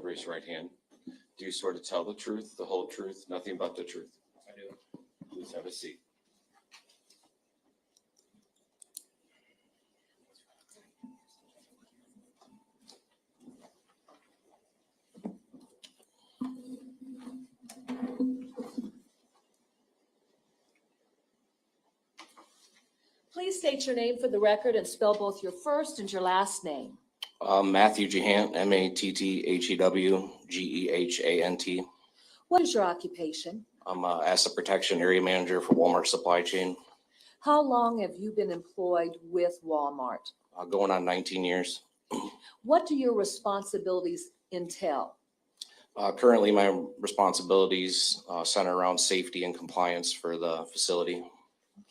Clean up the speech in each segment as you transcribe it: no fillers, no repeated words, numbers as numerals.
Raise your right hand. Do you swear to tell the truth, the whole truth, nothing but the truth? I do. Please have a seat. Please state your name for the record and spell both your first and your last name. Matthew Gehant, MattheWgehant. What is your occupation? I'm Asset Protection Area Manager for Walmart Supply Chain. How long have you been employed with Walmart? Going on 19 years. What do your responsibilities entail? Currently, my responsibilities center around safety and compliance for the facility.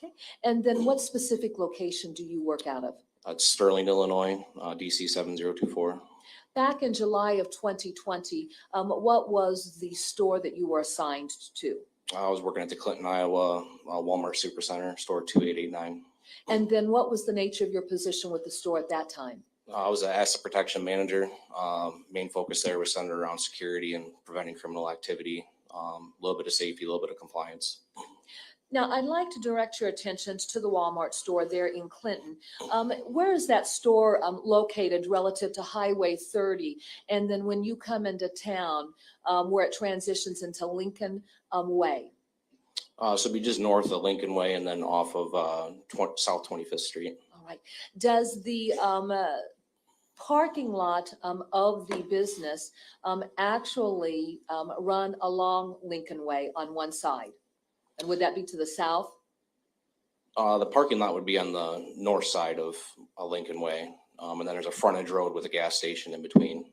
Okay. And then what specific location do you work out of? It's Sterling, Illinois, DC 7024. Back in July of 2020, what was the store that you were assigned to? I was working at the Clinton, Iowa Walmart Supercenter, store 2889. And then what was the nature of your position with the store at that time? I was an asset protection manager. Main focus there was centered around security and preventing criminal activity. A little bit of safety, a little bit of compliance. Now, I'd like to direct your attentions to the Walmart store there in Clinton. Where is that store located relative to Highway 30? And then when you come into town, where it transitions into Lincoln Way? So it'd be just north of Lincoln Way and then off of South 25th Street. All right. Does the parking lot of the business actually run along Lincoln Way on one side? And would that be to the south? The parking lot would be on the north side of Lincoln Way. And then there's a frontage road with a gas station in between.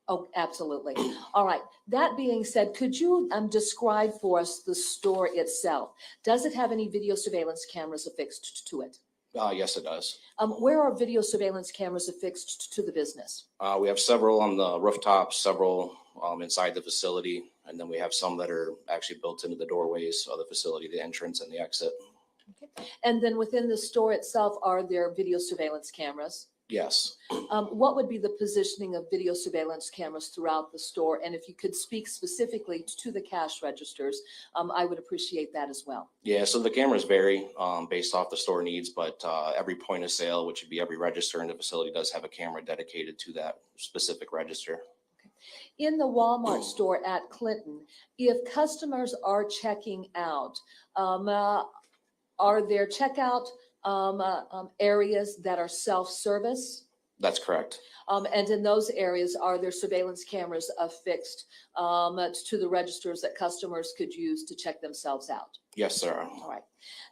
Oh, absolutely. All right. That being said, could you describe for us the store itself? Does it have any video surveillance cameras affixed to it? Yes, it does. Where are video surveillance cameras affixed to the business? We have several on the rooftops, several inside the facility, and then we have some that are actually built into the doorways of the facility, the entrance and the exit. Okay. And then within the store itself, are there video surveillance cameras? Yes. What would be the positioning of video surveillance cameras throughout the store? And if you could speak specifically to the cash registers, I would appreciate that as well. Yeah, so the cameras vary based off the store needs, but every point of sale, which would be every register in the facility, does have a camera dedicated to that specific register. In the Walmart store at Clinton, if customers are checking out, are there checkout areas that are self-service? That's correct. And in those areas, are there surveillance cameras affixed to the registers that customers could use to check themselves out? Yes, there are. All right.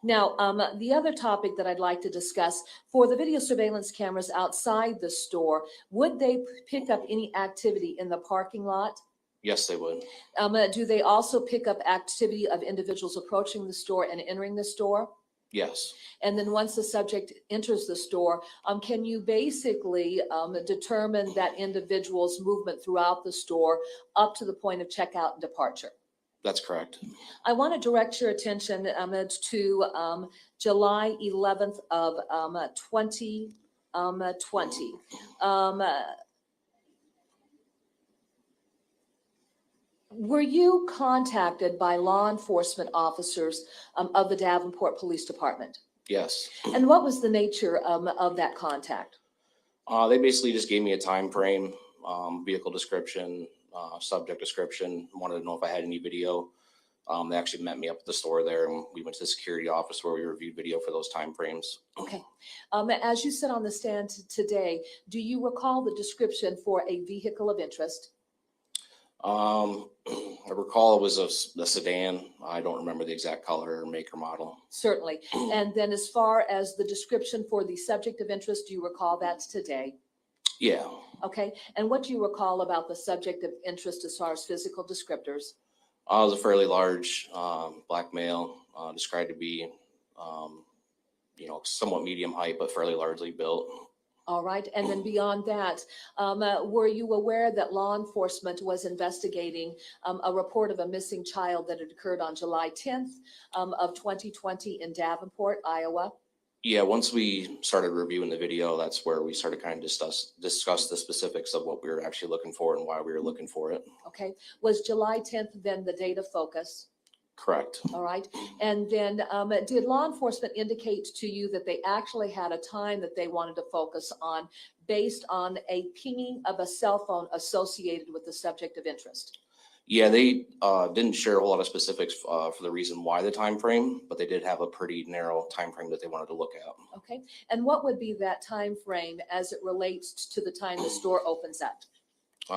Now, the other topic that I'd like to discuss, for the video surveillance cameras outside the store, would they pick up any activity in the parking lot? Yes, they would. Do they also pick up activity of individuals approaching the store and entering the store? Yes. And then once the subject enters the store, can you basically determine that individual's movement throughout the store up to the point of checkout and departure? That's correct. I want to direct your attention to July 11th of 2020. Were you contacted by law enforcement officers of the Davenport Police Department? Yes. And what was the nature of that contact? They basically just gave me a time frame, vehicle description, subject description, wanted to know if I had any video. They actually met me up at the store there, and we went to the security office where we reviewed video for those time frames. Okay. As you sit on the stand today, do you recall the description for a vehicle of interest? I recall it was a sedan. I don't remember the exact color or make or model. Certainly. And then as far as the description for the subject of interest, do you recall that today? Yeah. Okay. And what do you recall about the subject of interest as far as physical descriptors? It was a fairly large black male, described to be, somewhat medium height, but fairly largely built. All right. And then beyond that, were you aware that law enforcement was investigating a report of a missing child that had occurred on July 10th of 2020 in Davenport, Iowa? Yeah, once we started reviewing the video, that's where we started kind of discuss the specifics of what we were actually looking for and why we were looking for it. Okay, was July 10th then the date of focus? Correct. All right, and then did law enforcement indicate to you that they actually had a time that they wanted to focus on based on a pinging of a cell phone associated with the subject of interest? Yeah, they didn't share a whole lot of specifics for the reason why the time frame, but they did have a pretty narrow time frame that they wanted to look at. Okay, and what would be that time frame as it relates to the time the store opens up?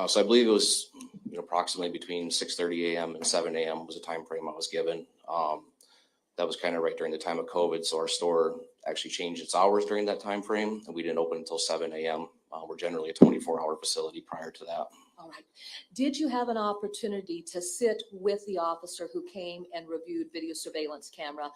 So I believe it was approximately between 6:30 a.m. and 7 a.m. was the time frame I was given. That was kind of right during the time of COVID, so our store actually changed its hours during that time frame, and we didn't open until 7 a.m. We're generally a 24-hour facility prior to that. All right. Did you have an opportunity to sit with the officer who came and reviewed video surveillance camera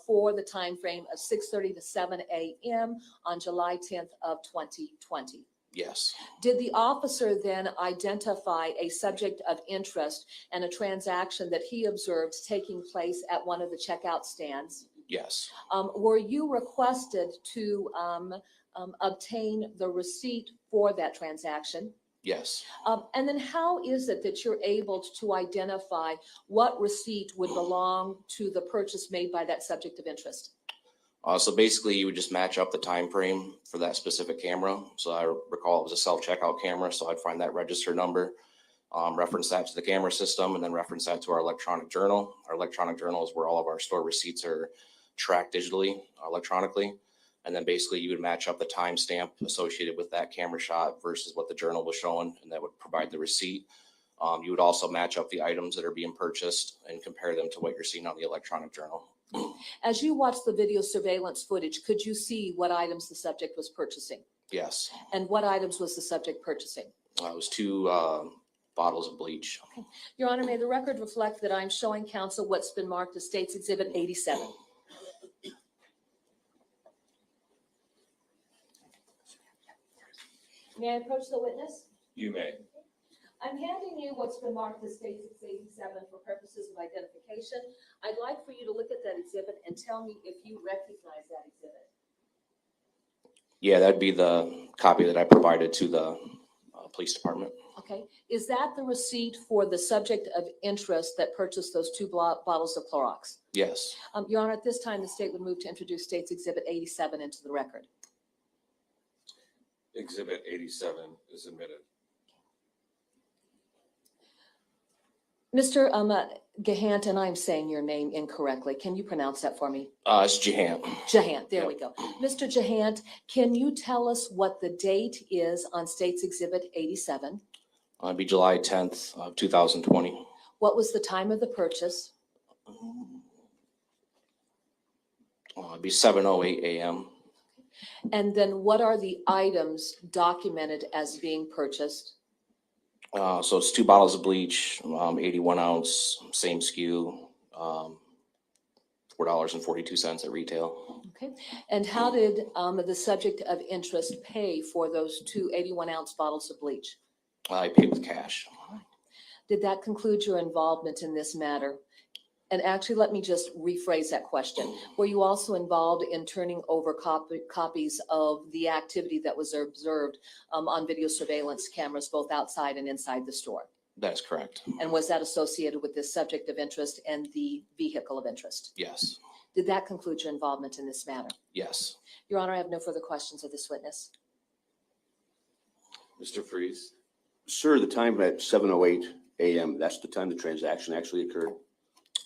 for the time frame of 6:30 to 7 a.m. on July 10th of 2020? Yes. Did the officer then identify a subject of interest and a transaction that he observed taking place at one of the checkout stands? Yes. Were you requested to obtain the receipt for that transaction? Yes. And then how is it that you're able to identify what receipt would belong to the purchase made by that subject of interest? So basically, you would just match up the time frame for that specific camera. So I recall it was a self-checkout camera, so I'd find that register number, reference that to the camera system, and then reference that to our electronic journal. Our electronic journal is where all of our store receipts are tracked digitally, electronically. And then basically you would match up the timestamp associated with that camera shot versus what the journal was showing, and that would provide the receipt. You would also match up the items that are being purchased and compare them to what you're seeing on the electronic journal. As you watched the video surveillance footage, could you see what items the subject was purchasing? Yes. And what items was the subject purchasing? It was 2 bottles of bleach. Okay. Your Honor, may the record reflect that I'm showing counsel what's been marked as State's Exhibit 87. May I approach the witness? You may. I'm handing you what's been marked as State's Exhibit 87 for purposes of identification. I'd like for you to look at that exhibit and tell me if you recognize that exhibit. Yeah, that'd be the copy that I provided to the police department. Okay. Is that the receipt for the subject of interest that purchased those 2 bottles of Clorox? Yes. Your Honor, at this time, the state would move to introduce State's Exhibit 87 into the record. Exhibit 87 is admitted. Mr. Gahant, and I'm saying your name incorrectly. Can you pronounce that for me? It's Jahant. Jahant, there Yep. we go. Mr. Jahant, can you tell us what the date is on State's Exhibit 87? It'd be July 10th of 2020. What was the time of the purchase? It'd be 7:08 a.m. And then what are the items documented as being purchased? So it's 2 bottles of bleach, 81 ounce, same SKU, $4.42 at retail. Okay. And how did the subject of interest pay for those 2 81-ounce bottles of bleach? I paid with cash. Did that conclude your involvement in this matter? And actually, let me just rephrase that question. Were you also involved in turning over copies of the activity that was observed on video surveillance cameras, both outside and inside the store? That is correct. And was that associated with this subject of interest and the vehicle of interest? Yes. Did that conclude your involvement in this matter? Yes. Your Honor, I have no further questions of this witness. Mr. Freeze. Sir, the time at 7:08 a.m., that's the time the transaction actually occurred?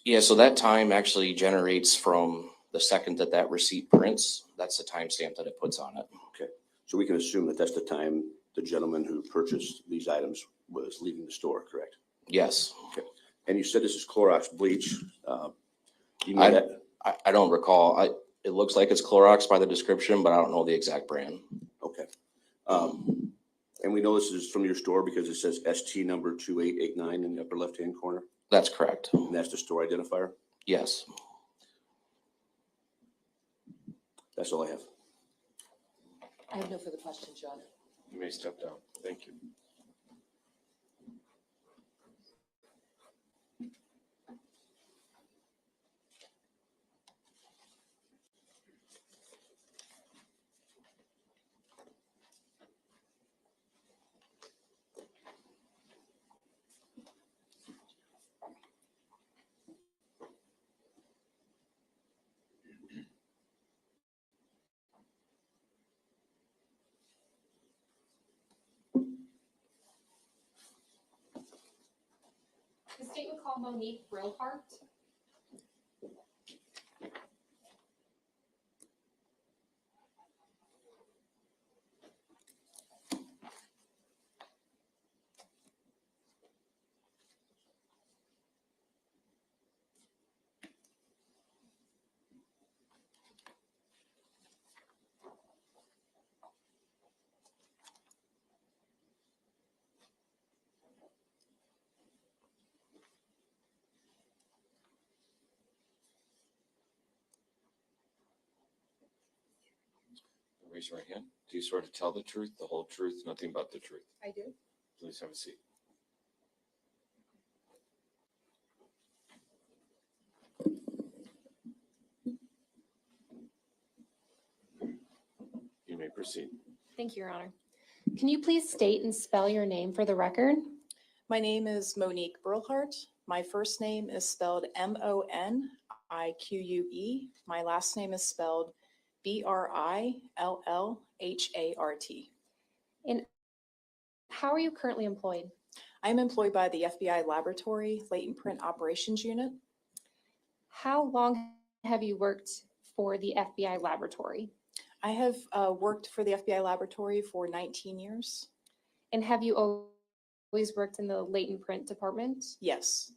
Yeah, so that time actually generates from the second that that receipt prints. That's the timestamp that it puts on it. Okay. So we can assume that that's the time the gentleman who purchased these items was leaving the store, correct? Yes. Okay. And you said this is Clorox bleach. Do you know that? I don't recall. It looks like it's Clorox by the description, but I don't know the exact brand. Okay. And we know this is from your store because it says ST number 2889 in the upper left-hand corner. That's correct. And that's the store identifier. Yes. That's all I have. I have no further questions, Your Honor. You may step down. Thank you. state would call Monique Brillhart. Raise your right hand. Do you swear to tell the truth, the whole truth, nothing but the truth? I do. Please have a seat. You may proceed. Thank you, Your Honor. Can you please state and spell your name for the record? My name is Monique Brillhart. My first name is spelled Monique. My last name is spelled Brillhart. And how are you currently employed? I'm employed by the FBI Laboratory Latent Print Operations Unit. How long have you worked for the FBI Laboratory? I have worked for the FBI Laboratory for 19 years. And have you always worked in the latent print department? Yes.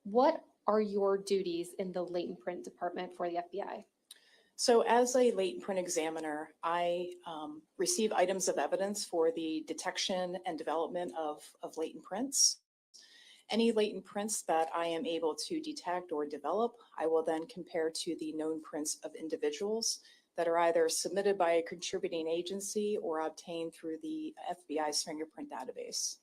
What are your duties in the latent print department for the FBI? So as a latent print examiner, I receive items of evidence for the detection and development of latent prints. Any latent prints that I am able to detect or develop, I will then compare to the known prints of individuals that are either submitted by a contributing agency or obtained through the FBI's fingerprint database.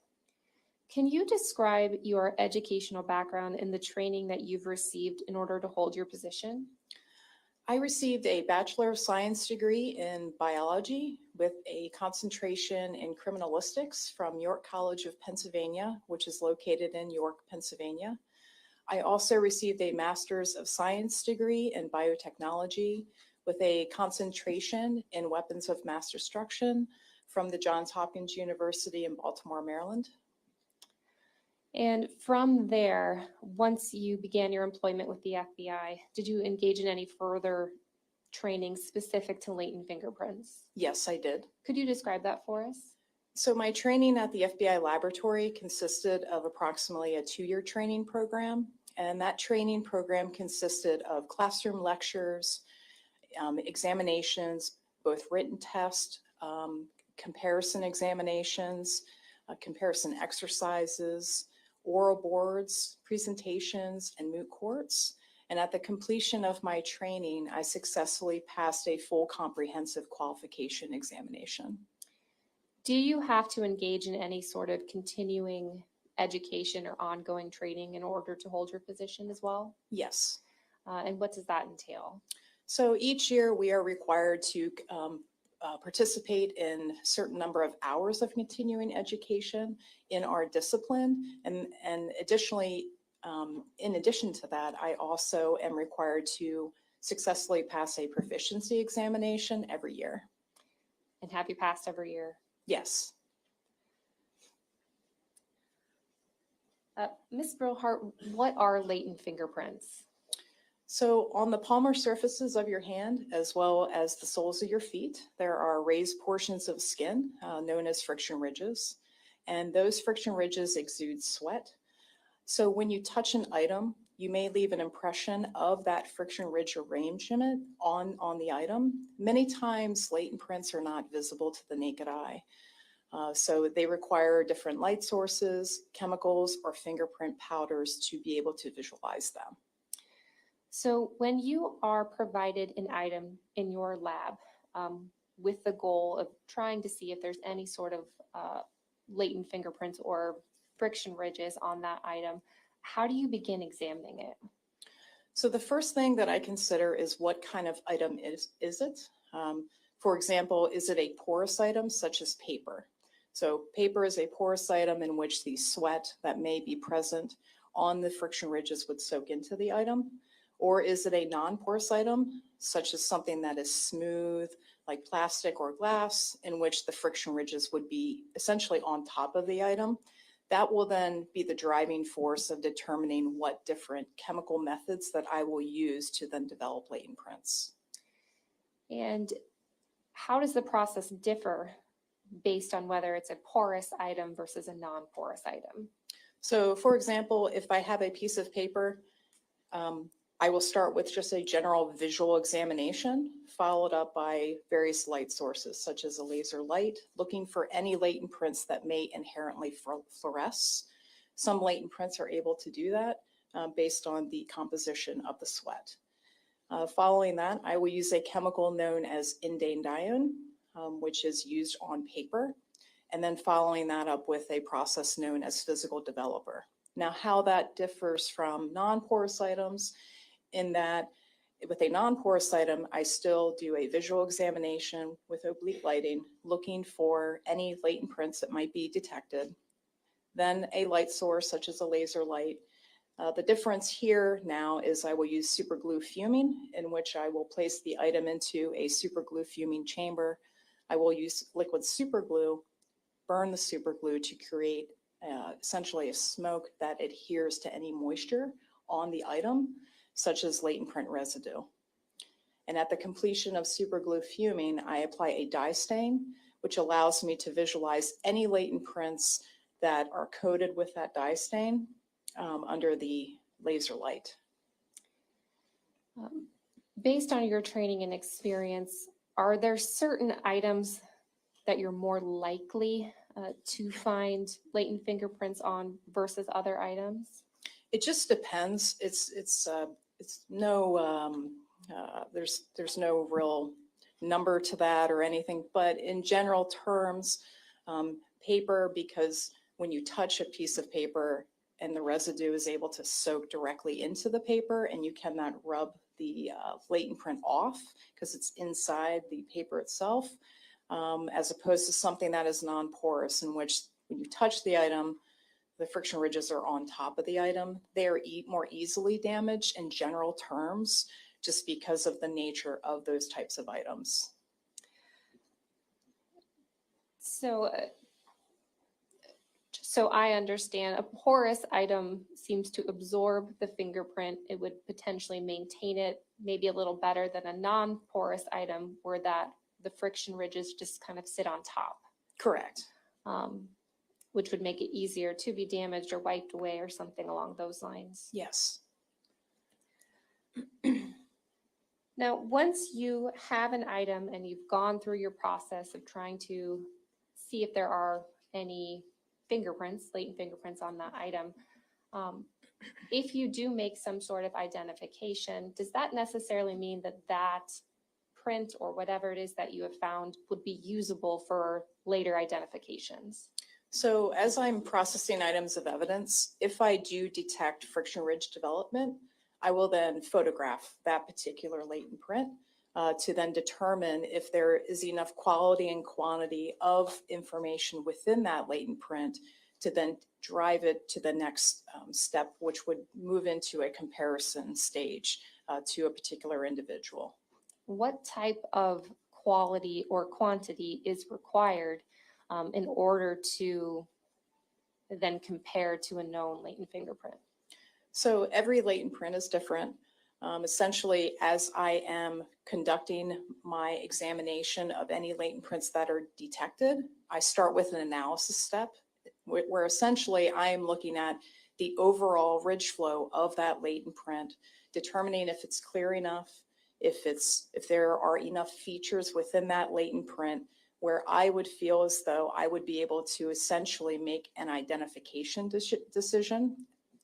Can you describe your educational background and the training that you've received in order to hold your position? I received a Bachelor of Science degree in biology with a concentration in criminalistics from York College of Pennsylvania, which is located in York, Pennsylvania. I also received a Master's of Science degree in biotechnology with a concentration in weapons of mass destruction from the Johns Hopkins University in Baltimore, Maryland. And from there, once you began your employment with the FBI, did you engage in any further training specific to latent fingerprints? Yes, I did. Could you describe that for us? So my training at the FBI Laboratory consisted of approximately a 2-year training program. And that training program consisted of classroom lectures, examinations, both written tests, comparison examinations, comparison exercises, oral boards, presentations, and moot courts. And at the completion of my training, I successfully passed a full comprehensive qualification examination. Do you have to engage in any sort of continuing education or ongoing training in order to hold your position as well? Yes. And what does that entail? So each year we are required to participate in a certain number of hours of continuing education in our discipline. And additionally, in addition to that, I also am required to successfully pass a proficiency examination every year. And have you passed every year? Yes. Ms. Brillhart, what are latent fingerprints? So on the palmar surfaces of your hand, as well as the soles of your feet, there are raised portions of skin known as friction ridges. And those friction ridges exude sweat. So when you touch an item, you may leave an impression of that friction ridge arrangement on the item. Many times latent prints are not visible to the naked eye. So they require different light sources, chemicals, or fingerprint powders to be able to visualize them. So when you are provided an item in your lab with the goal of trying to see if there's any sort of latent fingerprints or friction ridges on that item, how do you begin examining it? So the first thing that I consider is what kind of item is it? For example, is it a porous item such as paper? So paper is a porous item in which the sweat that may be present on the friction ridges would soak into the item. Or is it a non-porous item, such as something that is smooth, like plastic or glass, in which the friction ridges would be essentially on top of the item? That will then be the driving force of determining what different chemical methods that I will use to then develop latent prints. And how does the process differ based on whether it's a porous item versus a non-porous item? So for example, if I have a piece of paper, I will start with just a general visual examination, followed up by various light sources, such as a laser light, looking for any latent prints that may inherently fluoresce. Some latent prints are able to do that based on the composition of the sweat. Following that, I will use a chemical known as indane, which is used on paper, and then following that up with a process known as physical developer. Now, how that differs from non-porous items, in that with a non-porous item, I still do a visual examination with oblique lighting, looking for any latent prints that might be detected. Then a light source, such as a laser light. The difference here now is I will use super glue fuming, in which I will place the item into a super glue fuming chamber. I will use liquid super glue, burn the super glue to create essentially a smoke that adheres to any moisture on the item, such as latent print residue. And at the completion of super glue fuming, I apply a dye stain, which allows me to visualize any latent prints that are coated with that dye stain under the laser light. Based on your training and experience, are there certain items that you're more likely to find latent fingerprints on versus other items? It just depends. It's no there's no real number to that or anything, but in general terms, paper, because when you touch a piece of paper and the residue is able to soak directly into the paper, and you cannot rub the latent print off because it's inside the paper itself, as opposed to something that is non-porous, in which when you touch the item, the friction ridges are on top of the item. They are more easily damaged in general terms, just because of the nature of those types of items. So I understand a porous item seems to absorb the fingerprint. It would potentially maintain it maybe a little better than a non-porous item where the friction ridges just kind of sit on top. Correct. Which would make it easier to be damaged or wiped away or something along those lines. Yes. Now, once you have an item and you've gone through your process of trying to see if there are any fingerprints, latent fingerprints on that item, if you do make some sort of identification, does that necessarily mean that that print or whatever it is that you have found would be usable for later identifications? So as I'm processing items of evidence, if I do detect friction ridge development, I will then photograph that particular latent print to then determine if there is enough quality and quantity of information within that latent print to then drive it to the next step, which would move into a comparison stage to a particular individual. What type of quality or quantity is required in order to then compare to a known latent fingerprint? So every latent print is different. Essentially, as I am conducting my examination of any latent prints that are detected, I start with an analysis step where essentially I am looking at the overall ridge flow of that latent print, determining if it's clear enough, if there are enough features within that latent print where I would feel as though I would be able to essentially make an identification decision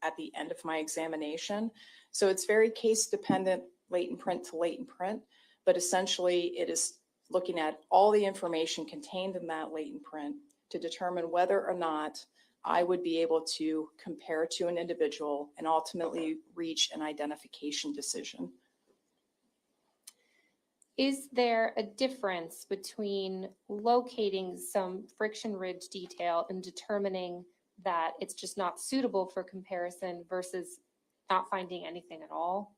at the end of my examination. So it's very case dependent, latent print to latent print, but essentially it is looking at all the information contained in that latent print to determine whether or not I would be able to compare to an individual and ultimately reach an identification decision. Is there a difference between locating some friction ridge detail and determining that it's just not suitable for comparison versus not finding anything at all?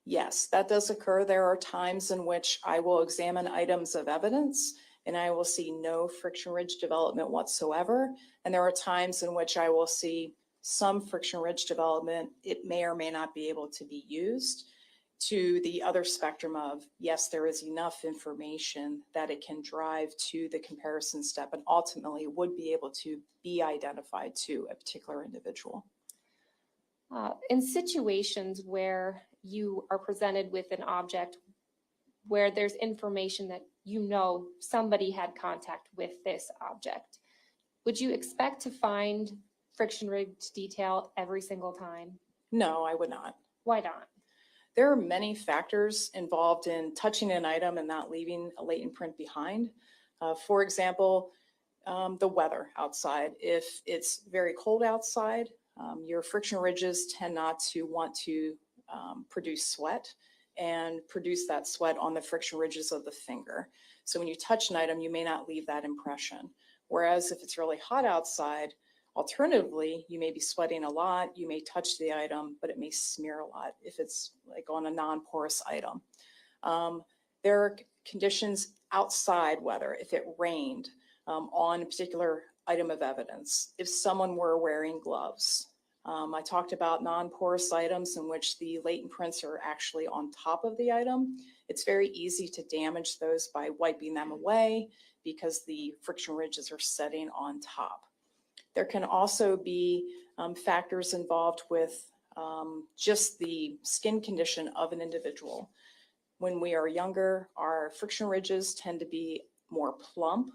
Yes, that does occur. There are times in which I will examine items of evidence and I will see no friction ridge development whatsoever. And there are times in which I will see some friction ridge development. It may or may not be able to be used, to the other spectrum of, yes, there is enough information that it can drive to the comparison step and ultimately would be able to be identified to a particular individual. In situations where you are presented with an object where there's information that you know somebody had contact with this object, would you expect to find friction ridge detail every single time? No, I would not. Why not? There are many factors involved in touching an item and not leaving a latent print behind. For example, the weather outside. If it's very cold outside, your friction ridges tend not to want to produce sweat and produce that sweat on the friction ridges of the finger. So when you touch an item, you may not leave that impression. Whereas if it's really hot outside, alternatively, you may be sweating a lot, you may touch the item, but it may smear a lot if it's like on a non-porous item. There are conditions outside weather, if it rained on a particular item of evidence, if someone were wearing gloves. I talked about non-porous items in which the latent prints are actually on top of the item. It's very easy to damage those by wiping them away because the friction ridges are setting on top. There can also be factors involved with just the skin condition of an individual. When we are younger, our friction ridges tend to be more plump.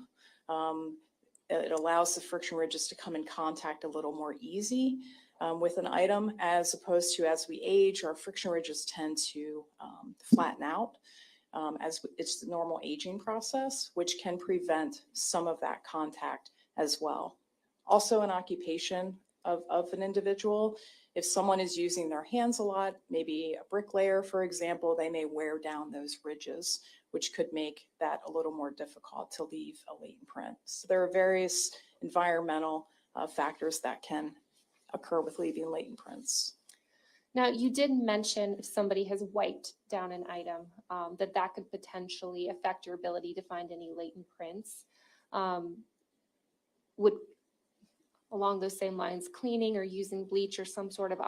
It allows the friction ridges to come in contact a little more easy with an item, as opposed to as we age, our friction ridges tend to flatten out as it's the normal aging process, which can prevent some of that contact as well. Also an occupation of an individual. If someone is using their hands a lot, maybe a bricklayer, for example, they may wear down those ridges, which could make that a little more difficult to leave a latent print. So there are various environmental factors that can occur with leaving latent prints. Now, you did mention if somebody has wiped down an item, that could potentially affect your ability to find any latent prints. Would, along those same lines, cleaning or using bleach or some sort of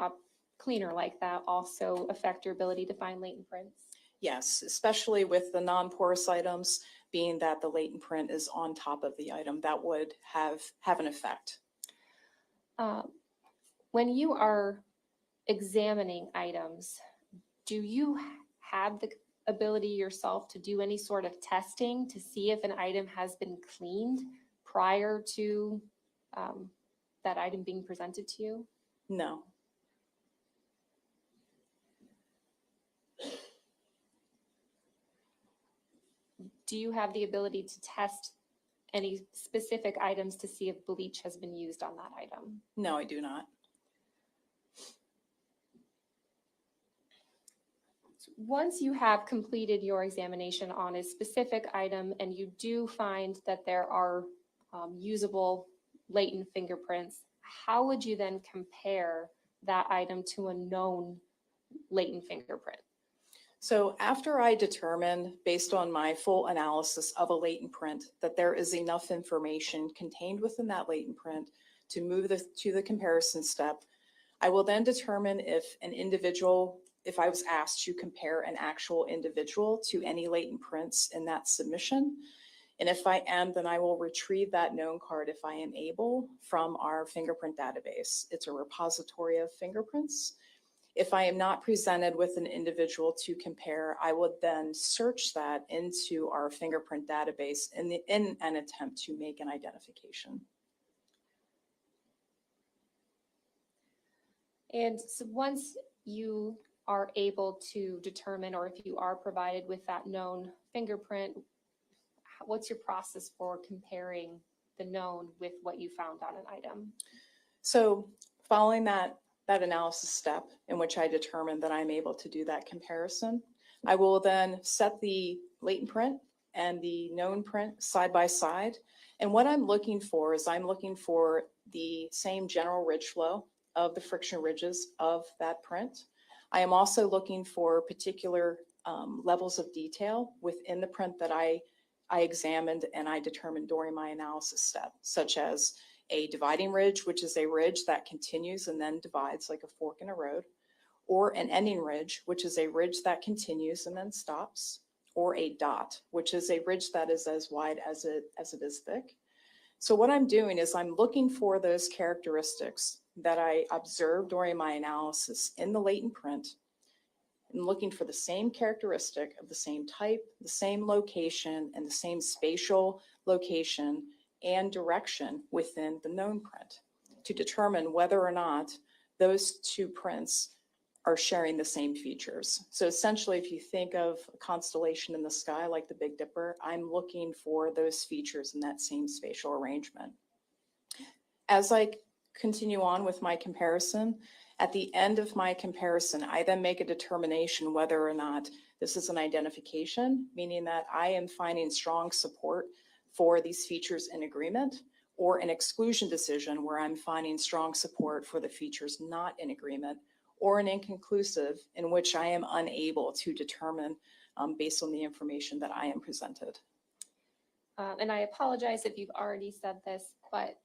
cleaner like that also affect your ability to find latent prints? Yes, especially with the non-porous items, being that the latent print is on top of the item, that would have an effect. When you are examining items, do you have the ability yourself to do any sort of testing to see if an item has been cleaned prior to that item being presented to you? No. Do you have the ability to test any specific items to see if bleach has been used on that item? No, I do not. Once you have completed your examination on a specific item and you do find that there are usable latent fingerprints, how would you then compare that item to a known latent fingerprint? So after I determine, based on my full analysis of a latent print, that there is enough information contained within that latent print to move to the comparison step, I will then determine if an individual, if I was asked to compare an actual individual to any latent prints in that submission. And if I am, then I will retrieve that known card, if I am able, from our fingerprint database. It's a repository of fingerprints. If I am not presented with an individual to compare, I would then search that into our fingerprint database in an attempt to make an identification. And so once you are able to determine, or if you are provided with that known fingerprint, what's your process for comparing the known with what you found on an item? So following that analysis step in which I determine that I'm able to do that comparison, I will then set the latent print and the known print side by side. And what I'm looking for is I'm looking for the same general ridge flow of the friction ridges of that print. I am also looking for particular levels of detail within the print that I I examined and I determined during my analysis step, such as a dividing ridge, which is a ridge that continues and then divides like a fork in a road, or an ending ridge, which is a ridge that continues and then stops, or a dot, which is a ridge that is as wide as it is thick. So what I'm doing is I'm looking for those characteristics that I observed during my analysis in the latent print, and looking for the same characteristic of the same type, the same location, and the same spatial location and direction within the known print to determine whether or not those two prints are sharing the same features. So essentially, if you think of a constellation in the sky like the Big Dipper, I'm looking for those features in that same spatial arrangement. As I continue on with my comparison, at the end of my comparison, I then make a determination whether or not this is an identification, meaning that I am finding strong support for these features in agreement, or an exclusion decision where I'm finding strong support for the features not in agreement, or an inconclusive in which I am unable to determine based on the information that I am presented. And I apologize if you've already said this, but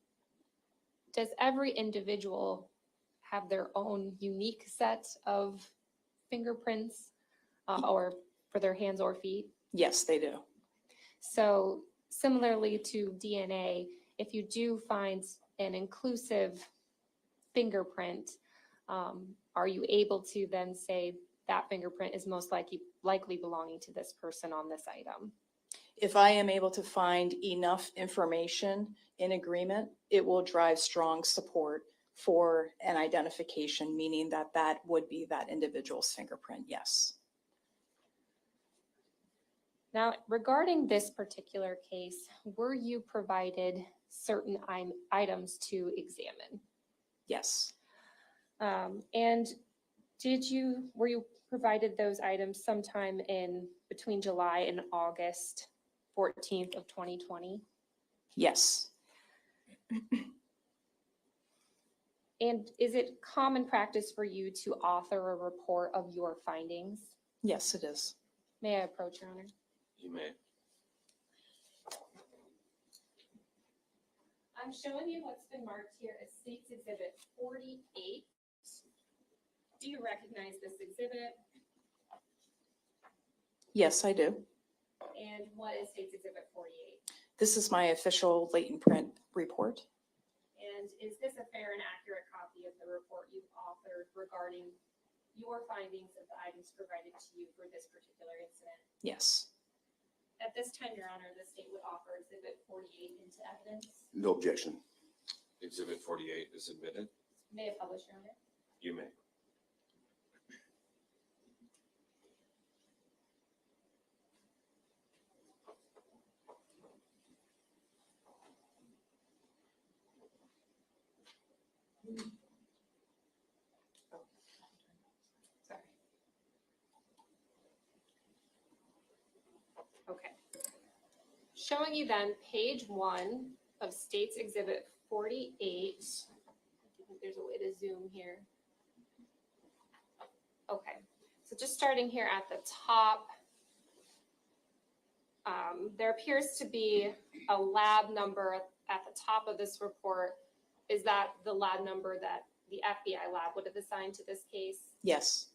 does every individual have their own unique set of fingerprints or for their hands or feet? Yes, they do. So similarly to DNA, if you do find an inclusive fingerprint, are you able to then say that fingerprint is most likely belonging to this person on this item? If I am able to find enough information in agreement, it will drive strong support for an identification, meaning that that would be that individual's fingerprint, yes. Now, regarding this particular case, were you provided certain items to examine? Yes. And were you provided those items sometime in between July and August 14th of 2020? Yes. And is it common practice for you to author a report of your findings? Yes, it is. May I approach, Your Honor? You may. I'm showing you what's been marked here as State's Exhibit 48. Do you recognize this exhibit? Yes, I do. And what is State's Exhibit 48? This is my official latent print report. And is this a fair and accurate copy of the report you've authored regarding your findings of the items provided to you for this particular incident? Yes. At this time, Your Honor, the state would offer Exhibit 48 into evidence. No objection. Exhibit 48 is admitted. May I publish, Your Honor? You may. Sorry. Okay. Showing you then page 1 of State's Exhibit 48. I think there's a way to zoom here. Okay, so just starting here at the top, there appears to be a lab number at the top of this report. Is that the lab number that the FBI lab would have assigned to this case? Yes.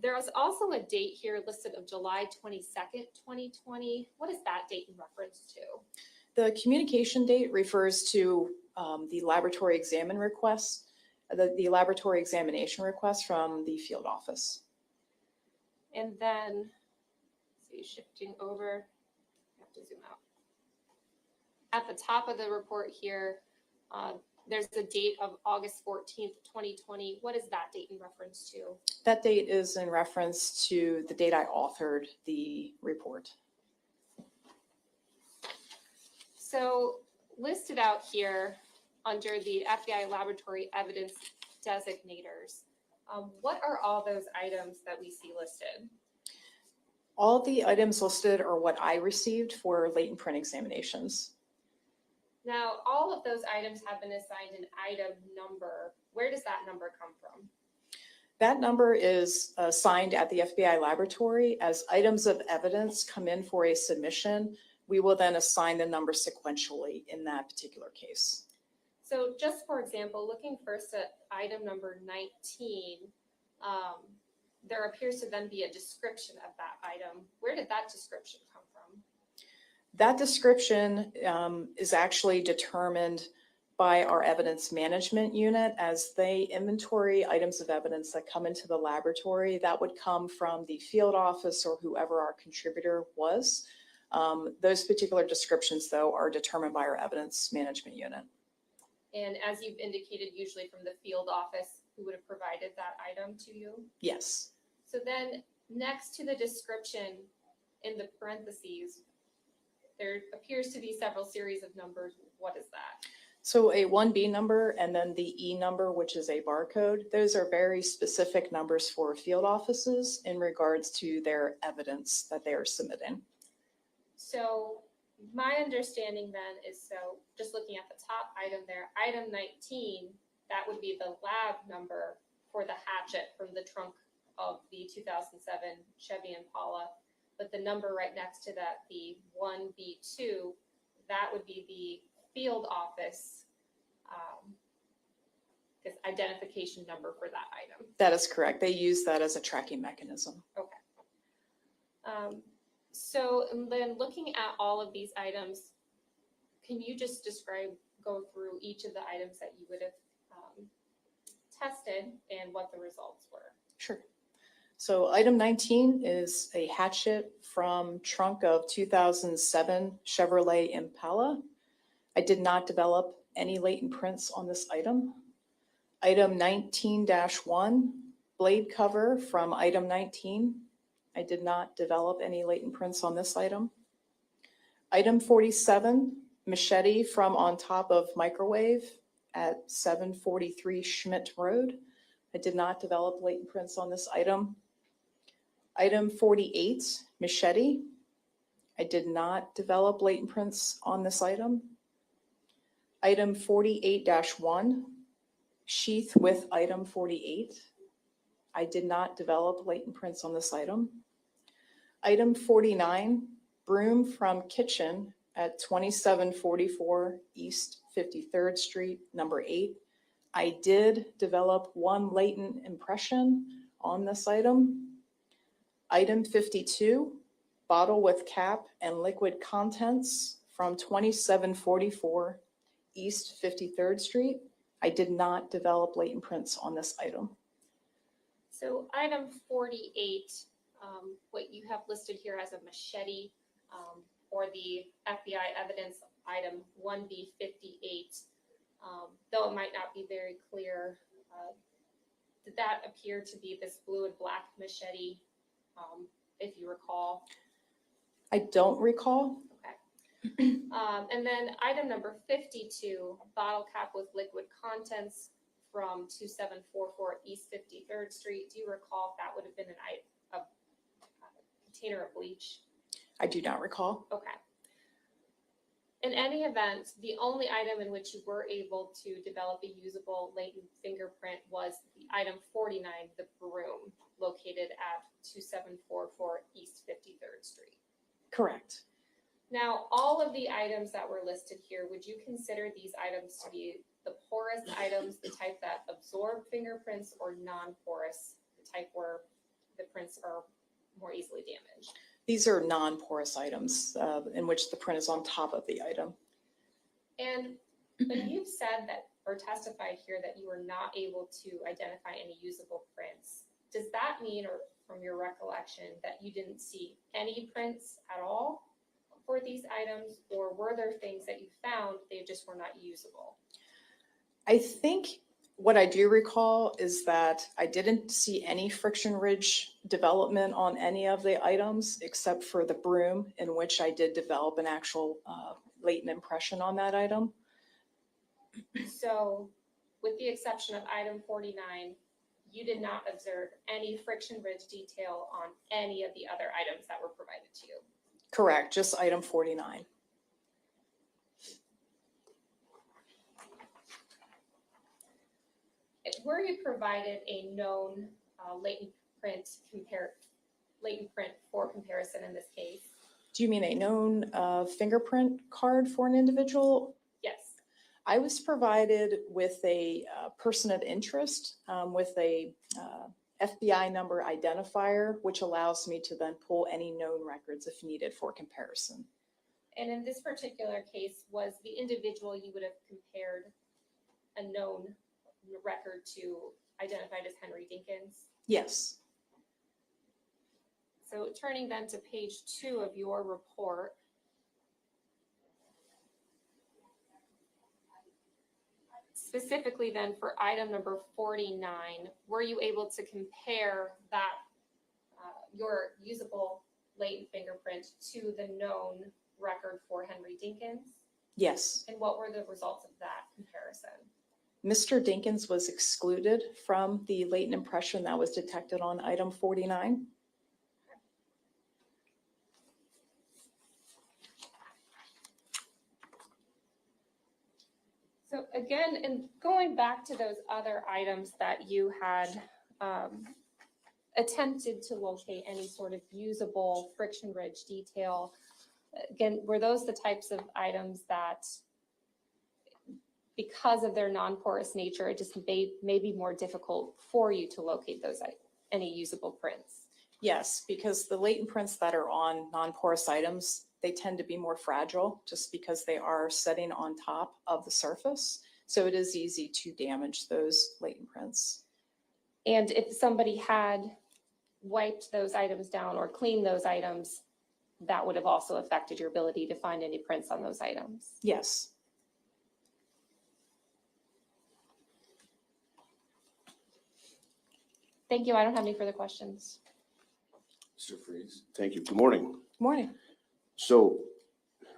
There is also a date here listed of July 22nd, 2020. What is that date in reference to? The communication date refers to the laboratory examine request, the laboratory examination request from the field office. And then, see, shifting over, I have to zoom out. At the top of the report here, there's the date of August 14th, 2020. What is that date in reference to? That date is in reference to the date I authored the report. So listed out here under the FBI laboratory evidence designators, what are all those items that we see listed? All the items listed are what I received for latent print examinations. Now, all of those items have been assigned an item number. Where does that number come from? That number is assigned at the FBI laboratory. As items of evidence come in for a submission, we will then assign the number sequentially in that particular case. So just for example, looking first at item number 19, there appears to then be a description of that item. Where did that description come from? That description is actually determined by our evidence management unit as they inventory items of evidence that come into the laboratory. That would come from the field office or whoever our contributor was. Those particular descriptions, though, are determined by our evidence management unit. And as you've indicated, usually from the field office, who would have provided that item to you? Yes. So then next to the description in the parentheses, there appears to be several series of numbers. What is that? So a 1B number and then the E number, which is a barcode, those are very specific numbers for field offices in regards to their evidence that they are submitting. So my understanding then is, so just looking at the top item there, item 19, that would be the lab number for the hatchet from the trunk of the 2007 Chevy Impala. But the number right next to that, the 1B2, that would be the field office identification number for that item. That is correct. They use that as a tracking mechanism. So and then looking at all of these items, can you just go through each of the items that you would have tested and what the results were? Sure. So item 19 is a hatchet from trunk of 2007 Chevrolet Impala. I did not develop any latent prints on this item. Item 19-1, blade cover from item 19. I did not develop any latent prints on this item. Item 47, machete from on top of microwave at 743 Schmidt Road. I did not develop latent prints on this item. Item 48, machete. I did not develop latent prints on this item. Item 48-1, sheath with item 48. I did not develop latent prints on this item. Item 49, broom from kitchen at 2744 East 53rd Street, number 8. I did develop one latent impression on this item. Item 52, bottle with cap and liquid contents from 2744 East 53rd Street. I did not develop latent prints on this item. So item 48, what you have listed here as a machete, or the FBI evidence item 1B58, though it might not be very clear, did that appear to be this blue and black machete, if you recall? I don't recall. Okay. And then item number 52, bottle cap with liquid contents from 2744 East 53rd Street. Do you recall if that would have been a container of bleach? I do not recall. Okay. In any event, the only item in which you were able to develop a usable latent fingerprint was the item 49, the broom, located at 2744 East 53rd Street. Correct. Now, all of the items that were listed here, would you consider these items to be the porous items, the type that absorb fingerprints, or non-porous, the type where the prints are more easily damaged? These are non-porous items in which the print is on top of the item. And when you've said that, or testified here, that you were not able to identify any usable prints, does that mean, or from your recollection, that you didn't see any prints at all for these items, or were there things that you found, they just were not usable? I think what I do recall is that I didn't see any friction ridge development on any of the items except for the broom, in which I did develop an actual latent impression on that item. So with the exception of item 49, you did not observe any friction ridge detail on any of the other items that were provided to you? Correct, just item 49. Were you provided a known latent print for comparison in this case? Do you mean a known fingerprint card for an individual? Yes. I was provided with a person of interest with a FBI number identifier, which allows me to then pull any known records if needed for comparison. And in this particular case, was the individual you would have compared a known record to identified as Henry Dinkins? Yes. So turning then to page 2 of your report. Specifically then for item number 49, were you able to compare that, your usable latent fingerprint to the known record for Henry Dinkins? Yes. And what were the results of that comparison? Mr. Dinkins was excluded from the latent impression that was detected on item 49. So again, and going back to those other items that you had attempted to locate any sort of usable friction ridge detail, again, were those the types of items that, because of their non-porous nature, it just may be more difficult for you to locate those any usable prints? Yes, because the latent prints that are on non-porous items, they tend to be more fragile just because they are setting on top of the surface. So it is easy to damage those latent prints. And if somebody had wiped those items down or cleaned those items, that would have also affected your ability to find any prints on those items? Yes. Thank you. I don't have any further questions. Mr. Freeze? Thank you. Good morning. Morning. So,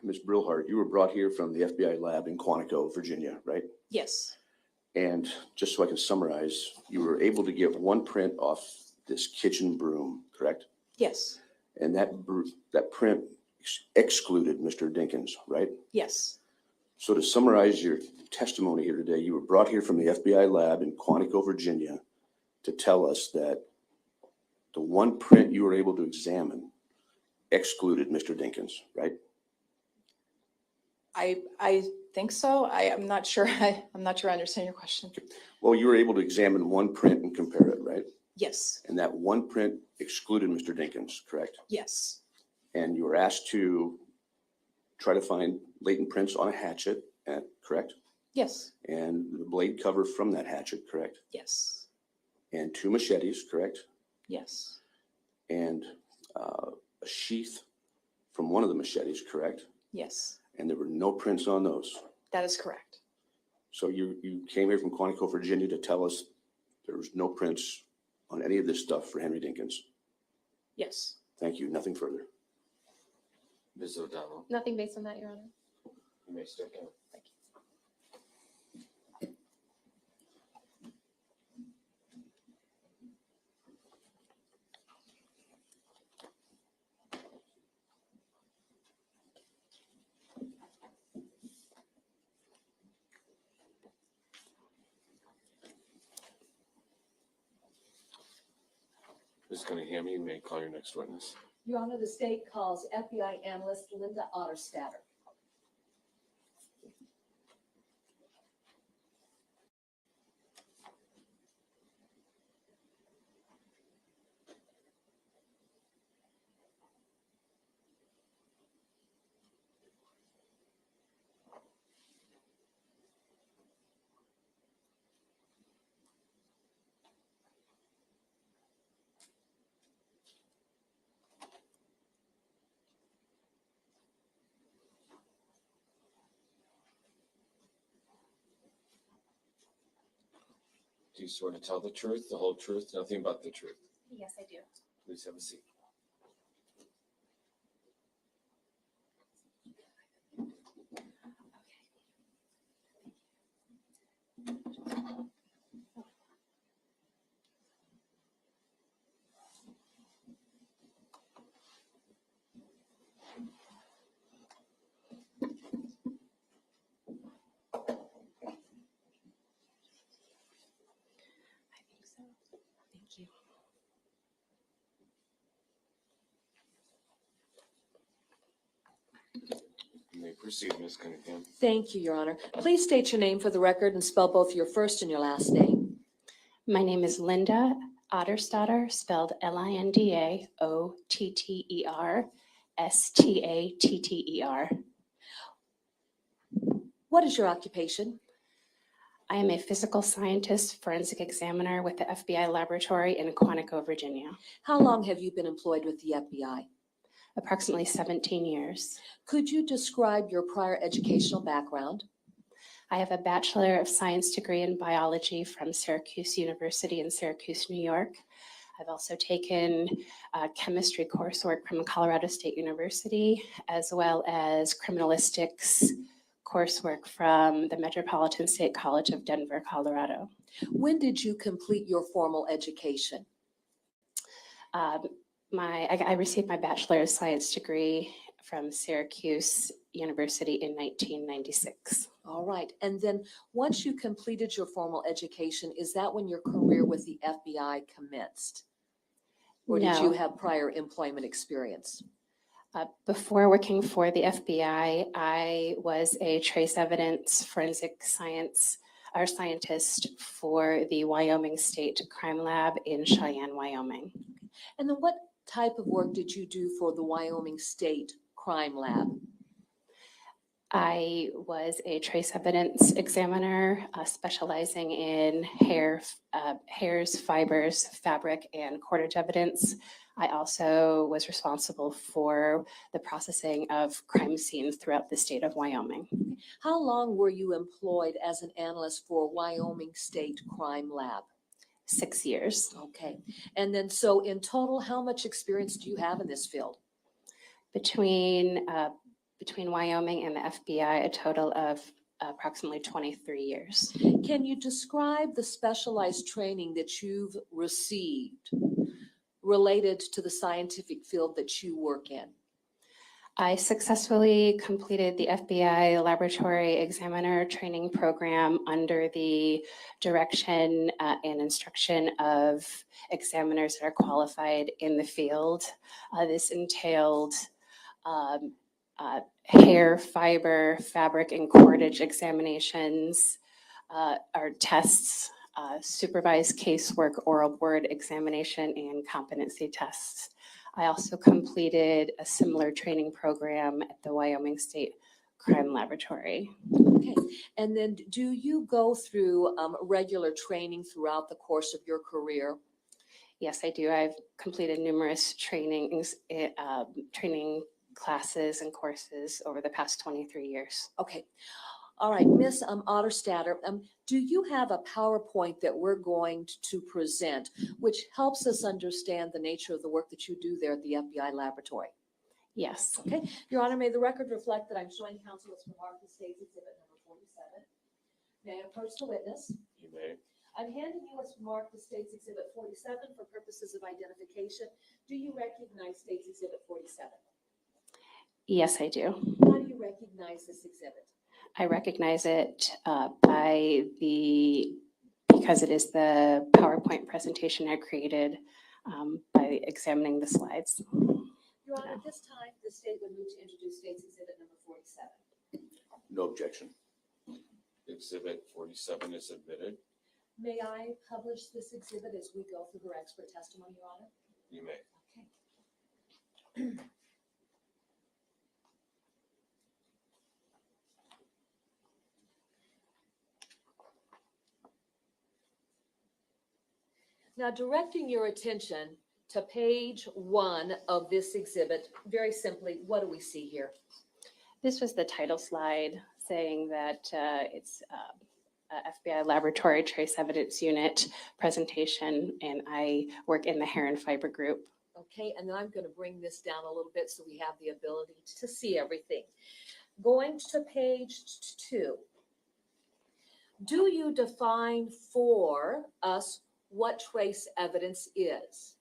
Ms. Brillhart, you were brought here from the FBI lab in Quantico, Virginia, right? Yes. And just so I can summarize, you were able to get one print off this kitchen broom, correct? Yes. And that print excluded Mr. Dinkins, right? Yes. So to summarize your testimony here today, you were brought here from the FBI lab in Quantico, Virginia, to tell us that the one print you were able to examine excluded Mr. Dinkins, right? I think so. I'm not sure. I'm not sure I understand your question. Well, you were able to examine one print and compare it, right? Yes. And that one print excluded Mr. Dinkins, correct? Yes. And you were asked to try to find latent prints on a hatchet, correct? Yes. And the blade cover from that hatchet, correct? Yes. And 2 machetes, correct? Yes. And a sheath from one of the machetes, correct? Yes. And there were no prints on those. That is correct. So you came here from Quantico, Virginia to tell us there was no prints on any of this stuff for Henry Dinkins. Yes. Thank you. Nothing further. Ms. O'Donnell? Nothing based on that, Your Honor. You may step down. Thank you. Ms. Cunningham, you may call your next witness. Your Honor, the state calls FBI analyst Linda Otterstatter. Do you swear to tell the truth, the whole truth, nothing but the truth? Yes, I do. Please have a seat. I think so. Thank you. proceed, Ms. Cunningham. Thank you, Your Honor. Please state your name for the record and spell both your first and your last name. My name is Linda Otterstatter, spelled LINDAOTTERSTATTER. What is your occupation? I am a physical scientist forensic examiner with the FBI laboratory in Quantico, Virginia. How long have you been employed with the FBI? Approximately 17 years. Could you describe your prior educational background? I have a Bachelor of Science degree in biology from Syracuse University in Syracuse, New York. I've also taken chemistry coursework from Colorado State University, as well as criminalistics coursework from the Metropolitan State College of Denver, Colorado. When did you complete your formal education? I received my Bachelor of Science degree from Syracuse University in 1996. All right. And then once you completed your formal education, is that when your career with the FBI commenced? Or did you No. have prior employment experience? Before working for the FBI, I was a trace evidence forensic scientist for the Wyoming State Crime Lab in Cheyenne, Wyoming. And then what type of work did you do for the Wyoming State Crime Lab? I was a trace evidence examiner specializing in hairs, fibers, fabric, and cordage evidence. I also was responsible for the processing of crime scenes throughout the state of Wyoming. How long were you employed as an analyst for Wyoming State Crime Lab? 6 years. Okay. And then so in total, how much experience do you have in this field? Between Wyoming and the FBI, a total of approximately 23 years. Can you describe the specialized training that you've received related to the scientific field that you work in? I successfully completed the FBI Laboratory Examiner Training Program under the direction and instruction of examiners that are qualified in the field. This entailed hair, fiber, fabric, and cordage examinations, or tests, supervised casework, oral board examination, and competency tests. I also completed a similar training program at the Wyoming State Crime Laboratory. Okay. And then do you go through regular training throughout the course of your career? Yes, I do. I've completed numerous training classes and courses over the past 23 years. Okay. All right, Ms. Otterstatter, do you have a PowerPoint that we're going to present, which helps us understand the nature of the work that you do there at the FBI laboratory? Yes. Okay, Your Honor, may the record reflect that I'm showing counsel as remarked the state's exhibit number 47. May I approach the witness? You may. I'm handing you what's marked the state's exhibit 47 for purposes of identification. Do you recognize state's exhibit 47? Yes, I do. How do you recognize this exhibit? I recognize it because it is the PowerPoint presentation I created by examining the slides. Your Honor, at this time, the state would move to introduce state's exhibit number 47. No objection. Exhibit 47 is admitted. May I publish this exhibit as we go through her expert testimony, Your Honor? You may. Okay. Now, directing your attention to page 1 of this exhibit, very simply, what do we see here? This was the title slide saying that it's FBI Laboratory Trace Evidence Unit presentation, and I work in the hair and fiber group. Okay, and then I'm going to bring this down a little bit so we have the ability to see everything. Going to page 2, do you define for us what trace evidence is?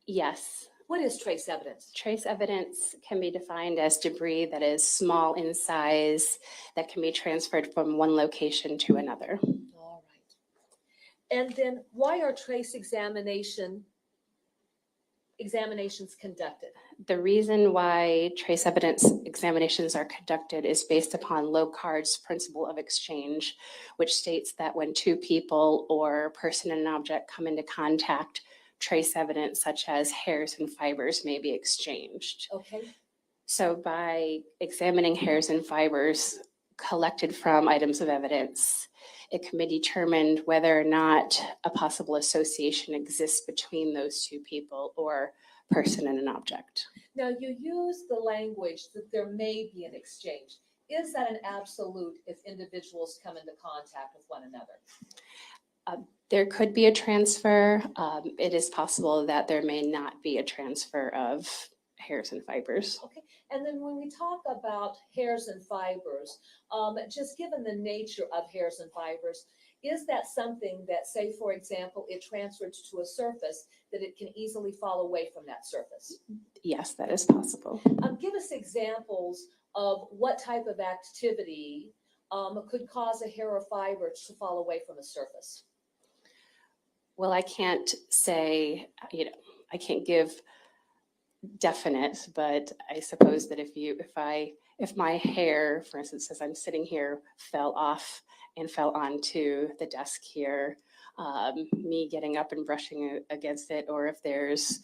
Yes. What is trace evidence? Trace evidence can be defined as debris that is small in size that can be transferred from one location to another. All right. And then why are trace examination examinations conducted? The reason why trace evidence examinations are conducted is based upon Locard's principle of exchange, which states that when two people or a person and an object come into contact, trace evidence such as hairs and fibers may be exchanged. Okay, So by examining hairs and fibers collected from items of evidence, it can be determined whether or not a possible association exists between those two people or person and an object. now you use the language that there may be an exchange. Is that an absolute if individuals come into contact with one another? There could be a transfer. It is possible that there may not be a transfer of hairs and fibers. Okay, and then when we talk about hairs and fibers, just given the nature of hairs and fibers, is that something that, say, for example, it transferred to a surface, that it can easily fall away from that surface? Yes, that is possible. Give us examples of what type of activity could cause a hair or fiber to fall away from a surface. Well, I can't say, I can't give definite, but I suppose that if my hair, for instance, as I'm sitting here, fell off and fell onto the desk here, me getting up and brushing against it, or if there's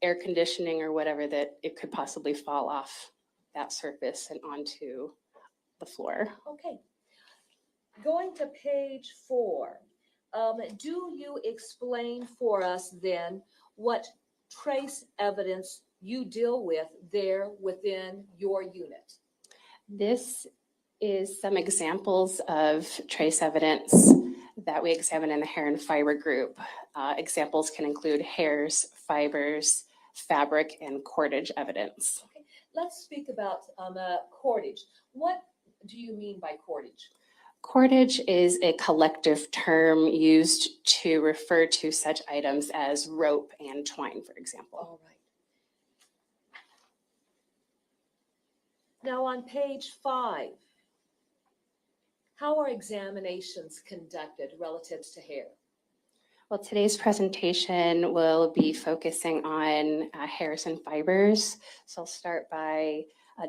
air conditioning or whatever, that it could possibly fall off that surface and onto the floor. Okay. Going to page 4, do you explain for us then what trace evidence you deal with there within your unit? This is some examples of trace evidence that we examine in the hair and fiber group. Examples can include hairs, fibers, fabric, and cordage evidence. Okay. Let's speak about cordage. What do you mean by cordage? Cordage is a collective term used to refer to such items as rope and twine, for example. All right. Now on page 5, how are examinations conducted relative to hair? Well, today's presentation will be focusing on hairs and fibers. So I'll start by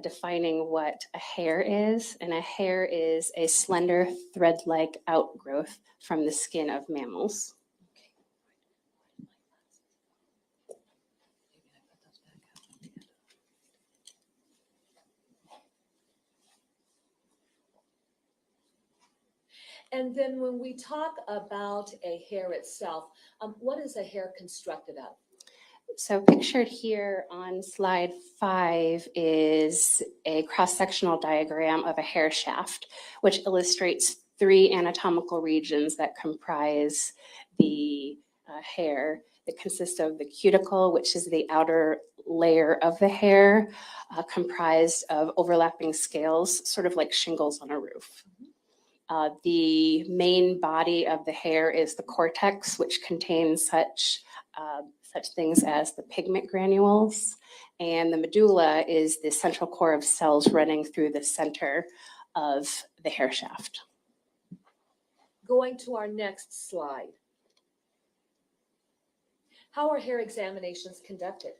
defining what a hair is. And a hair is a slender thread-like outgrowth from the skin of mammals. And then when we talk about a hair itself, what is a hair constructed of? So pictured here on slide 5 is a cross-sectional diagram of a hair shaft, which illustrates 3 anatomical regions that comprise the hair. It consists of the cuticle, which is the outer layer of the hair, comprised of overlapping scales, sort of like shingles on a roof. The main body of the hair is the cortex, which contains such things as the pigment granules. And the medulla is the central core of cells running through the center of the hair shaft. Going to our next slide. How are hair examinations conducted?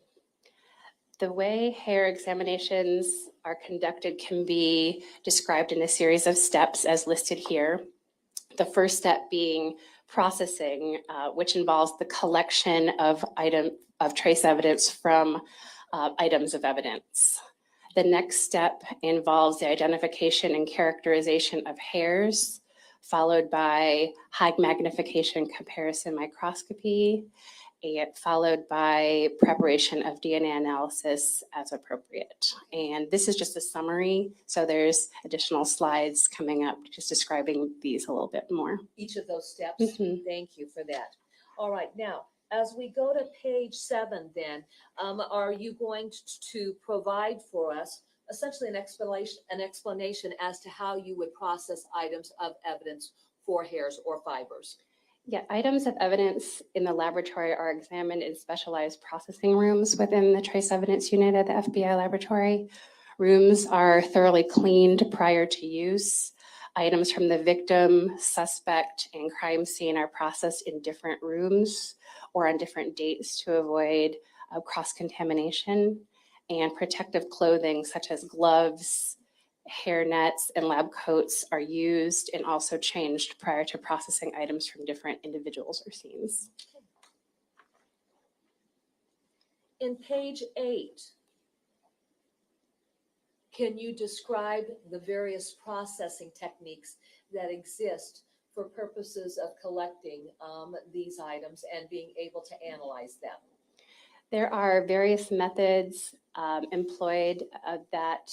The way hair examinations are conducted can be described in a series of steps as listed here. The first step being processing, which involves the collection of trace evidence from items of evidence. The next step involves the identification and characterization of hairs, followed by high magnification comparison microscopy, and followed by preparation of DNA analysis as appropriate. And this is just a summary, so there's additional slides coming up just describing these a little bit more. Each of those steps? Mhm. Thank you for that. All right, now, as we go to page 7 then, are you going to provide for us essentially an explanation as to how you would process items of evidence for hairs or fibers? Yeah, items of evidence in the laboratory are examined in specialized processing rooms within the trace evidence unit at the FBI laboratory. Rooms are thoroughly cleaned prior to use. Items from the victim, suspect, and crime scene are processed in different rooms or on different dates to avoid cross-contamination. And protective clothing such as gloves, hair nets, and lab coats are used and also changed prior to processing items from different individuals or scenes. In page 8, can you describe the various processing techniques that exist for purposes of collecting these items and being able to analyze them? There are various methods employed that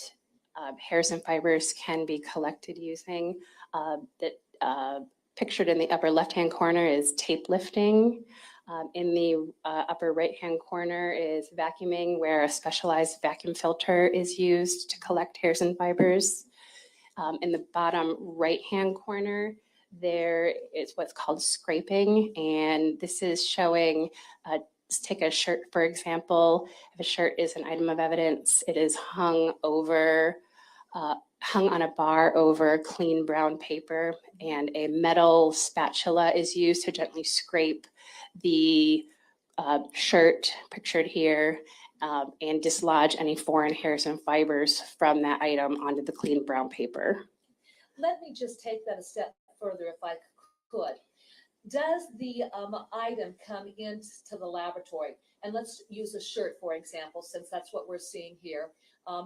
hairs and fibers can be collected using. Pictured in the upper left-hand corner is tape lifting. In the upper right-hand corner is vacuuming, where a specialized vacuum filter is used to collect hairs and fibers. In the bottom right-hand corner, there is what's called scraping, and this is showing, let's take a shirt, for example. If a shirt is an item of evidence, it is hung on a bar over clean brown paper, and a metal spatula is used to gently scrape the shirt, pictured here, and dislodge any foreign hairs and fibers from that item onto the clean brown paper. Let me just take that a step further if I could. Does the item come into the laboratory? And let's use a shirt, for example, since that's what we're seeing here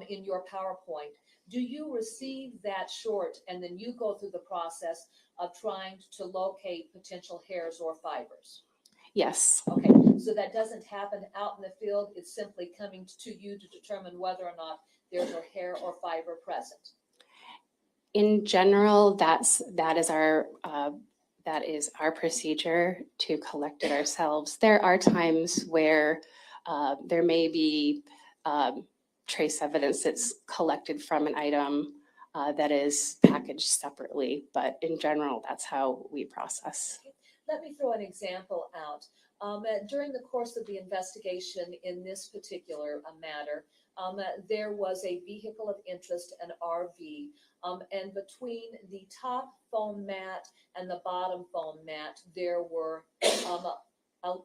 in your PowerPoint. Do you receive that short and then you go through the process of trying to locate potential hairs or fibers? Yes. Okay, so that doesn't happen out in the field. It's simply coming to you to determine whether or not there's a hair or fiber present. In general, that is our procedure to collect it ourselves. There are times where there may be trace evidence that's collected from an item that is packaged separately, but in general, that's how we process. Let me throw an example out. During the course of the investigation in this particular matter, there was a vehicle of interest, an RV, and between the top foam mat and the bottom foam mat, there were,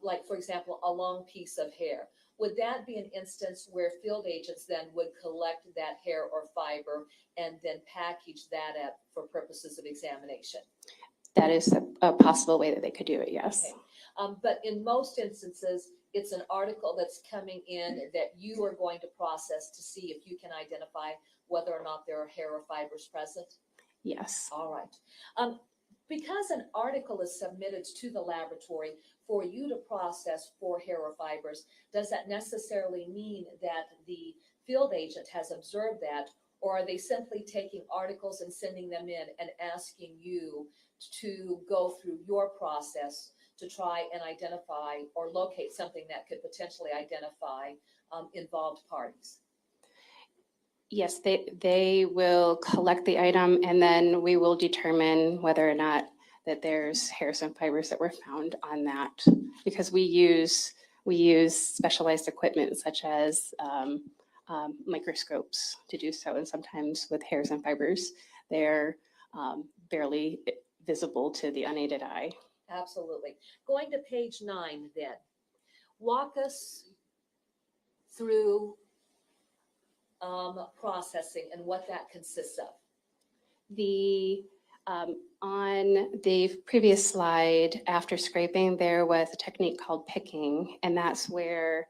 like for example, a long piece of hair. Would that be an instance where field agents then would collect that hair or fiber and then package that up for purposes of examination? That is a possible way that they could do it, yes. Okay. But in most instances, it's an article that's coming in that you are going to process to see if you can identify whether or not there are hair or fibers present? Yes. All right. Because an article is submitted to the laboratory for you to process for hair or fibers, does that necessarily mean that the field agent has observed that, or are they simply taking articles and sending them in and asking you to go through your process to try and identify or locate something that could potentially identify involved parties? Yes, they will collect the item, and then we will determine whether or not that there's hairs and fibers that were found on that, because we use specialized equipment such as microscopes to do so, and sometimes with hairs and fibers, they're barely visible to the unaided eye. Absolutely. Going to page 9 then. Walk us through processing and what that consists of. On the previous slide, after scraping, there was a technique called picking, and that's where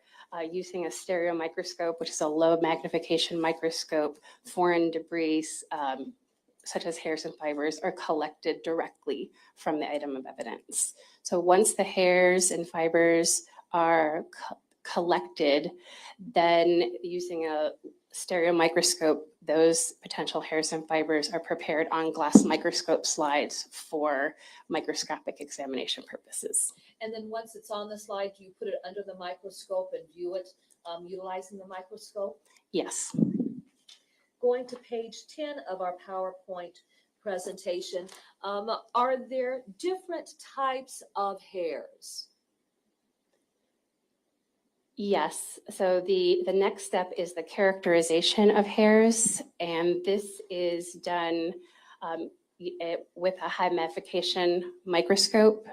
using a stereo microscope, which is a low magnification microscope, foreign debris such as hairs and fibers are collected directly from the item of evidence. So once the hairs and fibers are collected, then using a stereo microscope, those potential hairs and fibers are prepared on glass microscope slides for microscopic examination purposes. And then once it's on the slide, do you put it under the microscope and view it utilizing the microscope? Yes. Going to page 10 of our PowerPoint presentation, are there different types of hairs? Yes, so the next step is the characterization of hairs, and this is done with a high magnification microscope,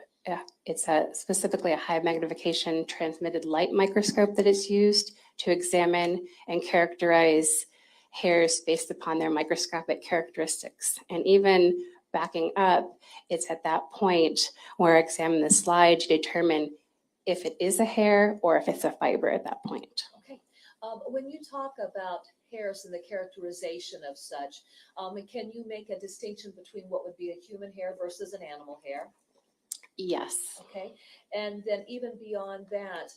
it's specifically a high magnification transmitted light microscope that is used to examine and characterize hairs based upon their microscopic characteristics. And even backing up, it's at that point where I examine the slide to determine if it is a hair or if it's a fiber at that point. Okay. When you talk about hairs and the characterization of such, can you make a distinction between what would be a human hair versus an animal hair? Yes. Okay. And then even beyond that,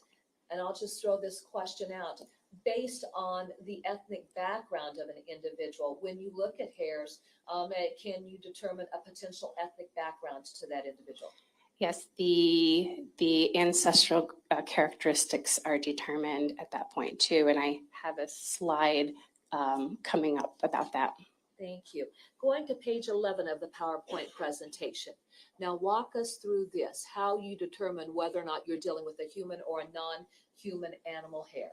and I'll just throw this question out, based on the ethnic background of an individual, when you look at hairs, can you determine a potential ethnic background to that individual? Yes, the ancestral characteristics are determined at that point too, and I have a slide coming up about that. Thank you. Going to page 11 of the PowerPoint presentation. Now walk us through this, how you determine whether or not you're dealing with a human or a non-human animal hair.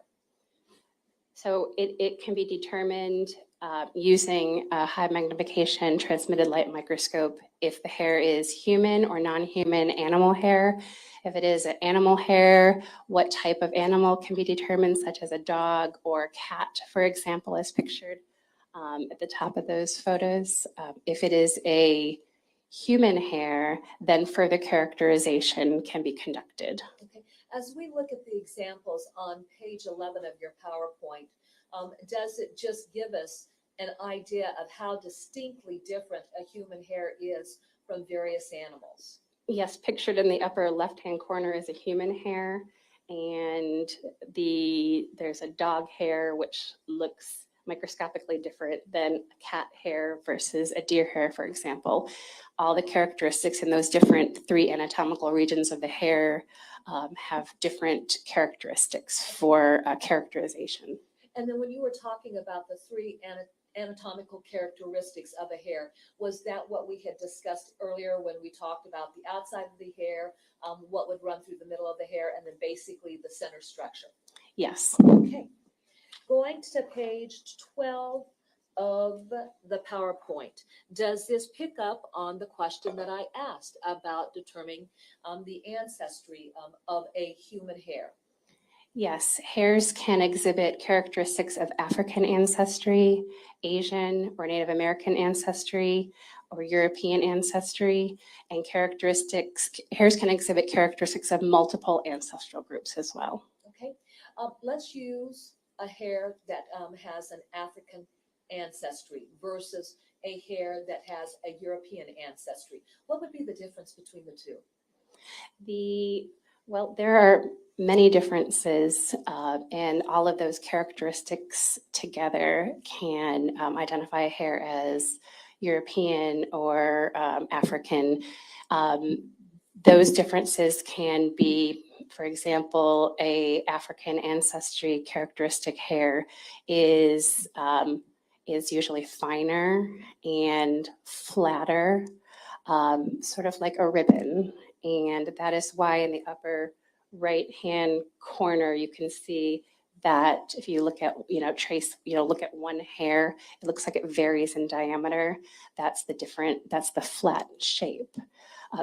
So it can be determined using a high magnification transmitted light microscope if the hair is human or non-human animal hair. If it is an animal hair, what type of animal can be determined, such as a dog or a cat, for example, as pictured at the top of those photos. If it is a human hair, then further characterization can be conducted. Okay. As we look at the examples on page 11 of your PowerPoint, does it just give us an idea of how distinctly different a human hair is from various animals? Yes, pictured in the upper left-hand corner is a human hair, and there's a dog hair which looks microscopically different than a cat hair versus a deer hair, for example. All the characteristics in those different 3 anatomical regions of the hair have different characteristics for characterization. And then when you were talking about the 3 anatomical characteristics of a hair, was that what we had discussed earlier when we talked about the outside of the hair, what would run through the middle of the hair, and then basically the center structure? Yes. Okay. Going to page 12 of the PowerPoint, does this pick up on the question that I asked about determining the ancestry of a human hair? Yes, hairs can exhibit characteristics of African ancestry, Asian or Native American ancestry, or European ancestry, and hairs can exhibit characteristics of multiple ancestral groups as well. Okay, let's use a hair that has an African ancestry versus a hair that has a European ancestry. What would be the difference between the two? Well, there are many differences, and all of those characteristics together can identify a hair as European or African. Those differences can be, for example, a African ancestry characteristic hair is usually finer and flatter, sort of like a ribbon. And that is why in the upper right-hand corner, you can see that if you look at, look at one hair, it looks like it varies in diameter. That's the flat shape.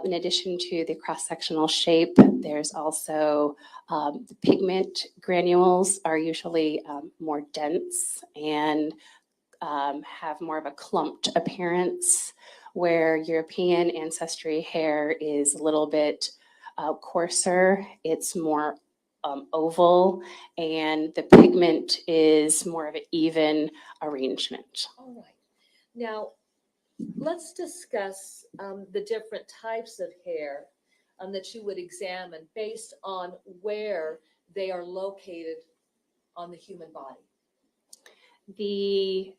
In addition to the cross-sectional shape, there's also the pigment granules are usually more dense and have more of a clumped appearance, where European ancestry hair is a little bit coarser. It's more oval, and the pigment is more of an even arrangement. All right. Now, let's discuss the different types of hair that you would examine based on where they are located on the human body. The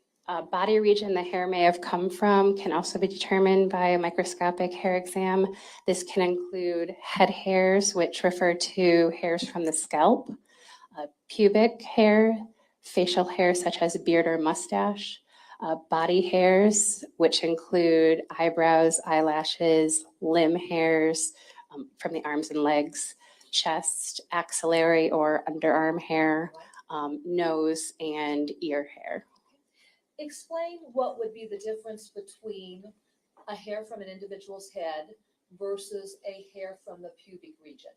body region the hair may have come from can also be determined by a microscopic hair exam. This can include head hairs, which refer to hairs from the scalp, pubic hair, facial hair such as beard or mustache, body hairs, which include eyebrows, eyelashes, limb hairs from the arms and legs, chest, axillary or underarm hair, nose, and ear hair. Explain what would be the difference between a hair from an individual's head versus a hair from the pubic region?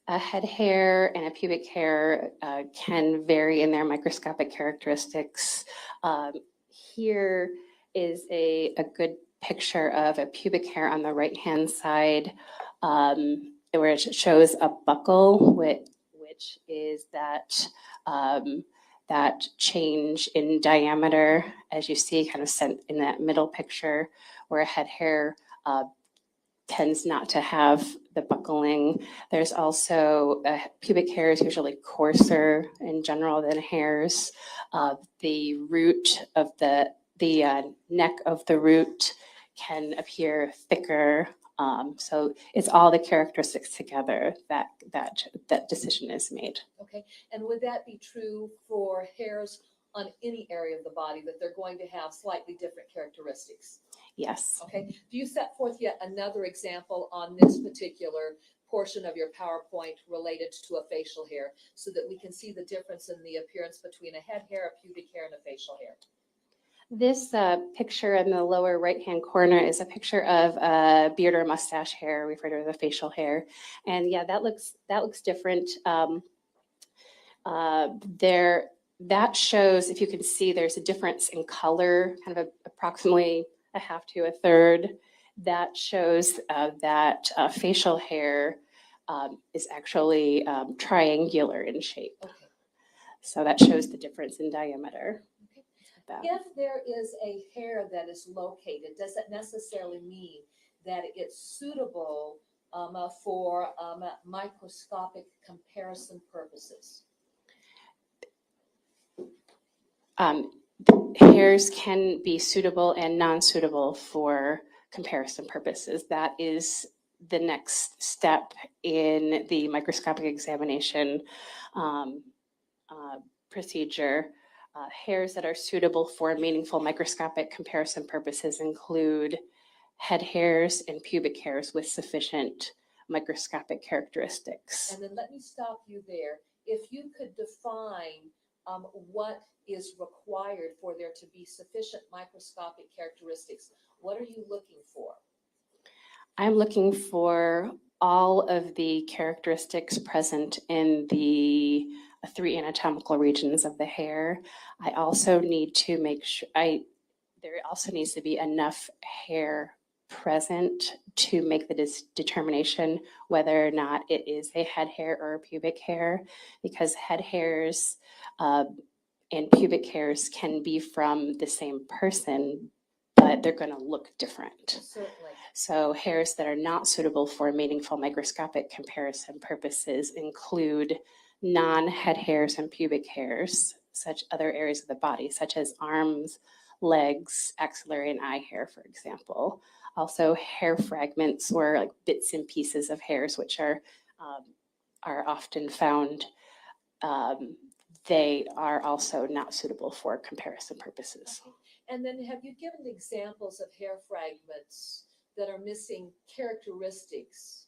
A head hair and a pubic hair can vary in their microscopic characteristics. Here is a good picture of a pubic hair on the right-hand side, where it shows a buckle, which is that that change in diameter, as you see, kind of sent in that middle picture, where a head hair tends not to have the buckling. There's also pubic hair is usually coarser in general than hairs. The root of the neck of the root can appear thicker. So it's all the characteristics together that decision is made. Okay, and would that be true for hairs on any area of the body, that they're going to have slightly different characteristics? Yes. Okay, do you set forth yet another example on this particular portion of your PowerPoint related to a facial hair so that we can see the difference in the appearance between a head hair, a pubic hair, and a facial hair? This picture in the lower right-hand corner is a picture of a beard or mustache hair, referred to as a facial hair. And yeah, that looks different. That shows, if you can see, there's a difference in color, kind of approximately a half to a third. That shows that facial hair is actually triangular in shape. Okay. So that shows the difference in diameter. If there is a hair that is located, does that necessarily mean that it's suitable for microscopic comparison purposes? Hairs can be suitable and non-suitable for comparison purposes. That is the next step in the microscopic examination procedure. Hairs that are suitable for meaningful microscopic comparison purposes include head hairs and pubic hairs with sufficient microscopic characteristics. And then let me stop you there. If you could define what is required for there to be sufficient microscopic characteristics, what are you looking for? I'm looking for all of the characteristics present in the 3 anatomical regions of the hair. I also need to make sure there also needs to be enough hair present to make the determination whether or not it is a head hair or a pubic hair, because head hairs and pubic hairs can be from the same person, but they're going to look different. Certainly. So hairs that are not suitable for meaningful microscopic comparison purposes include non-head hairs and pubic hairs, such other areas of the body, such as arms, legs, axillary and eye hair, for example. Also hair fragments or like bits and pieces of hairs, which are often found. They are also not suitable for comparison purposes. Okay. And then have you given examples of hair fragments that are missing characteristics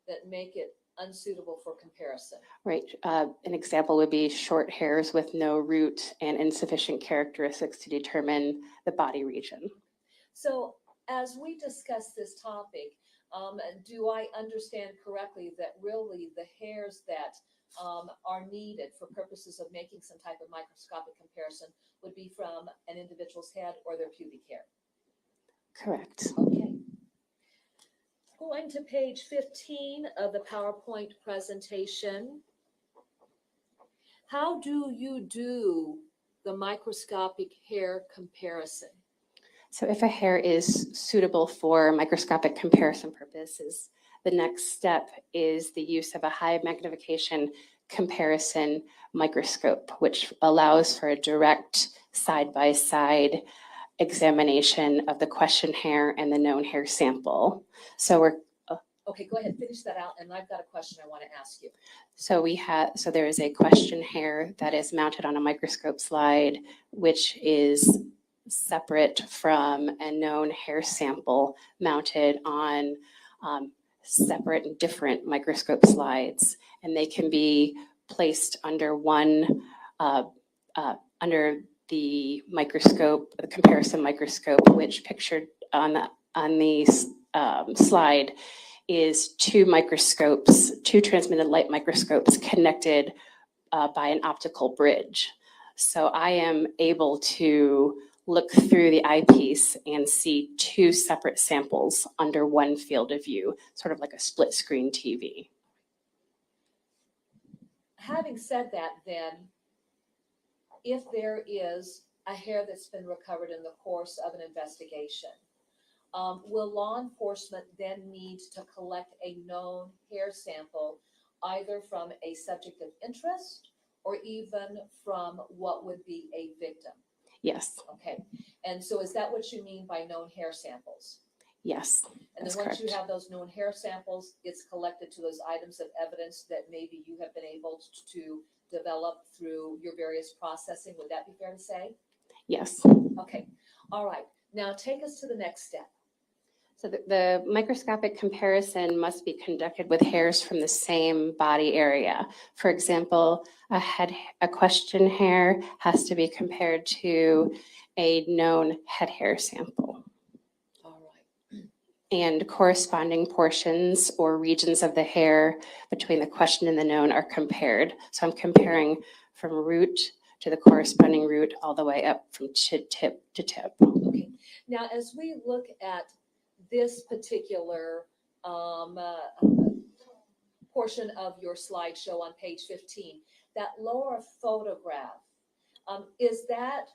that make it unsuitable for comparison? Right. An example would be short hairs with no root and insufficient characteristics to determine the body region. So as we discuss this topic, do I understand correctly that really the hairs that are needed for purposes of making some type of microscopic comparison would be from an individual's head or their pubic hair? Correct. Okay. Going to page 15 of the PowerPoint presentation. How do you do the microscopic hair comparison? So if a hair is suitable for microscopic comparison purposes, the next step is the use of a high magnification comparison microscope, which allows for a direct side-by-side examination of the question hair and the known hair sample. So Okay, go ahead, finish that out, and I've got a question I want to ask you. so there is a question hair that is mounted on a microscope slide, which is separate from a known hair sample mounted on separate and different microscope slides, and they can be placed under under the microscope, the comparison microscope, which pictured on the slide is two microscopes, two transmitted light microscopes connected by an optical bridge. So I am able to look through the eyepiece and see two separate samples under one field of view, sort of like a split screen TV. Having said that, then, if there is a hair that's been recovered in the course of an investigation, will law enforcement then need to collect a known hair sample either from a subject of interest or even from what would be a victim? Yes, Okay, and so is that what you mean by known hair samples? yes, And that's then once you correct. have those known hair samples, it's collected to those items of evidence that maybe you have been able to develop through your various processing. Would that be fair to say? Yes. Okay, all right. Now take us to the next step. So the microscopic comparison must be conducted with hairs from the same body area. For example, a question hair has to be compared to a known head hair sample. All right. And corresponding portions or regions of the hair between the question and the known are compared. So I'm comparing from root to the corresponding root all the way up from tip to tip. Okay. Now, as we look at this particular portion of your slideshow on page 15, that lower photograph, is that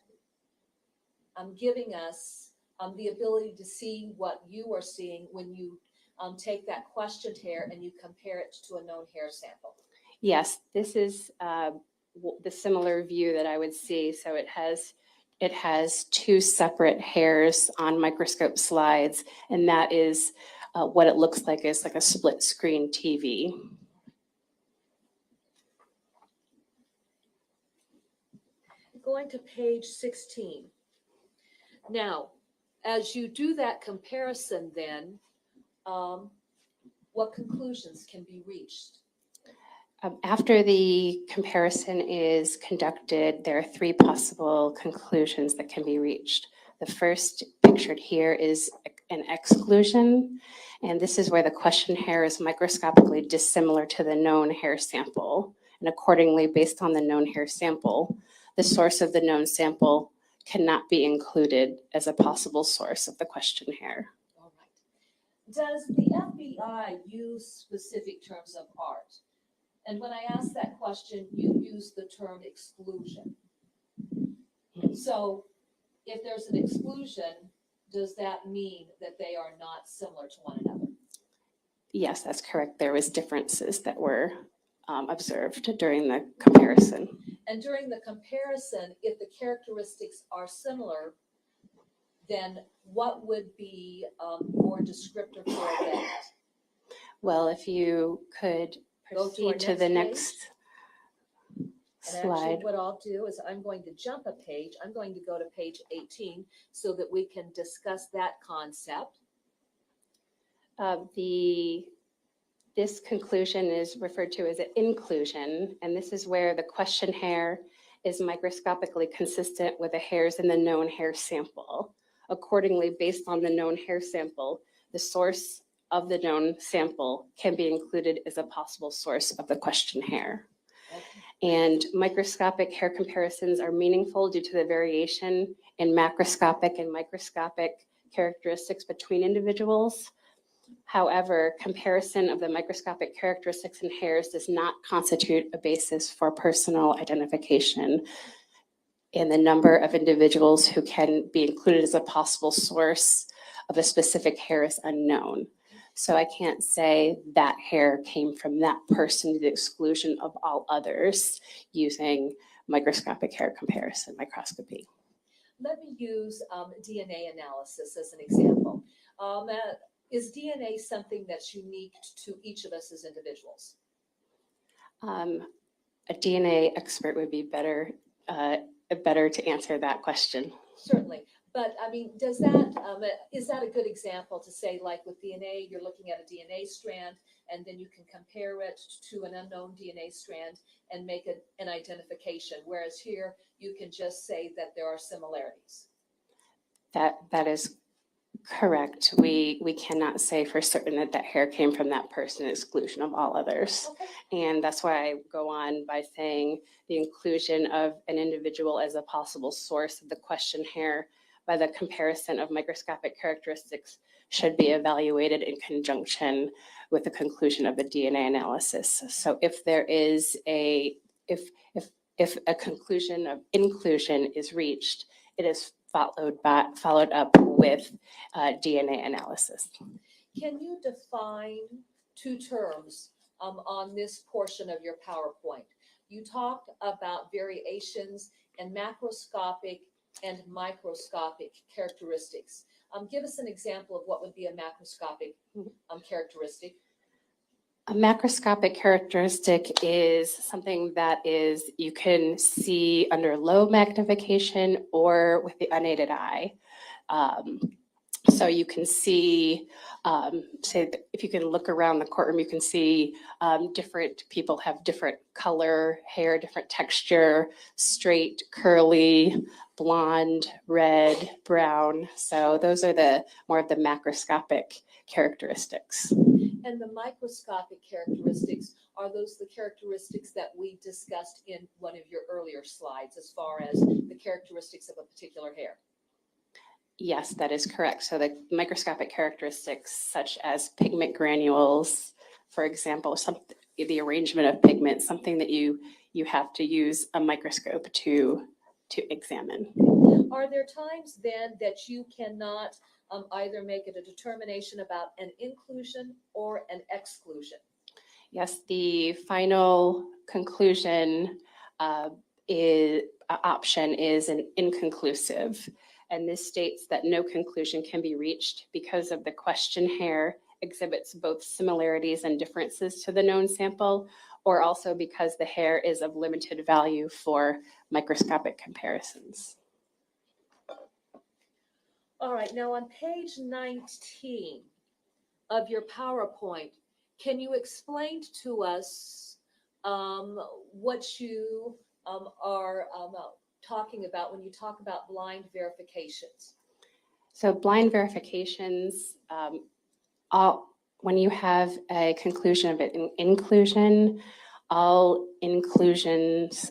giving us the ability to see what you are seeing when you take that questioned hair and you compare it to a known hair sample? Yes, this is the similar view that I would see. So it has two separate hairs on microscope slides, and that is what it looks like is like a split screen TV. Going to page 16. Now, as you do that comparison then, what conclusions can be reached? After the comparison is conducted, there are three possible conclusions that can be reached. The first pictured here is an exclusion, and this is where the question hair is microscopically dissimilar to the known hair sample. And accordingly, based on the known hair sample, the source of the known sample cannot be included as a possible source of the question hair. All right. Does the FBI use specific terms of art? And when I ask that question, you use the term exclusion. So if there's an exclusion, does that mean that they are not similar to one another? Yes, that's correct. There was differences that were observed during the comparison. And during the comparison, if the characteristics are similar, then what would be more descriptive for that? Well, if you could Go to our proceed to the next next And actually, slide. what I'll do is I'm going to jump a page. I'm going to go to page 18 so that we can discuss that concept. This conclusion is referred to as an inclusion, and this is where the question hair is microscopically consistent with the hairs in the known hair sample. Accordingly, based on the known hair sample, the source of the known sample can be included as a possible source of the question hair. Okay. And microscopic hair comparisons are meaningful due to the variation in macroscopic and microscopic characteristics between individuals. However, comparison of the microscopic characteristics in hairs does not constitute a basis for personal identification, and the number of individuals who can be included as a possible source of a specific hair is unknown. So I can't say that hair came from that person to the exclusion of all others using microscopic hair comparison microscopy. Let me use DNA analysis as an example. Is DNA something that's unique to each of us as individuals? A DNA expert would be better to answer that question. Certainly. But I mean, does that, is that a good example to say, like with DNA, you're looking at a DNA strand and then you can compare it to an unknown DNA strand and make an identification, whereas here you can just say that there are similarities? That is Correct. We cannot say for certain that that hair came from that person, exclusion of all others. Okay. And that's why I go on by saying the inclusion of an individual as a possible source of the question hair by the comparison of microscopic characteristics should be evaluated in conjunction with the conclusion of the DNA analysis. So if there is if a conclusion of inclusion is reached, it is followed up with DNA analysis. Can you define two terms on this portion of your PowerPoint? You talked about variations in macroscopic and microscopic characteristics. Give us an example of what would be a macroscopic characteristic. A macroscopic characteristic is something that is you can see under low magnification or with the unaided eye. So you can see, say, if you can look around the courtroom, you can see different people have different color, hair, different texture, straight, curly, blonde, red, brown. So those are the more of the macroscopic characteristics. And the microscopic characteristics, are those the characteristics that we discussed in one of your earlier slides as far as the characteristics of a particular hair? Yes, that is correct. So the microscopic characteristics such as pigment granules, for example, the arrangement of pigment, something that you have to use a microscope to examine. Are there times then that you cannot either make it a determination about an inclusion or an exclusion? Yes, the final conclusion option is an inconclusive. And this states that no conclusion can be reached because of the question hair exhibits both similarities and differences to the known sample, or also because the hair is of limited value for microscopic comparisons. All right, now on page 19 of your PowerPoint, can you explain to us what you are talking about when you talk about blind verifications? So blind verifications, when you have a conclusion of an inclusion, all inclusions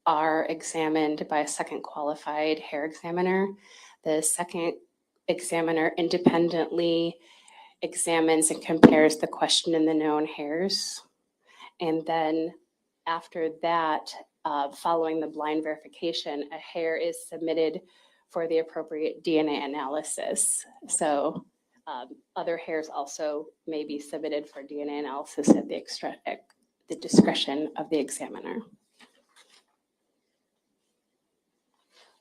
are examined by a second qualified hair examiner. The second examiner independently examines and compares the question and the known hairs. And then after that, following the blind verification, a hair is submitted for the appropriate DNA analysis. So other hairs also may be submitted for DNA analysis at the discretion of the examiner.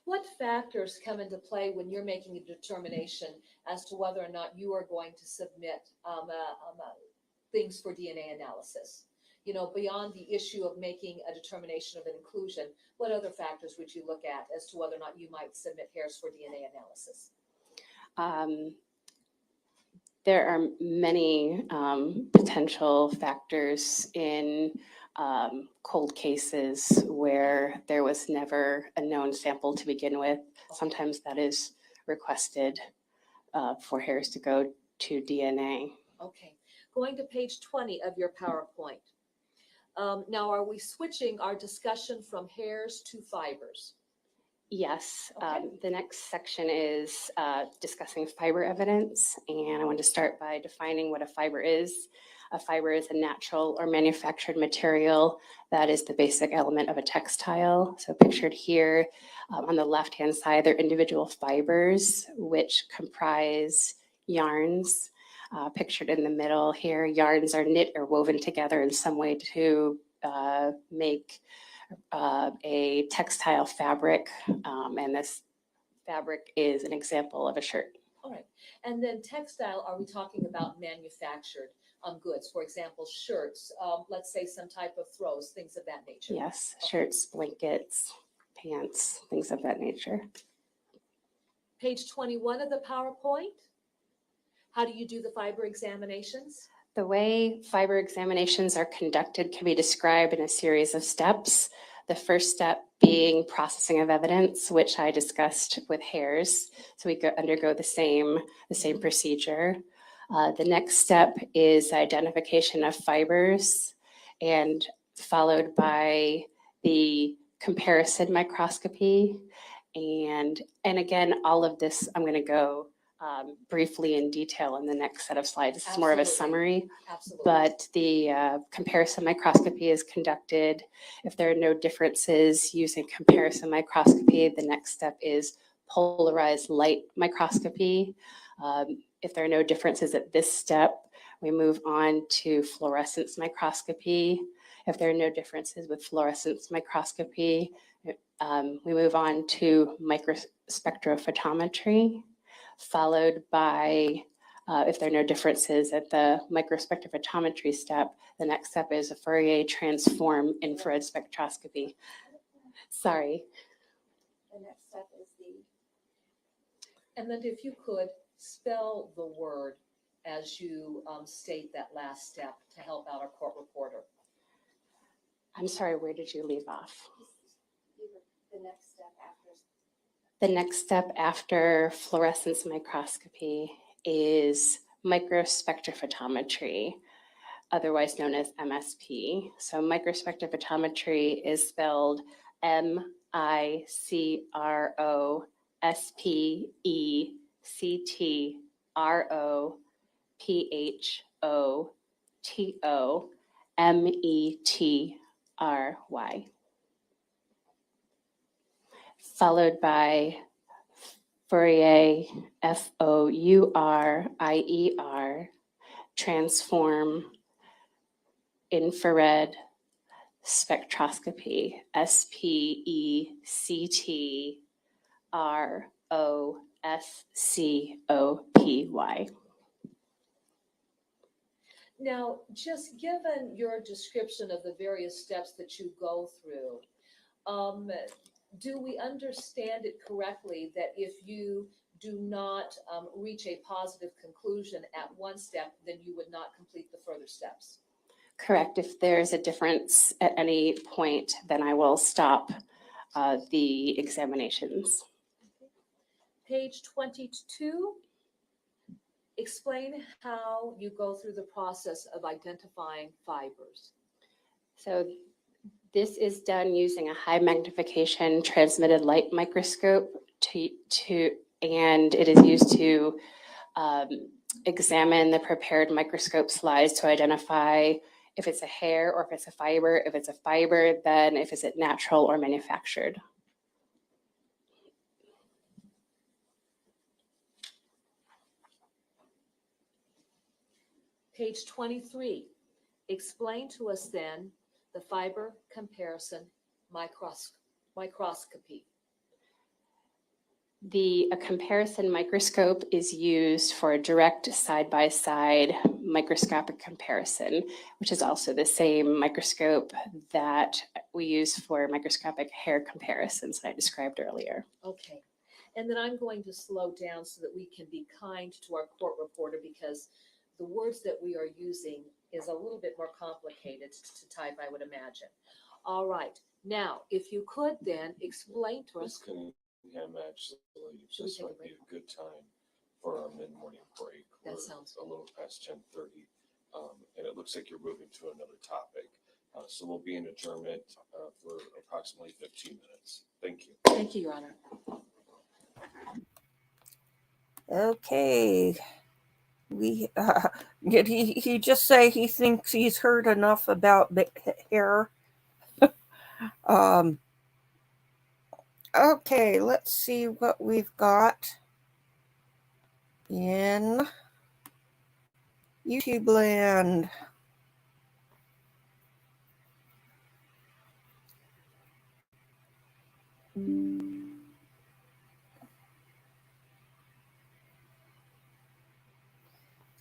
What factors come into play when you're making a determination as to whether or not you are going to submit things for DNA analysis? You know, beyond the issue of making a determination of an inclusion, what other factors would you look at as to whether or not you might submit hairs for DNA analysis? There are many potential factors in cold cases where there was never a known sample to begin with. Sometimes that is requested for hairs to go to DNA. Okay, going to page 20 of your PowerPoint. Now, are we switching our discussion from hairs to fibers? Yes, Okay. the next section is discussing fiber evidence, and I want to start by defining what a fiber is. A fiber is a natural or manufactured material that is the basic element of a textile. So pictured here on the left-hand side, they're individual fibers which comprise yarns. Pictured in the middle here, yarns are knit or woven together in some way to make a textile fabric, and this fabric is an example of a shirt. All right, and then textile, are we talking about manufactured goods? For example, shirts, let's say some type of throws, things of that nature. Yes, shirts, blankets, pants, things of that nature. Page 21 of the PowerPoint. How do you do the fiber examinations? The way fiber examinations are conducted can be described in a series of steps. The first step being processing of evidence, which I discussed with hairs. So we undergo the same procedure. The next step is identification of fibers, and followed by the comparison microscopy. And again, all of this, I'm going to go briefly in detail in the next set of slides. This is more of a Absolutely. summary, Absolutely. but the comparison microscopy is conducted. If there are no differences using comparison microscopy, the next step is polarized light microscopy. If there are no differences at this step, we move on to fluorescence microscopy. If there are no differences with fluorescence microscopy, we move on to microspectrophotometry, followed by, if there are no differences at the microspectrophotometry step, the next step is a Fourier transform infrared spectroscopy. Sorry. The next step is And then if you could spell the word as you state that last step to help out our court reporter. I'm sorry, where did you leave off? The next step after fluorescence microscopy is microspectrophotometry, otherwise known as MSP. So microspectrophotometry is spelled MICROSPECTROmetry, followed by Fourier, FOURIER, transform infrared spectroscopy, SPECTROSCOPY. Now, just given your description of the various steps that you go through, do we understand it correctly that if you do not reach a positive conclusion at one step, then you would not complete the further steps? Correct. If there's a difference at any point, then I will stop the examinations. Page 22, explain how you go through the process of identifying fibers. So this is done using a high magnification transmitted light microscope and it is used to examine the prepared microscope slides to identify if it's a hair or if it's a fiber. If it's a fiber, then if it's natural or manufactured. Page 23, explain to us then the fiber comparison microscopy. A comparison microscope is used for a direct side-by-side microscopic comparison, which is also the same microscope that we use for microscopic hair comparisons that I described earlier. Okay. And then I'm going to slow down so that we can be kind to our court reporter because the words that we are using is a little bit more complicated to type, I would imagine. All right. Now, if you could then explain to us. Actually, this might be a good time for our mid-morning break. That sounds a little past 10:30, and it looks like you're moving to another topic. So we'll be in adjournment for approximately 15 minutes. Thank you. Thank you, Your Honor. Okay. Did he just say he thinks he's heard enough about hair? Okay, let's see what we've got in YouTube land.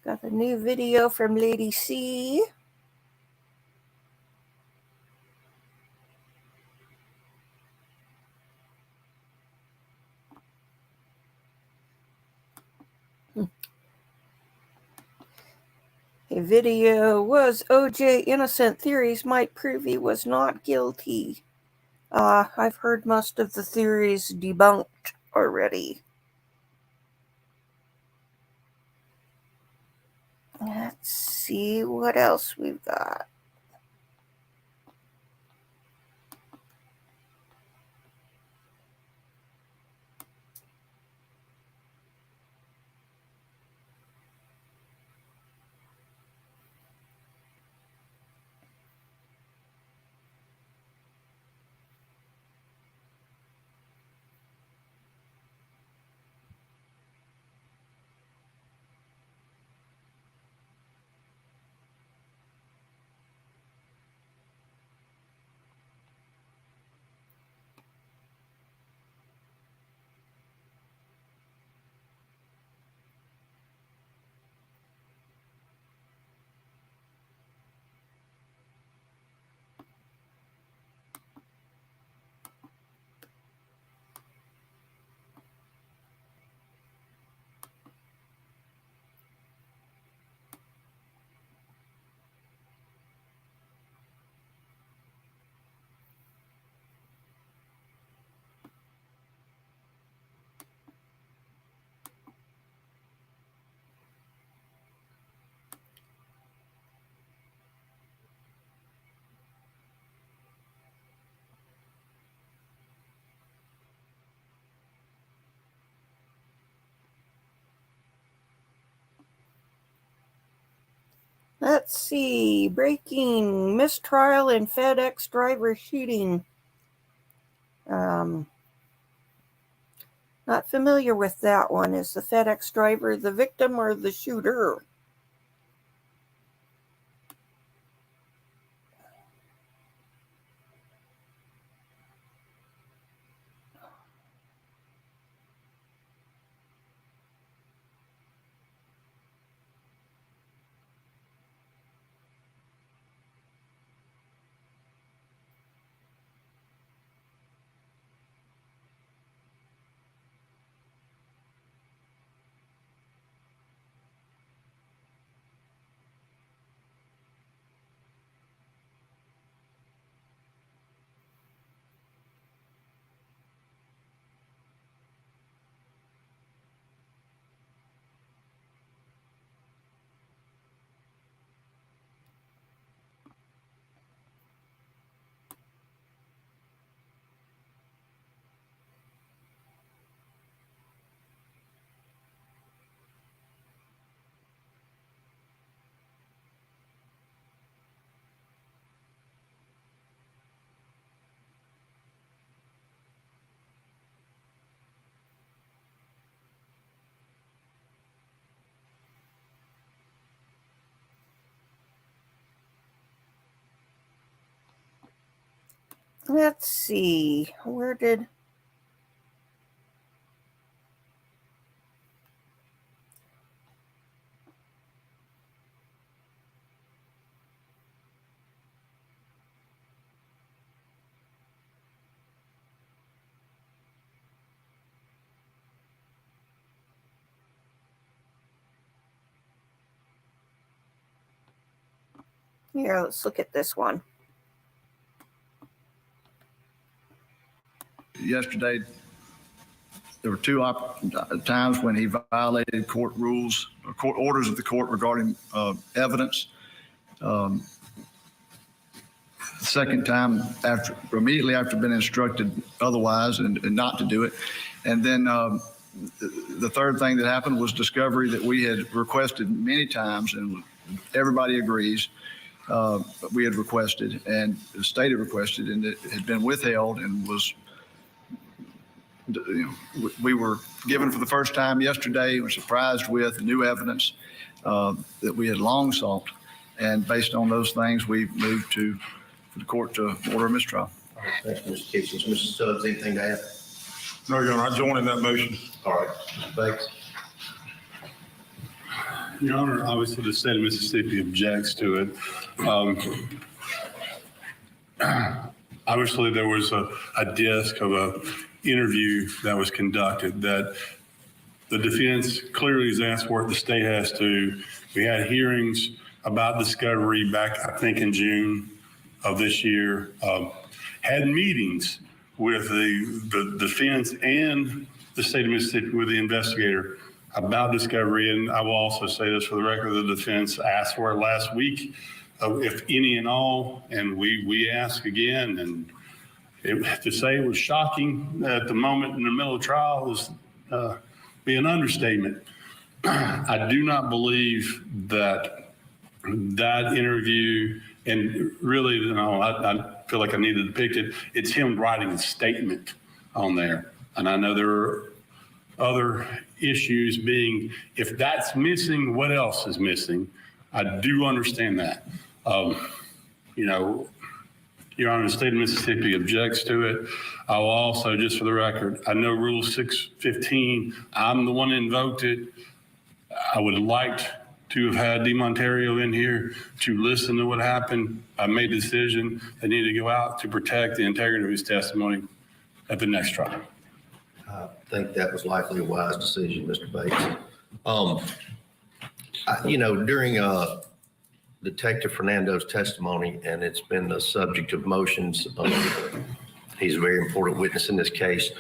Got a new video from Lady C. A video was OJ innocent, theories might prove he was not guilty. I've heard most of the theories debunked already. Let's see what else we've got. Let's see. Breaking mistrial in FedEx driver shooting. Not familiar with that one. Is the FedEx driver the victim or the shooter? Let's see. Where did... Here, let's look at this one. Yesterday, there were two times when he violated court rules or court orders of the court regarding evidence. The second time, immediately after being instructed otherwise and not to do it. And then the third thing that happened was discovery that we had requested many times, and everybody agrees. We had requested, and the state had requested, and it had been withheld and was, we were given for the first time yesterday. We're surprised with new evidence that we had long sought. And based on those things, we moved for the court to order a mistrial. Thanks, Mr. Casey. Mr. Stubbs, anything to add? No, Your Honor, I join in that motion. All right, Mr. Banks. Your Honor, obviously the state of Mississippi objects to it. Obviously, there was a disc of a interview that was conducted that the defense clearly has asked for it. The state has to. We had hearings about discovery back, I think, in June of this year. had meetings with the defense and the state of Mississippi with the investigator about discovery. And I will also say this for the record, the defense asked for it last week, if any and all, and we asked again. And to say it was shocking at the moment in the middle of trial is be an understatement. I do not believe that interview, and really, you know, I feel like I need to depict it. It's him writing a statement on there. And I know there are other issues being, if that's missing, what else is missing? I do understand that. You know, Your Honor, the state of Mississippi objects to it. I will also, just for the record, I know Rule 615, I'm the one that invoked it. I would like to have had DeMontario in here to listen to what happened. I made the decision I need to go out to protect the integrity of his testimony at the next trial. I think that was likely a wise decision, Mr. Bates. You know, during Detective Fernando's testimony, and it's been the subject of motions, he's a very important witness in this case.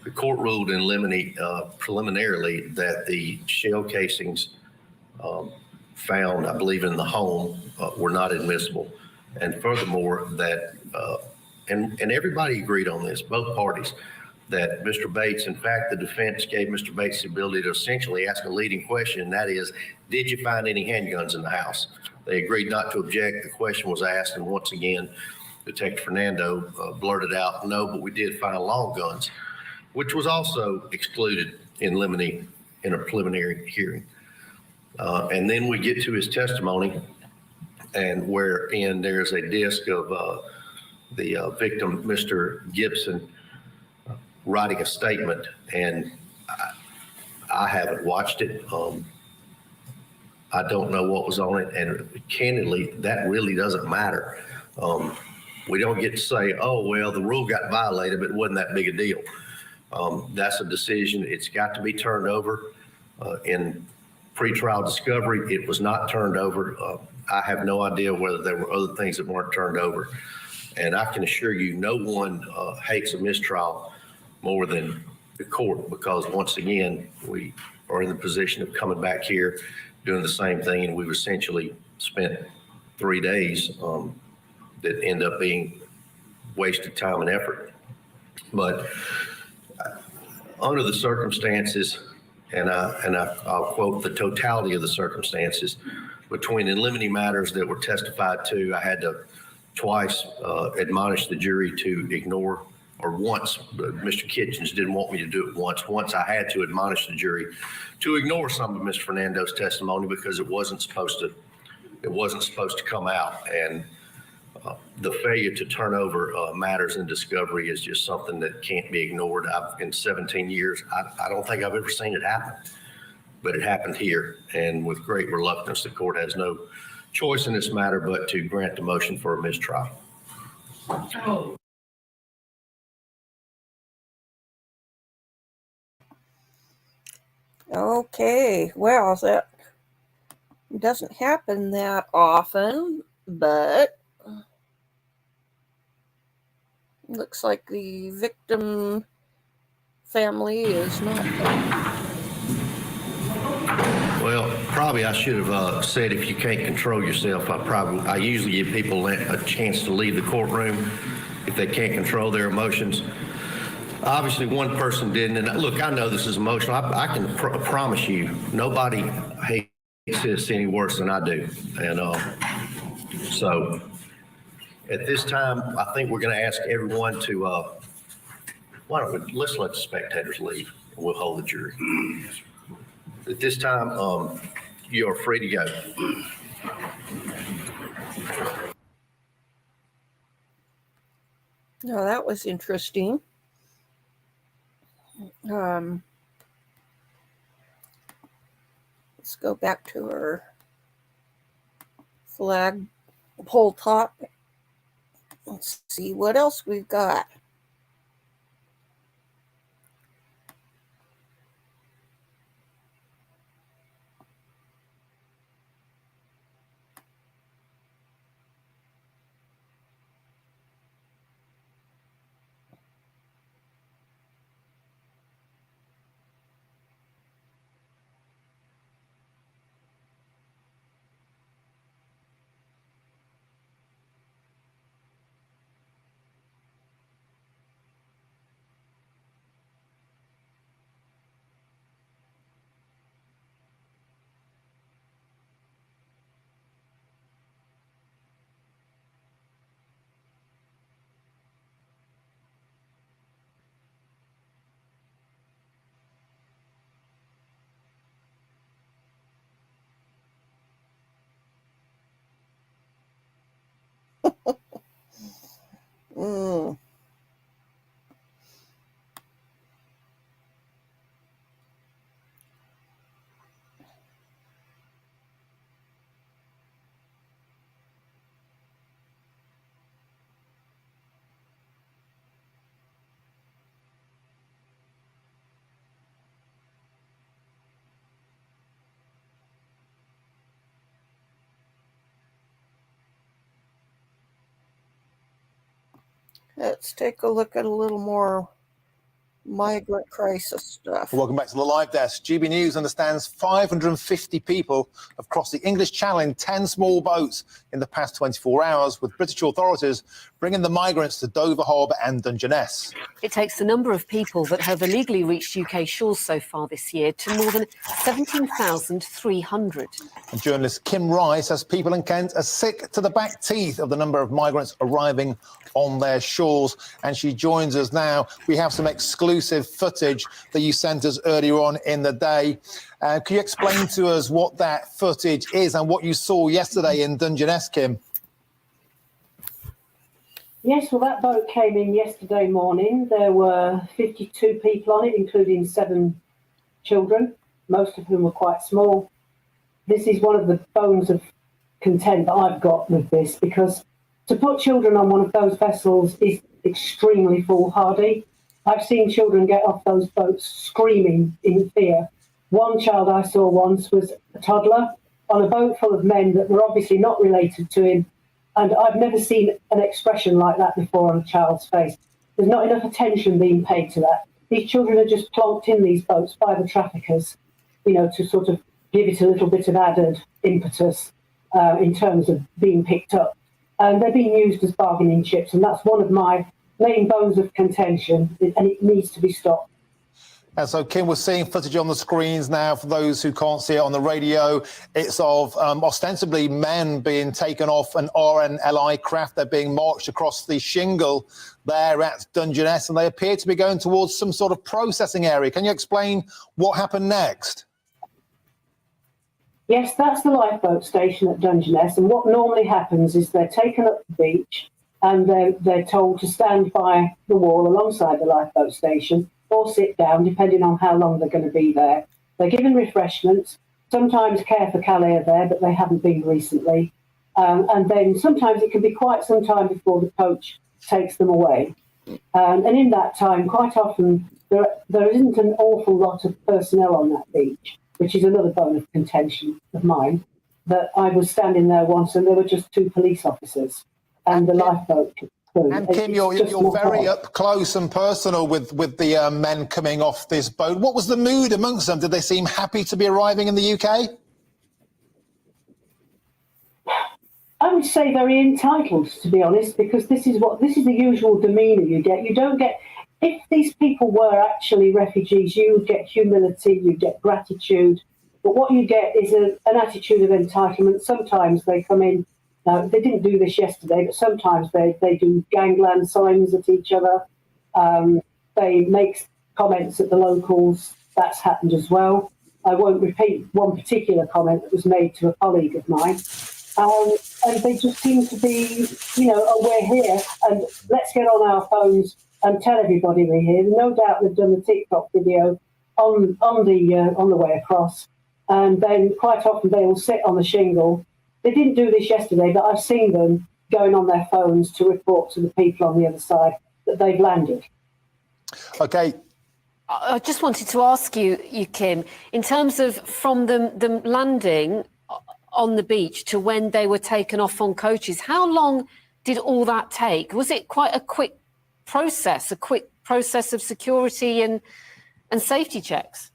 The court ruled in limine preliminarily that the shell casings found, I believe, in the home were not admissible. And furthermore, that, and everybody agreed on this, both parties, that Mr. Bates, in fact, the defense gave Mr. Bates the ability to essentially ask a leading question, and that is, did you find any handguns in the house? They agreed not to object. The question was asked, and once again, Detective Fernando blurted out, no, but we did find long guns, which was also excluded in limine in a preliminary hearing. And then we get to his testimony, and wherein there's a disc of the victim, Mr. Gibson, writing a statement, and I haven't watched it. I don't know what was on it, and candidly, that really doesn't matter. We don't get to say, oh, well, the rule got violated, but it wasn't that big a deal. That's a decision. It's got to be turned over. In pretrial discovery, it was not turned over. I have no idea whether there were other things that weren't turned over. And I can assure you, no one hates a mistrial more than the court, because once again, we are in the position of coming back here, doing the same thing, and we've essentially spent 3 days that end up being wasted time and effort. But under the circumstances, and I'll quote the totality of the circumstances, between in limine matters that were testified to, I had to twice admonish the jury to ignore, or once, Mr. Kitchens didn't want me to do it once. Once I had to admonish the jury to ignore some of Mr. Fernando's testimony because it wasn't supposed to come out. And the failure to turn over matters in discovery is just something that can't be ignored. In 17 years, I don't think I've ever seen it happen, but it happened here. And with great reluctance, the court has no choice in this matter but to grant the motion for a mistrial. Okay, well, that doesn't happen that often, but looks like the victim family is not. Well, probably I should have said, if you can't control yourself, I usually give people a chance to leave the courtroom if they can't control their emotions. Obviously, one person didn't, and look, I know this is emotional. I can promise you, nobody hates this any worse than I do. And so at this time, I think we're going to ask everyone to, let's let the spectators leave, and we'll hold the jury. At this time, you are free to go. No, that was interesting. Let's go back to our flag pole top. Let's see what else we've got. Mm. Let's take a look at a little more migrant crisis stuff. Welcome back to the live desk. GB News understands 550 people have crossed the English Channel in 10 small boats in the past 24 hours, with British authorities bringing the migrants to Dover Harbour and Dungeness. It takes the number of people that have illegally reached UK shores so far this year to more than 17,300. And journalist Kim Rice says people in Kent are sick to the back teeth of the number of migrants arriving on their shores. And she joins us now. We have some exclusive footage that you sent us earlier on in the day. Can you explain to us what that footage is and what you saw yesterday in Dungeness, Kim? Yes, well, that boat came in yesterday morning. There were 52 people on it, including 7 children, most of whom were quite small. This is one of the bones of content that I've got with this, because to put children on one of those vessels is extremely foolhardy. I've seen children get off those boats screaming in fear. One child I saw once was a toddler on a boat full of men that were obviously not related to him. And I've never seen an expression like that before on a child's face. There's not enough attention being paid to that. These children are just plonked in these boats by the traffickers, you know, to sort of give it a little bit of added impetus in terms of being picked up. And they're being used as bargaining chips. And that's one of my main bones of contention, and it needs to be stopped. And so, Kim, we're seeing footage on the screens now. For those who can't see it on the radio, it's of ostensibly men being taken off an RNLI craft. They're being marched across the shingle there at Dungeness, and they appear to be going towards some sort of processing area. Can you explain what happened next? Yes, that's the lifeboat station at Dungeness. And what normally happens is they're taken up the beach and they're told to stand by the wall alongside the lifeboat station or sit down, depending on how long they're going to be there. They're given refreshments. Sometimes Care for Calais are there, but they haven't been recently. And then sometimes it can be quite some time before the coach takes them away. And in that time, quite often, there isn't an awful lot of personnel on that beach, which is another bone of contention of mine, that I was standing there once and there were just 2 police officers and the lifeboat. And Kim, you're very up close and personal with the men coming off this boat. What was the mood amongst them? Did they seem happy to be arriving in the UK? I would say very entitled, to be honest, because this is the usual demeanour you get. You don't get, if these people were actually refugees, you would get humility, you get gratitude. But what you get is an attitude of entitlement. Sometimes they come in. They didn't do this yesterday, but sometimes they do gangland signs at each other. They make comments at the locals. That's happened as well. I won't repeat one particular comment that was made to a colleague of mine. And they just seem to be, you know, oh, we're here and let's get on our phones and tell everybody we're here. No doubt they've done the TikTok video on the way across. And then quite often they will sit on the shingle. They didn't do this yesterday, but I've seen them going on their phones to report to the people on the other side that they've landed. Okay. I just wanted to ask you, Kim, in terms of from them landing on the beach to when they were taken off on coaches, how long did all that take? Was it quite a quick process of security and safety checks?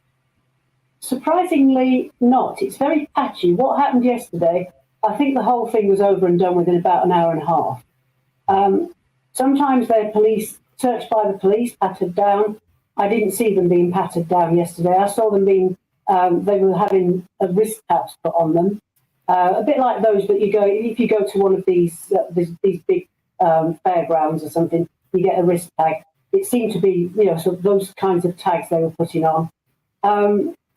Surprisingly not. It's very patchy. What happened yesterday, I think the whole thing was over and done within about an hour and a half. Sometimes they're searched by the police, patted down. I didn't see them being patted down yesterday. I saw them being, they were having wrist tabs put on them. A bit like those that you go, if you go to one of these big fairgrounds or something, you get a wrist tag. It seemed to be, you know, sort of those kinds of tags they were putting on.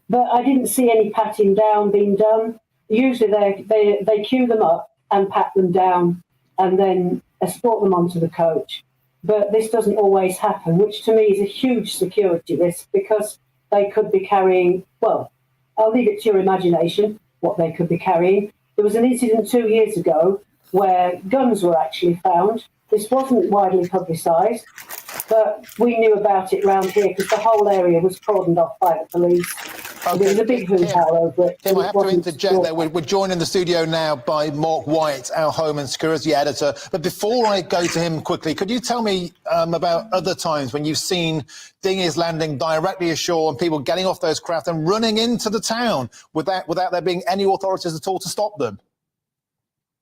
But I didn't see any patting down being done. Usually they queue them up and pat them down and then escort them onto the coach. but this doesn't always happen, which to me is a huge security risk because they could be carrying, well, I'll leave it to your imagination what they could be carrying. There was an incident 2 years ago where guns were actually found. This wasn't widely publicised, but we knew about it round here because the whole area was cordoned off by the police. There was a big hoo-ha over it. Tim, but I it have to wasn't interject there. secure. We're joined in the studio now by Mark White, our home and security editor. But before I go to him quickly, could you tell me about other times when you've seen dinghies landing directly ashore and people getting off those craft and running into the town without there being any authorities at all to stop them?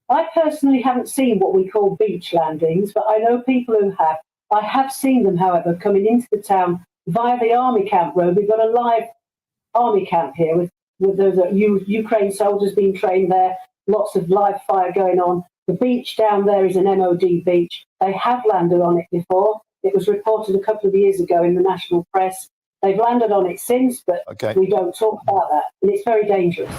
I personally haven't seen what we call beach landings, but I know people who have. I have seen them, however, coming into the town via the army camp road. We've got a live army camp here with those Ukraine soldiers being trained there, lots of live fire going on. The beach down there is an MOD beach. They have landed on it before. It was reported a couple of years ago in the national press. They've landed on it since, but we don't talk about that. And it's very dangerous.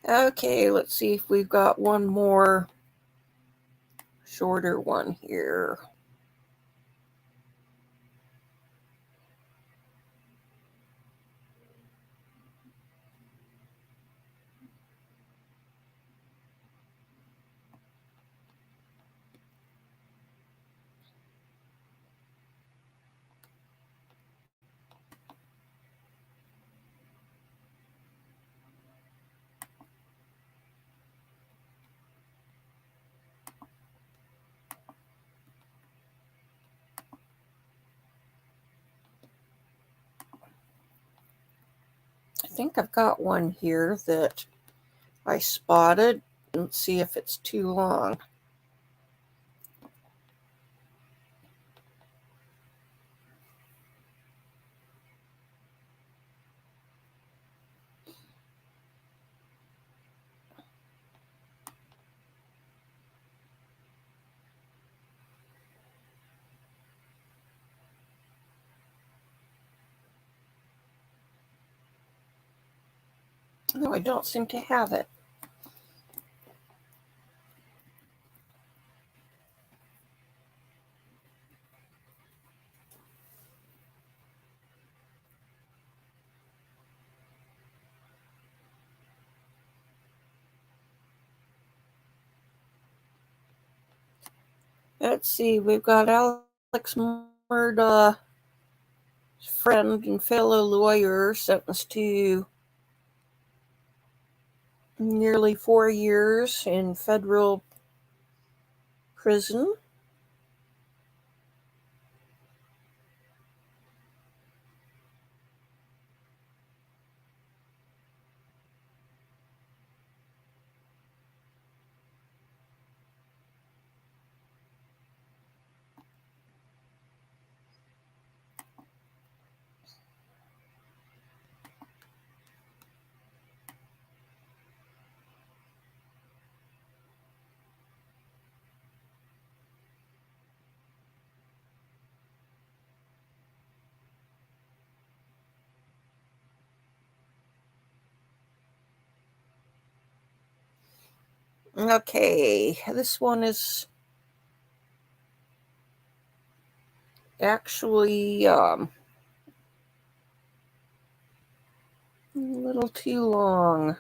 Okay, let's see if we've got one more shorter one here. I think I've got one here that I spotted. Let's see if it's too long. No, I don't seem to have it. Let's see, we've got Alex Murda, friend and fellow lawyer, sentenced to nearly 4 years in federal prison. Okay, this one is actually a little too long.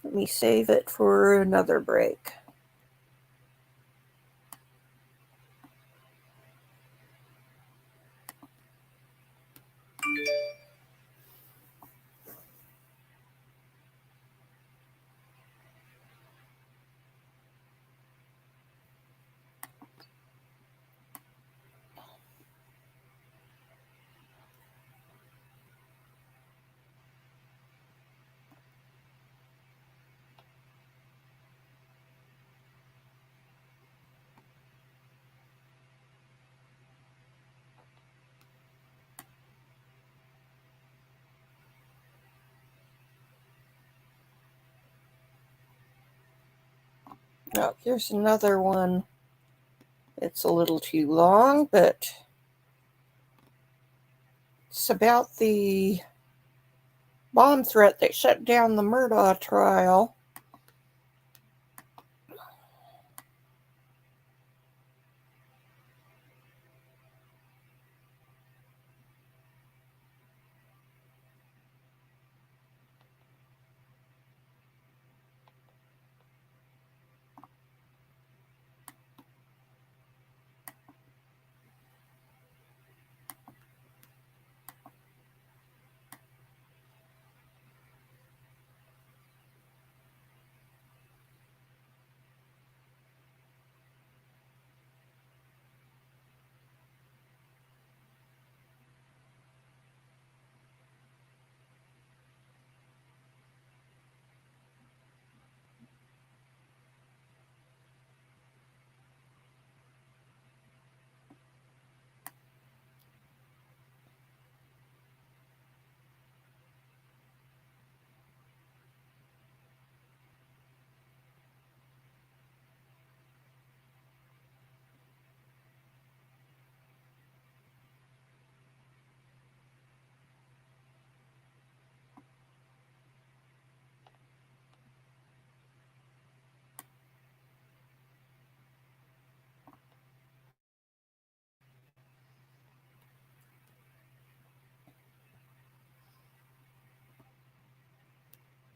Let me save it for another break. Now, here's another one. It's a little too long, but it's about the bomb threat that shut down the Murdaugh trial.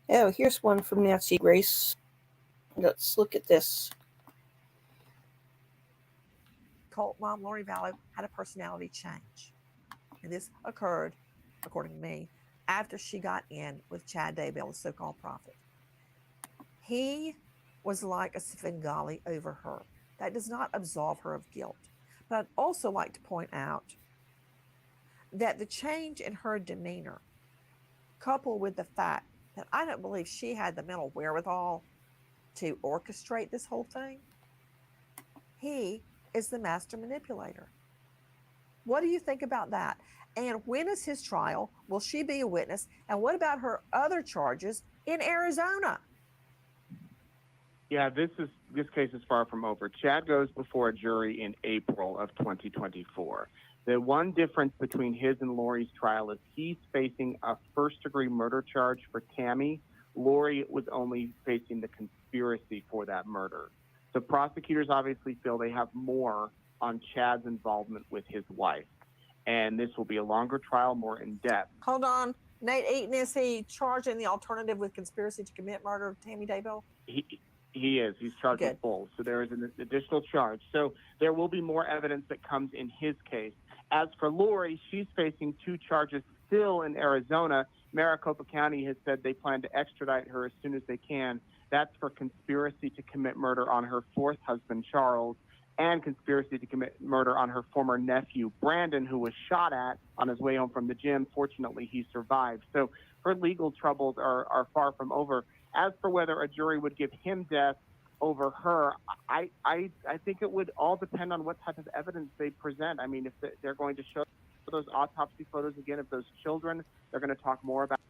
Oh, here's one from Nancy Grace. Let's look at this. Cult mom Lori Vallow had a personality change. And this occurred, according to me, after she got in with Chad Daybell, the so-called prophet. He was like a Svengali over her. That does not absolve her of guilt. But I'd also like to point out that the change in her demeanor, coupled with the fact that I don't believe she had the mental wherewithal to orchestrate this whole thing, he is the master manipulator. What do you think about that? And when is his trial? Will she be a witness? And what about her other charges in Arizona? Yeah, this case is far from over. Chad goes before a jury in April of 2024. The one difference between his and Lori's trial is he's facing a first-degree murder charge for Tammy. Lori was only facing the conspiracy for that murder. The prosecutors obviously feel they have more on Chad's involvement with his wife. And this will be a longer trial, more in-depth. Hold on. Nate Eaton, is he charged in the alternative with conspiracy to commit murder of Tammy Daybell? He is. He's charged with both. So there is an additional charge. So there will be more evidence that comes in his case. As for Lori, she's facing 2 charges still in Arizona. Maricopa County has said they plan to extradite her as soon as they can. That's for conspiracy to commit murder on her 4th husband, Charles, and conspiracy to commit murder on her former nephew, Brandon, who was shot at on his way home from the gym. Fortunately, he survived. So her legal troubles are far from over. As for whether a jury would give him death over her, I think it would all depend on what type of evidence they present. I mean, if they're going to show those autopsy photos again of those children, they're going to talk more about.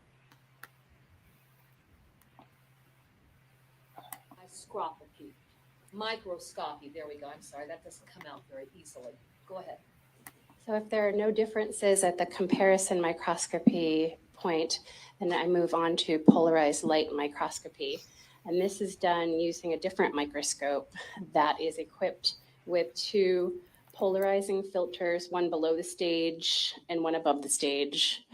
Microscopy, there we go. I'm sorry, that doesn't come out very easily. Go ahead. So if there are no differences at the comparison microscopy point, then I move on to polarized light microscopy. And this is done using a different microscope that is equipped with 2 polarizing filters, one below the stage and one above the stage.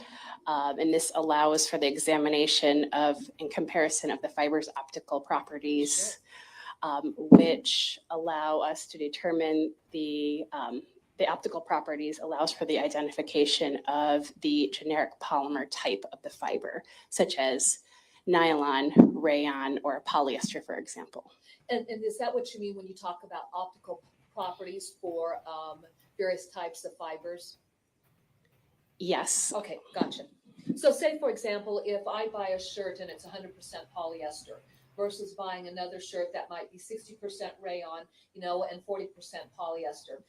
And this allows for the examination of, in comparison of the fiber's optical properties, which allow us to determine the optical properties allows for the identification of the generic polymer type of the fiber, such as nylon, rayon, or polyester, for example. And is that what you mean when you talk about optical properties for various types of fibers? Yes. Okay, gotcha. So say, for example, if I buy a shirt and it's 100% polyester versus buying another shirt that might be 60% rayon, and 40% polyester,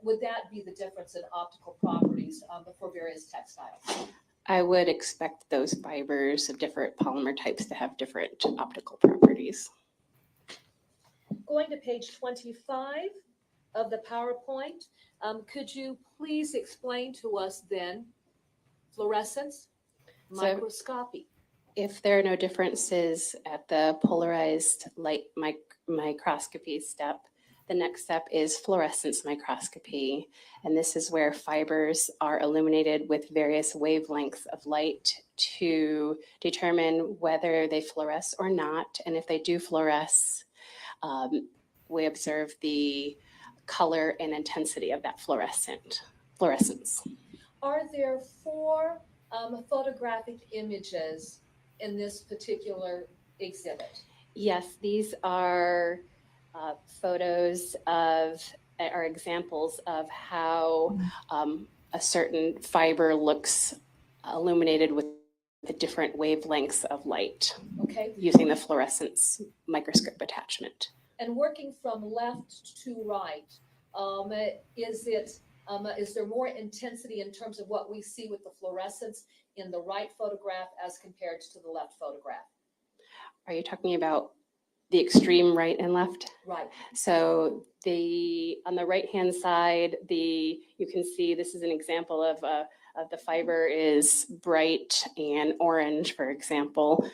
would that be the difference in optical properties for various textiles? I would expect those fibers of different polymer types to have different optical properties. Going to page 25 of the PowerPoint, could you please explain to us then fluorescence, So- microscopy? If there are no differences at the polarized light microscopy step, the next step is fluorescence microscopy. And this is where fibers are illuminated with various wavelengths of light to determine whether they fluoresce or not. And if they do fluoresce, we observe the color and intensity of that fluorescence. Are there four photographic images in this particular exhibit? Yes, these are photos of, are examples of how a certain fiber looks illuminated with the different wavelengths of light Okay. using the fluorescence microscope attachment. And working from left to right, is there more intensity in terms of what we see with the fluorescence in the right photograph as compared to the left photograph? Are you talking about the extreme right and left? Right. So on the right-hand side, you can see this is an example of the fiber is bright and orange, for example,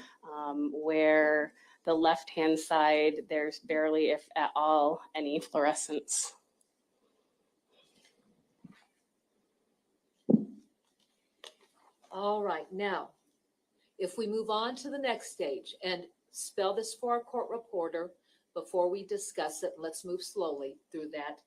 where the left-hand side, there's barely, if at all, any fluorescence. All right, now, if we move on to the next stage and spell this for our court reporter before we discuss it, let's move slowly through that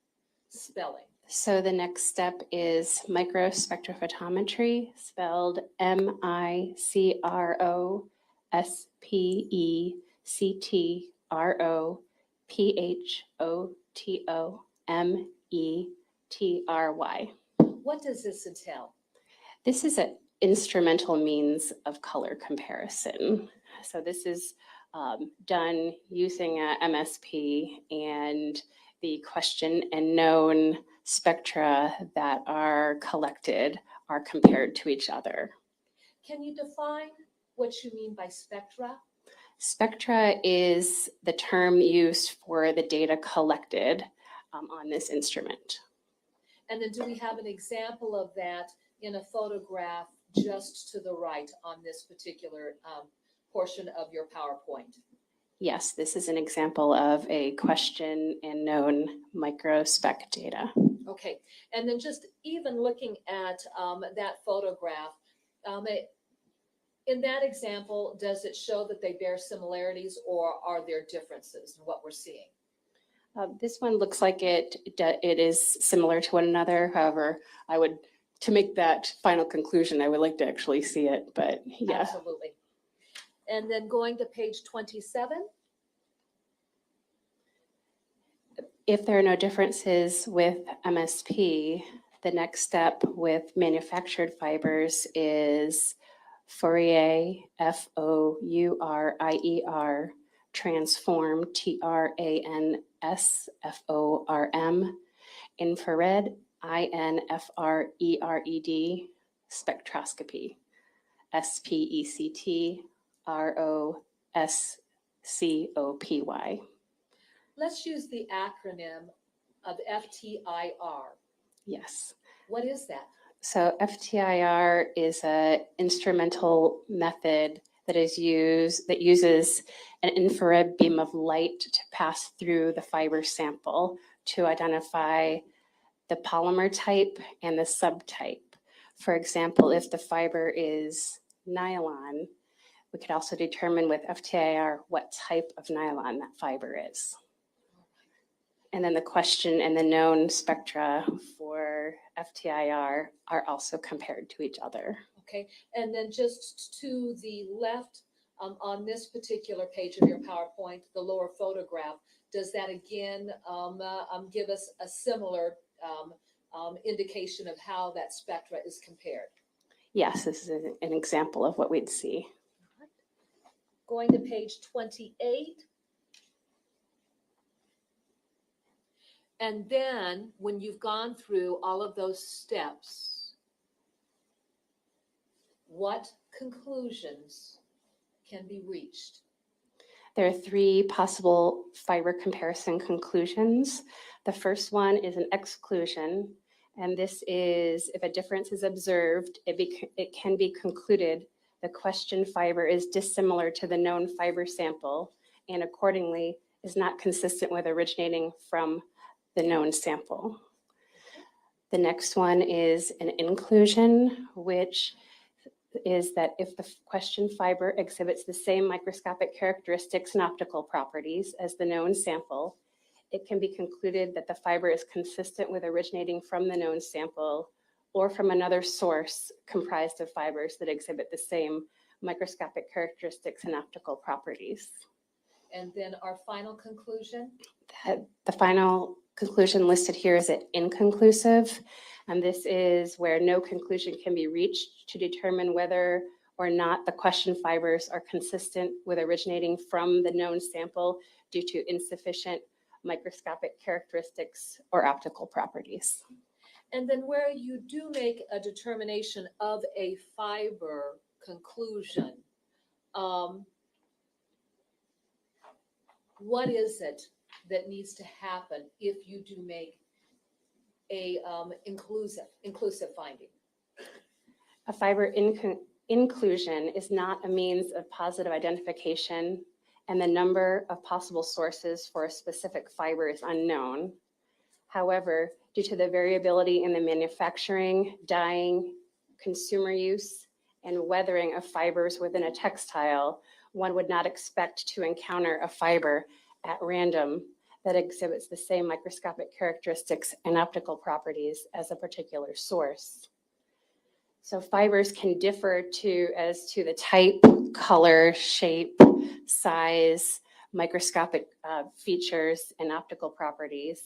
spelling. So the next step is microspectrophotometry, spelled microspectrophotometry. What does this entail? This is an instrumental means of color comparison. So this is done using a MSP, and the question and known spectra that are collected are compared to each other. Can you define what you mean by spectra? Spectra is the term used for the data collected on this instrument. And then do we have an example of that in a photograph just to the right on this particular portion of your PowerPoint? Yes, this is an example of a question and known microspec data. Okay, and then just even looking at that photograph, in that example, does it show that they bear similarities, or are there differences in what we're seeing? This one looks like it is similar to one another. However, to make that final conclusion, I would like to actually see it, but yeah. Absolutely. And then going to page 27. If there are no differences with MSP, the next step with manufactured fibers is Fourier, Fourier, transform, Transform, infrared, Infrared, spectroscopy, Spectroscopy. Let's use the acronym of FTIR. Yes. What is that? So FTIR is an instrumental method that uses an infrared beam of light to pass through the fiber sample to identify the polymer type and the subtype. For example, if the fiber is nylon, we could also determine with FTIR what type of nylon that fiber is. And then the question and the known spectra for FTIR are also compared to each other. Okay, and then just to the left on this particular page of your PowerPoint, the lower photograph, does that again give us a similar indication of how that spectra is compared? Yes, this is an example of what we'd see. Going to page 28. And then when you've gone through all of those steps, what conclusions can be reached? There are three possible fiber comparison conclusions. The first one is an exclusion, and this is if a difference is observed, it can be concluded the questioned fiber is dissimilar to the known fiber sample and accordingly is not consistent with originating from the known sample. The next one is an inclusion, which is that if the questioned fiber exhibits the same microscopic characteristics and optical properties as the known sample, it can be concluded that the fiber is consistent with originating from the known sample or from another source comprised of fibers that exhibit the same microscopic characteristics and optical properties. And then our final conclusion? The final conclusion listed here is inconclusive, and this is where no conclusion can be reached to determine whether or not the questioned fibers are consistent with originating from the known sample due to insufficient microscopic characteristics or optical properties. And then where you do make a determination of a fiber conclusion, what is it that needs to happen if you do make a inclusive finding? A fiber inclusion is not a means of positive identification, and the number of possible sources for a specific fiber is unknown. However, due to the variability in the manufacturing, dyeing, consumer use, and weathering of fibers within a textile, one would not expect to encounter a fiber at random that exhibits the same microscopic characteristics and optical properties as a particular source. So fibers can differ as to the type, color, shape, size, microscopic features, and optical properties.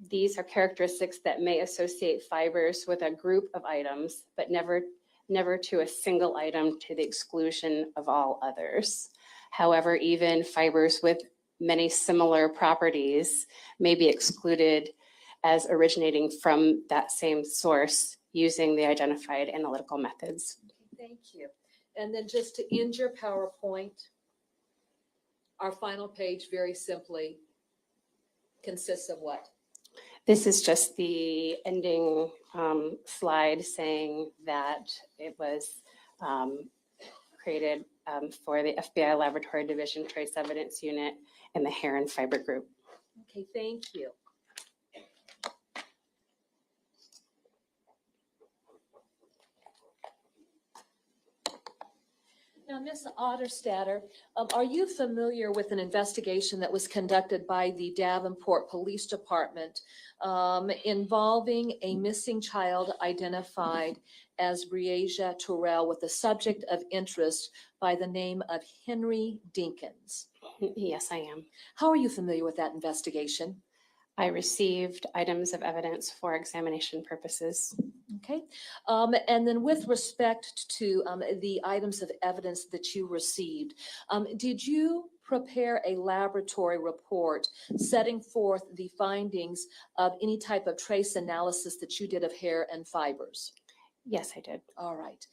These are characteristics that may associate fibers with a group of items, but never to a single item to the exclusion of all others. However, even fibers with many similar properties may be excluded as originating from that same source using the identified analytical methods. Thank you. And then just to end your PowerPoint, our final page very simply consists of what? This is just the ending slide saying that it was created for the FBI Laboratory Division Trace Evidence Unit and the Heron Fiber Group. Okay, thank you. Now, Ms. Otterstatter, are you familiar with an investigation that was conducted by the Davenport Police Department involving a missing child identified as Breasia Terrell with a subject of interest by the name of Henry Dinkins? Yes, I am. How are you familiar with that investigation? I received items of evidence for examination purposes. Okay. And then with respect to the items of evidence that you received, did you prepare a laboratory report setting forth the findings of any type of trace analysis that you did of hair and fibers? Yes, I did. All right.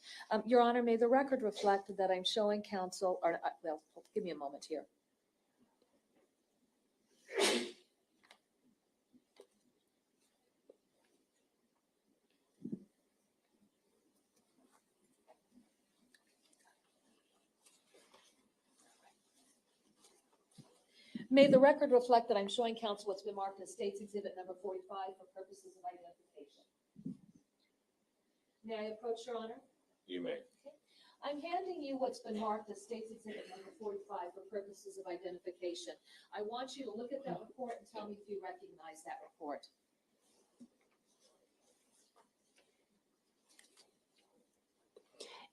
Your Honor, may the record reflect that I'm showing counsel, or well, give me a moment here. May the record reflect that I'm showing counsel what's been marked as State's Exhibit number 45 for purposes of identification. May I approach, Your Honor? You may. Okay. I'm handing you what's been marked as State's Exhibit number 45 for purposes of identification. I want you to look at that report and tell me if you recognize that report.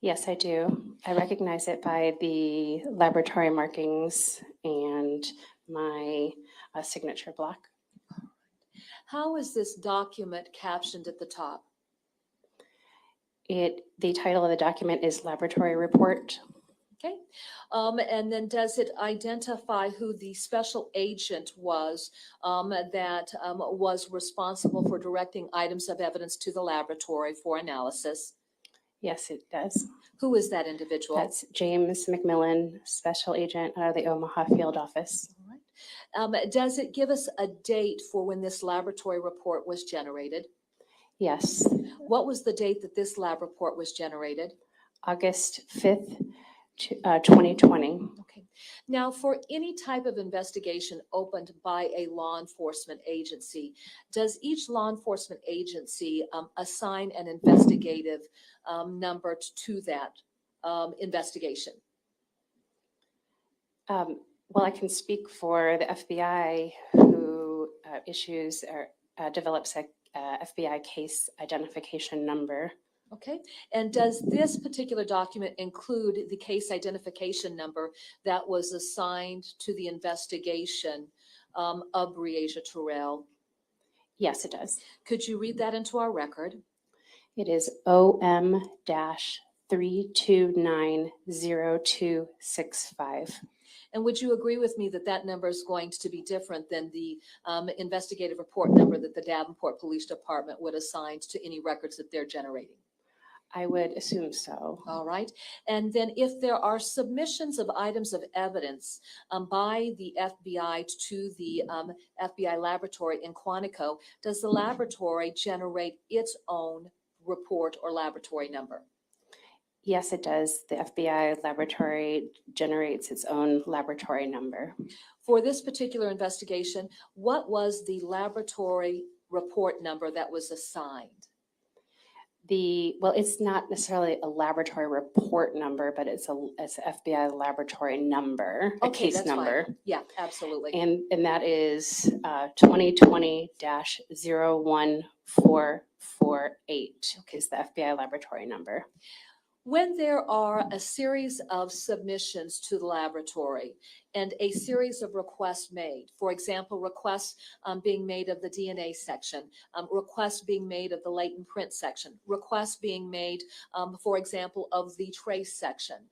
Yes, I do. I recognize it by the laboratory markings and my signature block. How is this document captioned at the top? The title of the document is Laboratory Report. Okay. And then does it identify who the special agent was that was responsible for directing items of evidence to the laboratory for analysis? Yes, it does. Who is that individual? That's James McMillan, Special Agent out of the Omaha Field Office. All right. Does it give us a date for when this laboratory report was generated? Yes, What was the date that this lab report was generated? August 5th, 2020. Okay. Now, for any type of investigation opened by a law enforcement agency, does each law enforcement agency assign an investigative number to that investigation? Well, I can speak for the FBI, who issues or develops a FBI case identification number. Okay, and does this particular document include the case identification number that was assigned to the investigation of Breasia Terrell? Yes, it does. Could you read that into our record? It is OM-3290265. And would you agree with me that that number is going to be different than the investigative report number that the Davenport Police Department would assign to any records that they're generating? I would assume so. All right. And then if there are submissions of items of evidence by the FBI to the FBI laboratory in Quantico, does the laboratory generate its own report or laboratory number? Yes, it does. The FBI laboratory generates its own laboratory number. For this particular investigation, what was the laboratory report number that was assigned? Well, it's not necessarily a laboratory report number, but it's an FBI laboratory number, a Okay, case that's number. fine. Yeah, absolutely. And that is 2020-01448 is the FBI laboratory number. When there are a series of submissions to the laboratory and a series of requests made, for example, requests being made of the DNA section, requests being made of the latent print section, requests being made, for example, of the trace section,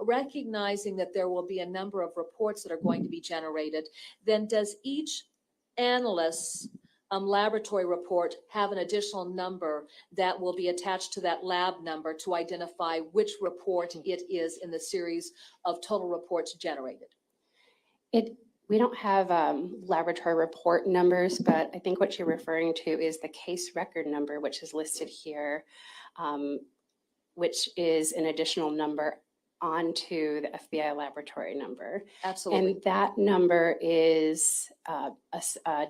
recognizing that there will be a number of reports that are going to be generated, then does each analyst's laboratory report have an additional number that will be attached to that lab number to identify which report it is in the series of total reports generated? We don't have laboratory report numbers, but I think what you're referring to is the case record number, which is listed here, which is an additional number onto the FBI laboratory number. Absolutely. And that number is a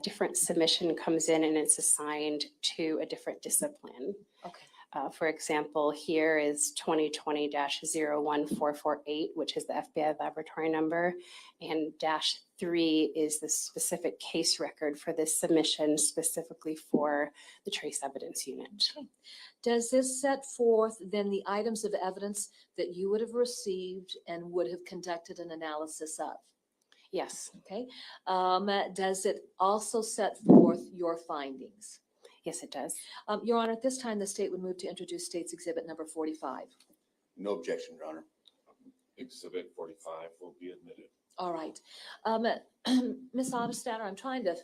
different submission comes in and it's assigned to a different discipline. Okay. For example, here is 2020-01448, which is the FBI laboratory number, and -3 is the specific case record for this submission specifically for the trace evidence unit. Okay. Does this set forth then the items of evidence that you would have received and would have conducted an analysis of? Yes. Okay. Does it also set forth your findings? Yes, it does. Your Honor, at this time, the state would move to introduce State's Exhibit number 45. No objection, Your Honor. Exhibit 45 will be admitted. All right. Ms. Onestatter, I'm trying to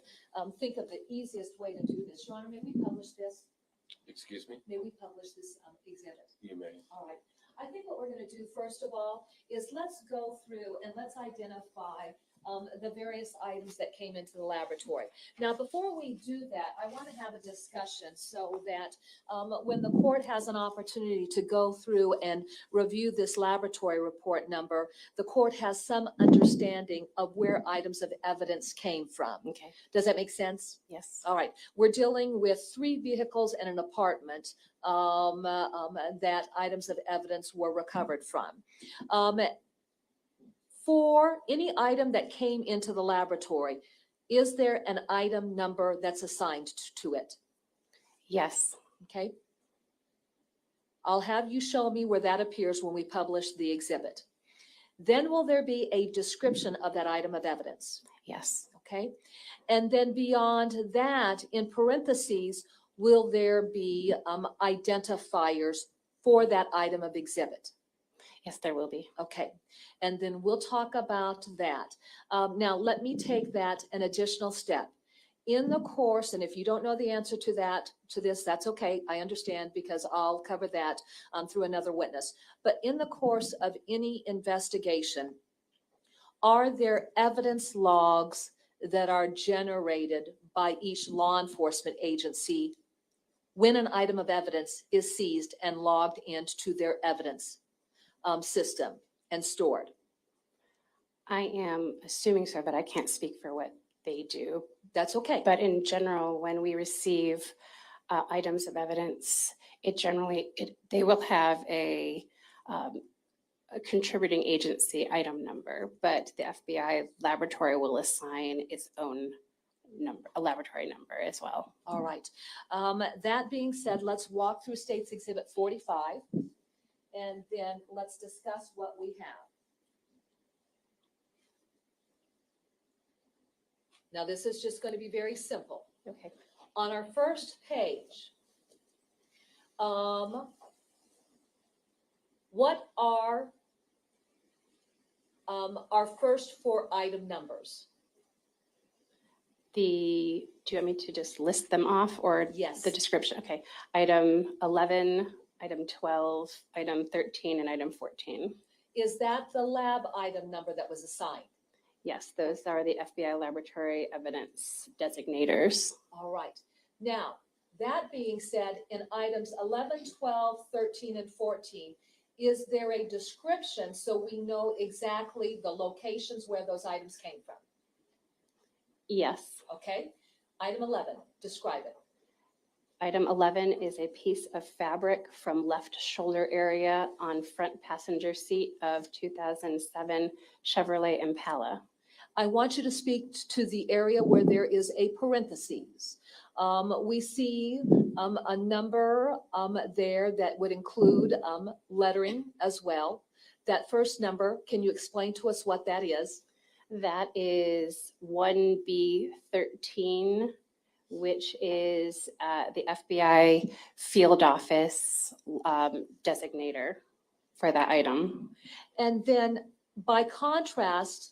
think of the easiest way to do this. Your Honor, may we publish this? Excuse me? May we publish this exhibit? You may. All right. I think what we're going to do, first of all, is let's go through and let's identify the various items that came into the laboratory. Now, before we do that, I want to have a discussion so that when the court has an opportunity to go through and review this laboratory report number, the court has some understanding of where items of evidence came from. Okay. Does that make sense? Yes. All right. We're dealing with 3 vehicles and an apartment that items of evidence were recovered from. For any item that came into the laboratory, is there an item number that's assigned to it? Yes. Okay. I'll have you show me where that appears when we publish the exhibit. Then will there be a description of that item of evidence? Yes. Okay. And then beyond that, in parentheses, will there be identifiers for that item of exhibit? Yes, there will be. Okay, and then we'll talk about that. Now, let me take that an additional step. in the course, and if you don't know the answer to this, that's okay. I understand, because I'll cover that through another witness. But in the course of any investigation, are there evidence logs that are generated by each law enforcement agency when an item of evidence is seized and logged into their evidence system and stored? I am assuming so, but I can't speak for what they do. That's okay. But in general, when we receive items of evidence, they will have a contributing agency item number, but the FBI laboratory will assign its own number, a laboratory number as well. All right. That being said, let's walk through State's Exhibit 45, and then let's discuss what we have. Now, this is just going to be very simple. Okay. On our first page, what are our first 4 item numbers? Do you want me to just list them off, or Yes. the description? Okay. Item 11, item 12, item 13, and item 14. Is that the lab item number that was assigned? Yes, those are the FBI laboratory evidence designators. All right. Now, that being said, in items 11, 12, 13, and 14, is there a description so we know exactly the locations where those items came from? Yes. Okay. Item 11, describe it. Item 11 is a piece of fabric from left shoulder area on front passenger seat of 2007 Chevrolet Impala. I want you to speak to the area where there is a parentheses. We see a number there that would include lettering as well. That first number, can you explain to us what that is? That is 1B13, which is the FBI field office designator for that item. And then by contrast,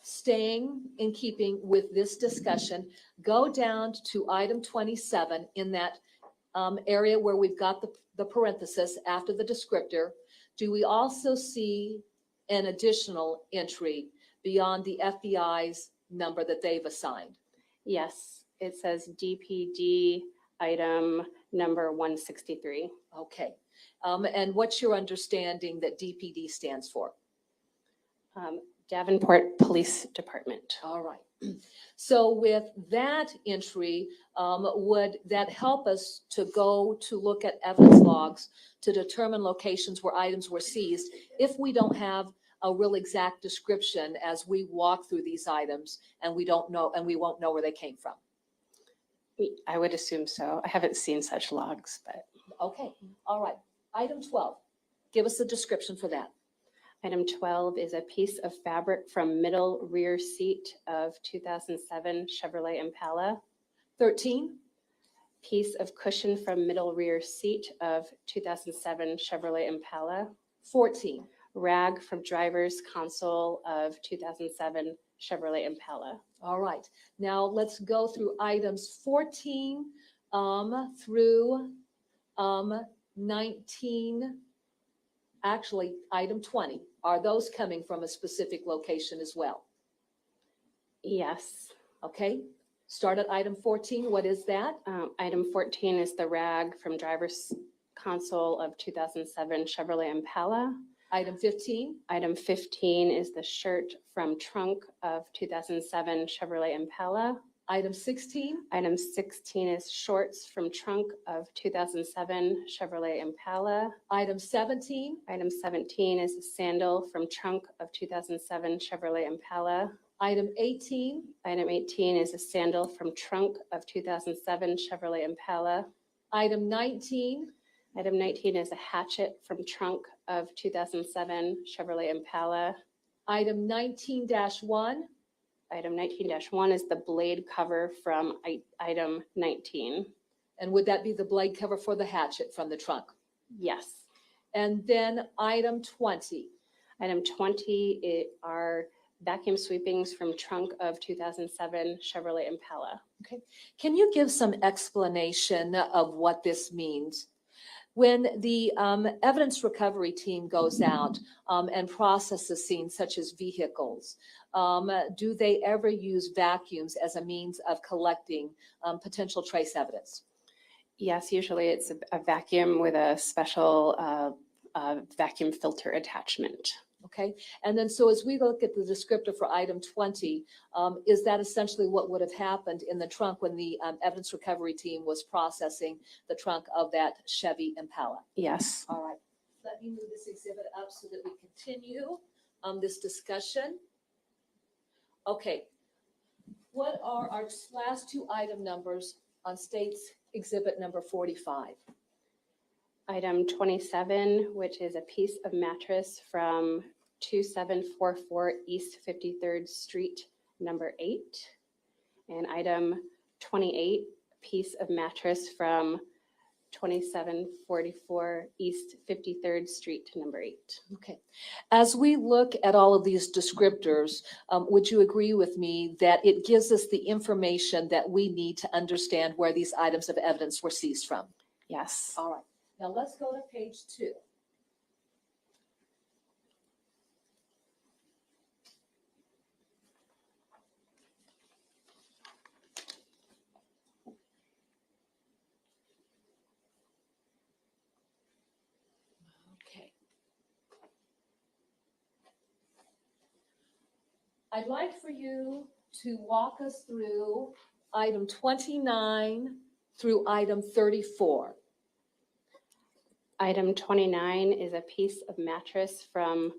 staying in keeping with this discussion, go down to item 27 in that area where we've got the parenthesis after the descriptor. Do we also see an additional entry beyond the FBI's number that they've assigned? Yes, it says DPD item number 163. Okay. And what's your understanding that DPD stands for? Davenport Police Department. All right. So with that entry, would that help us to go to look at evidence logs to determine locations where items were seized if we don't have a real exact description as we walk through these items and we don't know, and we won't know where they came from? I would assume so. I haven't seen such logs, but. Okay. All right. Item 12. Give us a description for that. Item 12 is a piece of fabric from middle rear seat of 2007 Chevrolet Impala. 13. Piece of cushion from middle rear seat of 2007 Chevrolet Impala. 14. Rag from driver's console of 2007 Chevrolet Impala. All right. Now let's go through items 14 through 19. Actually, item 20. Are those coming from a specific location as well? Yes. Okay. Start at item 14. What is that? Item 14 is the rag from driver's console of 2007 Chevrolet Impala. Item 15. Item 15 is the shirt from trunk of 2007 Chevrolet Impala. Item 16. Item 16 is shorts from trunk of 2007 Chevrolet Impala. Item 17. Item 17 is a sandal from trunk of 2007 Chevrolet Impala. Item 18. Item 18 is a sandal from trunk of 2007 Chevrolet Impala. Item 19. Item 19 is a hatchet from trunk of 2007 Chevrolet Impala. Item 19-1. Item 19-1 is the blade cover from item 19. And would that be the blade cover for the hatchet from the trunk? Yes. And then item 20. Item 20 are vacuum sweepings from trunk of 2007 Chevrolet Impala. Okay. Can you give some explanation of what this means? When the evidence recovery team goes out and processes scenes such as vehicles, do they ever use vacuums as a means of collecting potential trace evidence? Yes, usually it's a vacuum with a special vacuum filter attachment. Okay, and then so as we look at the descriptor for item 20, is that essentially what would have happened in the trunk when the evidence recovery team was processing the trunk of that Chevy Impala? Yes. All right, let me move this exhibit up so that we continue this discussion. Okay, what are our last two item numbers on state's exhibit number 45? Item 27, which is a piece of mattress from 2744 East 53rd Street, number 8. And item 28, piece of mattress from 2744 East 53rd Street, number 8. Okay. As we look at all of these descriptors, would you agree with me that it gives us the information that we need to understand where these items of evidence were seized from? Yes. All right. Now let's go to page 2. Okay. I'd like for you to walk us through item 29 through item 34. Item 29 is a piece of mattress from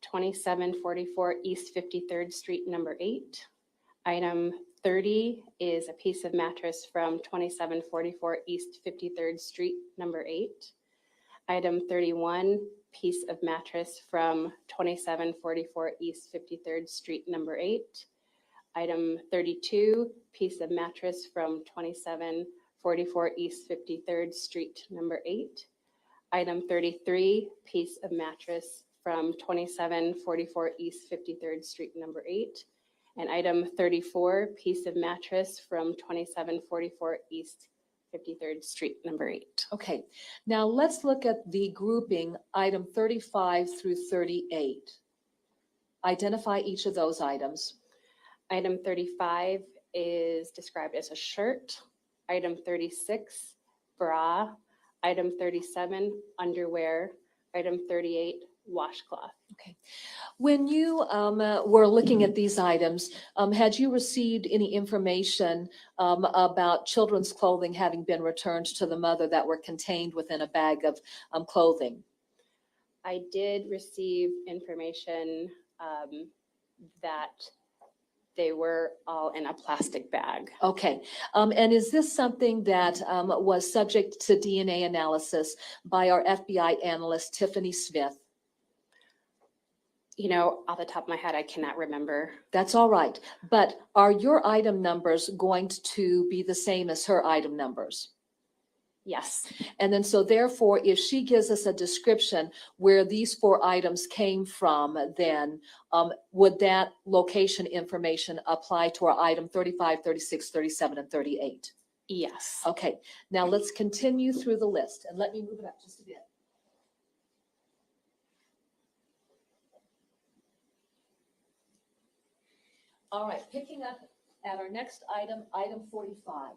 2744 East 53rd Street, number 8. Item 30 is a piece of mattress from 2744 East 53rd Street, number 8. Item 31, piece of mattress from 2744 East 53rd Street, number 8. Item 32, piece of mattress from 2744 East 53rd Street, number 8. Item 33, piece of mattress from 2744 East 53rd Street, number 8. And item 34, piece of mattress from 2744 East 53rd Street, number 8. Okay, now let's look at the grouping item 35 through 38. Identify each of those items. Item 35 is described as a shirt. Item 36, bra. Item 37, underwear. Item 38, washcloth. Okay. When you were looking at these items, had you received any information about children's clothing having been returned to the mother that were contained within a bag of clothing? I did receive information that they were all in a plastic bag. Okay, and is this something that was subject to DNA analysis by our FBI analyst, Tiffany Smith? You know, off the top of my head, I cannot remember. That's all right, but are your item numbers going to be the same as her item numbers? Yes. And then so therefore, if she gives us a description where these 4 items came from, then would that location information apply to our item 35, 36, 37, and 38? Yes. Okay, now let's continue through the list and let me move it up just a bit. All right, picking up at our next item, item 45.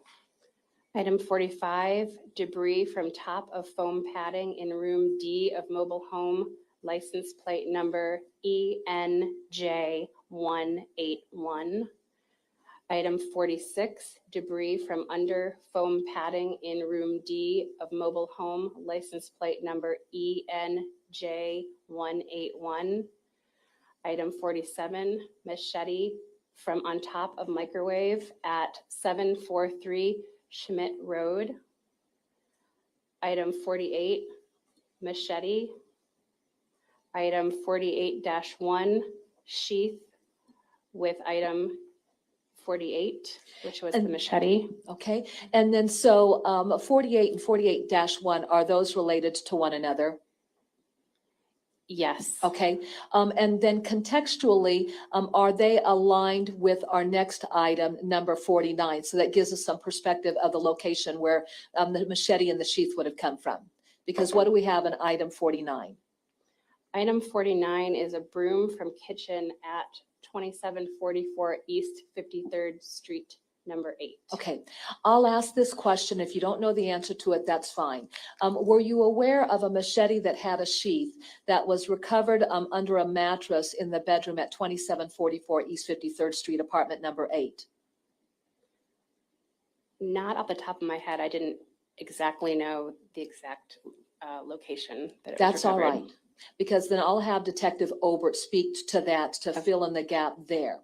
Item 45, debris from top of foam padding in room D of mobile home, license plate number ENJ181. Item 46, debris from under foam padding in room D of mobile home, license plate number ENJ181. Item 47, machete from on top of microwave at 743 Schmidt Road. Item 48, machete. Item 48-1, sheath with item 48, which was the machete. Okay, and then so 48 and 48-1, are those related to one another? Yes. Okay, and then contextually, are they aligned with our next item, number 49? So that gives us some perspective of the location where the machete and the sheath would have come from. Because what do we have in item 49? Item 49 is a broom from kitchen at 2744 East 53rd Street, number 8. Okay, I'll ask this question. If you don't know the answer to it, that's fine. Were you aware of a machete that had a sheath that was recovered under a mattress in the bedroom at 2744 East 53rd Street, apartment number 8? Not off the top of my head. I didn't exactly know the exact location that it was That's all recovered. right, because then I'll have Detective Obert speak to that to fill in the gap there.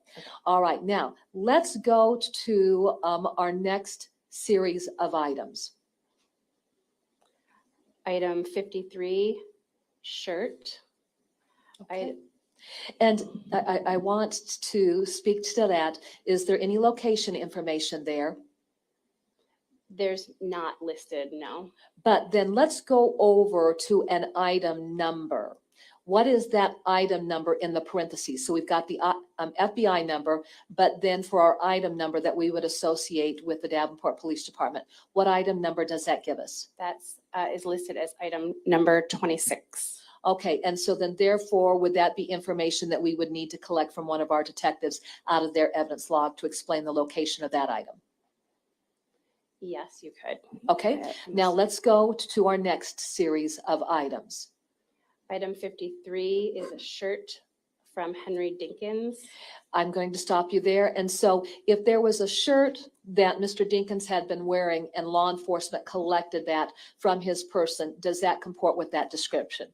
All right, now let's go to our next series of items. Item 53, shirt. Okay. And I want to speak to that. Is there any location information there? There's not listed, no. But then let's go over to an item number. What is that item number in the parentheses? So we've got the FBI number, but then for our item number that we would associate with the Davenport Police Department, what item number does that give us? That's is listed as item number 26. Okay, and so then therefore, would that be information that we would need to collect from one of our detectives out of their evidence log to explain the location of that item? Yes, you could. Okay, now let's go to our next series of items. Item 53 is a shirt from Henry Dinkins. I'm going to stop you there. And so if there was a shirt that Mr. Dinkins had been wearing and law enforcement collected that from his person, does that comport with that description?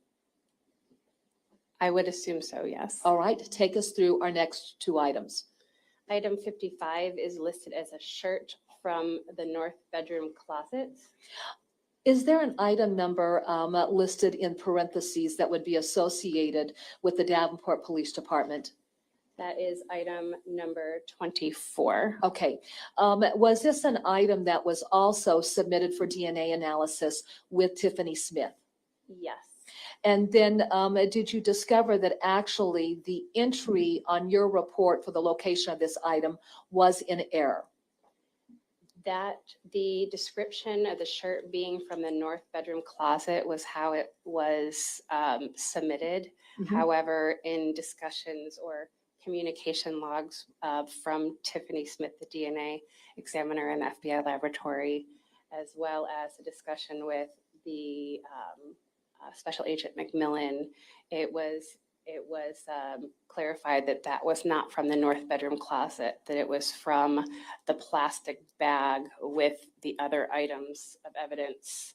I would assume so, yes. All right, take us through our next two items. Item 55 is listed as a shirt from the north bedroom closet. Is there an item number listed in parentheses that would be associated with the Davenport Police Department? That is item number 24. Okay. Was this an item that was also submitted for DNA analysis with Tiffany Smith? Yes. And then did you discover that actually the entry on your report for the location of this item was in error? That the description of the shirt being from the north bedroom closet was how it was submitted. Mhm. However, in discussions or communication logs from Tiffany Smith, the DNA examiner in the FBI laboratory, as well as a discussion with the Special Agent McMillan, it was clarified that that was not from the north bedroom closet, that it was from the plastic bag with the other items of evidence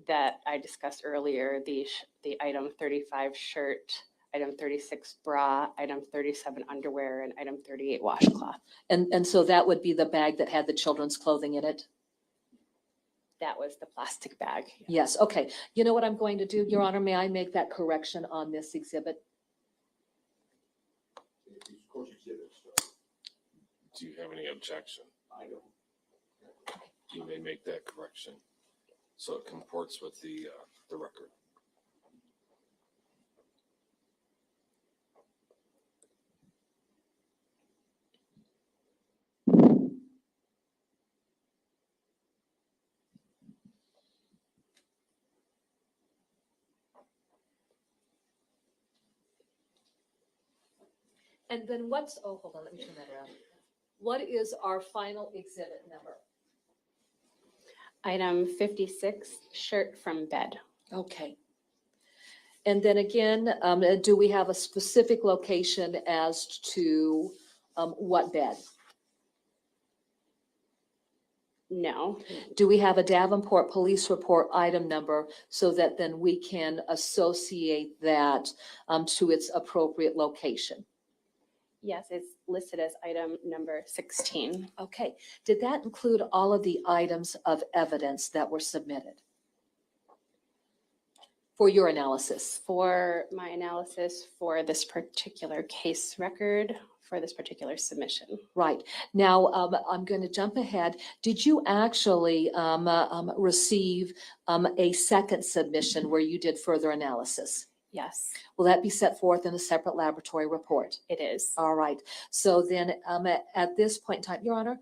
that I discussed earlier, the item 35 shirt, item 36 bra, item 37 underwear, and item 38 washcloth. And so that would be the bag that had the children's clothing in it? That was the plastic bag. Yes, okay. You know what I'm going to do, Your Honor? May I make that correction on this exhibit? Do you have any objection? I don't. You may make that correction, so it comports with the record. And then hold on, let me turn that around. What is our final exhibit number? Item 56, shirt from bed. Okay. And then again, do we have a specific location as to what bed? No. Do we have a Davenport Police Report item number so that then we can associate that to its appropriate location? Yes, it's listed as item number 16. Okay. Did that include all of the items of evidence that were submitted for your analysis? For my analysis for this particular case record, for this particular submission. Right. Now, I'm going to jump ahead. Did you actually receive a second submission where you did further analysis? Yes, Will that be set forth in a separate laboratory report? it is. All right. So then at this point in time, Your Honor,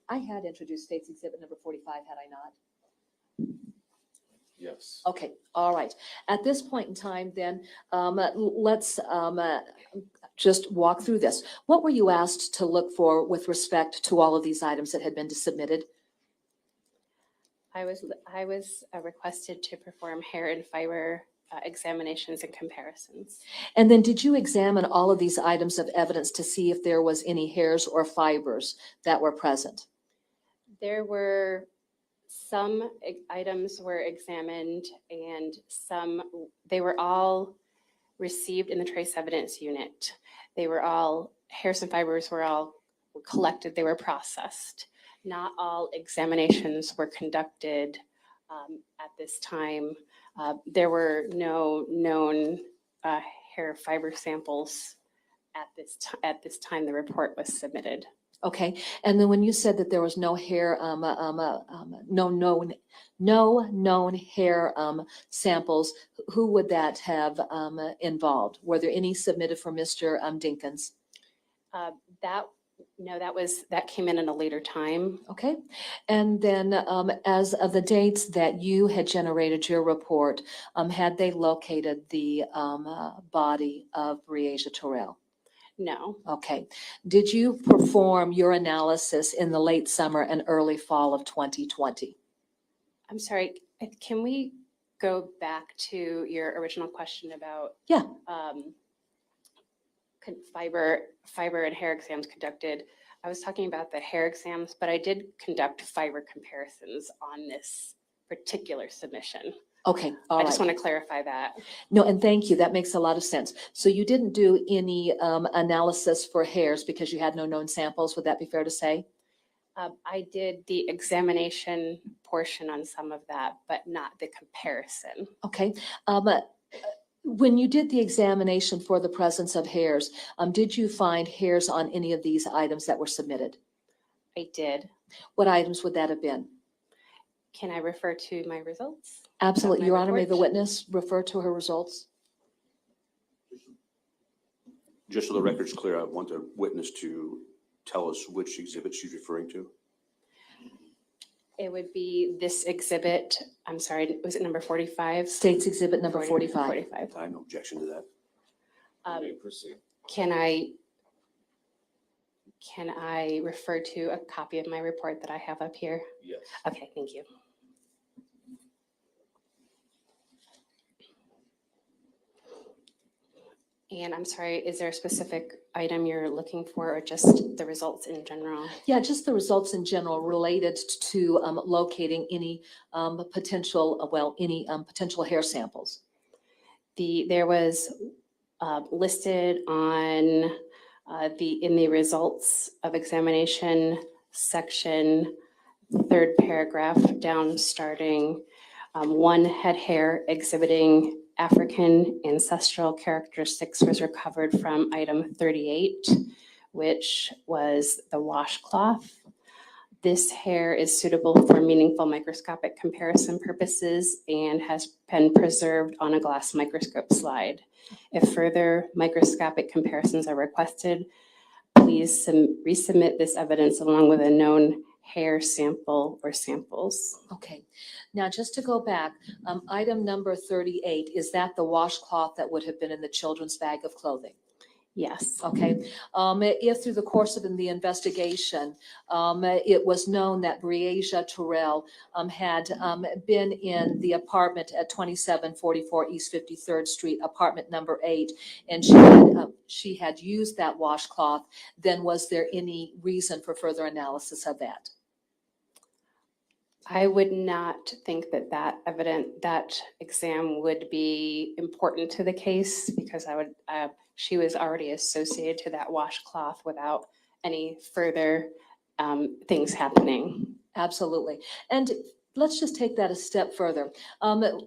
I had introduced State's Exhibit number 45, had I not? Yes. Okay, all right. At this point in time, then, let's just walk through this. What were you asked to look for with respect to all of these items that had been submitted? I was requested to perform hair and fiber examinations and comparisons. And then did you examine all of these items of evidence to see if there was any hairs or fibers that were present? There were some items were examined and they were all received in the trace evidence unit. They were all, hairs and fibers were all collected, they were processed. Not all examinations were conducted at this time. There were no known hair fiber samples at this time the report was submitted. Okay, and then when you said that there was no hair, no known hair samples, who would that have involved? Were there any submitted for Mr. Dinkins? That came in at a later time. Okay, and then as of the dates that you had generated your report, had they located the body of Breasia Terrell? No. Okay. Did you perform your analysis in the late summer and early fall of 2020? I'm sorry, can we go back to your original question about Yeah. Fiber and hair exams conducted? I was talking about the hair exams, but I did conduct fiber comparisons on this particular submission. Okay, all I right. just want to clarify that. No, and thank you. That makes a lot of sense. So you didn't do any analysis for hairs because you had no known samples. Would that be fair to say? I did the examination portion on some of that, but not the comparison. Okay. When you did the examination for the presence of hairs, did you find hairs on any of these items that were submitted? I did. What items would that have been? Can I refer to my results? Absolutely. Your Honor, may the report? witness refer to her results? Just so the record's clear, I want the witness to tell us which exhibit she's referring to. It would be this exhibit. I'm sorry, was it number 45? State's Exhibit number 45. 45. I have no objection to that. You may proceed. Can I refer to a copy of my report that I have up here? Yes. Okay, thank you. And I'm sorry, is there a specific item you're looking for or just the results in general? Yeah, just the results in general related to locating any potential hair samples. There was listed on in the results of examination section, third paragraph down starting, one head hair exhibiting African ancestral characteristics was recovered from item 38, which was the washcloth. This hair is suitable for meaningful microscopic comparison purposes and has been preserved on a glass microscope slide. If further microscopic comparisons are requested, please resubmit this evidence along with a known hair sample or samples. Okay. Now, just to go back, item number 38, is that the washcloth that would have been in the children's bag of clothing? Yes. Okay. If through the course of the investigation, it was known that Breasia Terrell had been in the apartment at 2744 East 53rd Street, apartment number 8, and she had used that washcloth, then was there any reason for further analysis of that? I would not think that exam would be important to the case because she was already associated to that washcloth without any further things happening. Absolutely. And let's just take that a step further.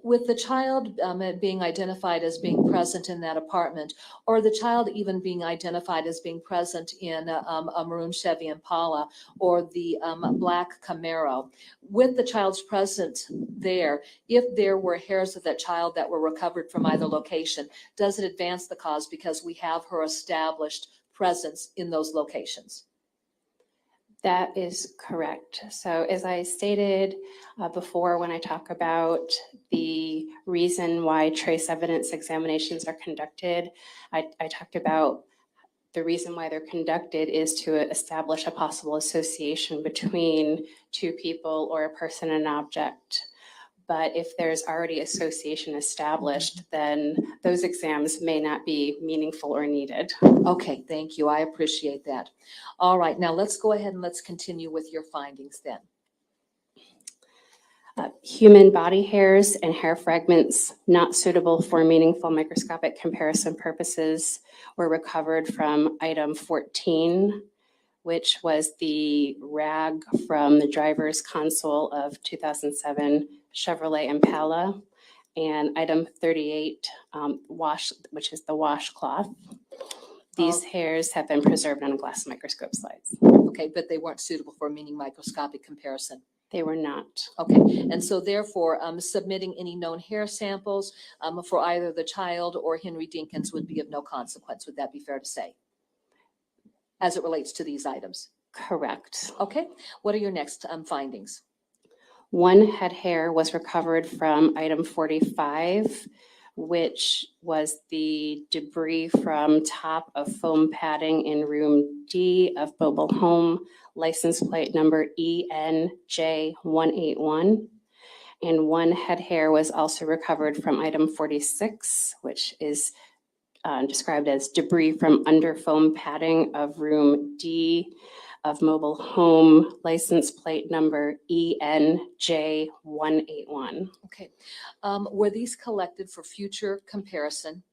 With the child being identified as being present in that apartment, or the child even being identified as being present in a maroon Chevy Impala or the black Camaro, with the child's presence there, if there were hairs of that child that were recovered from either location, does it advance the cause because we have her established presence in those locations? That is correct. So as I stated before, when I talk about the reason why trace evidence examinations are conducted, I talked about the reason why they're conducted is to establish a possible association between two people or a person and object. But if there's already association established, then those exams may not be meaningful or needed. Okay, thank you. I appreciate that. All right, now let's go ahead and let's continue with your findings then. Human body hairs and hair fragments not suitable for meaningful microscopic comparison purposes were recovered from item 14, which was the rag from the driver's console of 2007 Chevrolet Impala, and item 38, wash, which is the washcloth. These hairs have been preserved on glass microscope slides. Okay, but they weren't suitable for meaning microscopic comparison. They were not. Okay, and so therefore, submitting any known hair samples for either the child or Henry Dinkins would be of no consequence. Would that be fair to say? As it relates to these items? Correct. Okay, what are your next findings? One head hair was recovered from item 45, which was the debris from top of foam padding in room D of mobile home, license plate number ENJ181. And one head hair was also recovered from item 46, which is described as debris from under foam padding of room D of mobile home, license plate number ENJ181. Okay, were these collected for future comparison?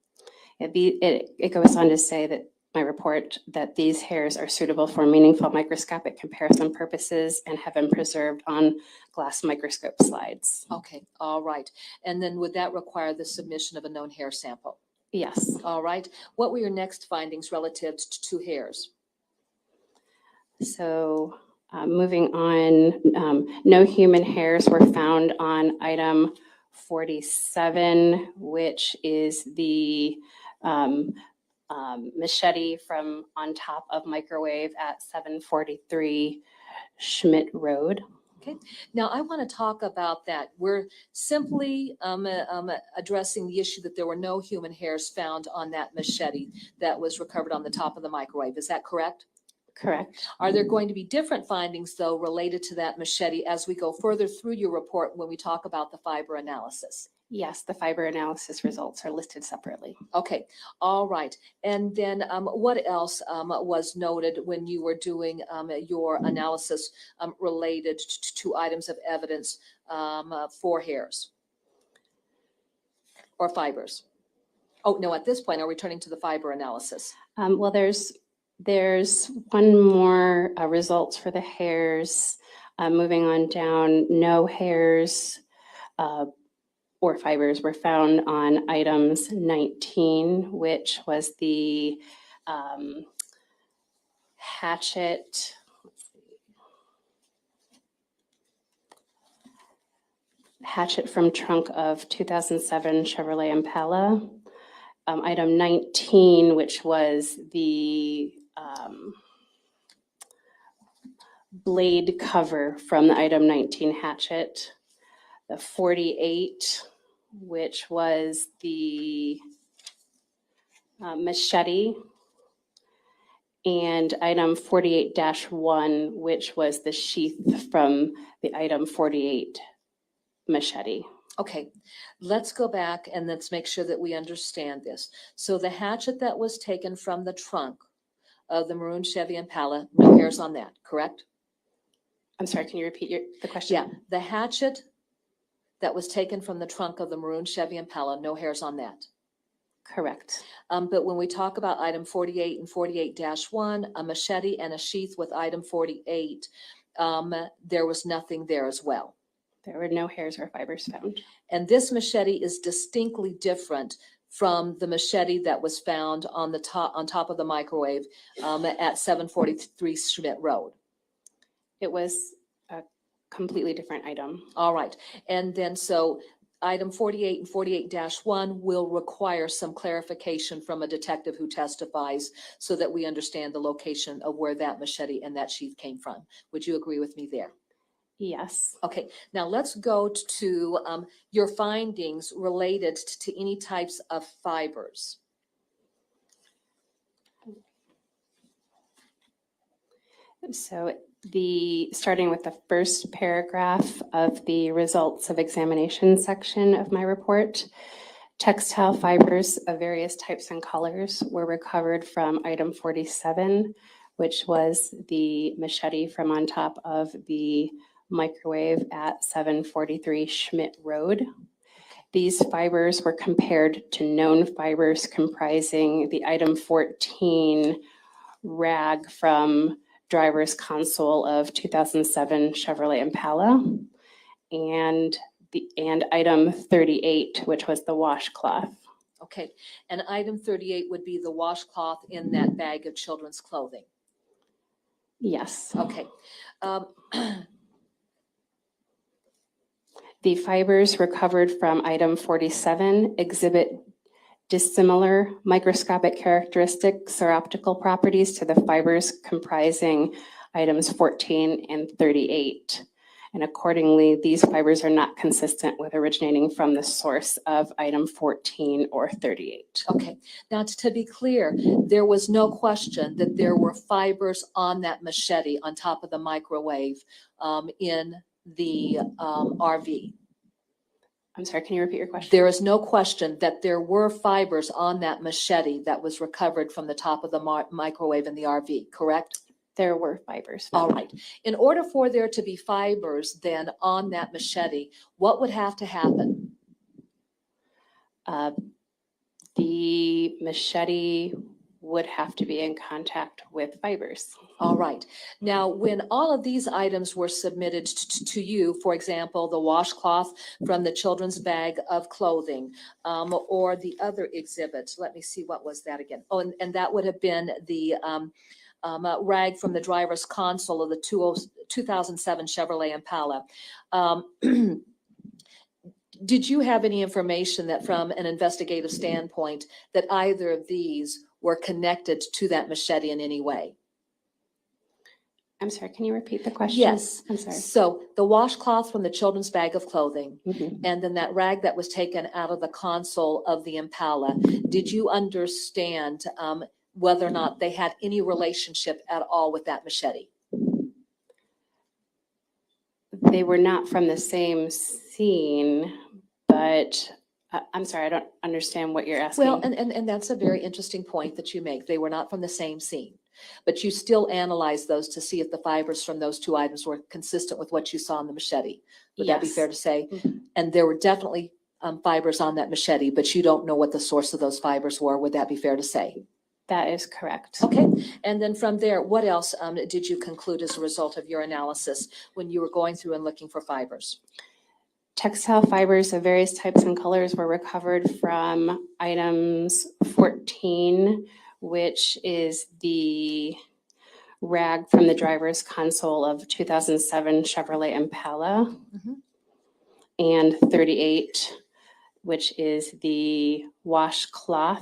It goes on to say that my report that these hairs are suitable for meaningful microscopic comparison purposes and have been preserved on glass microscope slides. Okay, all right. And then would that require the submission of a known hair sample? Yes. All right. What were your next findings relative to hairs? So moving on, no human hairs were found on item 47, which is the machete from on top of microwave at 743 Schmidt Road. Okay, now I want to talk about that. We're simply addressing the issue that there were no human hairs found on that machete that was recovered on the top of the microwave. Is that correct? Correct. Are there going to be different findings, though, related to that machete as we go further through your report when we talk about the fiber analysis? Yes, the fiber analysis results are listed separately. Okay, all right. And then what else was noted when you were doing your analysis related to items of evidence for hairs or fibers? Oh, no, at this point, are we turning to the fiber analysis? Well, there's one more results for the hairs. Moving on down, no hairs or fibers were found on items 19, which was the hatchet. Hatchet from trunk of 2007 Chevrolet Impala. Item 19, which was the blade cover from the item 19 hatchet. The 48, which was the machete. And item 48-1, which was the sheath from the item 48 machete. Okay, let's go back and let's make sure that we understand this. So the hatchet that was taken from the trunk of the maroon Chevy Impala, no hairs on that, correct? I'm sorry, can you repeat the question? Yeah, the hatchet that was taken from the trunk of the maroon Chevy Impala, no hairs on that. Correct. But when we talk about item 48 and 48-1, a machete and a sheath with item 48, there was nothing there as well. There were no hairs or fibers found. And this machete is distinctly different from the machete that was found on top of the microwave at 743 Schmidt Road. It was a completely different item. All right. And then so item 48 and 48-1 will require some clarification from a detective who testifies so that we understand the location of where that machete and that sheath came from. Would you agree with me there? Yes. Okay, now let's go to your findings related to any types of fibers. So starting with the first paragraph of the results of examination section of my report, textile fibers of various types and colors were recovered from item 47, which was the machete from on top of the microwave at 743 Schmidt Road. These fibers were compared to known fibers comprising the item 14 rag from driver's console of 2007 Chevrolet Impala and item 38, which was the washcloth. Okay, and item 38 would be the washcloth in that bag of children's clothing. Yes. Okay. The fibers recovered from item 47 exhibit dissimilar microscopic characteristics or optical properties to the fibers comprising items 14 and 38. And accordingly, these fibers are not consistent with originating from the source of item 14 or 38. Okay, now to be clear, there was no question that there were fibers on that machete on top of the microwave in the RV. I'm sorry, can you repeat your question? There is no question that there were fibers on that machete that was recovered from the top of the microwave in the RV, correct? There were fibers. All right. In order for there to be fibers then on that machete, what would have to happen? The machete would have to be in contact with fibers. All right. Now, when all of these items were submitted to you, for example, the washcloth from the children's bag of clothing, or the other exhibit, let me see, what was that again? Oh, and that would have been the rag from the driver's console of the 2007 Chevrolet Impala. Did you have any information that from an investigative standpoint that either of these were connected to that machete in any way? I'm sorry, can you repeat the question? Yes. I'm sorry. So the washcloth from the children's bag of clothing, Mhm. and then that rag that was taken out of the console of the Impala, did you understand whether or not they had any relationship at all with that machete? They were not from the same scene, but I'm sorry, I don't understand what you're asking. Well, and that's a very interesting point that you make. They were not from the same scene, but you still analyzed those to see if the fibers from those two items were consistent with what you saw in the machete. Would that be Yes. fair to say? Mhm. And there were definitely fibers on that machete, but you don't know what the source of those fibers were. Would that be fair to say? That is correct. Okay, and then from there, what else did you conclude as a result of your analysis when you were going through and looking for fibers? Textile fibers of various types and colors were recovered from items 14, which is the rag from the driver's console of 2007 Chevrolet Impala, Mhm. and 38, which is the washcloth.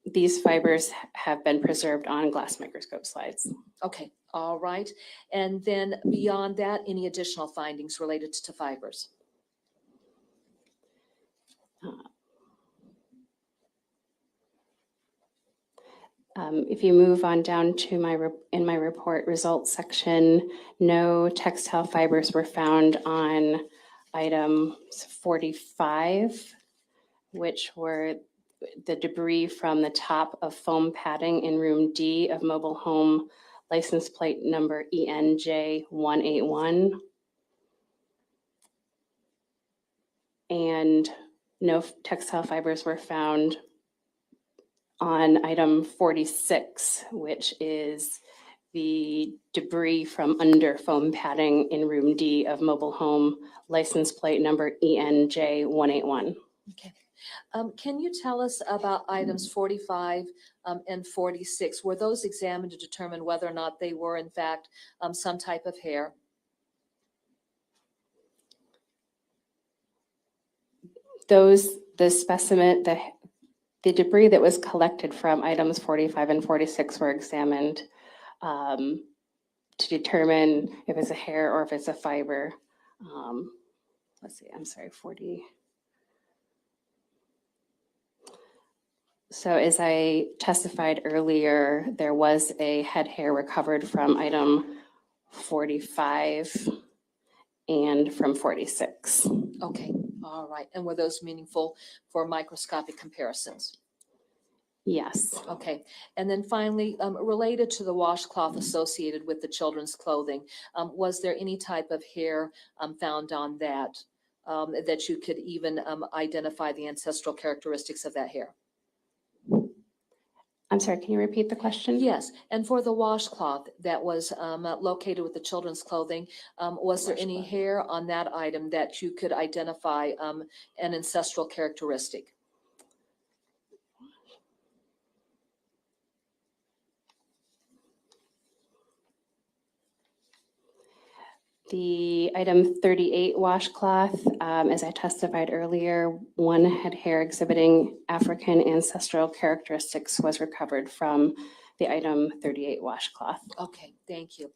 These fibers have been preserved on glass microscope slides. Okay, all right. And then beyond that, any additional findings related to fibers? If you move on down to in my report results section, no textile fibers were found on item 45, which were the debris from the top of foam padding in room D of mobile home license plate number ENJ181. And no textile fibers were found on item 46, which is the debris from under foam padding in room D of mobile home, license plate number ENJ 181. Okay. Can you tell us about items 45 and 46? Were those examined to determine whether or not they were in fact some type of hair? The specimen, the debris that was collected from items 45 and 46 were examined to determine if it's a hair or if it's a fiber. Let's see, I'm sorry, 40. So as I testified earlier, there was a head hair recovered from item 45 and from 46. Okay, all right. And were those meaningful for microscopic comparisons? Yes. Okay, and then finally, related to the washcloth associated with the children's clothing, was there any type of hair found on that that you could even identify the ancestral characteristics of that hair? I'm sorry, can you repeat the question? Yes, and for the washcloth that was located with the children's clothing, was there any hair on that item that you could identify an ancestral characteristic? The item 38 washcloth, as I testified earlier, one head hair exhibiting African ancestral characteristics was recovered from the item 38 washcloth. Okay, thank you.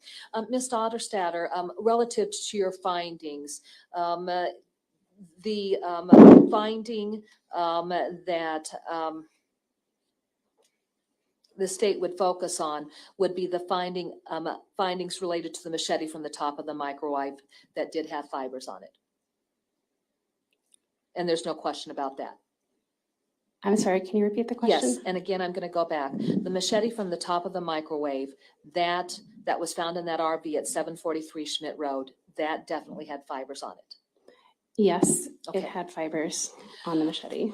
Ms. Otterstatter, relative to your findings, the finding that the state would focus on would be the findings related to the machete from the top of the microwave that did have fibers on it. And there's no question about that. I'm sorry, can you repeat the question? Yes, and again, I'm going to go back. The machete from the top of the microwave that was found in that RV at 743 Schmidt Road, that definitely had fibers on it. Yes, Okay. it had fibers on the machete.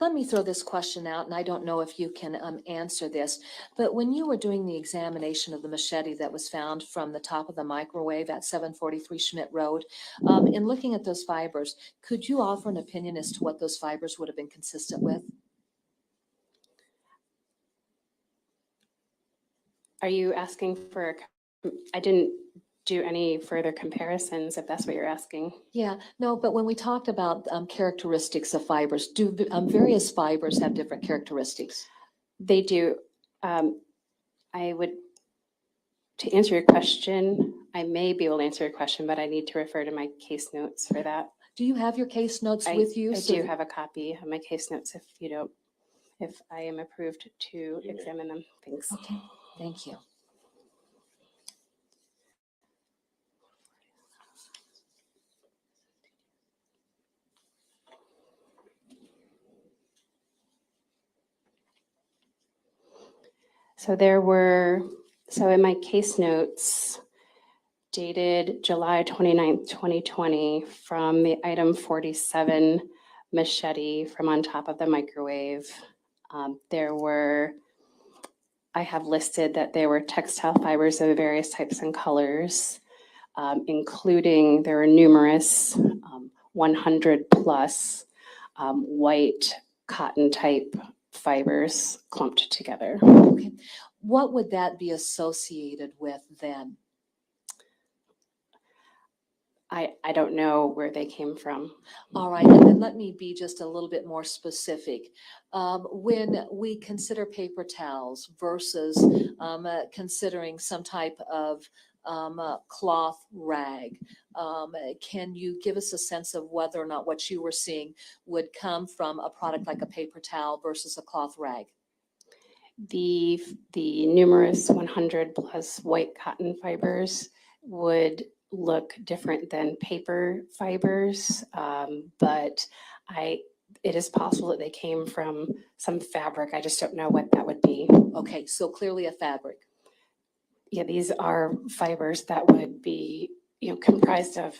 Let me throw this question out, and I don't know if you can answer this, but when you were doing the examination of the machete that was found from the top of the microwave at 743 Schmidt Road, in looking at those fibers, could you offer an opinion as to what those fibers would have been consistent with? Are you asking for, I didn't do any further comparisons, if that's what you're asking. Yeah, no, but when we talked about characteristics of fibers, do various fibers have different characteristics? They do. I would, to answer your question, I may be able to answer your question, but I need to refer to my case notes for that. Do you have your case notes with you? I do have a copy of my case notes if you don't, if I am approved to examine them. Thanks. Okay, thank you. So in my case notes dated July 29th, 2020, from the item 47 machete from on top of the microwave, I have listed that there were textile fibers of various types and colors, including there are numerous 100 plus white cotton type fibers clumped together. Okay. What would that be associated with then? I don't know where they came from. All right, and then let me be just a little bit more specific. When we consider paper towels versus considering some type of cloth rag, can you give us a sense of whether or not what you were seeing would come from a product like a paper towel versus a cloth rag? The numerous 100 plus white cotton fibers would look different than paper fibers, but it is possible that they came from some fabric. I just don't know what that would be. Okay, so clearly a fabric. Yeah, these are fibers that would be, comprised of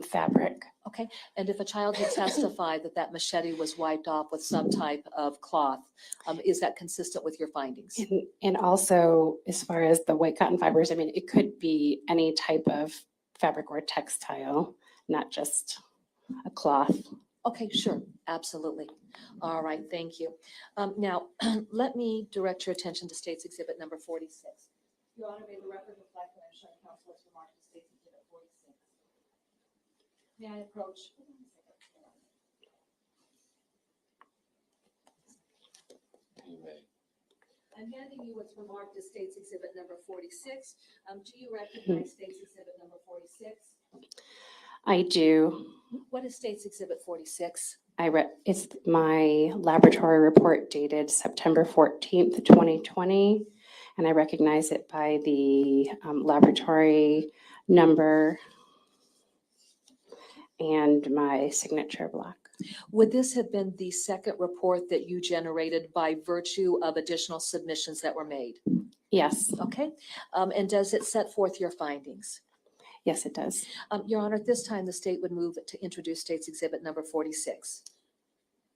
fabric. Okay, and if a child had testified that that machete was wiped off with some type of cloth, is that consistent with your findings? And also, as far as the white cotton fibers, I mean, it could be any type of fabric or textile, not just a cloth. Okay, sure, absolutely. All right, thank you. Now, let me direct your attention to State's Exhibit number 46. Your Honor, may the record reflect that I'm showing counsel has remarked to State's Exhibit 46. May I approach? You may. I'm handing you what's remarked as State's Exhibit number 46. Do you recognize State's Exhibit number 46? I do. What is State's Exhibit 46? It's my laboratory report dated September 14th, 2020, and I recognize it by the laboratory number and my signature block. Would this have been the second report that you generated by virtue of additional submissions that were made? Yes. Okay, and does it set forth your findings? Yes, it does. Your Honor, at this time, the state would move to introduce State's Exhibit number 46.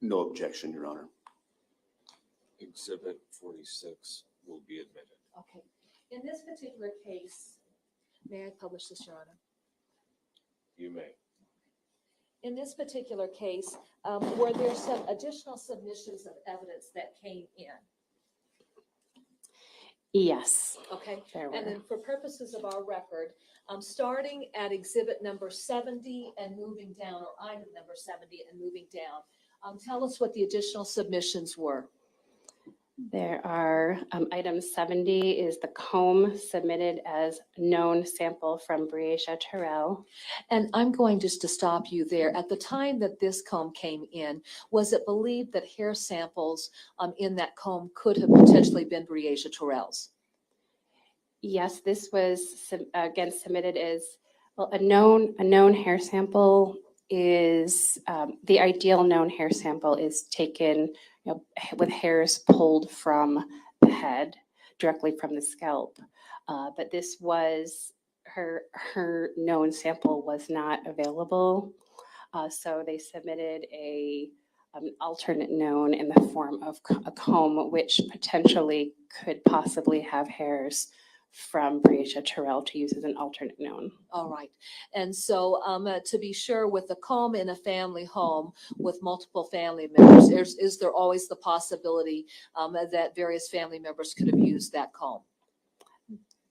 No objection, Your Honor. Exhibit 46 will be admitted. Okay. In this particular case, may I publish this, Your Honor? You may. In this particular case, were there some additional submissions of evidence that came in? Yes. Okay, There and were. then for purposes of our record, starting at exhibit number 70 and moving down, or item number 70 and moving down, tell us what the additional submissions were. There are item 70 is the comb submitted as known sample from Breasia Terrell. And I'm going just to stop you there. At the time that this comb came in, was it believed that hair samples in that comb could have potentially been Breasia Terrell's? Yes, this was again submitted as well. A known hair sample is the ideal known hair sample is taken, with hairs pulled from the head directly from the scalp. But this was her known sample was not available, so they submitted an alternate known in the form of a comb, which potentially could possibly have hairs from Breasia Terrell to use as an alternate known. All right. And so to be sure, with the comb in a family home with multiple family members, is there always the possibility that various family members could have used that comb?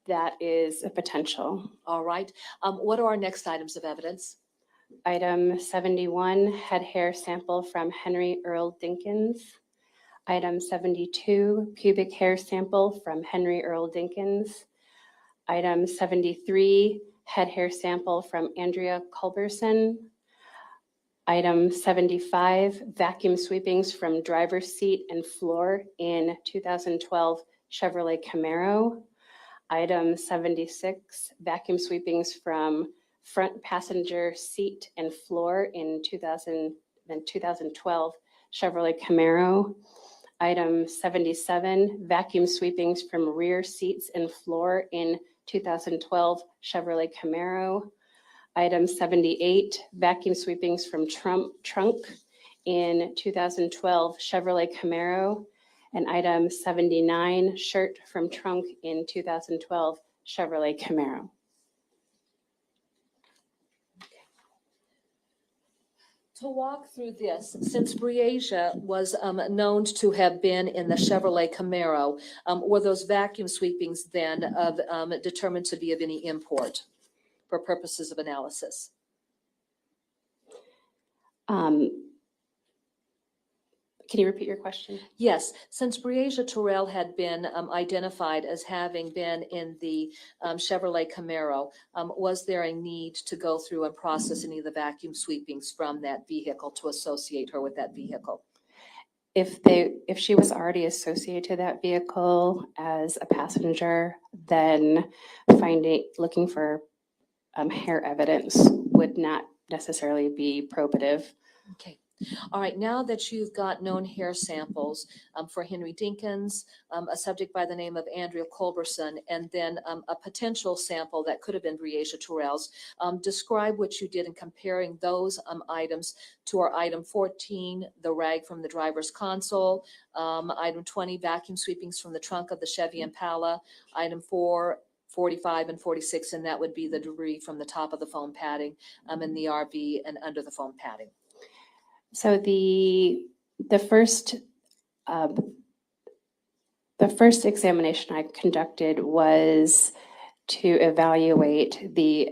That is a potential. All right. What are our next items of evidence? Item 71, head hair sample from Henry Earl Dinkins. Item 72, pubic hair sample from Henry Earl Dinkins. Item 73, head hair sample from Andrea Culberson. Item 75, vacuum sweepings from driver's seat and floor in 2012 Chevrolet Camaro. Item 76, vacuum sweepings from front passenger seat and floor in 2012 Chevrolet Camaro. Item 77, vacuum sweepings from rear seats and floor in 2012 Chevrolet Camaro. Item 78, vacuum sweepings from trunk in 2012 Chevrolet Camaro. And item 79, shirt from trunk in 2012 Chevrolet Camaro. To walk through this, since Breasia was known to have been in the Chevrolet Camaro, were those vacuum sweepings then determined to be of any import for purposes of analysis? Can you repeat your question? Yes, since Breasia Terrell had been identified as having been in the Chevrolet Camaro, was there a need to go through and process any of the vacuum sweepings from that vehicle to associate her with that vehicle? If she was already associated to that vehicle as a passenger, then looking for hair evidence would not necessarily be probative. Okay, All right, now that you've got known hair samples for Henry Dinkins, a subject by the name of Andrea Culberson, and then a potential sample that could have been Breasia Terrell's, describe what you did in comparing those items to our item 14, the rag from the driver's console, item 20, vacuum sweepings from the trunk of the Chevy Impala, item 4, 45 and 46, and that would be the debris from the top of the foam padding in the RV and under the foam padding. So the first examination I conducted was to evaluate the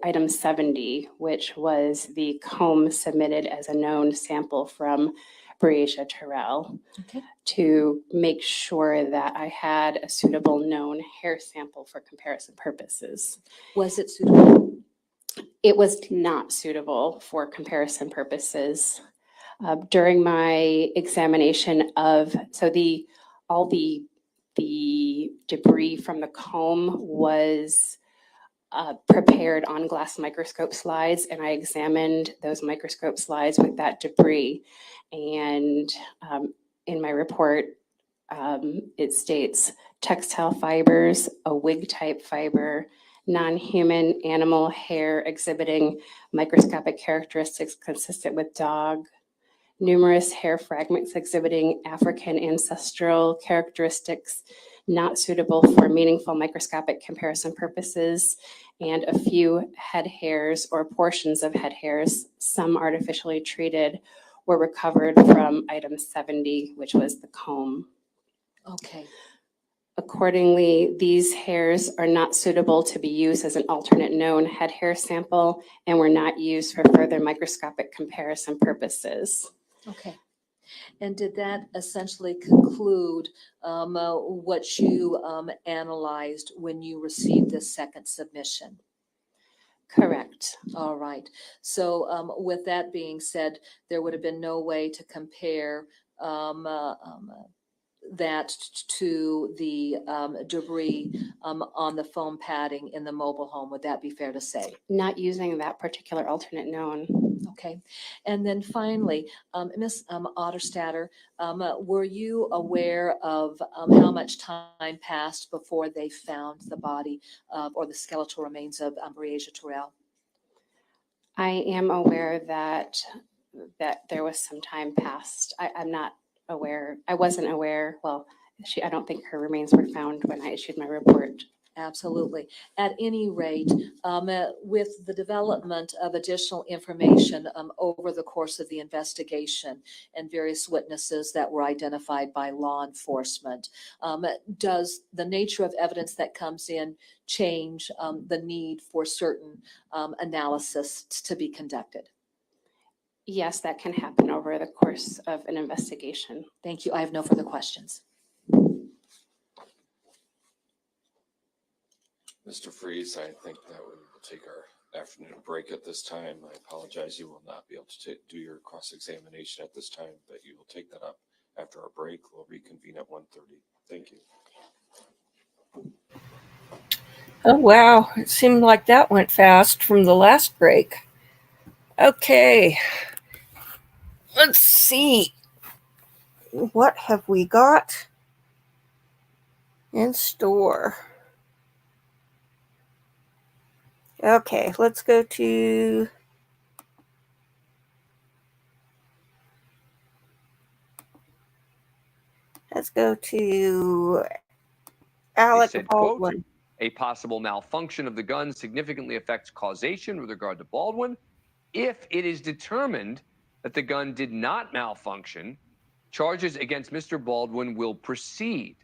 item 70, which was the comb submitted as a known sample from Breasia Terrell, Okay. to make sure that I had a suitable known hair sample for comparison purposes. Was it suitable? It was not suitable for comparison purposes. During my examination of, all the debris from the comb was prepared on glass microscope slides, and I examined those microscope slides with that debris. And in my report, it states textile fibers, a wig type fiber, non-human animal hair exhibiting microscopic characteristics consistent with dog, numerous hair fragments exhibiting African ancestral characteristics not suitable for meaningful microscopic comparison purposes, and a few head hairs or portions of head hairs, some artificially treated, were recovered from item 70, which was the comb. Okay. Accordingly, these hairs are not suitable to be used as an alternate known head hair sample and were not used for further microscopic comparison purposes. Okay. And did that essentially conclude what you analyzed when you received this second submission? Correct. All right. So with that being said, there would have been no way to compare that to the debris on the foam padding in the mobile home. Would that be fair to say? Not using that particular alternate known. Okay. And then finally, Ms. Otterstatter, were you aware of how much time passed before they found the body or the skeletal remains of Breasia Terrell? I am aware that there was some time passed. I'm not aware. I wasn't aware. Well, I don't think her remains were found when I issued my report. Absolutely. At any rate, with the development of additional information over the course of the investigation and various witnesses that were identified by law enforcement, does the nature of evidence that comes in change the need for certain analysis to be conducted? Yes, that can happen over the course of an investigation. Thank you. I have no further questions. Mr. Freeze, I think that we will take our afternoon break at this time. I apologize, you will not be able to do your cross-examination at this time, but you will take that up after our break. We'll reconvene at 1:30. Thank you. Oh, wow. It seemed like that went fast from the last break. Okay. Let's see. What have we got in store? Okay, let's go to Alec said, Baldwin. quote, a possible malfunction of the gun significantly affects causation with regard to Baldwin. If it is determined that the gun did not malfunction, charges against Mr. Baldwin will proceed.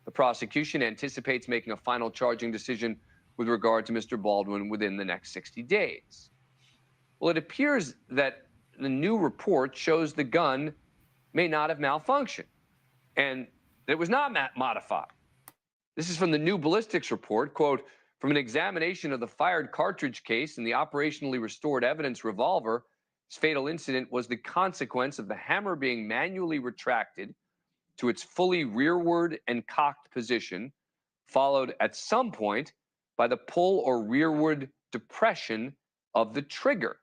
The prosecution anticipates making a final charging decision with regard to Mr. Baldwin within the next 60 days. Well, it appears that the new report shows the gun may not have malfunctioned and that it was not modified. This is from the new ballistics report, quote, from an examination of the fired cartridge case and the operationally restored evidence revolver, this fatal incident was the consequence of the hammer being manually retracted to its fully rearward and cocked position, followed at some point by the pull or rearward depression of the trigger.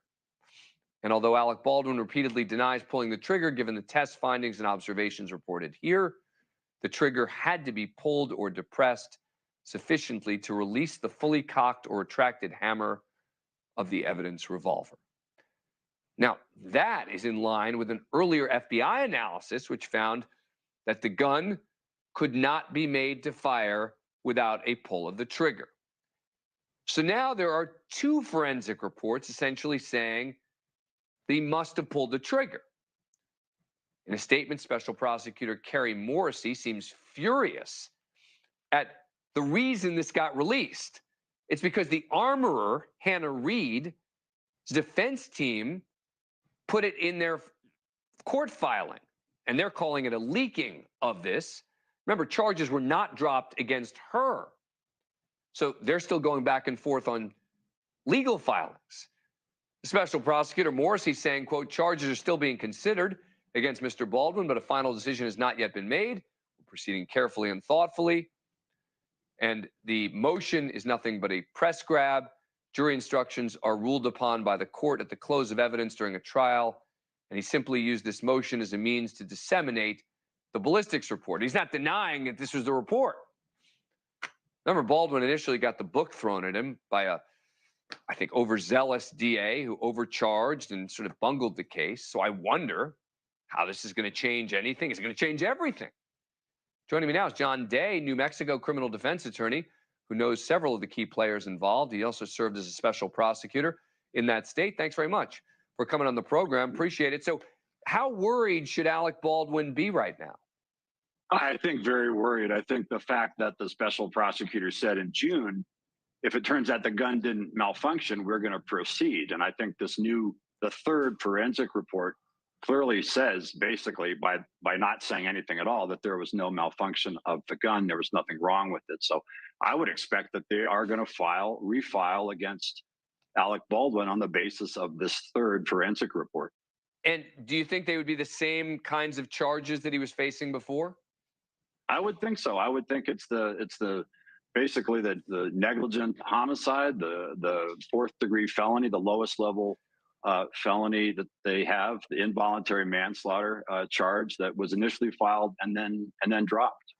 And although Alec Baldwin repeatedly denies pulling the trigger, given the test findings and observations reported here, the trigger had to be pulled or depressed sufficiently to release the fully cocked or retracted hammer of the evidence revolver. Now, that is in line with an earlier FBI analysis, which found that the gun could not be made to fire without a pull of the trigger. So now there are two forensic reports essentially saying that he must have pulled the trigger. In a statement, Special Prosecutor Kerry Morrissey seems furious at the reason this got released. It's because the armorer, Hannah Reed's defense team, put it in their court filing, and they're calling it a leaking of this. Remember, charges were not dropped against her. So they're still going back and forth on legal filings. Special Prosecutor Morrissey saying, quote, charges are still being considered against Mr. Baldwin, but a final decision has not yet been made. We're proceeding carefully and thoughtfully. And the motion is nothing but a press grab. Jury instructions are ruled upon by the court at the close of evidence during a trial. And he simply used this motion as a means to disseminate the ballistics report. He's not denying that this was the report. Remember, Baldwin initially got the book thrown at him by a, I think, overzealous DA who overcharged and sort of bungled the case. So I wonder how this is going to change anything. Is it going to change everything? Joining me now is John Day, New Mexico criminal defense attorney who knows several of the key players involved. He also served as a special prosecutor in that state. Thanks very much for coming on the program. Appreciate it. So how worried should Alec Baldwin be right now? I think very worried. I think the fact that the special prosecutor said in June, if it turns out the gun didn't malfunction, we're going to proceed. And I think the third forensic report clearly says, basically, by not saying anything at all, that there was no malfunction of the gun. There was nothing wrong with it. So I would expect that they are going to refile against Alec Baldwin on the basis of this third forensic report. And do you think they would be the same kinds of charges that he was facing before? I would think so. I would think it's basically the negligent homicide, the fourth degree felony, the lowest level felony that they have, the involuntary manslaughter charge that was initially filed and then dropped.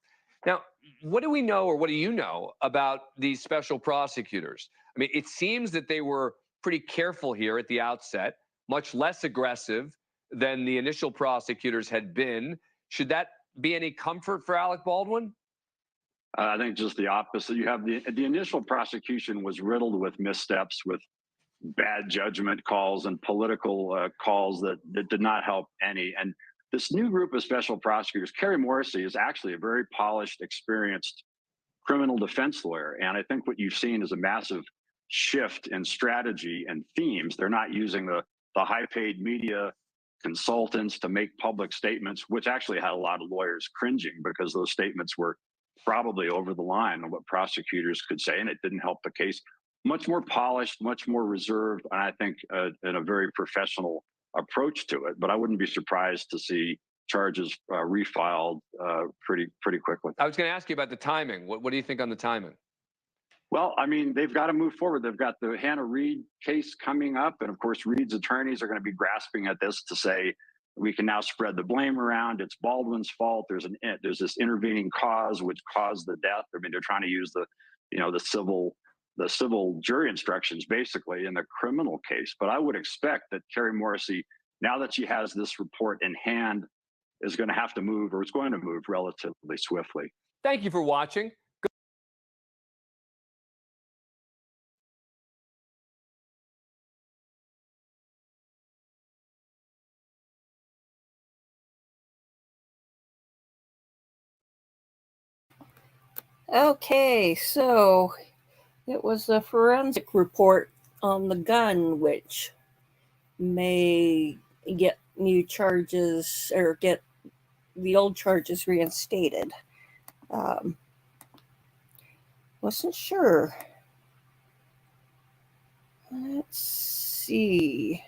Now, what do we know, or what do you know about these special prosecutors? I mean, it seems that they were pretty careful here at the outset, much less aggressive than the initial prosecutors had been. Should that be any comfort for Alec Baldwin? I think just the opposite. You have the initial prosecution was riddled with missteps, with bad judgment calls and political calls that did not help any. And this new group of special prosecutors, Kerry Morrissey is actually a very polished, experienced criminal defense lawyer. And I think what you've seen is a massive shift in strategy and themes. They're not using the high-paid media consultants to make public statements, which actually had a lot of lawyers cringing because those statements were probably over the line on what prosecutors could say, and it didn't help the case. Much more polished, much more reserved, and I think in a very professional approach to it. But I wouldn't be surprised to see charges refiled pretty quickly. I was going to ask you about the timing. What do you think on the timing? Well, I mean, they've got to move forward. They've got the Hannah Reed case coming up. And of course, Reed's attorneys are going to be grasping at this to say, we can now spread the blame around. It's Baldwin's fault. There's this intervening cause which caused the death. I mean, they're trying to use the civil jury instructions basically in the criminal case. But I would expect that Kerry Morrissey, now that she has this report in hand, is going to have to move, or is going to move relatively swiftly. Thank you for watching. Okay, so it was a forensic report on the gun, which may get new charges or get the old charges reinstated. Wasn't sure. Let's see.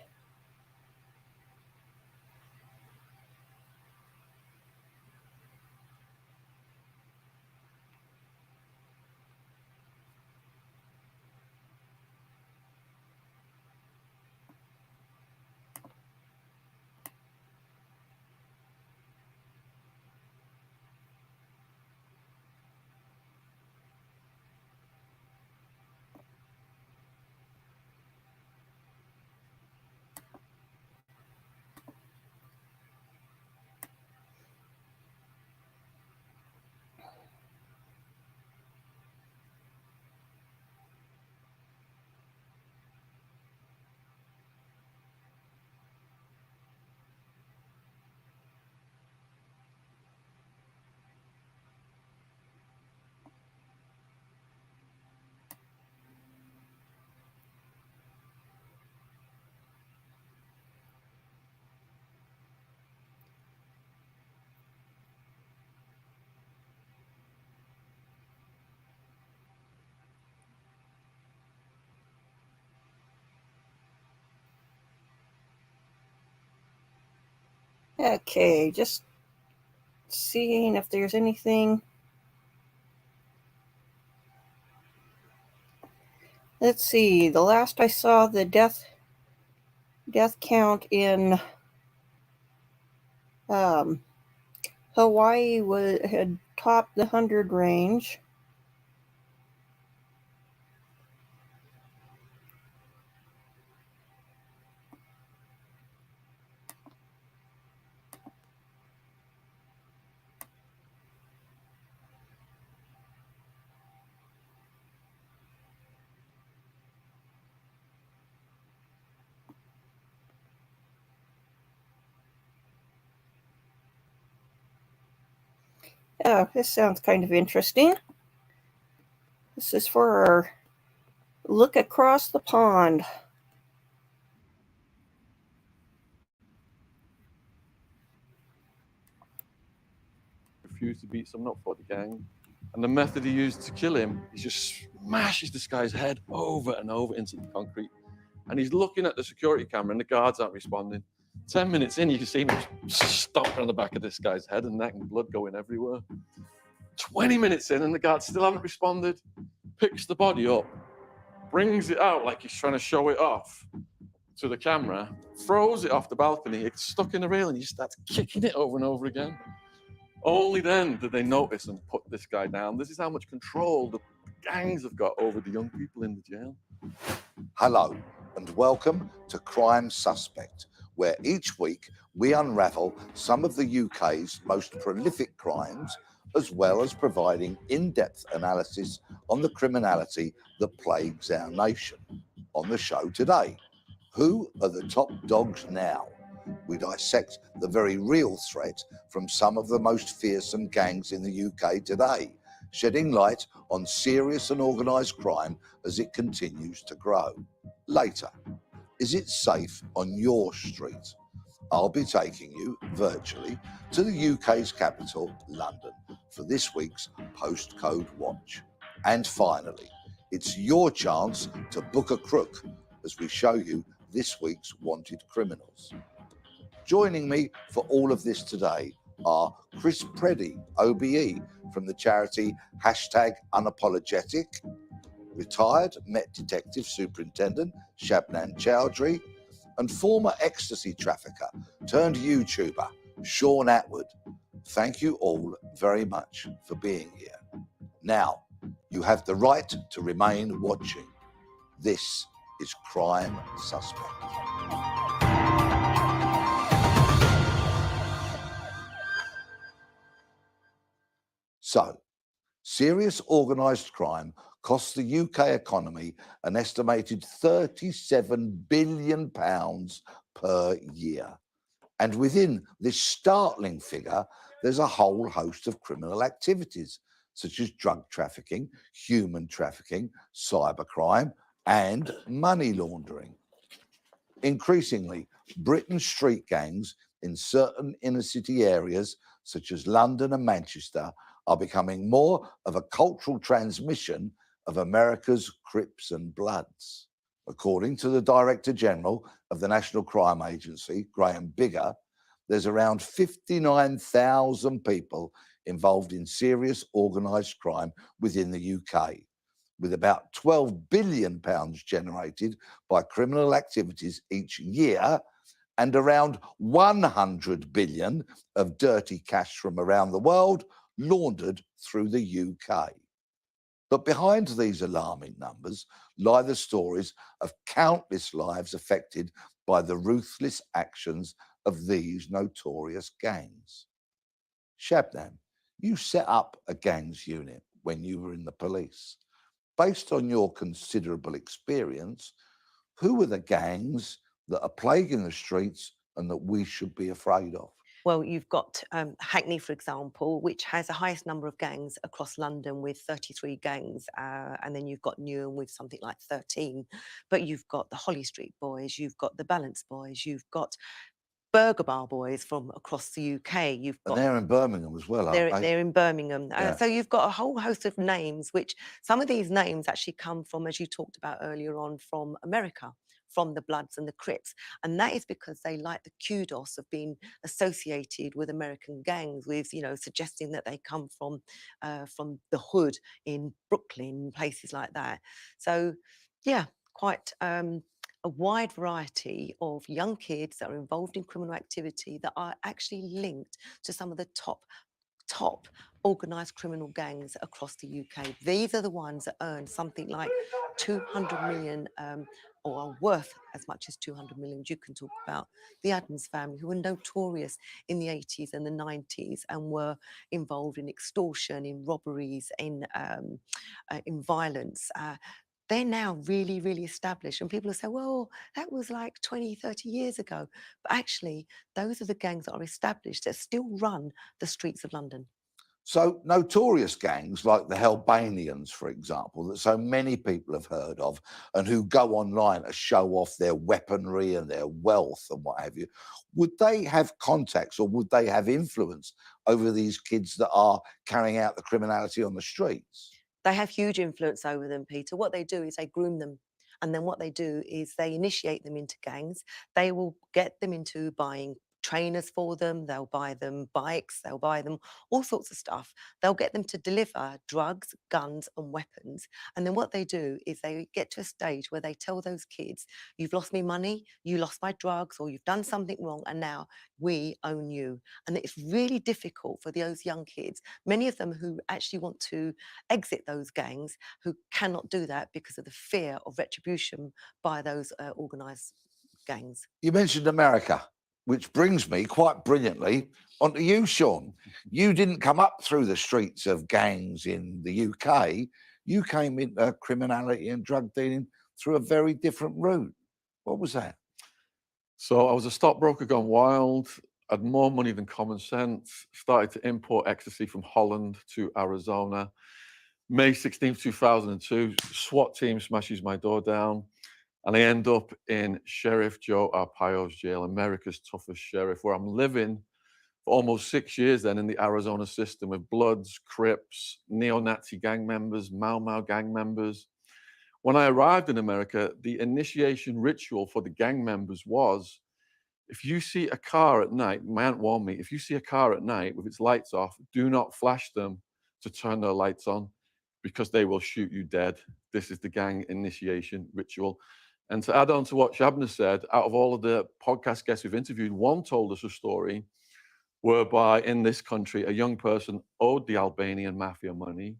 Okay, just seeing if there's anything. Let's see. The last I saw, the death count in Hawaii had topped the 100 range. Oh, this sounds kind of interesting. This is for our look across the pond. Refused to beat someone up for the gang. And the method he used to kill him, he just smashes this guy's head over and over into the concrete. And he's looking at the security camera and the guards aren't responding. 10 minutes in, you can see him stomping on the back of this guy's head and neck and blood going everywhere. 20 minutes in and the guards still haven't responded. Picks the body up, brings it out like he's trying to show it off to the camera, throws it off the balcony, it's stuck in the railing, he starts kicking it over and over again. Only then did they notice and put this guy down. This is how much control the gangs have got over the young people in the jail. Hello and welcome to Crime Suspect, where each week we unravel some of the UK's most prolific crimes, as well as providing in-depth analysis on the criminality that plagues our nation. On the show today, who are the top dogs now? We dissect the very real threat from some of the most fearsome gangs in the UK today, shedding light on serious and organised crime as it continues to grow. Later, is it safe on your street? I'll be taking you virtually to the UK's capital, London, for this week's Postcode Watch. And finally, it's your chance to book a crook as we show you this week's wanted criminals. Joining me for all of this today are Chris Preddy, OBE, from the charity #Unapologetic, retired Met Detective Superintendent Shabnam Chowdhury, and former ecstasy trafficker turned YouTuber Sean Atwood. Thank you all very much for being here. Now, you have the right to remain watching. This is Crime Suspect. So, serious organised crime costs the UK economy an estimated £37 billion per year. And within this startling figure, there's a whole host of criminal activities, such as drug trafficking, human trafficking, cybercrime, and money laundering. Increasingly, Britain's street gangs in certain inner city areas, such as London and Manchester, are becoming more of a cultural transmission of America's Crips and Bloods. According to the Director General of the National Crime Agency, Graham Bigger, there's around 59,000 people involved in serious organised crime within the UK, with about £12 billion generated by criminal activities each year and around 100 billion of dirty cash from around the world laundered through the UK. But behind these alarming numbers lie the stories of countless lives affected by the ruthless actions of these notorious gangs. Shabnam, you set up a gangs unit when you were in the police. Based on your considerable experience, who are the gangs that are plaguing the streets and that we should be afraid of? Well, you've got Hackney, for example, which has the highest number of gangs across London with 33 gangs. And then you've got Newham with something like 13. But you've got the Holly Street Boys, you've got the Balance Boys, you've got Burger Bar Boys from across the UK. You've got, and they're in Birmingham as well, aren't they? They're in Birmingham. Yeah. So you've got a whole host of names, which some of these names actually come from, as you talked about earlier on, from America, from the Bloods and the Crips. And that is because they like the kudos of being associated with American gangs, with, you know, suggesting that they come from the hood in Brooklyn, places like that. So, yeah, quite a wide variety of young kids that are involved in criminal activity that are actually linked to some of the top organised criminal gangs across the UK. These are the ones that earn something like 200 million or are worth as much as 200 million. You can talk about the Addams family, who were notorious in the 80s and the 90s and were involved in extortion, in robberies, in violence. They're now really, really established. And people will say, well, that was like 20, 30 years ago. But actually, those are the gangs that are established that still run the streets of London. So notorious gangs like the Albanians, for example, that so many people have heard of and who go online to show off their weaponry and their wealth and what have you, would they have contacts or would they have influence over these kids that are carrying out the criminality on the streets? They have huge influence over them, Peter. What they do is they groom them. And then what they do is they initiate them into gangs. They will get them into buying trainers for them. They'll buy them bikes. They'll buy them all sorts of stuff. They'll get them to deliver drugs, guns, and weapons. And then what they do is they get to a stage where they tell those kids, you've lost me money, you lost my drugs, or you've done something wrong, and now we own you. And it's really difficult for those young kids, many of them who actually want to exit those gangs, who cannot do that because of the fear of retribution by those organised gangs. You mentioned America, which brings me quite brilliantly onto you, Sean. You didn't come up through the streets of gangs in the UK. You came into criminality and drug dealing through a very different route. What was that? So I was a stockbroker gone wild, had more money than common sense, started to import ecstasy from Holland to Arizona. May 16th, 2002, SWAT team smashes my door down. And I end up in Sheriff Joe Arpaio's jail, America's toughest sheriff, where I'm living for almost 6 years then in the Arizona system with Bloods, Crips, neo-Nazi gang members, Mau Mau gang members. When I arrived in America, the initiation ritual for the gang members was, if you see a car at night, my aunt warned me, if you see a car at night with its lights off, do not flash them to turn their lights on because they will shoot you dead. This is the gang initiation ritual. And to add on to what Shabna said, out of all of the podcast guests we've interviewed, one told us a story whereby in this country, a young person owed the Albanian mafia money.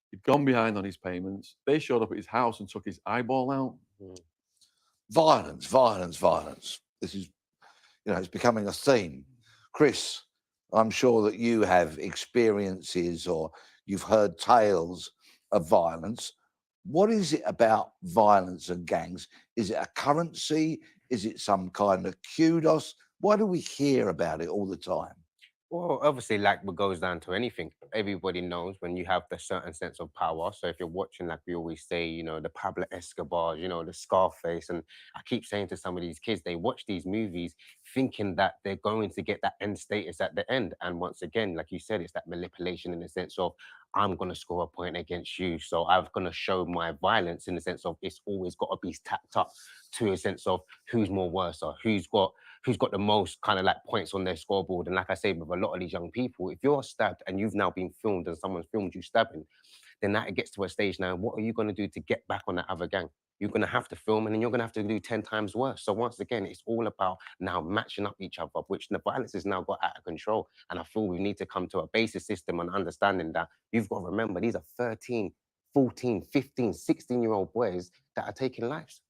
He'd gone behind on his payments. They showed up at his house and took his eyeball out. Violence, violence, violence. This is, it's becoming a theme. Chris, I'm sure that you have experiences or you've heard tales of violence. What is it about violence and gangs? Is it a currency? Is it some kind of kudos? Why do we hear about it all the time? Well, obviously, like what goes down to anything, everybody knows when you have the certain sense of power. So if you're watching, like we always say, the Pablo Escobar, the Scarface, and I keep saying to some of these kids, they watch these movies thinking that they're going to get that end status at the end. And once again, like you said, it's that manipulation in the sense of, I'm going to score a point against you. So I'm going to show my violence in the sense of it's always got to be tapped up to a sense of who's more worse or who's got the most kind of like points on their scoreboard. And like I say, with a lot of these young people, if you're stabbed and you've now been filmed and someone's filmed you stabbing, then that it gets to a stage now, what are you going to do to get back on that other gang? You're going to have to film and then you're going to have to do 10 times worse. So once again, it's all about now matching up each other, which the violence has now got out of control. And I feel we need to come to a basic system and understanding that you've got to remember, these are 13, 14, 15, 16-year-old boys that are taking lives.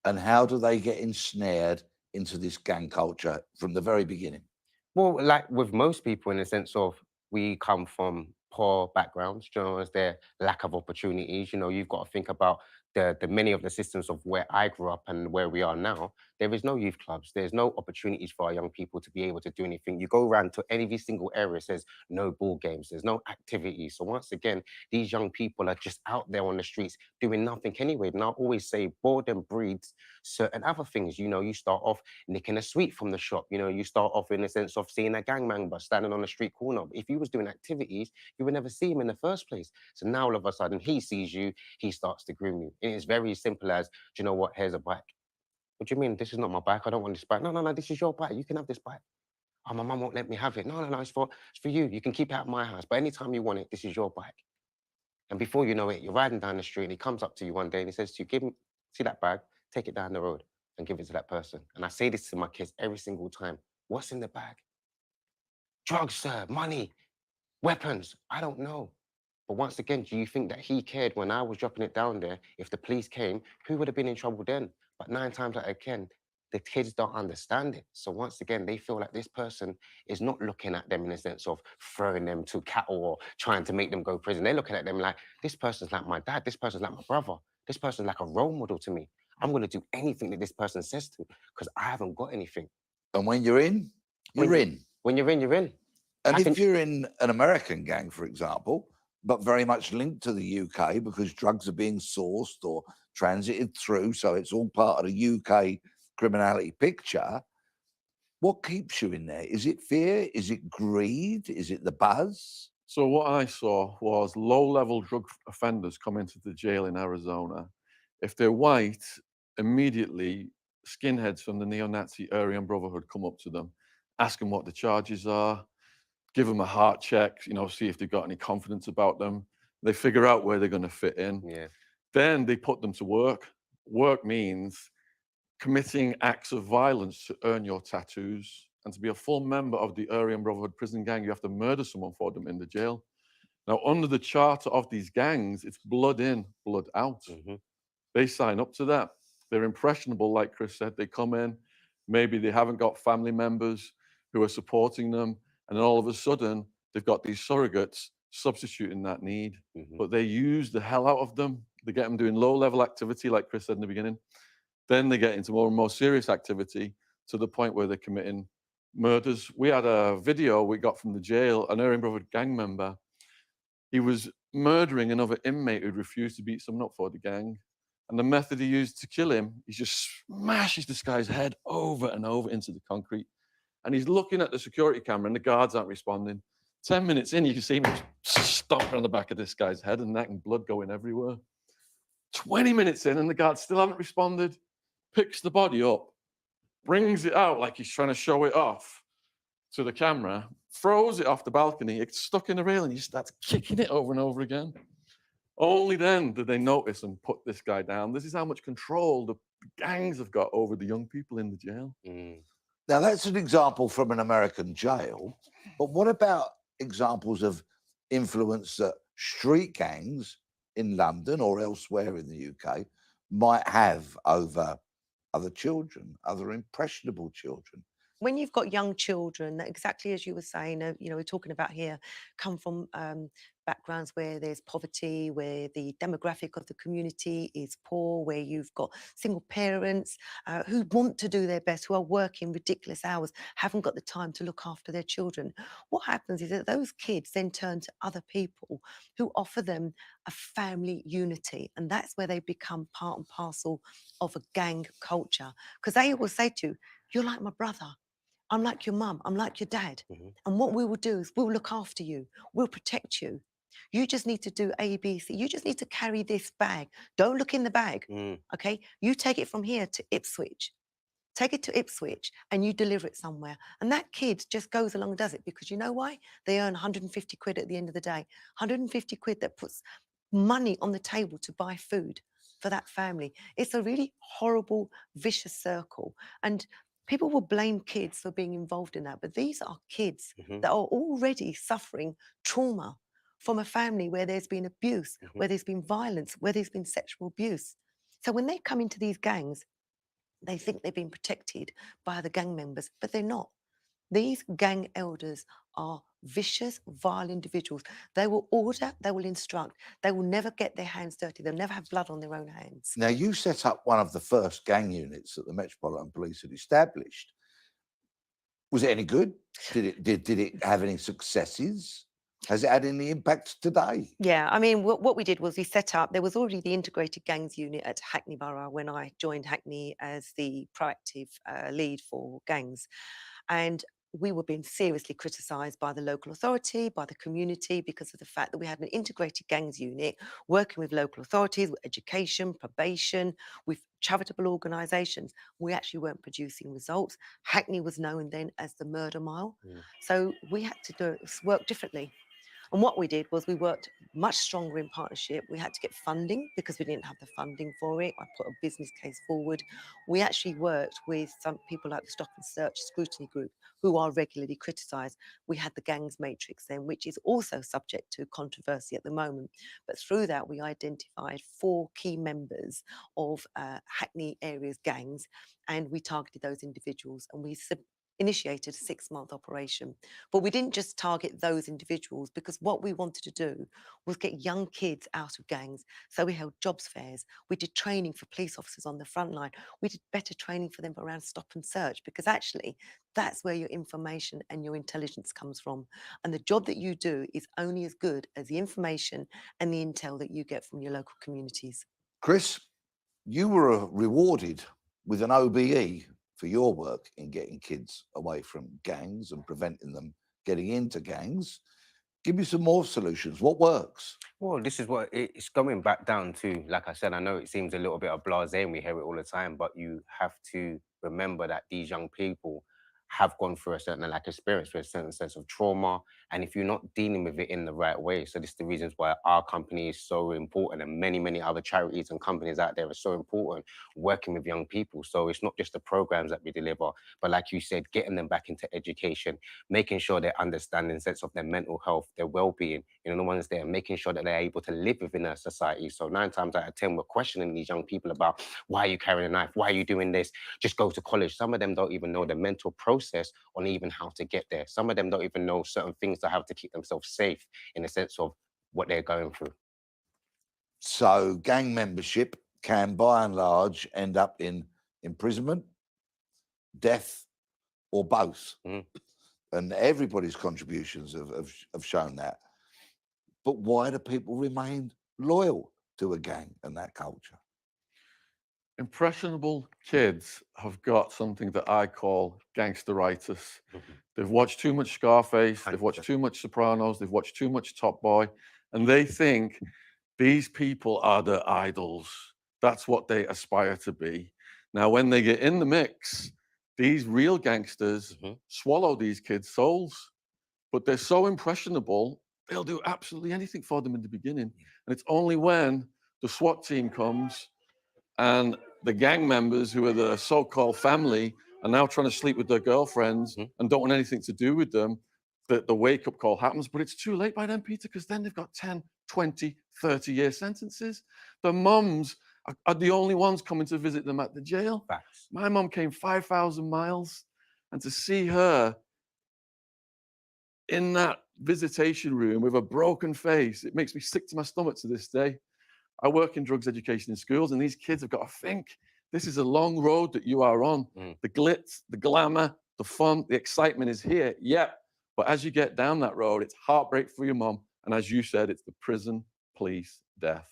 And how do they get ensnared into this gang culture from the very beginning? Well, like with most people in the sense of we come from poor backgrounds, as their lack of opportunities, you've got to think about the many of the systems of where I grew up and where we are now. There is no youth clubs. There's no opportunities for our young people to be able to do anything. You go around to any single area, says no ball games. There's no activities. So once again, these young people are just out there on the streets doing nothing anyway. And I always say boredom breeds certain other things. You start off nicking a sweet from the shop. You start off in the sense of seeing a gang member standing on the street corner. If you was doing activities, you would never see him in the first place. So now all of a sudden he sees you, he starts to groom you. And it's very simple as, do you know what, here's a bike. What do you mean? This is not my bike. I don't want this bike. No, no, no, this is your bike. You can have this bike. Oh, my mum won't let me have it. No, no, no, it's for you. You can keep it at my house. But anytime you want it, this is your bike. And before you know it, you're riding down the street and he comes up to you one day and he says to you, give him, see that bag, take it down the road and give it to that person. And I say this to my kids every single time. What's in the bag? Drugs, sir, money, weapons. I don't know. But once again, do you think that he cared when I was dropping it down there? If the police came, who would have been in trouble then? But 9 times out of 10, the kids don't understand it. So once again, they feel like this person is not looking at them in a sense of throwing them to cattle or trying to make them go to prison. They're looking at them like, this person's like my dad, this person's like my brother, this person's like a role model to me. I'm going to do anything that this person says to because I haven't got anything. And when you're in, you're in. When you're in, you're in. And if you're in an American gang, for example, but very much linked to the UK because drugs are being sourced or transited through, so it's all part of the UK criminality picture, what keeps you in there? Is it fear? Is it greed? Is it the buzz? So what I saw was low-level drug offenders come into the jail in Arizona. If they're white, immediately skinheads from the neo-Nazi Aryan Brotherhood come up to them, ask them what the charges are, give them a heart check, you know, see if they've got any confidence about them. They figure out where they're going to fit in. Yeah. Then they put them to work. Work means committing acts of violence to earn your tattoos. And to be a full member of the Aryan Brotherhood prison gang, you have to murder someone for them in the jail. Now, under the charter of these gangs, it's blood in, blood out. They sign up to that. They're impressionable, like Chris said. They come in, maybe they haven't got family members who are supporting them, and then all of a sudden, they've got these surrogates substituting that need. But they use the hell out of them. They get them doing low-level activity, like Chris said in the beginning. Then they get into more and more serious activity to the point where they're committing murders. We had a video we got from the jail, an Aryan Brotherhood gang member. He was murdering another inmate who'd refused to beat someone up for the gang. And the method he used to kill him, he just smashes this guy's head over and over into the concrete. And he's looking at the security camera and the guards aren't responding. 10 minutes in, you can see him stomping on the back of this guy's head and neck and blood going everywhere. 20 minutes in and the guards still haven't responded. Picks the body up, brings it out like he's trying to show it off to the camera, throws it off the balcony, it's stuck in the railing, he starts kicking it over and over again. Only then did they notice and put this guy down. This is how much control the gangs have got over the young people in the jail. Now, that's an example from an American jail, but what about examples of influence that street gangs in London or elsewhere in the UK might have over other children, other impressionable children? When you've got young children that, exactly as you were saying, you know, we're talking about here, come from backgrounds where there's poverty, where the demographic of the community is poor, where you've got single parents who want to do their best, who are working ridiculous hours, haven't got the time to look after their children. What happens is that those kids then turn to other people who offer them a family unity, and that's where they become part and parcel of a gang culture, because they always say to you, you're like my brother. I'm like your mum, I'm like your dad. And what we will do is we'll look after you, we'll protect you. You just need to do A, B, C. You just need to carry this bag. Don't look in the bag, okay? You take it from here to Ipswich. Take it to Ipswich and you deliver it somewhere. And that kid just goes along and does it because you know why? They earn 150 quid at the end of the day. 150 quid that puts money on the table to buy food for that family. It's a really horrible, vicious circle. And people will blame kids for being involved in that, but these are kids that are already suffering trauma from a family where there's been abuse, where there's been violence, where there's been sexual abuse. So when they come into these gangs, they think they've been protected by the gang members, but they're not. These gang elders are vicious, vile individuals. They will order, they will instruct, they will never get their hands dirty, they'll never have blood on their own hands. Now, you set up one of the first gang units that the Metropolitan Police had established. Was it any good? Did it have any successes? Has it had any impact today? Yeah, I mean, what we did was we set up, there was already the integrated gangs unit at Hackney Borough when I joined Hackney as the proactive lead for gangs. And we were being seriously criticised by the local authority, by the community, because of the fact that we had an integrated gangs unit working with local authorities, with education, probation, with charitable organisations. We actually weren't producing results. Hackney was known then as the murder mile. So we had to work differently. And what we did was we worked much stronger in partnership. We had to get funding because we didn't have the funding for it. I put a business case forward. We actually worked with some people like the Stop and Search Scrutiny Group, who are regularly criticised. We had the gangs matrix then, which is also subject to controversy at the moment. But through that, we identified 4 key members of Hackney area's gangs, and we targeted those individuals, and we initiated a 6-month operation. But we didn't just target those individuals, because what we wanted to do was get young kids out of gangs. So we held jobs fairs. We did training for police officers on the front line. We did better training for them around stop and search, because actually that's where your information and your intelligence comes from. And the job that you do is only as good as the information and the intel that you get from your local communities. Chris, you were rewarded with an OBE for your work in getting kids away from gangs and preventing them getting into gangs. Give me some more solutions. What works? Well, this is what it's going back down to. Like I said, I know it seems a little bit of blasé and we hear it all the time, but you have to remember that these young people have gone through a certain experience with a certain sense of trauma. And if you're not dealing with it in the right way, so this is the reasons why our company is so important, and many, many other charities and companies out there are so important working with young people. So it's not just the programs that we deliver, but like you said, getting them back into education, making sure they're understanding sense of their mental health, their well-being, the ones there, making sure that they're able to live within a society. So 9 times out of 10, we're questioning these young people about, why are you carrying a knife? Why are you doing this? Just go to college. Some of them don't even know the mental process on even how to get there. Some of them don't even know certain things that have to keep themselves safe in the sense of what they're going through. So gang membership can, by and large, end up in imprisonment, death, or both. And everybody's contributions have shown that. But why do people remain loyal to a gang and that culture? Impressionable kids have got something that I call gangsteritis. They've watched too much Scarface, they've watched too much Sopranos, they've watched too much Top Boy, and they think these people are their idols. That's what they aspire to be. Now, when they get in the mix, these real gangsters swallow these kids' souls, but they're so impressionable, they'll do absolutely anything for them in the beginning. And it's only when the SWAT team comes and the gang members, who are the so-called family, are now trying to sleep with their girlfriends and don't want anything to do with them, that the wake-up call happens. But it's too late by then, Peter, because then they've got 10, 20, 30-year sentences. The mums are the only ones coming to visit them at the jail. Facts. My mum came 5,000 miles, and to see her in that visitation room with a broken face, it makes me sick to my stomach to this day. I work in drugs education in schools, and these kids have got to think, this is a long road that you are on. The glitz, the glamour, the fun, the excitement is here, yeah. But as you get down that road, it's heartbreak for your mum. And as you said, it's the prison, police, death.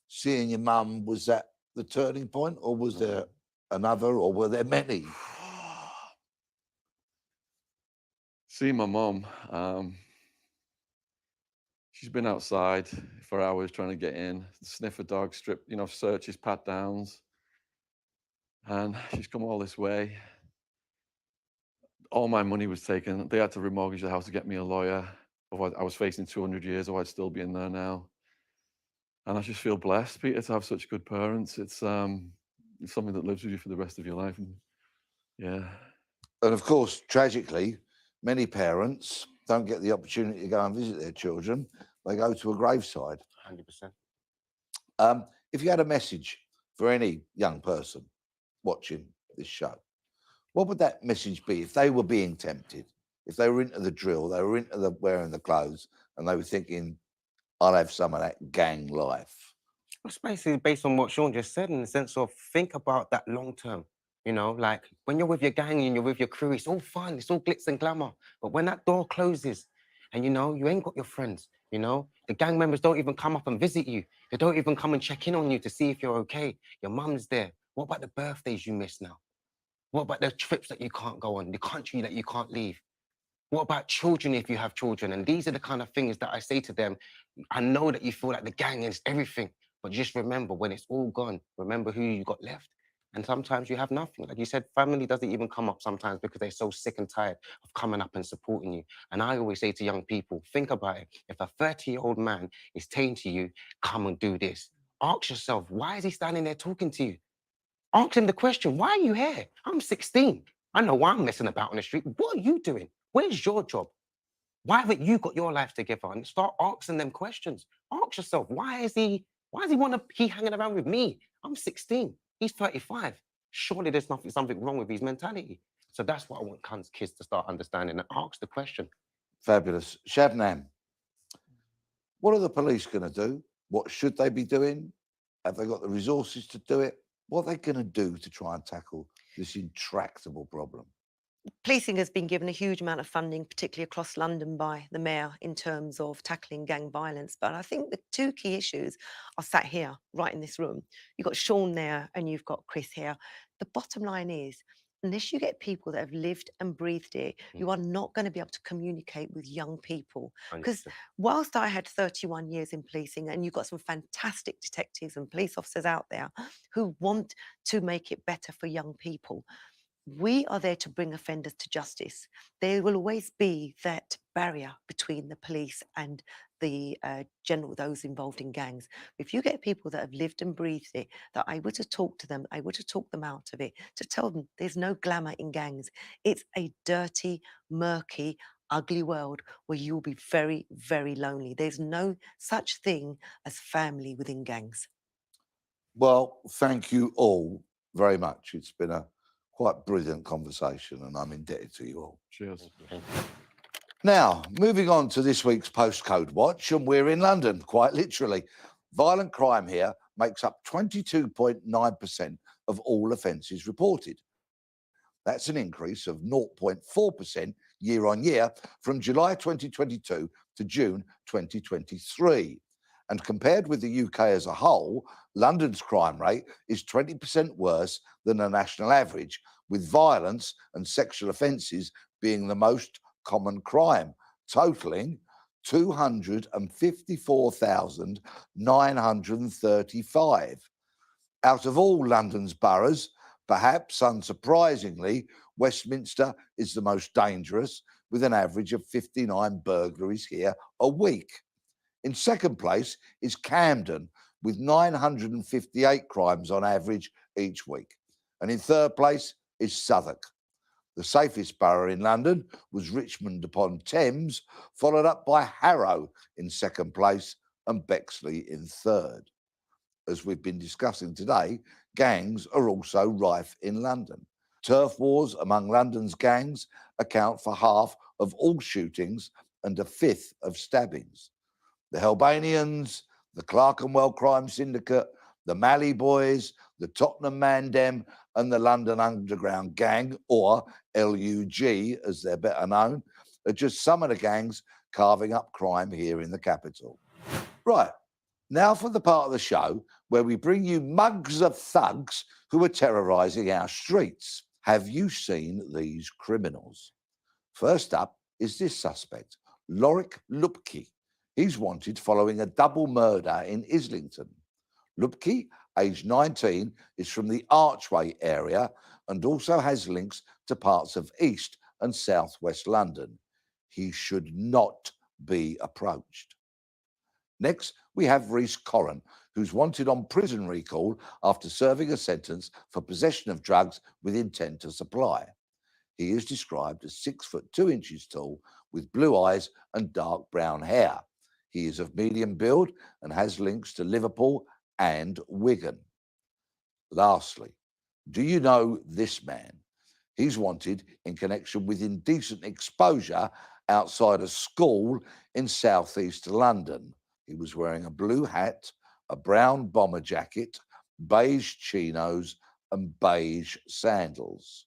Seeing your mum, was that the turning point, or was there another, or were there many? See my mum. She's been outside for hours trying to get in, sniff a dog, strip, searches, pat downs. And she's come all this way. All my money was taken. They had to remortgage the house to get me a lawyer. Otherwise, I was facing 200 years, or I'd still be in there now. And I just feel blessed, Peter, to have such good parents. It's something that lives with you for the rest of your life. And yeah. And of course, tragically, many parents don't get the opportunity to go and visit their children. They go to a graveside. 100%. If you had a message for any young person watching this show, what would that message be if they were being tempted? If they were into the drill, they were into the wearing the clothes, and they were thinking, I'll have some of that gang life. It's basically based on what Sean just said, in the sense of think about that long term. Like when you're with your gang and you're with your crew, it's all fun, it's all glitz and glamour. But when that door closes and you ain't got your friends, the gang members don't even come up and visit you. They don't even come and check in on you to see if you're okay. Your mum's there. What about the birthdays you miss now? What about the trips that you can't go on, the country that you can't leave? What about children if you have children? And these are the kind of things that I say to them. I know that you feel like the gang is everything, but just remember when it's all gone, remember who you got left. And sometimes you have nothing. Like you said, family doesn't even come up sometimes because they're so sick and tired of coming up and supporting you. And I always say to young people, think about it. If a 30-year-old man is saying to you, come and do this, ask yourself, why is he standing there talking to you? Ask him the question, why are you here? I'm 16. I know why I'm messing about on the street. What are you doing? Where's your job? Why haven't you got your life together? And start asking them questions. Ask yourself, why is he hanging around with me? I'm 16. He's 35. Surely there's something wrong with his mentality. So that's what I want kids to start understanding and ask the question. Fabulous. Shabnam, what are the police going to do? What should they be doing? Have they got the resources to do it? What are they going to do to try and tackle this intractable problem? Policing has been given a huge amount of funding, particularly across London by the mayor in terms of tackling gang violence. But I think the two key issues are sat here, right in this room. You've got Sean there and you've got Chris here. The bottom line is, unless you get people that have lived and breathed it, you are not going to be able to communicate with young people. Because whilst I had 31 years in policing, and you've got some fantastic detectives and police officers out there who want to make it better for young people, we are there to bring offenders to justice. There will always be that barrier between the police and the those involved in gangs. If you get people that have lived and breathed it, that are able to talk to them, able to talk them out of it, to tell them there's no glamour in gangs. It's a dirty, murky, ugly world where you'll be very, very lonely. There's no such thing as family within gangs. Well, thank you all very much. It's been a quite brilliant conversation, and I'm indebted to you all. Cheers. Now, moving on to this week's Postcode Watch, and we're in London, quite literally. Violent crime here makes up 22.9% of all offences reported. That's an increase of 0.4% year on year from July 2022 to June 2023. And compared with the UK as a whole, London's crime rate is 20% worse than the national average, with violence and sexual offences being the most common crime, totalling 254,935. Out of all London's boroughs, perhaps unsurprisingly, Westminster is the most dangerous, with an average of 59 burglaries here a week. In second place is Camden, with 958 crimes on average each week. And in third place is Southwark. The safest borough in London was Richmond upon Thames, followed up by Harrow in second place and Bexley in third. As we've been discussing today, gangs are also rife in London. Turf wars among London's gangs account for half of all shootings and a fifth of stabbings. The Helbanians, the Clerkenwell Crime Syndicate, the Malley Boys, the Tottenham Mandem, and the London Underground Gang, or LUG as they're better known, are just some of the gangs carving up crime here in the capital. Right, now for the part of the show where we bring you mugs of thugs who are terrorising our streets. Have you seen these criminals? First up is this suspect, Lorik Lupke. He's wanted following a double murder in Islington. Lupke, aged 19, is from the Archway area and also has links to parts of East and South West London. He should not be approached. Next, we have Reece Corran, who's wanted on prison recall after serving a sentence for possession of drugs with intent to supply. He is described as 6'2" tall, with blue eyes and dark brown hair. He is of medium build and has links to Liverpool and Wigan. Lastly, do you know this man? He's wanted in connection with indecent exposure outside a school in southeast London. He was wearing a blue hat, a brown bomber jacket, beige chinos, and beige sandals.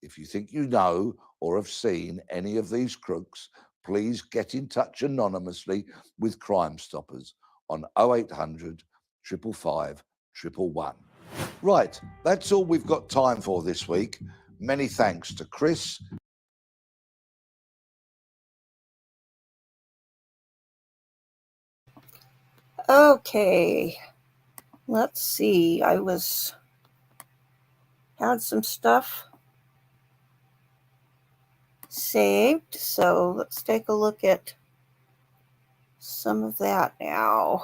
If you think you know or have seen any of these crooks, please get in touch anonymously with Crime Stoppers on 0800 555 111. Right, that's all we've got time for this week. Many thanks to Chris. Okay, let's see. Had some stuff saved, so let's take a look at some of that now.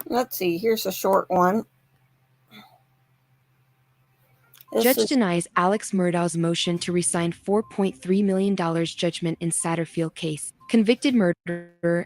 Let's see, here's a short one. Judge denies Alex Murdaugh's motion to resign $4.3 million judgment in Satterfield case. Convicted murderer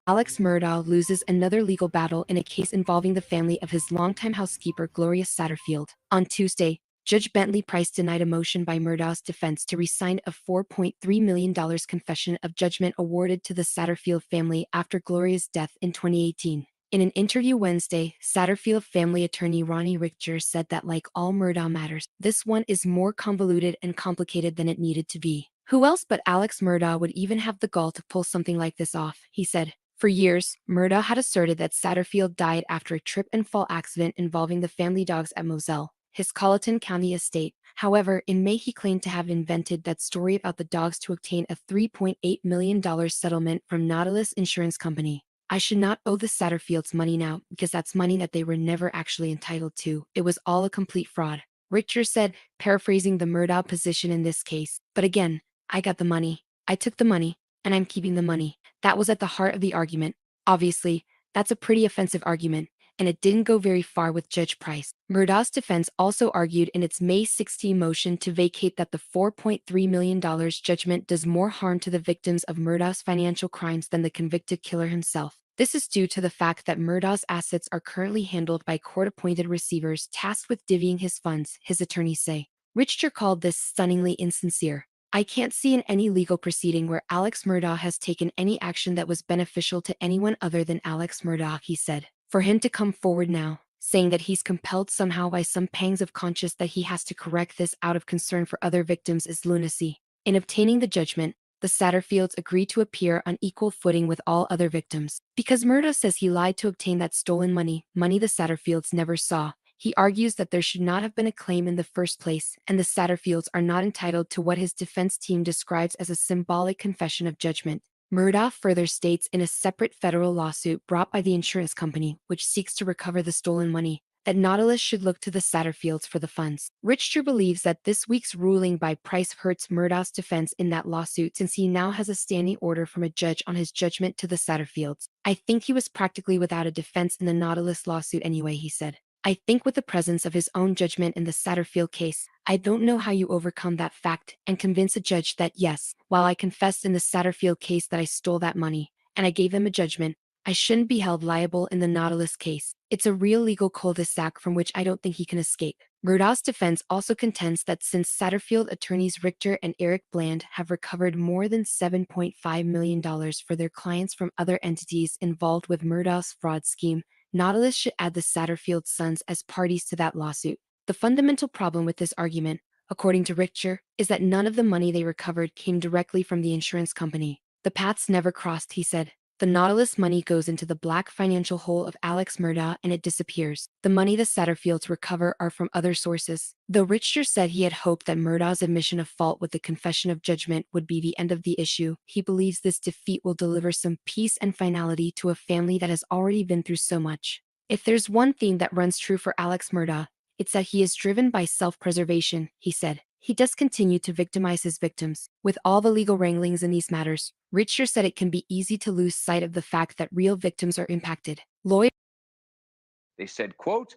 Alex Murdaugh loses another legal battle in a case involving the family of his longtime housekeeper Gloria Satterfield. On Tuesday, Judge Bentley Price denied a motion by Murdaugh's defense to resign a $4.3 million confession of judgment awarded to the Satterfield family after Gloria's death in 2018. In an interview Wednesday, Satterfield family attorney Ronnie Richter said that like all Murdaugh matters, this one is more convoluted and complicated than it needed to be. Who else but Alex Murdaugh would even have the gall to pull something like this off, he said. For years, Murdaugh had asserted that Satterfield died after a trip and fall accident involving the family dogs at Moselle, his Colleton County estate. However, in May he claimed to have invented that story about the dogs to obtain a $3.8 million settlement from Nautilus Insurance Company. I should not owe the Satterfields money now because that's money that they were never actually entitled to. It was all a complete fraud. Richter said, paraphrasing the Murdaugh position in this case. But again, I got the money. I took the money, and I'm keeping the money. That was at the heart of the argument. Obviously, that's a pretty offensive argument, and it didn't go very far with Judge Price. Murdaugh's defense also argued in its May 16 motion to vacate that the $4.3 million judgment does more harm to the victims of Murdaugh's financial crimes than the convicted killer himself. This is due to the fact that Murdaugh's assets are currently handled by court-appointed receivers tasked with divvying his funds, his attorneys say. Richter called this stunningly insincere. I can't see in any legal proceeding where Alex Murdaugh has taken any action that was beneficial to anyone other than Alex Murdaugh, he said. For him to come forward now, saying that he's compelled somehow by some pangs of conscience that he has to correct this out of concern for other victims is lunacy. In obtaining the judgment, the Satterfields agreed to appear on equal footing with all other victims. Because Murdaugh says he lied to obtain that stolen money the Satterfields never saw, he argues that there should not have been a claim in the first place, and the Satterfields are not entitled to what his defense team describes as a symbolic confession of judgment. Murdaugh further states in a separate federal lawsuit brought by the insurance company, which seeks to recover the stolen money, that Nautilus should look to the Satterfields for the funds. Richter believes that this week's ruling by Price hurts Murdaugh's defense in that lawsuit since he now has a standing order from a judge on his judgment to the Satterfields. I think he was practically without a defense in the Nautilus lawsuit anyway, he said. I think with the presence of his own judgment in the Satterfield case, I don't know how you overcome that fact and convince a judge that yes, while I confessed in the Satterfield case that I stole that money, and I gave them a judgment, I shouldn't be held liable in the Nautilus case. It's a real legal cul-de-sac from which I don't think he can escape. Murdaugh's defense also contends that since Satterfield attorneys Richter and Eric Bland have recovered more than $7.5 million for their clients from other entities involved with Murdaugh's fraud scheme, Nautilus should add the Satterfield sons as parties to that lawsuit. The fundamental problem with this argument, according to Richter, is that none of the money they recovered came directly from the insurance company. The paths never crossed, he said. The Nautilus money goes into the black financial hole of Alex Murdaugh and it disappears. The money the Satterfields recover are from other sources. Though Richter said he had hoped that Murdaugh's admission of fault with the confession of judgment would be the end of the issue, he believes this defeat will deliver some peace and finality to a family that has already been through so much. If there's one theme that runs true for Alex Murdaugh, it's that he is driven by self-preservation, he said. He does continue to victimize his victims. With all the legal wranglings in these matters, Richter said it can be easy to lose sight of the fact that real victims are impacted. They said, quote,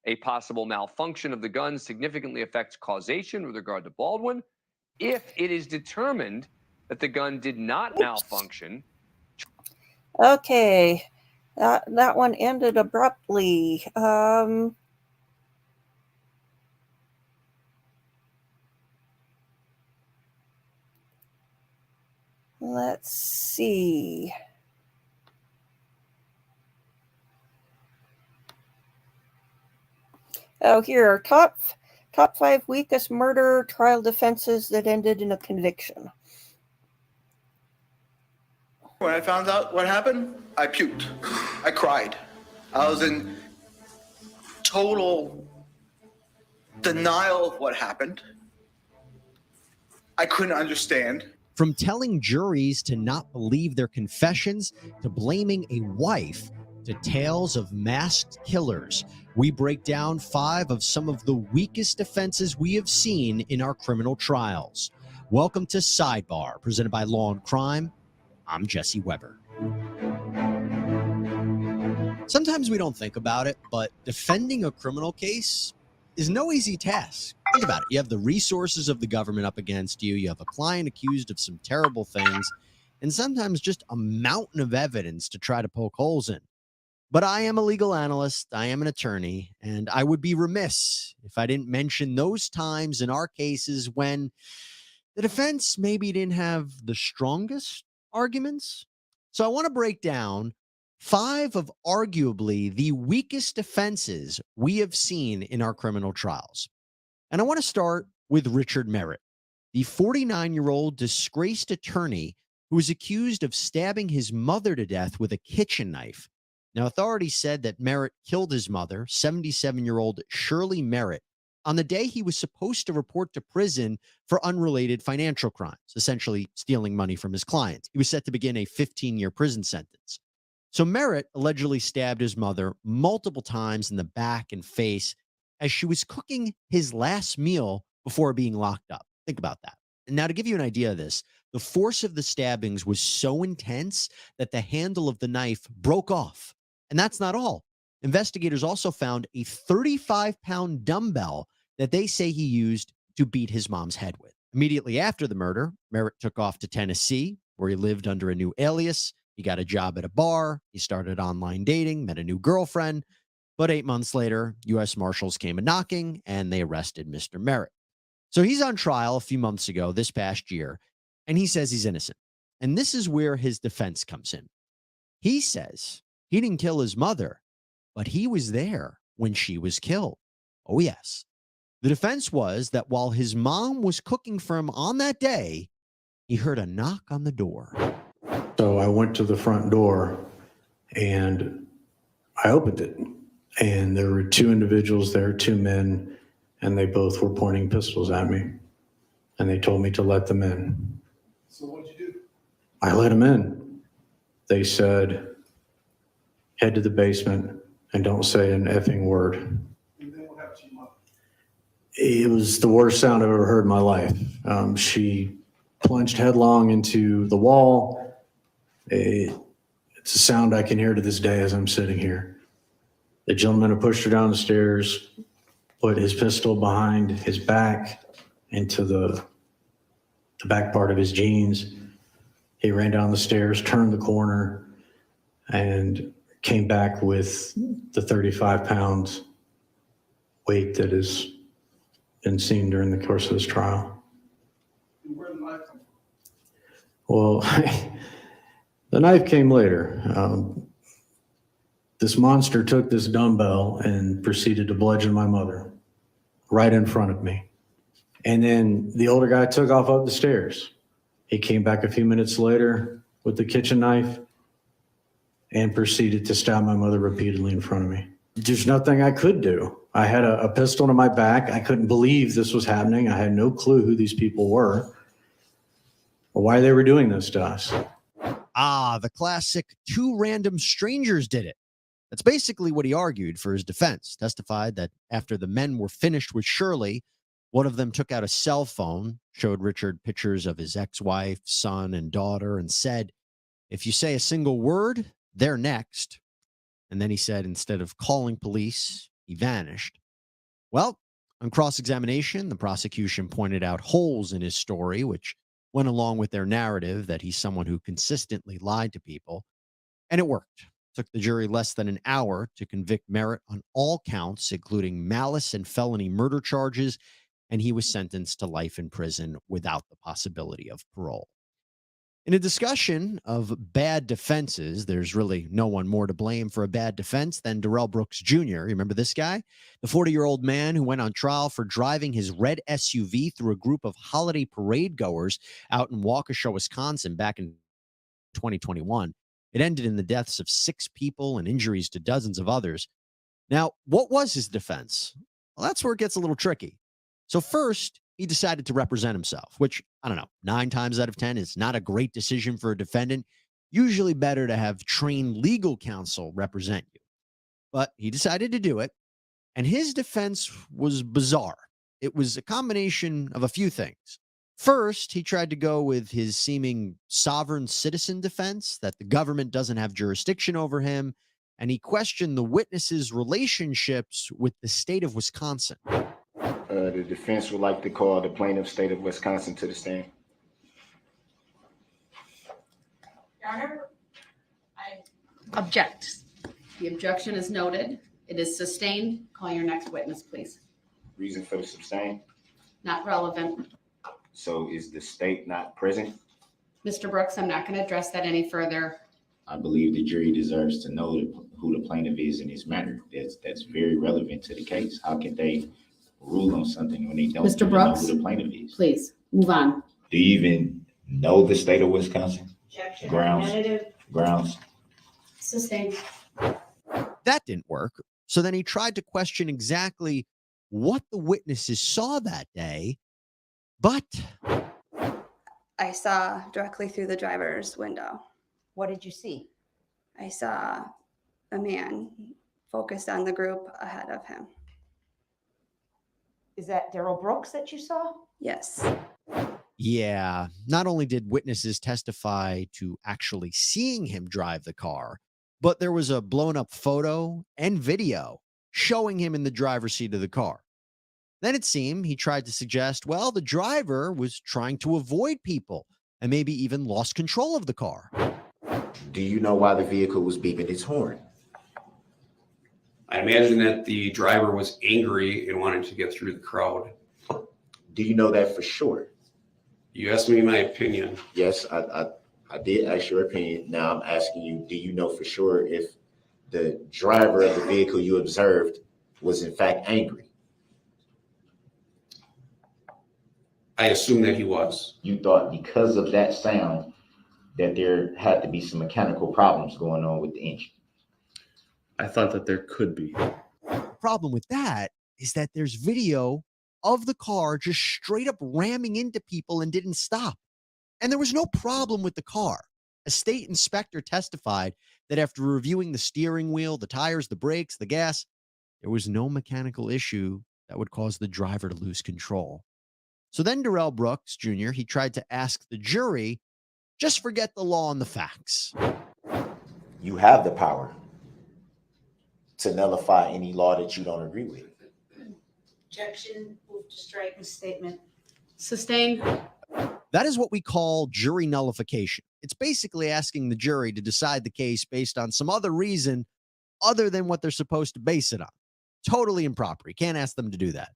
a possible malfunction of the gun significantly affects causation with regard to Baldwin if it is determined that the gun did not malfunction. Okay, that one ended abruptly. Let's see. Oh, here are top 5 weakest murder trial defenses that ended in a conviction. When I found out what happened, I puked. I cried. I was in total denial of what happened. I couldn't understand. From telling juries to not believe their confessions, to blaming a wife, to tales of masked killers, we break down 5 of some of the weakest defenses we have seen in our criminal trials. Welcome to Sidebar, presented by Law and Crime. I'm Jesse Weber. Sometimes we don't think about it, but defending a criminal case is no easy task. Think about it. You have the resources of the government up against you. You have a client accused of some terrible things, and sometimes just a mountain of evidence to try to poke holes in. But I am a legal analyst. I am an attorney, and I would be remiss if I didn't mention those times in our cases when the defense maybe didn't have the strongest arguments. So I want to break down 5 of arguably the weakest defenses we have seen in our criminal trials. And I want to start with Richard Merritt, the 49-year-old disgraced attorney who was accused of stabbing his mother to death with a kitchen knife. Now, authorities said that Merritt killed his mother, 77-year-old Shirley Merritt, on the day he was supposed to report to prison for unrelated financial crimes, essentially stealing money from his clients. He was set to begin a 15-year prison sentence. So Merritt allegedly stabbed his mother multiple times in the back and face as she was cooking his last meal before being locked up. Think about that. And now to give you an idea of this, the force of the stabbings was so intense that the handle of the knife broke off. And that's not all. Investigators also found a 35-pound dumbbell that they say he used to beat his mom's head with. Immediately after the murder, Merritt took off to Tennessee, where he lived under a new alias. He got a job at a bar. He started online dating, met a new girlfriend. But 8 months later, U.S. Marshals came a-knocking, and they arrested Mr. Merritt. So he's on trial a few months ago, this past year, and he says he's innocent. And this is where his defense comes in. He says he didn't kill his mother, but he was there when she was killed. Oh, yes. The defense was that while his mom was cooking for him on that day, he heard a knock on the door. So I went to the front door and I opened it. And there were 2 individuals there, 2 men, and they both were pointing pistols at me. And they told me to let them in. So what'd you do? I let them in. They said, head to the basement and don't say an effing word. And then what happened to your mother? It was the worst sound I've ever heard in my life. She plunged headlong into the wall. It's a sound I can hear to this day as I'm sitting here. The gentleman who pushed her down the stairs put his pistol behind his back into the back part of his jeans. He ran down the stairs, turned the corner, and came back with the 35 pounds weight that has been seen during the course of this trial. And where did the knife come from? Well, the knife came later. This monster took this dumbbell and proceeded to bludgeon my mother right in front of me. And then the older guy took off up the stairs. He came back a few minutes later with the kitchen knife and proceeded to stab my mother repeatedly in front of me. There's nothing I could do. I had a pistol to my back. I couldn't believe this was happening. I had no clue who these people were or why they were doing this to us. Ah, the classic 2 random strangers did it. That's basically what he argued for his defense. Testified that after the men were finished with Shirley, one of them took out a cell phone, showed Richard pictures of his ex-wife, son, and daughter, and said, if you say a single word, they're next. And then he said, instead of calling police, he vanished. Well, on cross-examination, the prosecution pointed out holes in his story, which went along with their narrative that he's someone who consistently lied to people, and it worked. Took the jury less than an hour to convict Merritt on all counts, including malice and felony murder charges, and he was sentenced to life in prison without the possibility of parole. In a discussion of bad defenses, there's really no one more to blame for a bad defense than Terrell Brooks Jr. Remember this guy? The 40-year-old man who went on trial for driving his red SUV through a group of holiday parade goers out in Waukesha, Wisconsin back in 2021. It ended in the deaths of 6 people and injuries to dozens of others. Now, what was his defense? Well, that's where it gets a little tricky. So first, he decided to represent himself, which, I don't know, 9 times out of 10 is not a great decision for a defendant. Usually better to have trained legal counsel represent you. But he decided to do it, and his defense was bizarre. It was a combination of a few things. First, he tried to go with his seeming sovereign citizen defense that the government doesn't have jurisdiction over him, and he questioned the witnesses' relationships with the state of Wisconsin. The defense would like to call the plaintiff state of Wisconsin to the stand. Your Honor, I object. The objection is noted. It is sustained. Call your next witness, please. Reason for the sustain. Not relevant. So is the state not present? Mr. Brooks, I'm not going to address that any further. I believe the jury deserves to know who the plaintiff is in this matter. That's very relevant to the case. How can they rule on something when they don't Mr. even know Brooks, who the plaintiff is? please move on. Do you even know the state of Wisconsin? Objection. Grounds. Sustained. That didn't work. So then he tried to question exactly what the witnesses saw that day, but I saw directly through the driver's window. What did you see? I saw a man focused on the group ahead of him. Is that Terrell Brooks that you saw? Yes. yeah, not only did witnesses testify to actually seeing him drive the car, but there was a blown up photo and video showing him in the driver's seat of the car. Then it seemed he tried to suggest, well, the driver was trying to avoid people and maybe even lost control of the car. Do you know why the vehicle was beeping its horn? I imagine that the driver was angry and wanted to get through the crowd. Do you know that for sure? You asked me my opinion. Yes, I did ask your opinion. Now I'm asking you, do you know for sure if the driver of the vehicle you observed was in fact angry? I assume that he was. You thought because of that sound that there had to be some mechanical problems going on with the engine? I thought that there could be. The problem with that is that there's video of the car just straight up ramming into people and didn't stop. And there was no problem with the car. A state inspector testified that after reviewing the steering wheel, the tires, the brakes, the gas, there was no mechanical issue that would cause the driver to lose control. So then Terrell Brooks Jr., he tried to ask the jury, just forget the law and the facts. You have the power to nullify any law that you don't agree with. Objection. Move to strike the statement. Sustained. That is what we call jury nullification. It's basically asking the jury to decide the case based on some other reason other than what they're supposed to base it on. Totally improper. You can't ask them to do that.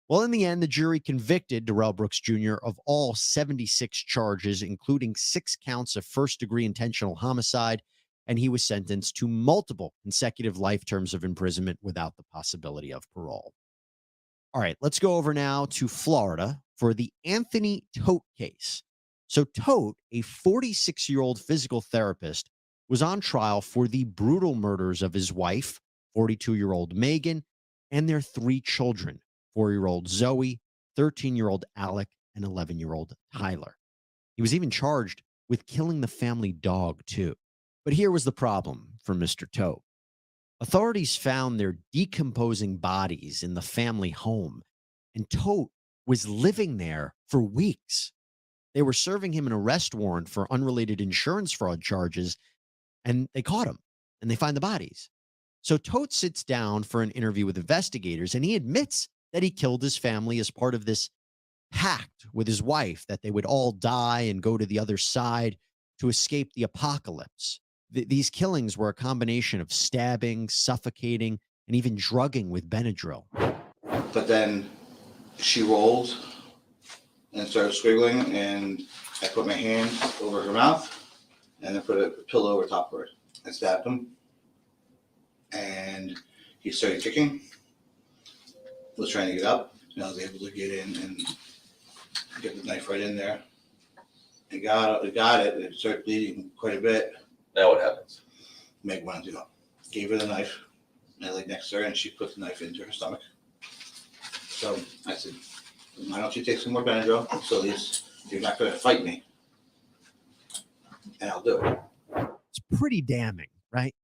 Well, in the end, the jury convicted Terrell Brooks Jr. of all 76 charges, including 6 counts of first-degree intentional homicide, and he was sentenced to multiple consecutive life terms of imprisonment without the possibility of parole. All right, let's go over now to Florida for the Anthony Tote case. So Tote, a 46-year-old physical therapist, was on trial for the brutal murders of his wife, 42-year-old Megan, and their 3 children, 4-year-old Zoe, 13-year-old Alec, and 11-year-old Tyler. He was even charged with killing the family dog, too. But here was the problem for Mr. Tote. Authorities found their decomposing bodies in the family home, and Tote was living there for weeks. They were serving him an arrest warrant for unrelated insurance fraud charges, and they caught him, and they find the bodies. So Tote sits down for an interview with investigators, and he admits that he killed his family as part of this pact with his wife that they would all die and go to the other side to escape the apocalypse. These killings were a combination of stabbing, suffocating, and even drugging with Benadryl. But then she rolled and started squiggling, and I put my hand over her mouth and then put a pillow over top of her and stabbed him. And he started kicking, was trying to get up, and I was able to get in and get the knife right in there. I got it, and it started bleeding quite a bit. Now what happens? Meg wanted to go. Gave her the knife, and I laid next to her, and she put the knife into her stomach. So I said, why don't you take some more Benadryl, so at least you're not going to fight me, and I'll do it. It's pretty damning, right?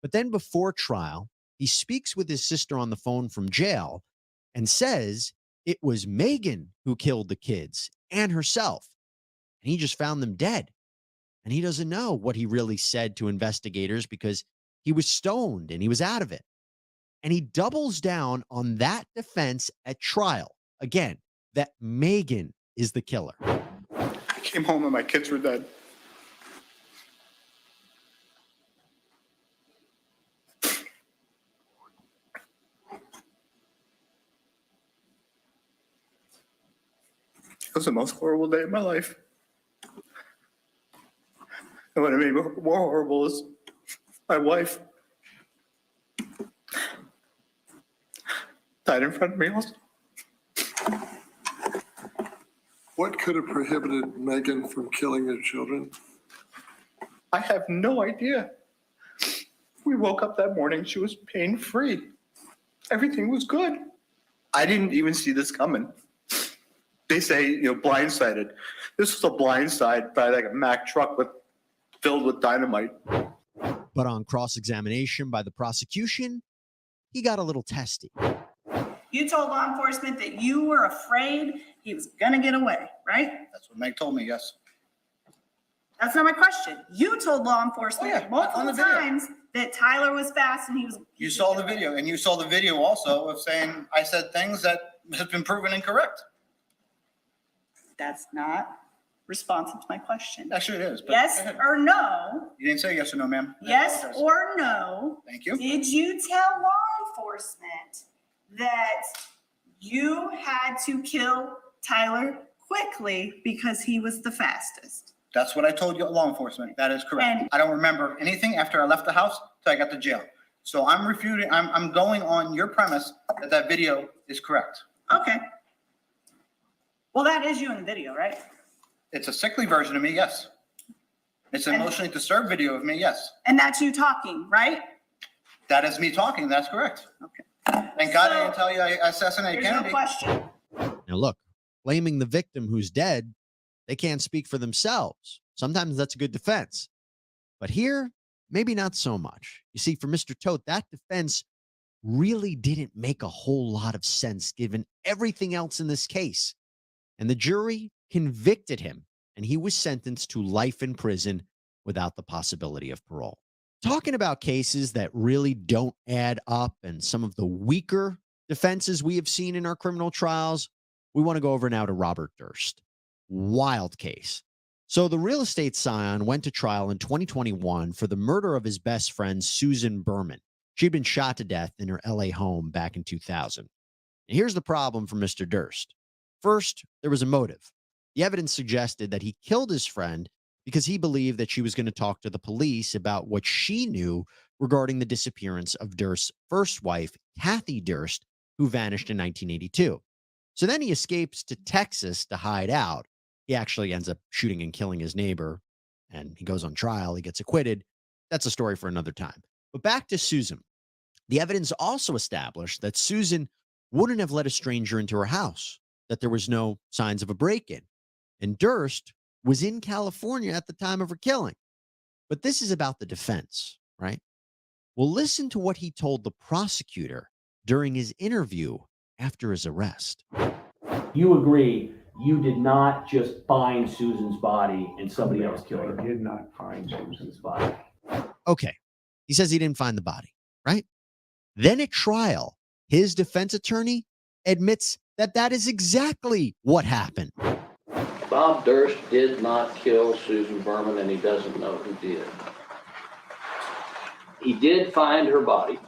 But then before trial, he speaks with his sister on the phone from jail and says it was Megan who killed the kids and herself. And he just found them dead. And he doesn't know what he really said to investigators because he was stoned and he was out of it. And he doubles down on that defense at trial. Again, that Megan is the killer. I came home and my kids were dead. It was the most horrible day of my life. And what made it more horrible is my wife died in front of me also. What could have prohibited Megan from killing her children? I have no idea. We woke up that morning, she was pain-free. Everything was good. I didn't even see this coming. They say, blindsided. This was a blindside by like a Mack truck filled with dynamite. But on cross-examination by the prosecution, he got a little testy. You told law enforcement that you were afraid he was gonna get away, right? That's what Meg told me, yes. That's not my question. You told law enforcement multiple on the video. times that Tyler was fast and he was. You saw the video, and you saw the video also of saying I said things that have been proven incorrect. That's not responsive to my question. Actually, it is. But Yes or no? You didn't say yes or no, ma'am. I Yes apologize. or no? Thank you. Did you tell law enforcement that you had to kill Tyler quickly because he was the fastest? That's what I told you, law enforcement. That is correct. And- I don't remember anything after I left the house till I got to jail. So I'm refuting. I'm going on your premise that video is correct. Okay. Well, that is you in the video, right? It's a sickly version of me, yes. It's an emotionally disturbed video of me, yes. And that's you talking, right? That is me talking. That's correct. Okay. Thank God I didn't tell you I assassinated There's Kennedy. no question. Now, look, blaming the victim who's dead, they can't speak for themselves. Sometimes that's a good defense. But here, maybe not so much. You see, for Mr. Tote, that defense really didn't make a whole lot of sense given everything else in this case. And the jury convicted him, and he was sentenced to life in prison without the possibility of parole. Talking about cases that really don't add up and some of the weaker defenses we have seen in our criminal trials, we want to go over now to Robert Durst. Wild case. So the real estate scion went to trial in 2021 for the murder of his best friend, Susan Berman. She'd been shot to death in her LA home back in 2000. And here's the problem for Mr. Durst. First, there was a motive. The evidence suggested that he killed his friend because he believed that she was going to talk to the police about what she knew regarding the disappearance of Durst's first wife, Kathy Durst, who vanished in 1982. So then he escapes to Texas to hide out. He actually ends up shooting and killing his neighbor, and he goes on trial. He gets acquitted. That's a story for another time. But back to Susan. The evidence also established that Susan wouldn't have let a stranger into her house, that there was no signs of a break-in. And Durst was in California at the time of her killing. But this is about the defense, right? Well, listen to what he told the prosecutor during his interview after his arrest. You agree you did not just find Susan's body and somebody else killed her? I did not find Susan's body. Okay. He says he didn't find the body, right? Then at trial, his defense attorney admits that that is exactly what happened. Bob Durst did not kill Susan Berman, and he doesn't know who did. He did find her body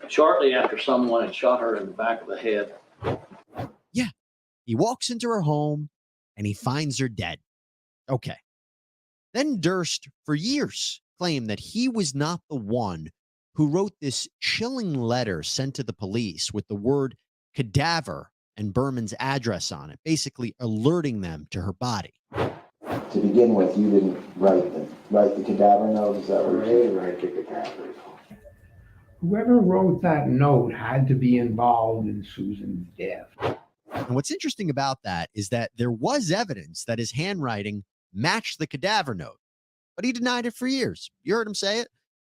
shortly after someone had shot her in the back of the head. Yeah, he walks into her home and he finds her dead. Okay. Then Durst, for years, claimed that he was not the one who wrote this chilling letter sent to the police with the word cadaver and Berman's address on it, basically alerting them to her body. To begin with, you didn't write the cadaver note, is that what you Write the cadaver. Whoever wrote that note had to be involved in Susan's death. And what's interesting about that is that there was evidence that his handwriting matched the cadaver note, but he denied it for years. You heard him say it.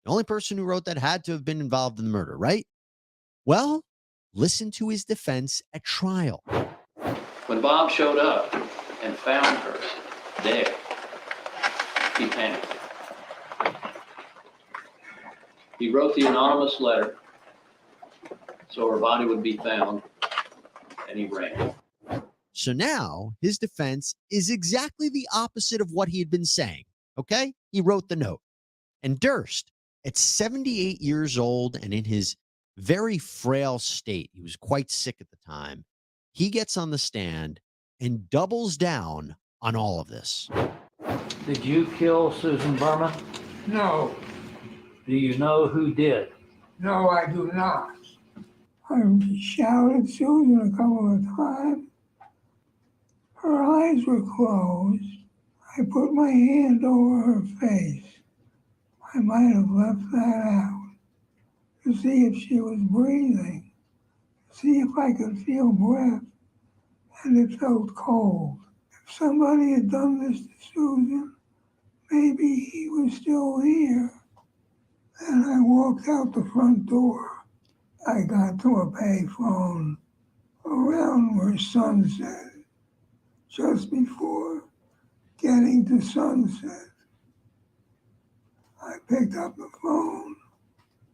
The only person who wrote that had to have been involved in the murder, right? Well, listen to his defense at trial. When Bob showed up and found her dead, he panicked. He wrote the anonymous letter so her body would be found, and he ran. So now his defense is exactly the opposite of what he had been saying. Okay? He wrote the note. And Durst, at 78 years old and in his very frail state, he was quite sick at the time, he gets on the stand and doubles down on all of this. Did you kill Susan Berman? No, Do you know who did? no, I do not. I shouted Susan a couple of times. Her eyes were closed. I put my hand over her face. I might have left that out to see if she was breathing, see if I could feel breath, and it felt cold. If somebody had done this to Susan, maybe he was still here. Then I walked out the front door. I got to a payphone around where Sunset, just before getting to Sunset. I picked up the phone,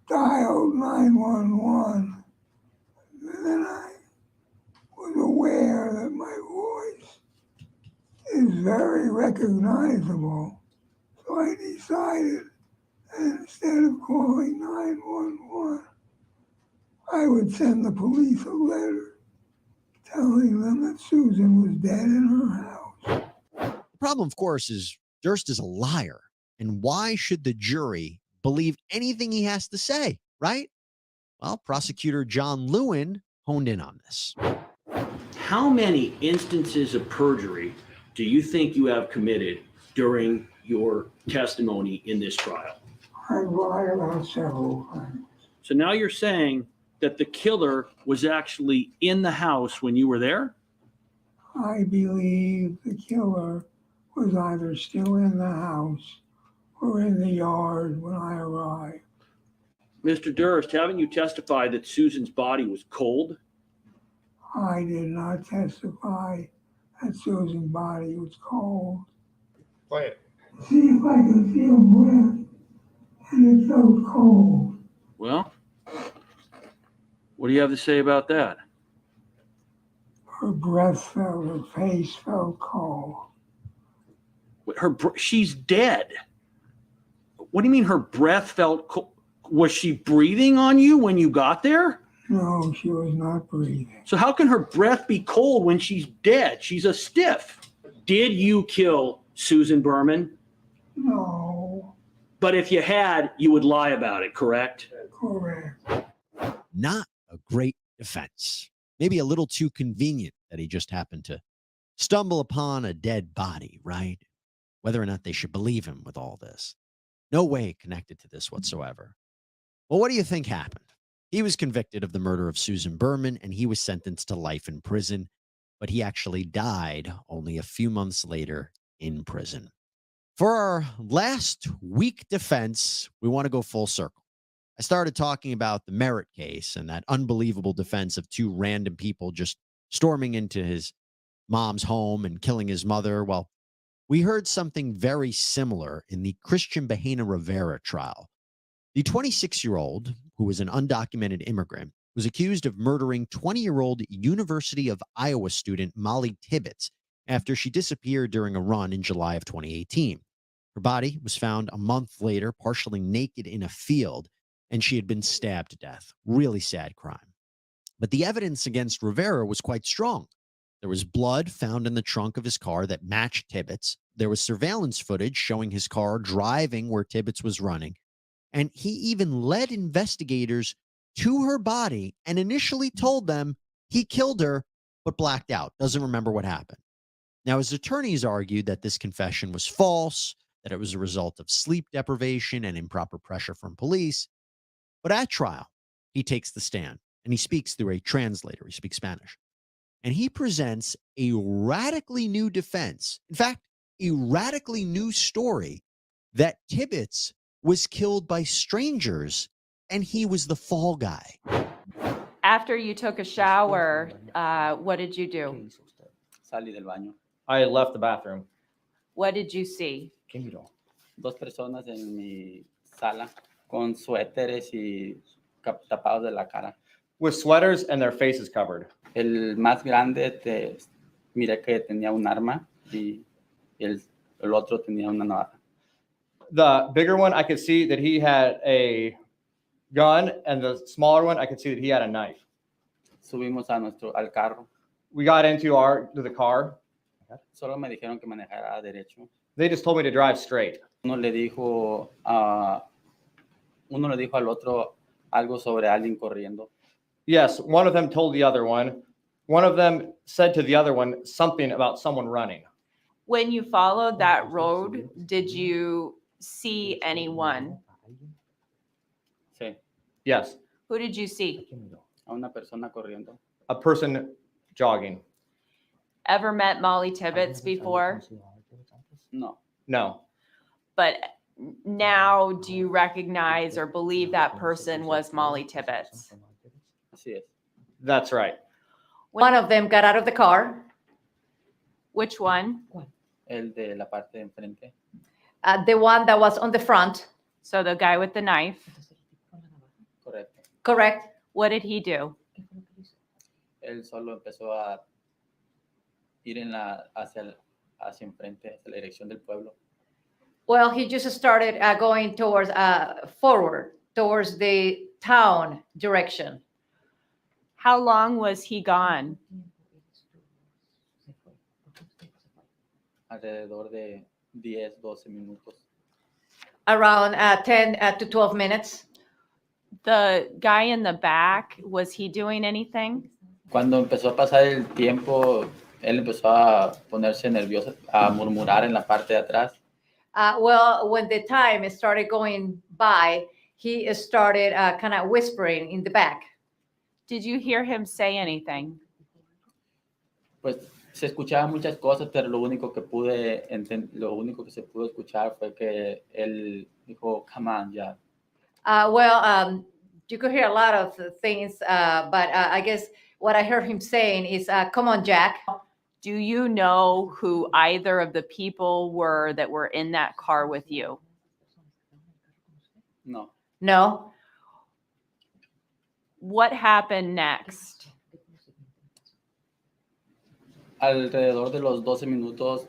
dialed 911, then I was aware that my voice is very recognizable. So I decided that instead of calling 911, I would send the police a letter telling them that Susan was dead in her house. The problem, of course, is Durst is a liar. And why should the jury believe anything he has to say, right? Well, prosecutor John Lewin honed in on this. How many instances of perjury do you think you have committed during your testimony in this trial? I lied about several times. So now you're saying that the killer was actually in the house when you were there? I believe the killer was either still in the house or in the yard when I arrived. Mr. Durst, haven't you testified that Susan's body was cold? I did not testify that Susan's body was cold. Play it. See if I could feel breath, and it felt cold. Well, what do you have to say about that? Her breath felt, her face felt cold. She's dead. What do you mean her breath felt cold? Was she breathing on you when you got there? No, she was not breathing. So how can her breath be cold when she's dead? She's a stiff. Did you kill Susan Berman? No. But if you had, you would lie about it, correct? Correct. Not a great defense. Maybe a little too convenient that he just happened to stumble upon a dead body, right? Whether or not they should believe him with all this. No way connected to this whatsoever. Well, what do you think happened? He was convicted of the murder of Susan Berman, and he was sentenced to life in prison, but he actually died only a few months later in prison. For our last weak defense, we want to go full circle. I started talking about the Merritt case and that unbelievable defense of two random people just storming into his mom's home and killing his mother. Well, we heard something very similar in the Christian Bahena Rivera trial. The 26-year-old, who was an undocumented immigrant, was accused of murdering 20-year-old University of Iowa student Molly Tibbetts after she disappeared during a run in July of 2018. Her body was found a month later, partially naked in a field, and she had been stabbed to death. Really sad crime. But the evidence against Rivera was quite strong. There was blood found in the trunk of his car that matched Tibbetts. There was surveillance footage showing his car driving where Tibbetts was running. And he even led investigators to her body and initially told them he killed her, but blacked out, doesn't remember what happened. Now, his attorneys argued that this confession was false, that it was a result of sleep deprivation and improper pressure from police. But at trial, he takes the stand and he speaks through a translator. He speaks Spanish. And he presents a radically new defense. In fact, a radically new story that Tibbetts was killed by strangers and he was the fall guy. After you took a shower, what did you do? Salí del baño. I left the bathroom. What did you see? Dos personas en mi sala con suéteres y tapados de la cara. With sweaters and their faces covered. El más grande miré que tenía un arma y el otro tenía una navaja. The bigger one, I could see that he had a gun, and the smaller one, I could see that he had a knife. Subimos al carro. We got into the car. Solo me dijeron que manejara derecho. They just told me to drive straight. Uno le dijo al otro algo sobre alguien corriendo. Yes, one of them told the other one. One of them said to the other one something about someone running. When you followed that road, did you see anyone? Sí. Yes. Who did you see? A una persona corriendo. A person jogging. Ever met Molly Tibbetts before? No. No. But now, do you recognize or believe that person was Molly Tibbetts? Así es. That's right. One of them got out of the car. Which one? El de la parte de enfrente. The one that was on the front. So the guy with the knife. Correcto. Correct. What did he do? Él solo empezó a ir hacia enfrente, hacia la dirección del pueblo. Well, he just started going towards forward, towards the town direction. How long was he gone? Alrededor de 10, 12 minutos. Around 10 to 12 minutes. The guy in the back, was he doing anything? Cuando empezó a pasar el tiempo, él empezó a ponerse nervioso, a murmurar en la parte de atrás. Well, when the time started going by, he started kind of whispering in the back. Did you hear him say anything? Pues se escuchaban muchas cosas, pero lo único que se pudo escuchar fue que él dijo, "Come on, Jack." Well, you could hear a lot of things, but I guess what I heard him saying is, "Come on, Jack." Do you know who either of the people were that were in that car with you? No. No. What happened next? Alrededor de los 12 minutos,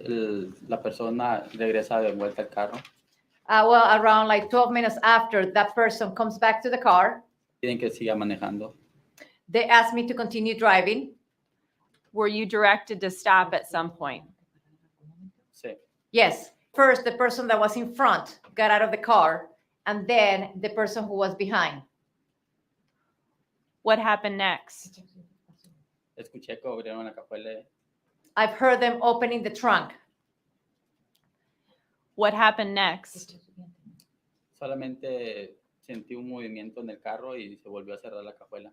la persona regresa de vuelta al carro. Well, around like 12 minutes after, that person comes back to the car. Piden que siga manejando. They asked me to continue driving. Were you directed to stop at some point? Sí. Yes. First, the person that was in front got out of the car, and then the person who was behind. What happened next? Escuché que abrieron la cajuela. I've heard them opening the trunk. What happened next? Solamente sentí un movimiento en el carro y se volvió a cerrar la cajuela.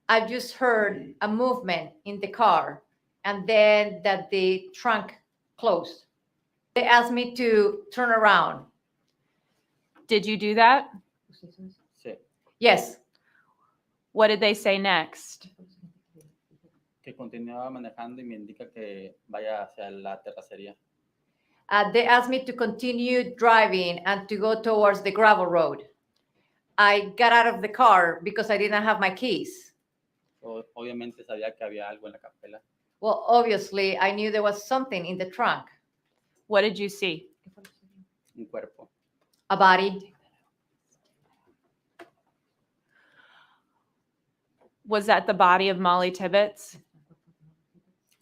I just heard a movement in the car, and then that the trunk closed. They asked me to turn around. Did you do that? Sí. Yes. What did they say next? Que continuaba manejando y me indica que vaya hacia la terracería. They asked me to continue driving and to go towards the gravel road. I got out of the car because I didn't have my keys. Obviamente sabía que había algo en la cajuela. Well, obviously, I knew there was something in the trunk. What did you see? Un cuerpo. A body. Was that the body of Molly Tibbetts?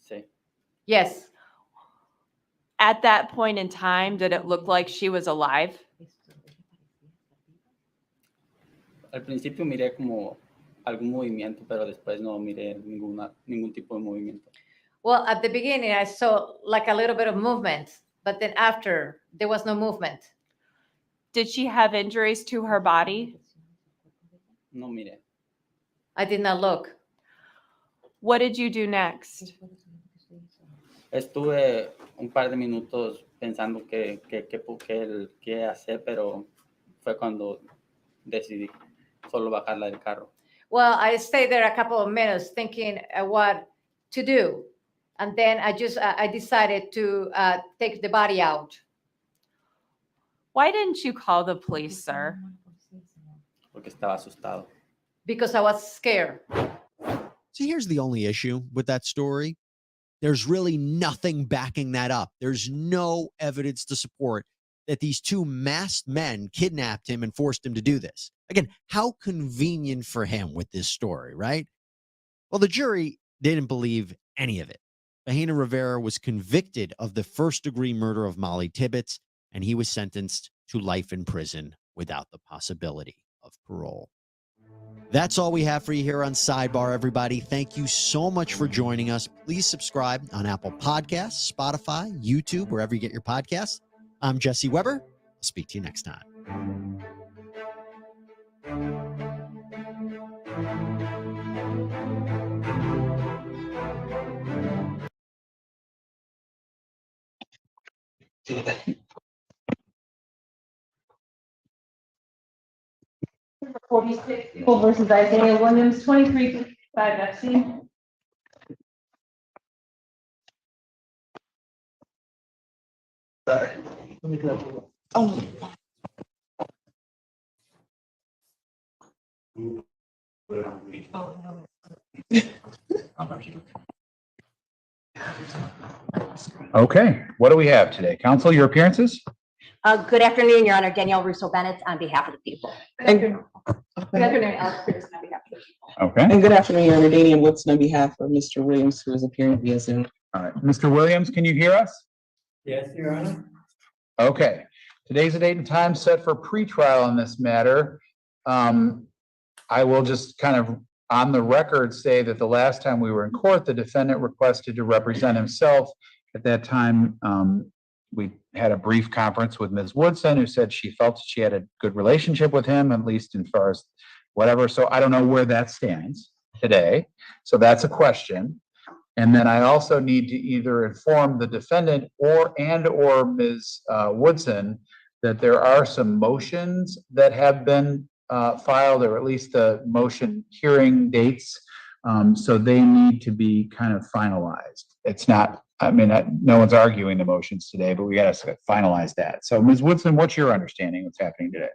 Sí. Yes. At that point in time, did it look like she was alive? Al principio miré como algún movimiento, pero después no miré ningún tipo de movimiento. Well, at the beginning, I saw like a little bit of movement, but then after, there was no movement. Did she have injuries to her body? No miré. I did not look. What did you do next? Estuve un par de minutos pensando qué hacer, pero fue cuando decidí solo bajarla del carro. Well, I stayed there a couple of minutes thinking what to do. And then I decided to take the body out. Why didn't you call the police, sir? Porque estaba asustado. Because I was scared. So here's the only issue with that story. There's really nothing backing that up. There's no evidence to support that these two masked men kidnapped him and forced him to do this. Again, how convenient for him with this story, right? Well, the jury didn't believe any of it. Bahena Rivera was convicted of the first-degree murder of Molly Tibbetts, and he was sentenced to life in prison without the possibility of parole. That's all we have for you here on Sidebar, everybody. Thank you so much for joining us. Please subscribe on Apple Podcasts, Spotify, YouTube, wherever you get your podcasts. I'm Jesse Weber. I'll speak to you next time. Versus Isaiah Williams, 23-5 FC. Sorry. Oh. Okay, what do we have today? Council, your appearances? Good afternoon, Your Honor. Danielle Russo-Bennett on behalf of the people. Good afternoon, Alex Pearson on behalf of the people. Okay. And good afternoon, Your Honor. Daniel Woodson on behalf of Mr. Williams, who is appearing via Zoom. All right, Mr. Williams, can you hear us? Yes, Your Honor. Okay, today's the date and time set for pretrial on this matter. I will just kind of on the record say that the last time we were in court, the defendant requested to represent himself. At that time, we had a brief conference with Ms. Woodson, who said she felt she had a good relationship with him, at least as far as whatever. So I don't know where that stands today. So that's a question. And then I also need to either inform the defendant or Ms. Woodson that there are some motions that have been filed, or at least the motion hearing dates. So they need to be kind of finalized. It's not, I mean, no one's arguing the motions today, but we got to finalize that. So Ms. Woodson, what's your understanding of what's happening today?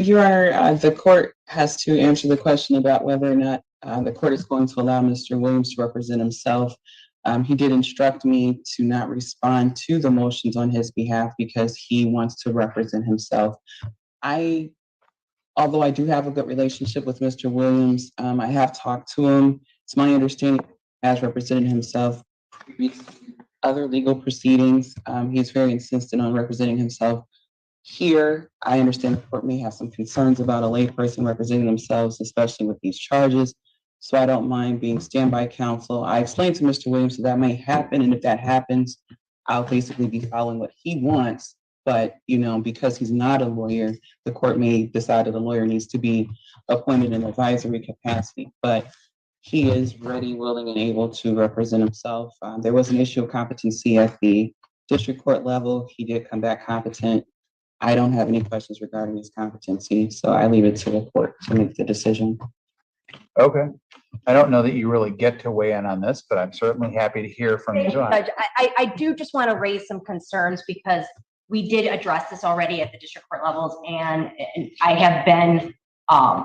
Your Honor, the court has to answer the question about whether or not the court is going to allow Mr. Williams to represent himself. He did instruct me to not respond to the motions on his behalf because he wants to represent himself. Although I do have a good relationship with Mr. Williams, I have talked to him. It's my understanding he has represented himself in other legal proceedings. He's very insistent on representing himself here. I understand the court may have some concerns about a layperson representing themselves, especially with these charges. So I don't mind being standby counsel. I explained to Mr. Williams that may happen, and if that happens, I'll basically be following what he wants. But, you know, because he's not a lawyer, the court may decide that a lawyer needs to be appointed in advisory capacity. But he is ready, willing, and able to represent himself. There was an issue of competency at the district court level. He did come back competent. I don't have any questions regarding his competency, so I leave it to the court to make the decision. Okay. I don't know that you really get to weigh in on this, but I'm certainly happy to hear from you. Judge, I do just want to raise some concerns because we did address this already at the district court levels, and I have been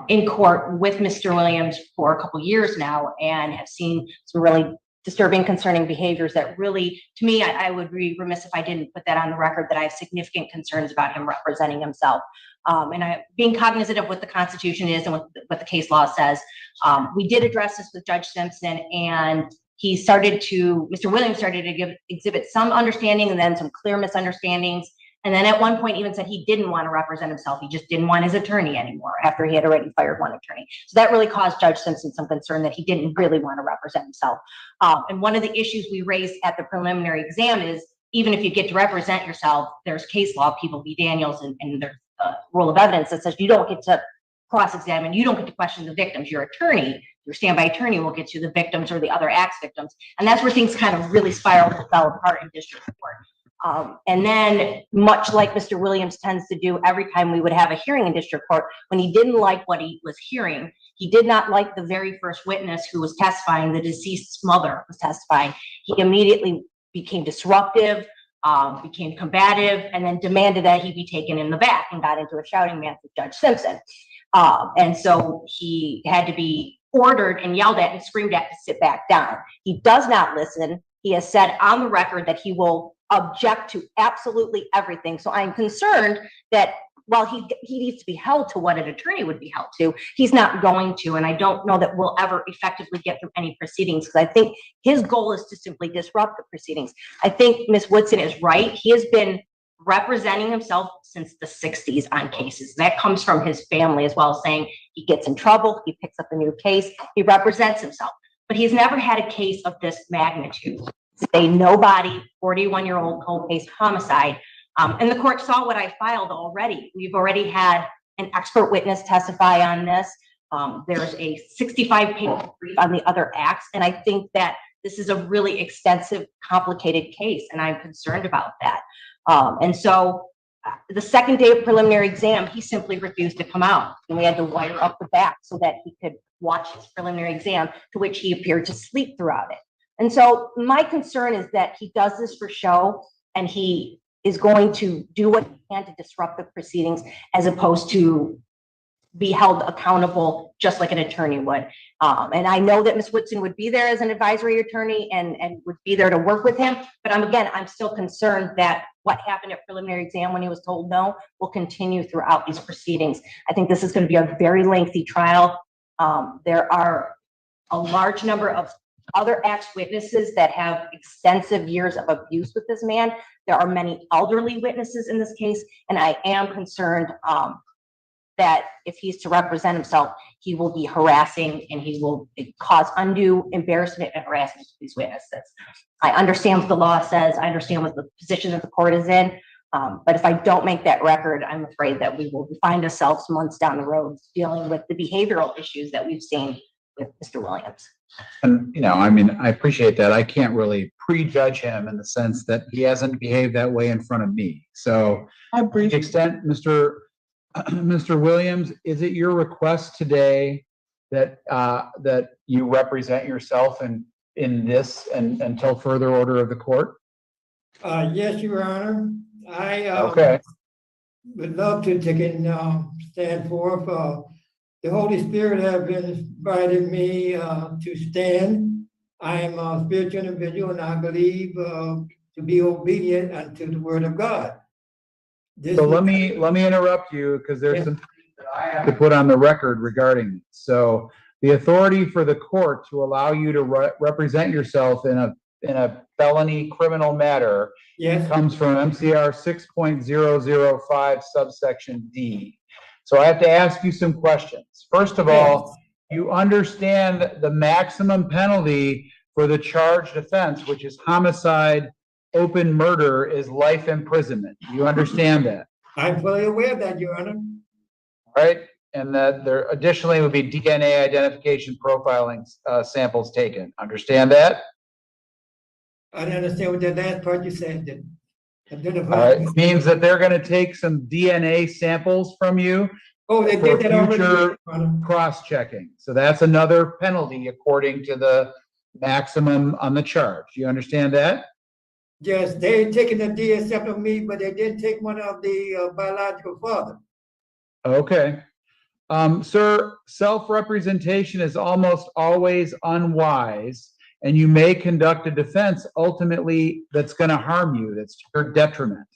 in court with Mr. Williams for a couple years now and have seen some really disturbing, concerning behaviors that really, to me, I would be remiss if I didn't put that on the record, that I have significant concerns about him representing himself. And being cognizant of what the Constitution is and what the case law says, we did address this with Judge Simpson, and Mr. Williams started to exhibit some understanding and then some clear misunderstandings. And then at one point even said he didn't want to represent himself. He just didn't want his attorney anymore after he had already fired one attorney. So that really caused Judge Simpson some concern that he didn't really want to represent himself. And one of the issues we raised at the preliminary exam is, even if you get to represent yourself, there's case law, People v. Daniels, and there's a rule of evidence that says you don't get to cross-examine, you don't get to question the victims. Your attorney, your standby attorney, will get to the victims or the other acts victims. And that's where things kind of really spiraled and fell apart in district court. And then, much like Mr. Williams tends to do every time we would have a hearing in district court, when he didn't like what he was hearing, he did not like the very first witness who was testifying, the deceased's mother was testifying. He immediately became disruptive, became combative, and then demanded that he be taken in the back and got into a shouting match with Judge Simpson. And so he had to be ordered and yelled at and screamed at to sit back down. He does not listen. He has said on the record that he will object to absolutely everything. So I'm concerned that while he needs to be held to what an attorney would be held to, he's not going to. And I don't know that we'll ever effectively get through any proceedings, because I think his goal is to simply disrupt the proceedings. I think Ms. Woodson is right. He has been representing himself since the 60s on cases. That comes from his family as well, saying he gets in trouble, he picks up a new case, he represents himself. But he's never had a case of this magnitude. Say no body, 41-year-old cold case homicide. And the court saw what I filed already. We've already had an expert witness testify on this. There's a 65-page brief on the other acts. And I think that this is a really extensive, complicated case, and I'm concerned about that. And so the second day of preliminary exam, he simply refused to come out. And we had to wire up the back so that he could watch his preliminary exam, to which he appeared to sleep throughout it. And so my concern is that he does this for show, and he is going to do what he can to disrupt the proceedings, as opposed to be held accountable just like an attorney would. And I know that Ms. Woodson would be there as an advisory attorney and would be there to work with him. But I'm still concerned that what happened at preliminary exam when he was told no will continue throughout these proceedings. I think this is going to be a very lengthy trial. There are a large number of other acts witnesses that have extensive years of abuse with this man. There are many elderly witnesses in this case, and I am concerned that if he's to represent himself, he will be harassing and he will cause undue embarrassment and harassment to these witnesses. I understand what the law says. I understand what the position that the court is in. But if I don't make that record, I'm afraid that we will find ourselves months down the road dealing with the behavioral issues that we've seen with Mr. Williams. And, I appreciate that. I can't really prejudge him in the sense that he hasn't behaved that way in front of me. So to the extent, Mr. Williams, is it your request today that you represent yourself in this and until further order of the court? Yes, Your Honor. I Okay. would love to take it stand forth. The Holy Spirit has been invited me to stand. I am a spiritual individual, and I believe to be obedient unto the Word of God. So let me interrupt you, because there's some things that I have to put on the record regarding this. So the authority for the court to allow you to represent yourself in a felony criminal matter comes from MCR 6.005 subsection D. So I have to ask you some questions. First of all, you understand the maximum penalty for the charged offense, which is homicide, open murder, is life imprisonment. You understand that? I'm fully aware of that, Your Honor. Right? And that there additionally would be DNA identification profiling samples taken. Understand that? I don't understand what that last part you said. It means that they're going to take some DNA samples from you for future cross-checking. So that's another penalty according to the maximum on the charge. You understand that? Yes, they taken the DNA sample of me, but they didn't take one of the biological father. Okay. Sir, self-representation is almost always unwise, and you may conduct a defense ultimately that's going to harm you, that's to your detriment.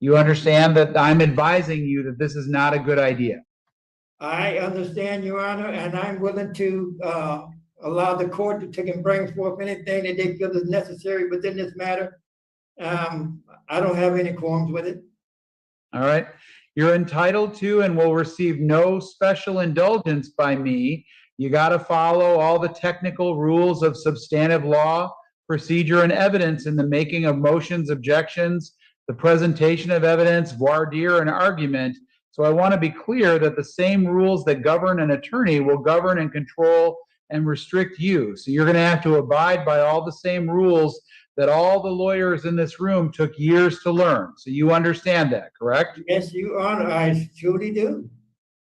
You understand that I'm advising you that this is not a good idea. I understand, Your Honor, and I'm willing to allow the court to take and bring forth anything that they feel is necessary within this matter. I don't have any qualms with it. All right. You're entitled to and will receive no special indulgence by me. You got to follow all the technical rules of substantive law, procedure, and evidence in the making of motions, objections, the presentation of evidence, voir dire, and argument. So I want to be clear that the same rules that govern an attorney will govern and control and restrict you. So you're going to have to abide by all the same rules that all the lawyers in this room took years to learn. So you understand that, correct? Yes, Your Honor, I truly do.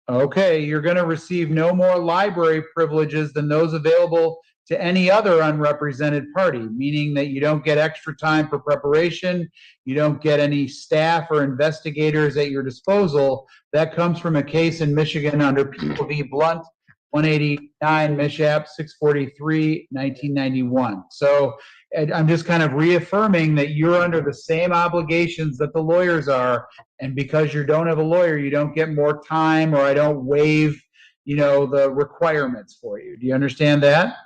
Okay, you're going to receive no more library privileges than those available to any other unrepresented party, meaning that you don't get extra time for preparation, you don't get any staff or investigators at your disposal. That comes from a case in Michigan under People v. Blunt, 189 Mishap 643, 1991. So I'm just kind of reaffirming that you're under the same obligations that the lawyers are, and because you don't have a lawyer, you don't get more time, or I don't waive, the requirements for you. Do you understand that?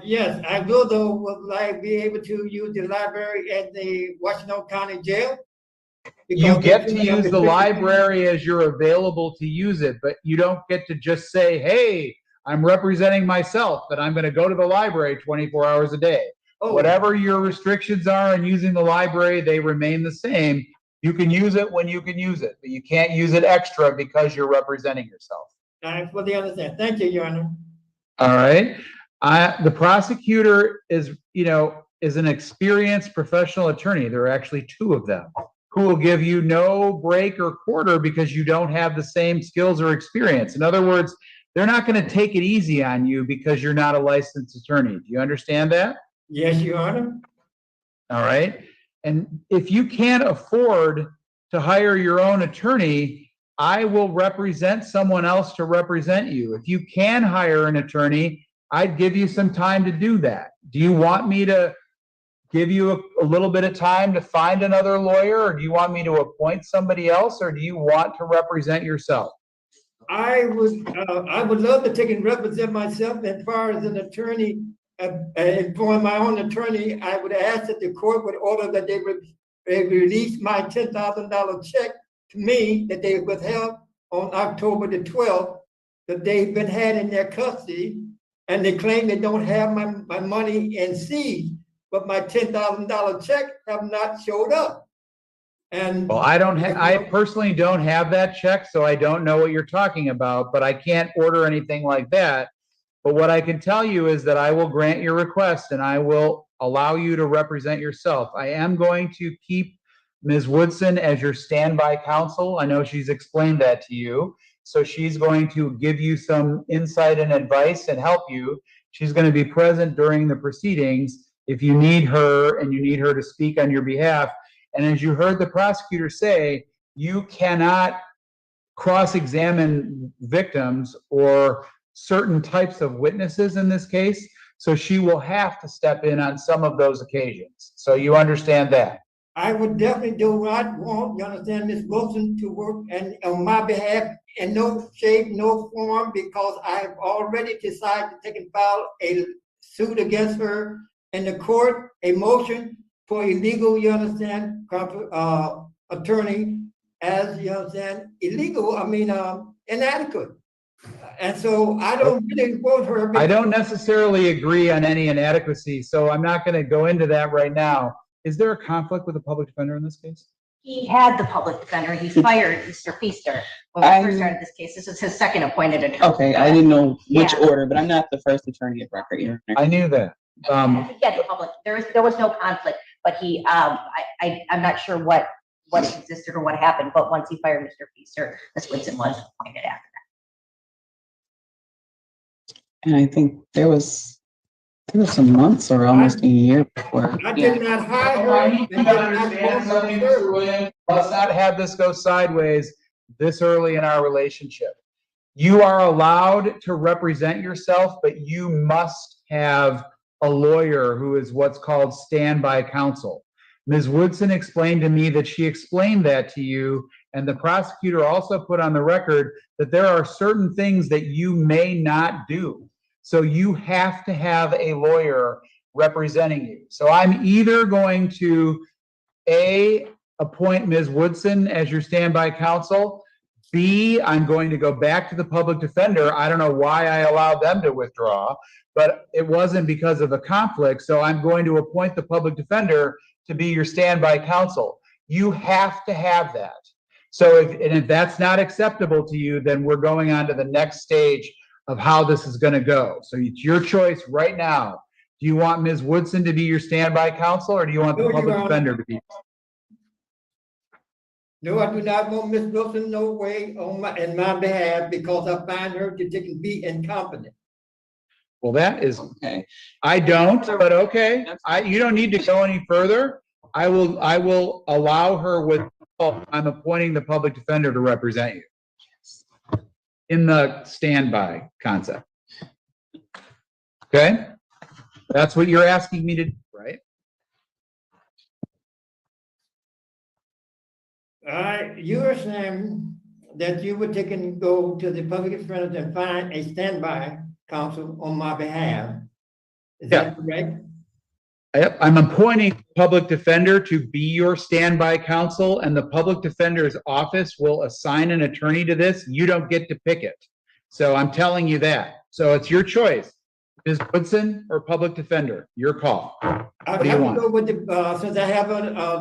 Yes, I will, though. Will I be able to use the library at the Washington County Jail? You get to use the library as you're available to use it, but you don't get to just say, hey, I'm representing myself, but I'm going to go to the library 24 hours a day. Oh. Whatever your restrictions are in using the library, they remain the same. You can use it when you can use it, but you can't use it extra because you're representing yourself. I fully understand. Thank you, Your Honor. All right. The prosecutor is an experienced professional attorney. There are actually two of them who will give you no break or quarter because you don't have the same skills or experience. In other words, they're not going to take it easy on you because you're not a licensed attorney. Do you understand that? Yes, Your Honor. All right. And if you can't afford to hire your own attorney, I will represent someone else to represent you. If you can hire an attorney, I'd give you some time to do that. Do you want me to give you a little bit of time to find another lawyer, or do you want me to appoint somebody else, or do you want to represent yourself? I would love to take and represent myself as far as an attorney. For my own attorney, I would ask that the court would order that they release my $10,000 check to me that they withheld on October the 12th, that they've been had in their custody, and they claim they don't have my money in seed, but my $10,000 check have not showed up. And well, I personally don't have that check, so I don't know what you're talking about, but I can't order anything like that. But what I can tell you is that I will grant your request and I will allow you to represent yourself. I am going to keep Ms. Woodson as your standby counsel. I know she's explained that to you. So she's going to give you some insight and advice and help you. She's going to be present during the proceedings if you need her and you need her to speak on your behalf. And as you heard the prosecutor say, you cannot cross-examine victims or certain types of witnesses in this case. So she will have to step in on some of those occasions. So you understand that? I would definitely do not want, you understand, Ms. Wilson to work and on my behalf in no shape, no form, because I've already decided to take and file a suit against her in the court, a motion for illegal, you understand, attorney, as you understand, illegal, inadequate. And so I don't really want her. I don't necessarily agree on any inadequacy, so I'm not going to go into that right now. Is there a conflict with the public defender in this case? He had the public defender. He fired Mr. Feaster when we first started this case. This is his second appointed attorney. Okay, I didn't know which order, but I'm not the first attorney of record here. I knew that. He had the public. There was no conflict, but he. I'm not sure what existed or what happened. But once he fired Mr. Feaster, Ms. Woodson was appointed after that. And I think there was some months or almost a year before. I did not hire her. Let's not have this go sideways this early in our relationship. You are allowed to represent yourself, but you must have a lawyer who is what's called standby counsel. Ms. Woodson explained to me that she explained that to you, and the prosecutor also put on the record that there are certain things that you may not do. So you have to have a lawyer representing you. So I'm either going to A, appoint Ms. Woodson as your standby counsel. B, I'm going to go back to the public defender. I don't know why I allowed them to withdraw, but it wasn't because of a conflict. So I'm going to appoint the public defender to be your standby counsel. You have to have that. So if that's not acceptable to you, then we're going on to the next stage of how this is going to go. So it's your choice right now. Do you want Ms. Woodson to be your standby counsel, or do you want the public defender to be? No, I do not want Ms. Wilson no way in my behalf, because I find her to be incompetent. Well, that is okay. I don't, but okay. You don't need to go any further. I will allow her with, I'm appointing the public defender to represent you in the standby concept. Okay? That's what you're asking me to do, right? You are saying that you would take and go to the public defender and find a standby counsel on my behalf. Is that correct? I'm appointing public defender to be your standby counsel, and the public defender's office will assign an attorney to this. You don't get to pick it. So I'm telling you that. So it's your choice. Ms. Woodson or public defender, your call. What do you want? Go with the, since I have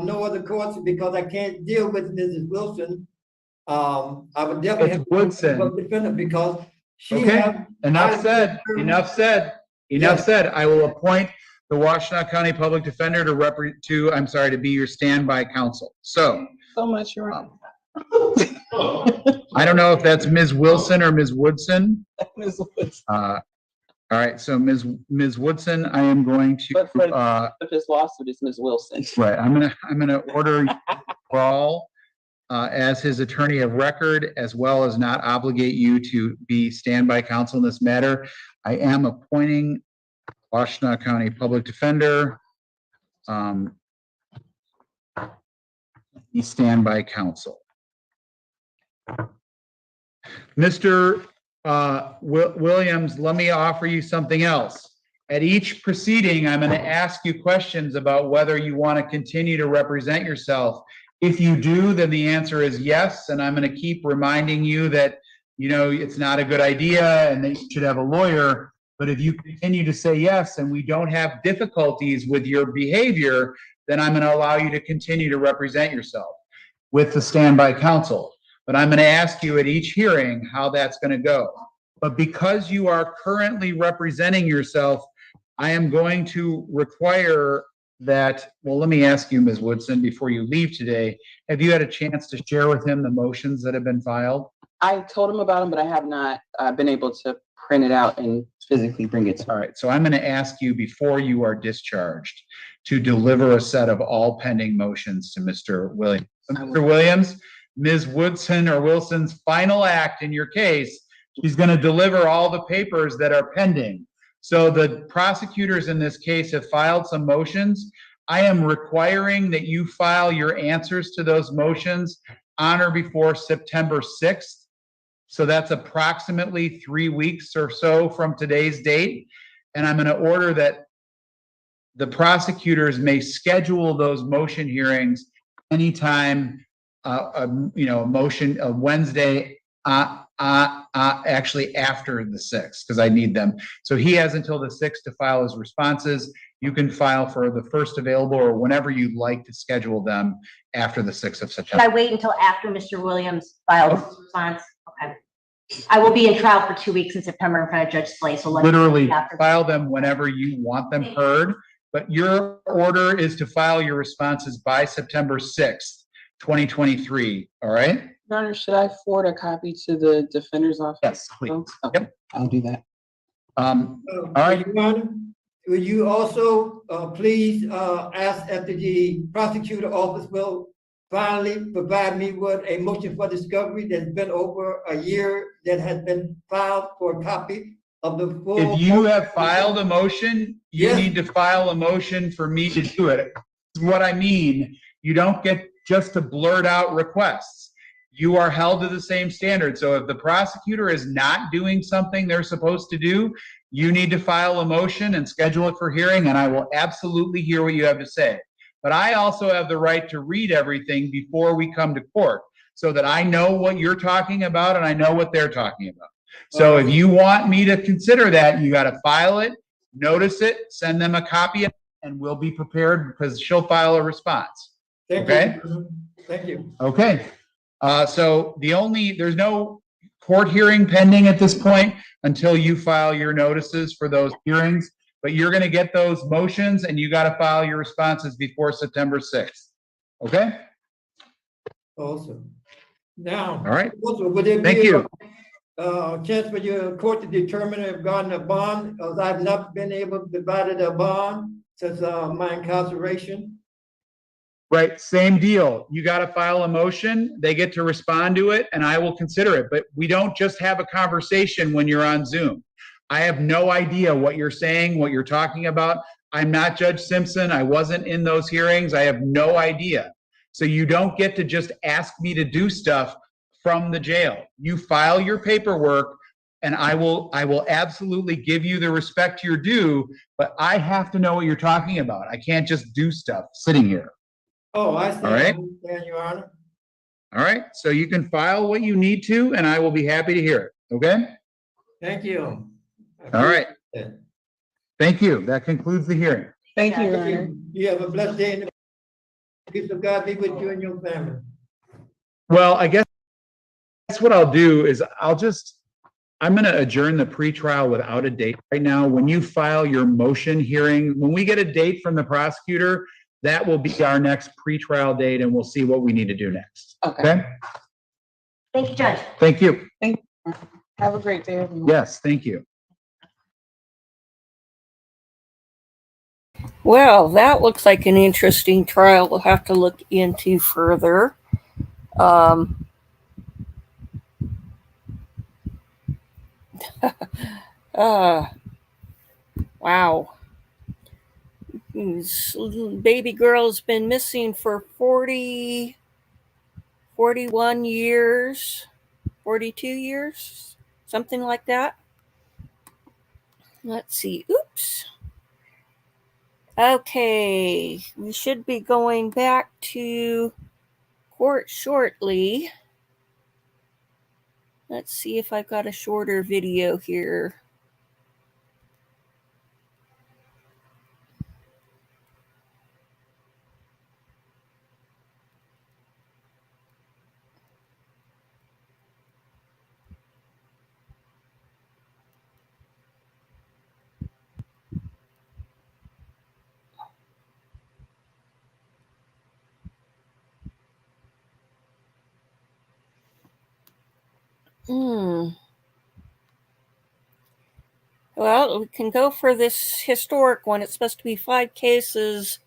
no other courts, because I can't deal with Mrs. Wilson. I would definitely have to go with the public defender, because she has. Enough said. Enough said. Enough said. I will appoint the Washtenaw County Public Defender to be your standby counsel. So much, Your Honor. I don't know if that's Ms. Wilson or Ms. Woodson. Ms. Woodson. All right, so Ms. Woodson, I am going to. But this lawsuit is Ms. Wilson. Right, I'm gonna order Paul as his attorney of record, as well as not obligate you to be standby counsel in this matter. I am appointing Washtenaw County Public Defender, standby counsel. Mr. Williams, let me offer you something else. At each proceeding, I'm going to ask you questions about whether you want to continue to represent yourself. If you do, then the answer is yes, and I'm going to keep reminding you that, it's not a good idea and that you should have a lawyer. But if you continue to say yes and we don't have difficulties with your behavior, then I'm going to allow you to continue to represent yourself with the standby counsel. But I'm going to ask you at each hearing how that's going to go. But because you are currently representing yourself, I am going to require that, well, let me ask you, Ms. Woodson, before you leave today, have you had a chance to share with him the motions that have been filed? I told him about them, but I have not been able to print it out and physically bring it to him. All right, so I'm going to ask you before you are discharged to deliver a set of all pending motions to Mr. Williams. So, Mr. Williams, Ms. Woodson or Wilson's final act in your case, she's going to deliver all the papers that are pending. So the prosecutors in this case have filed some motions. I am requiring that you file your answers to those motions on or before September 6th. So that's approximately 3 weeks or so from today's date. And I'm going to order that the prosecutors may schedule those motion hearings anytime, Wednesday, actually after the 6th, because I need them. So he has until the 6th to file his responses. You can file for the first available or whenever you'd like to schedule them after the 6th of September. Should I wait until after Mr. Williams files his response? Okay. I will be in trial for 2 weeks in September in front of Judge Slay, so literally file them whenever you want them heard, but your order is to file your responses by September 6th, 2023, all right? Your Honor, should I forward a copy to the defender's office? Yes, please. Okay. Yep. I'll do that. All right. Your Honor, will you also please ask that the prosecutor office will finally provide me with a motion for discovery that's been over a year that has been filed for a copy of the full. If you have filed a motion, you Yes. need to file a motion for me to do it. That's what I mean. You don't get just to blurt out requests. You are held to the same standard. So if the prosecutor is not doing something they're supposed to do, you need to file a motion and schedule it for hearing, and I will absolutely hear what you have to say. But I also have the right to read everything before we come to court so that I know what you're talking about and I know what they're talking about. So if you want me to consider that, you got to file it, notice it, send them a copy, and we'll be prepared because she'll file a response. Okay? Thank you. Okay. So there's no court hearing pending at this point until you file your notices for those hearings, but you're going to get those motions and you got to file your responses before September 6th. Okay? Awesome. Now. All right. Also, would there Thank be you. a chance for your court to determine regarding a bond? Because I've not been able to provide a bond since my incarceration. Right, same deal. You got to file a motion, they get to respond to it, and I will consider it. But we don't just have a conversation when you're on Zoom. I have no idea what you're saying, what you're talking about. I'm not Judge Simpson. I wasn't in those hearings. I have no idea. So you don't get to just ask me to do stuff from the jail. You file your paperwork, and I will absolutely give you the respect you're due, but I have to know what you're talking about. I can't just do stuff sitting here. Oh, I see. All right. I understand, Your Honor. All right, so you can file what you need to, and I will be happy to hear it, okay? Thank you. All right. it. Thank you. That concludes the hearing. Thank you, Your Honor. You have a blessed day and the peace of God be with you and your family. Well, I guess that's what I'll do is I'm going to adjourn the pretrial without a date right now. When you file your motion hearing, when we get a date from the prosecutor, that will be our next pretrial date, and we'll see what we need to do next. Okay? Thank you, Judge. Thank you. Thank you. Have a great day, everyone. Yes, thank you. Well, that looks like an interesting trial we'll have to look into further. Wow. This baby girl's been missing for 41 years, 42 years, something like that. Let's see. Oops. Okay, we should be going back to court shortly. Let's see if I've got a shorter video here. Well, we can go for this historic one. It's supposed to be 5 cases.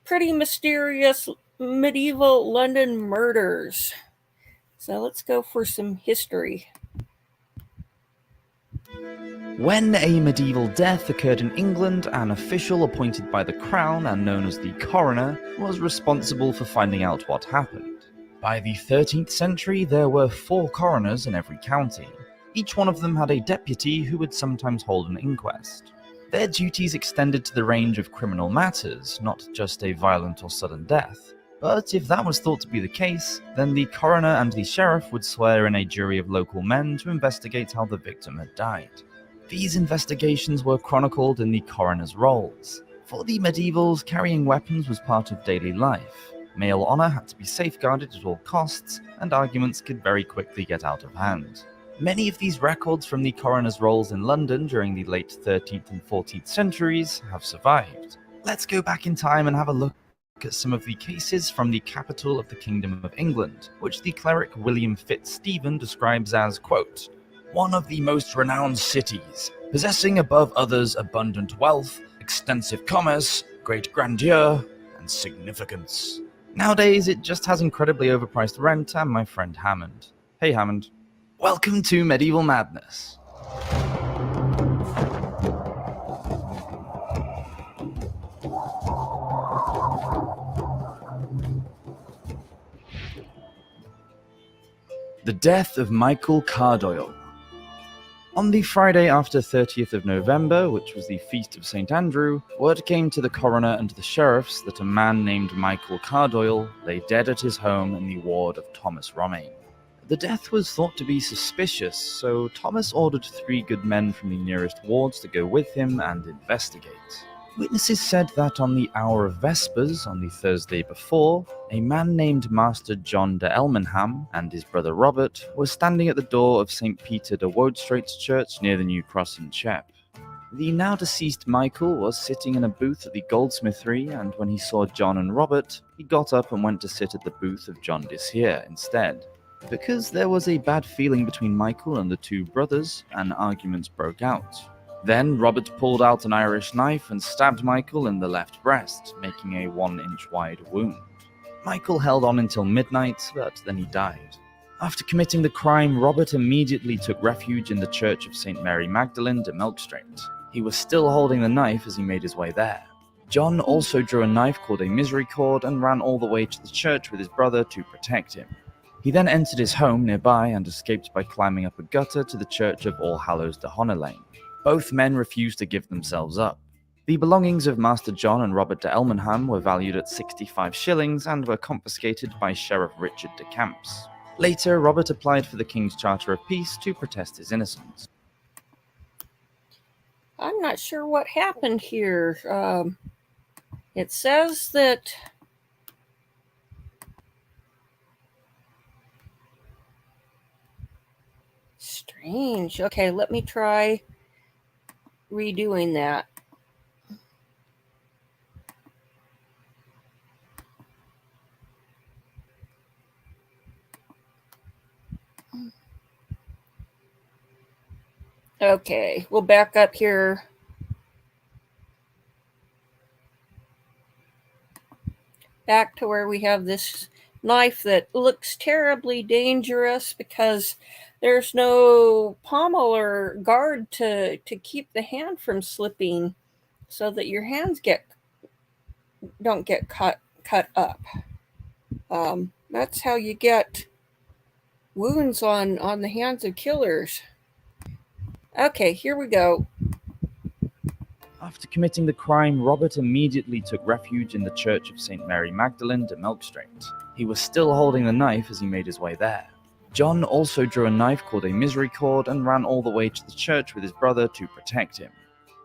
Pretty mysterious medieval London murders. So let's go for some history. When a medieval death occurred in England, an official appointed by the Crown and known as the coroner was responsible for finding out what happened. By the 13th century, there were 4 coroners in every county. Each one of them had a deputy who would sometimes hold an inquest. Their duties extended to the range of criminal matters, not just a violent or sudden death. But if that was thought to be the case, then the coroner and the sheriff would swear in a jury of local men to investigate how the victim had died. These investigations were chronicled in the coroner's rolls. For the medievals, carrying weapons was part of daily life. Male honor had to be safeguarded at all costs, and arguments could very quickly get out of hand. Many of these records from the coroner's rolls in London during the late 13th and 14th centuries have survived. Let's go back in time and have a look at some of the cases from the capital of the Kingdom of England, which the cleric William Fitzstephen describes as, quote, "one of the most renowned cities, possessing above others abundant wealth, extensive commerce, great grandeur, and and significance. Nowadays, it just has incredibly overpriced rent and my friend Hammond. Hey Hammond. Welcome to Medieval Madness. The death of Michael Cardoyle. On the Friday after 30th of November, which was the feast of St. Andrew, word came to the coroner and the sheriffs that a man named Michael Cardoyle lay dead at his home in the ward of Thomas Romaine. The death was thought to be suspicious, so Thomas ordered 3 good men from the nearest wards to go with him and investigate. Witnesses said that on the hour of Vespers, on the Thursday before, a man named Master John de Elmenham and his brother Robert were standing at the door of St. Peter de Wodestraat's church near the New Cross in Chep. The now deceased Michael was sitting in a booth at the goldsmithery, and when he saw John and Robert, he got up and went to sit at the booth of John Dishere instead. Because there was a bad feeling between Michael and the 2 brothers, an argument broke out. Then Robert pulled out an Irish knife and stabbed Michael in the left breast, making a 1-inch wide wound. Michael held on until midnight, but then he died. After committing the crime, Robert immediately took refuge in the Church of St. Mary Magdalene de Milkstrait. He was still holding the knife as he made his way there. John also drew a knife called a misericord and ran all the way to the church with his brother to protect him. He then entered his home nearby and escaped by climbing up a gutter to the Church of All Hallows de Honelane. Both men refused to give themselves up. The belongings of Master John and Robert de Elmenham were valued at 65 shillings and were confiscated by Sheriff Richard de Camps. Later, Robert applied for the King's Charter of Peace to protest his innocence. I'm not sure what happened here. It says that strange. Okay, let me try redoing that. Okay, we'll back up here. Back to where we have this knife that looks terribly dangerous because there's no pommel or guard to keep the hand from slipping so that your hands don't get cut up. That's how you get wounds on the hands of killers. Okay, here we go. After committing the crime, Robert immediately took refuge in the Church of St. Mary Magdalene de Milkstrait. He was still holding the knife as he made his way there. John also drew a knife called a misericord and ran all the way to the church with his brother to protect him.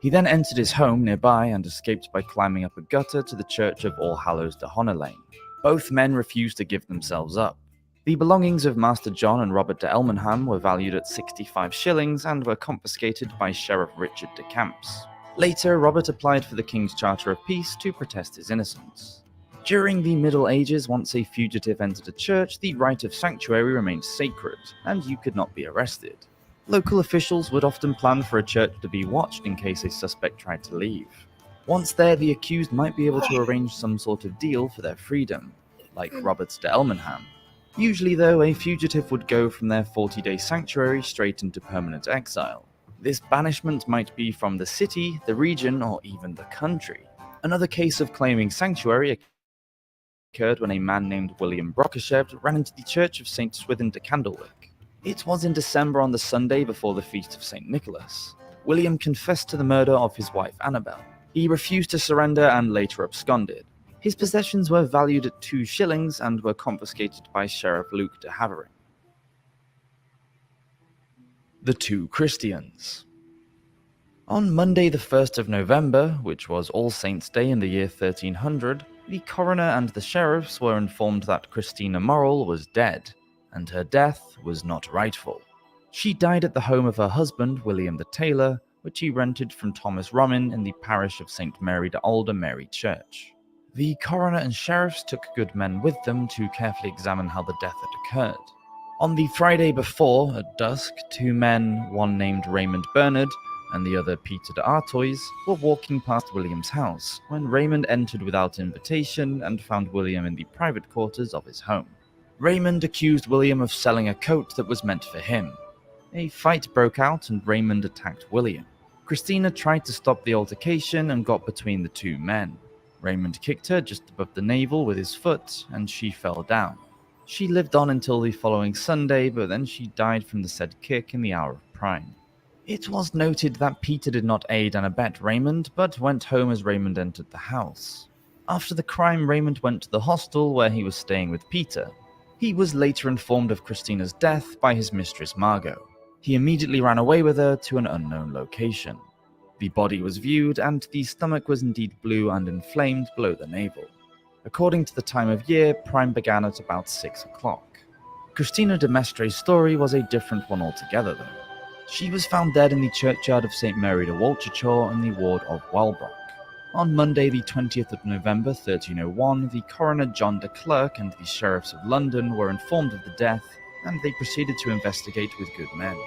He then entered his home nearby and escaped by climbing up a gutter to the Church of All Hallows de Honelane. Both men refused to give themselves up. The belongings of Master John and Robert de Elmenham were valued at 65 shillings and were confiscated by Sheriff Richard de Camps. Later, Robert applied for the King's Charter of Peace to protest his innocence. During the Middle Ages, once a fugitive entered a church, the right of sanctuary remained sacred, and you could not be arrested. Local officials would often plan for a church to be watched in case a suspect tried to leave. Once there, the accused might be able to arrange some sort of deal for their freedom, like Robert de Elmenham. Usually, though, a fugitive would go from their 40-day sanctuary straight into permanent exile. This banishment might be from the city, the region, or even the country. Another case of claiming sanctuary occurred when a man named William Brockershevd ran into the Church of St. Swithin de Candlewick. It was in December on the Sunday before the feast of St. Nicholas. William confessed to the murder of his wife Annabel. He refused to surrender and later absconded. His possessions were valued at 2 shillings and were confiscated by Sheriff Luke de Havering. The Two Christians. On Monday the 1st of November, which was All Saints' Day in the year 1300, the coroner and the sheriffs were informed that Christina Morrell was dead, and her death was not rightful. She died at the home of her husband, William the Tailor, which he rented from Thomas Romin in the parish of St. Mary de Alder Mary Church. The coroner and sheriffs took good men with them to carefully examine how the death had occurred. On the Friday before, at dusk, 2 men, one named Raymond Bernard and the other Peter de Artois were walking past William's house when Raymond entered without invitation and found William in the private quarters of his home. Raymond accused William of selling a coat that was meant for him. A fight broke out and Raymond attacked William. Christina tried to stop the altercation and got between the two men. Raymond kicked her just above the navel with his foot and she fell down. She lived on until the following Sunday, but then she died from the said kick in the hour of prime. It was noted that Peter did not aid and abet Raymond, but went home as Raymond entered the house. After the crime, Raymond went to the hostel where he was staying with Peter. He was later informed of Christina's death by his mistress Margot. He immediately ran away with her to an unknown location. The body was viewed and the stomach was indeed blue and inflamed below the navel. According to the time of year, prime began at about 6 o'clock. Christina de Maistre's story was a different one altogether though. She was found dead in the churchyard of St. Mary de Walcherchaw in the ward of Walbrook. On Monday the 20th of November 1301, the coroner John de Klerk and the sheriffs of London were informed of the death and they proceeded to investigate with good men.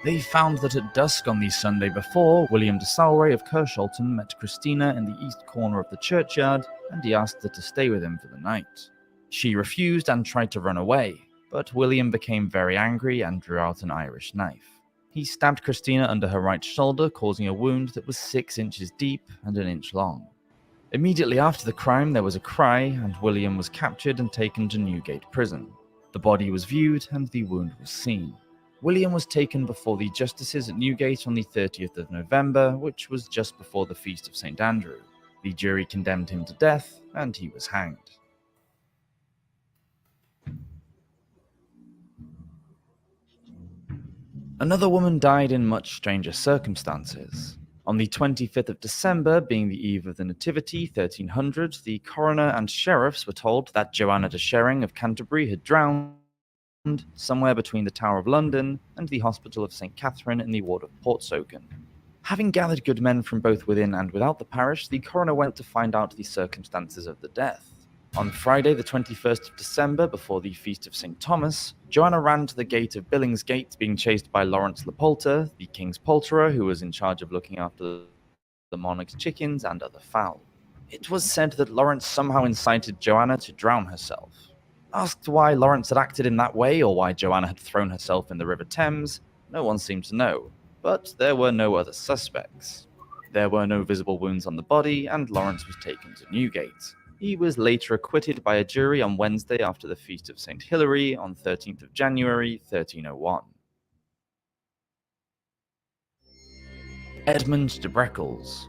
They found that at dusk on the Sunday before, William de Salray of Kershalton met Christina in the east corner of the churchyard and he asked her to stay with him for the night. She refused and tried to run away, but William became very angry and drew out an Irish knife. He stabbed Christina under her right shoulder, causing a wound that was 6 inches deep and an inch long. Immediately after the crime, there was a cry, and William was captured and taken to Newgate Prison. The body was viewed, and the wound was seen. William was taken before the justices at Newgate on the 30th of November, which was just before the feast of St. Andrew. The jury condemned him to death, and he was hanged. Another woman died in much stranger circumstances. On the 25th of December, being the eve of the Nativity, 1300, the coroner and sheriffs were told that Joanna de Shering of Canterbury had drowned somewhere between the Tower of London and the Hospital of St. Catherine in the ward of Portsoken. Having gathered good men from both within and without the parish, the coroner went to find out the circumstances of the death. On Friday, the 21st of December, before the Feast of St. Thomas, Joanna ran to the gate of Billingsgate, being chased by Lawrence Lepolter, the king's poulterer, who was in charge of looking after the monarch's chickens and other fowl. It was said that Lawrence somehow incited Joanna to drown herself. Asked why Lawrence had acted in that way, or why Joanna had thrown herself in the River Thames, no one seemed to know, but there were no other suspects. There were no visible wounds on the body, and Lawrence was taken to Newgate. He was later acquitted by a jury on Wednesday after the Feast of St. Hilary on 13th of January 1301. Edmund de Breckles.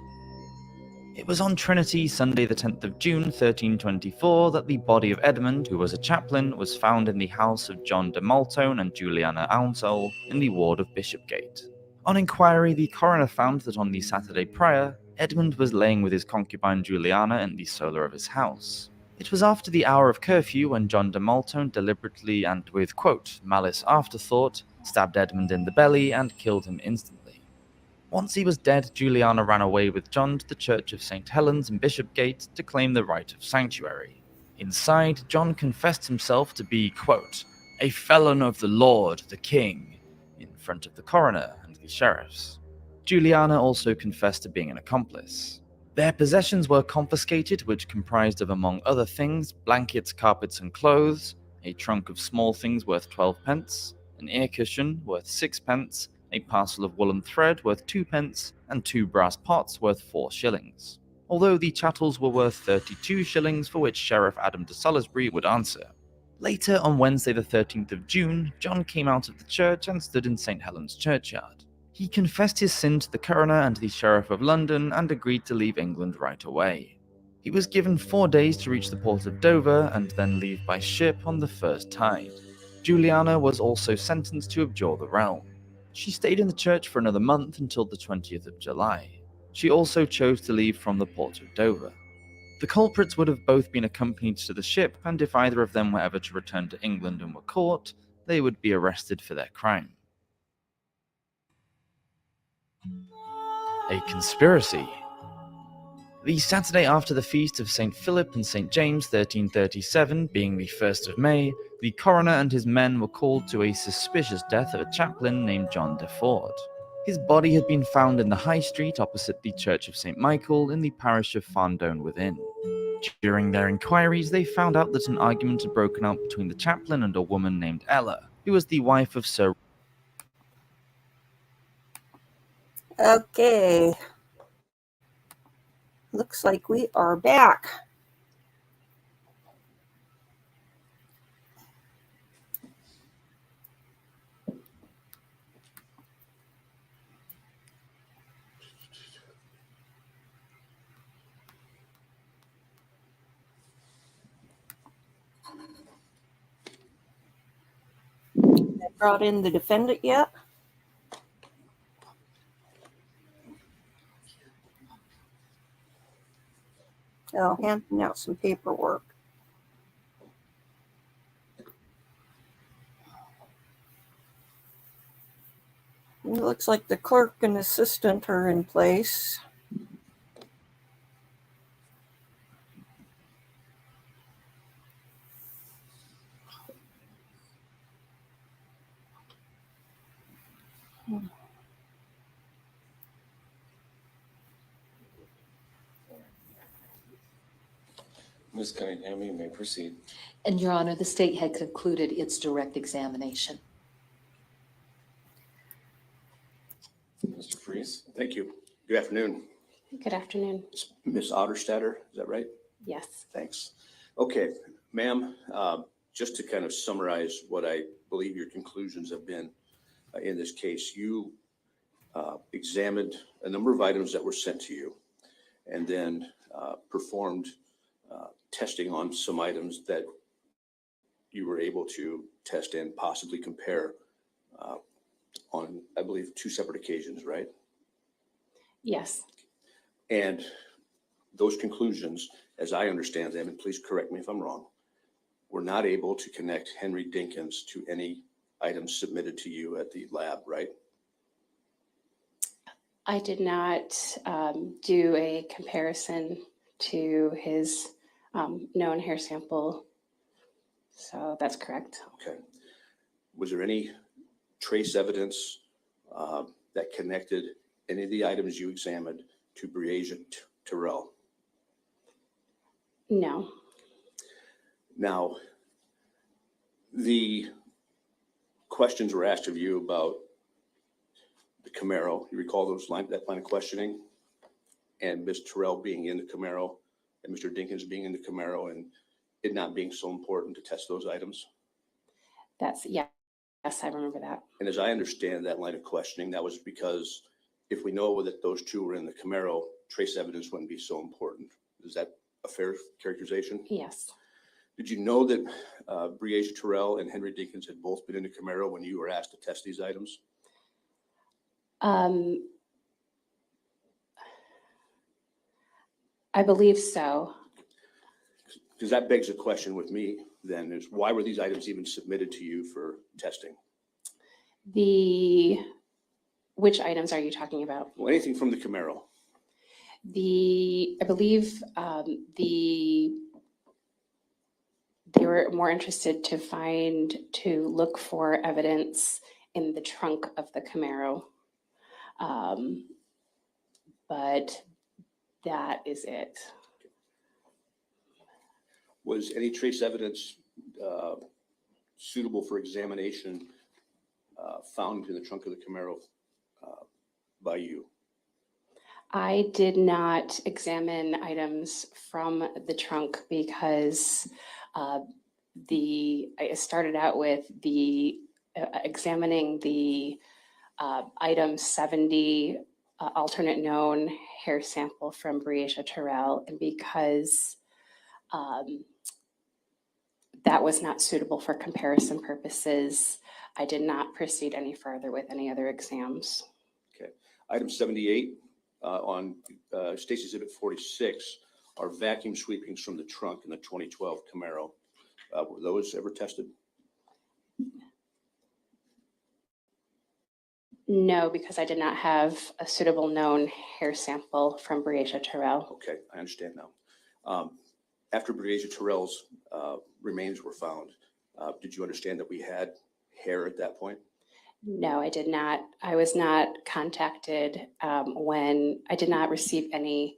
It was on Trinity Sunday the 10th of June 1324 that the body of Edmund, who was a chaplain, was found in the house of John de Maltone and Juliana Ounsole in the ward of Bishopgate. On inquiry, the coroner found that on the Saturday prior, Edmund was laying with his concubine Juliana in the solar of his house. It was after the hour of curfew when John de Maltone deliberately and with, quote, malice afterthought, stabbed Edmund in the belly and killed him instantly. Once he was dead, Juliana ran away with John to the church of St. Helens in Bishopgate to claim the right of sanctuary. Inside, John confessed himself to be, quote, a felon of the Lord, the King, in front of the coroner and the sheriffs. Juliana also confessed to being an accomplice. Their possessions were confiscated, which comprised of, among other things, blankets, carpets, and clothes, a trunk of small things worth 12 pence, an ear cushion worth 6 pence, a parcel of woolen thread worth 2 pence, and 2 brass pots worth 4 shillings. Although the chattels were worth 32 shillings, for which Sheriff Adam de Salisbury would answer. Later, on Wednesday the 13th of June, John came out of the church and stood in St. Helens churchyard. He confessed his sin to the coroner and the Sheriff of London and agreed to leave England right away. He was given 4 days to reach the port of Dover and then leave by ship on the first tide. Juliana was also sentenced to abjure the realm. She stayed in the church for another month until the 20th of July. She also chose to leave from the port of Dover. The culprits would have both been accompanied to the ship, and if either of them were ever to return to England and were caught, they would be arrested for their crime. A conspiracy. The Saturday after the feast of St. Philip and St. James 1337, being the 1st of May, the coroner and his men were called to a suspicious death of a chaplain named John de Ford. His body had been found in the High Street opposite the Church of St. Michael in the parish of Farndone within. During their inquiries, they found out that an argument had broken out between the chaplain and a woman named Ella, who was the wife of Sir. Okay. Looks like we are back. Brought in the defendant yet? Oh, handing out some paperwork. It looks like the clerk and assistant are in place. Ms. Cunningham, you may proceed. And Your Honor, the state had concluded its direct examination. Mr. Freeze. Thank you. Good afternoon. Good afternoon. Ms. Otterstatter, is that right? Yes. Thanks. Okay, ma'am, just to kind of summarize what I believe your conclusions have been in this case, you examined a number of items that were sent to you and then performed testing on some items that you were able to test and possibly compare on, I believe, 2 separate occasions, right? Yes. And those conclusions, as I understand them, and please correct me if I'm wrong, were not able to connect Henry Dinkins to any items submitted to you at the lab, right? I did not do a comparison to his known hair sample. So that's correct. Okay. Was there any trace evidence that connected any of the items you examined to Breasia Terrell? No. Now, the questions were asked of you about the Camaro. You recall that line of questioning? And Ms. Terrell being in the Camaro and Mr. Dinkins being in the Camaro and it not being so important to test those items? Yes, I remember that. And as I understand that line of questioning, that was because if we know that those two were in the Camaro, trace evidence wouldn't be so important. Is that a fair characterization? Yes. Did you know that Breasia Terrell and Henry Dinkins had both been in the Camaro when you were asked to test these items? I believe so. Because that begs a question with me then, is why were these items even submitted to you for testing? Which items are you talking about? Well, anything from the Camaro. I believe they were more interested to look for evidence in the trunk of the Camaro. But that is it. Was any trace evidence suitable for examination found in the trunk of the Camaro by you? I did not examine items from the trunk because I started out with examining the item 70 alternate known hair sample from Breasia Terrell, and because that was not suitable for comparison purposes, I did not proceed any further with any other exams. Okay. Item 78 on Stacy's Exhibit 46 are vacuum sweepings from the trunk in the 2012 Camaro. Were those ever tested? No, because I did not have a suitable known hair sample from Breasia Terrell. Okay, I understand now. After Breasia Terrell's remains were found, did you understand that we had hair at that point? No, I did not. I was not contacted when I did not receive any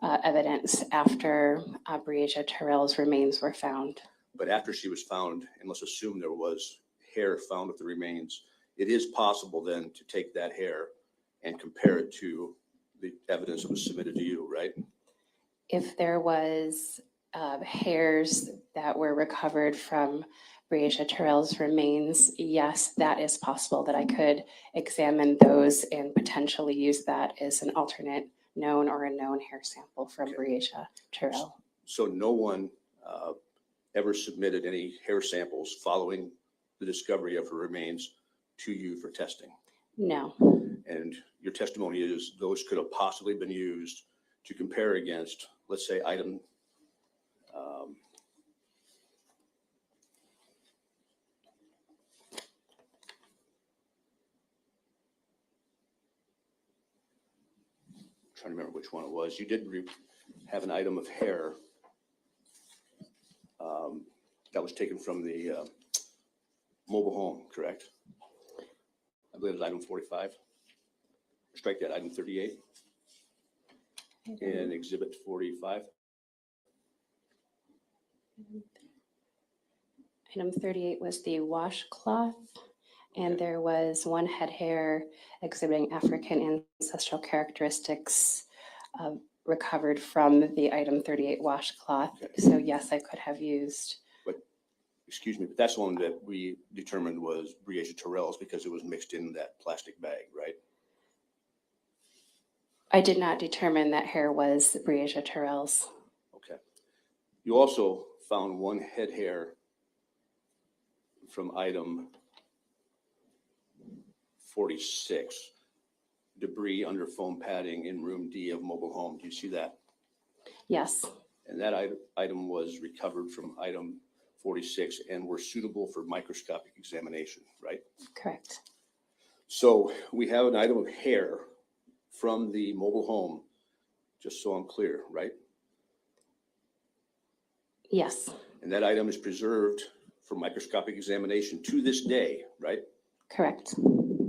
evidence after Breasia Terrell's remains were found. But after she was found, and let's assume there was hair found with the remains, it is possible then to take that hair and compare it to the evidence that was submitted to you, right? If there was hairs that were recovered from Breasia Terrell's remains, yes, that is possible that I could examine those and potentially use that as an alternate known or unknown hair sample from Breasia Terrell. So no one ever submitted any hair samples following the discovery of her remains to you for testing? No. And your testimony is those could have possibly been used to compare against, let's say, item trying to remember which one it was. You did have an item of hair that was taken from the mobile home, correct? I believe it was item 45. Strike that, item 38 in exhibit 45. Item 38 was the washcloth, and there was one head hair exhibiting African ancestral characteristics recovered from the item 38 washcloth. So yes, I could have used. But excuse me, but that's the one that we determined was Breasia Terrell's because it was mixed in that plastic bag, right? I did not determine that hair was Breasia Terrell's. Okay. You also found one head hair from item 46, debris under foam padding in room D of mobile home. Do you see that? Yes. And that item was recovered from item 46 and were suitable for microscopic examination, right? Correct. So we have an item of hair from the mobile home, just so I'm clear, right? Yes. And that item is preserved for microscopic examination to this day, right? Correct.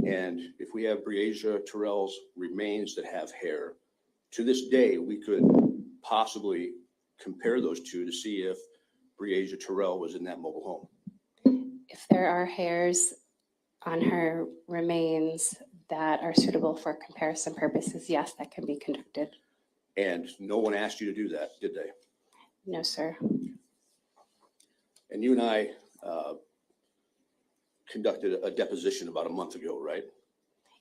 And if we have Breasia Terrell's remains that have hair, to this day, we could possibly compare those two to see if Breasia Terrell was in that mobile home. If there are hairs on her remains that are suitable for comparison purposes, yes, that can be conducted. And no one asked you to do that, did they? No, sir. And you and I conducted a deposition about a month ago, right?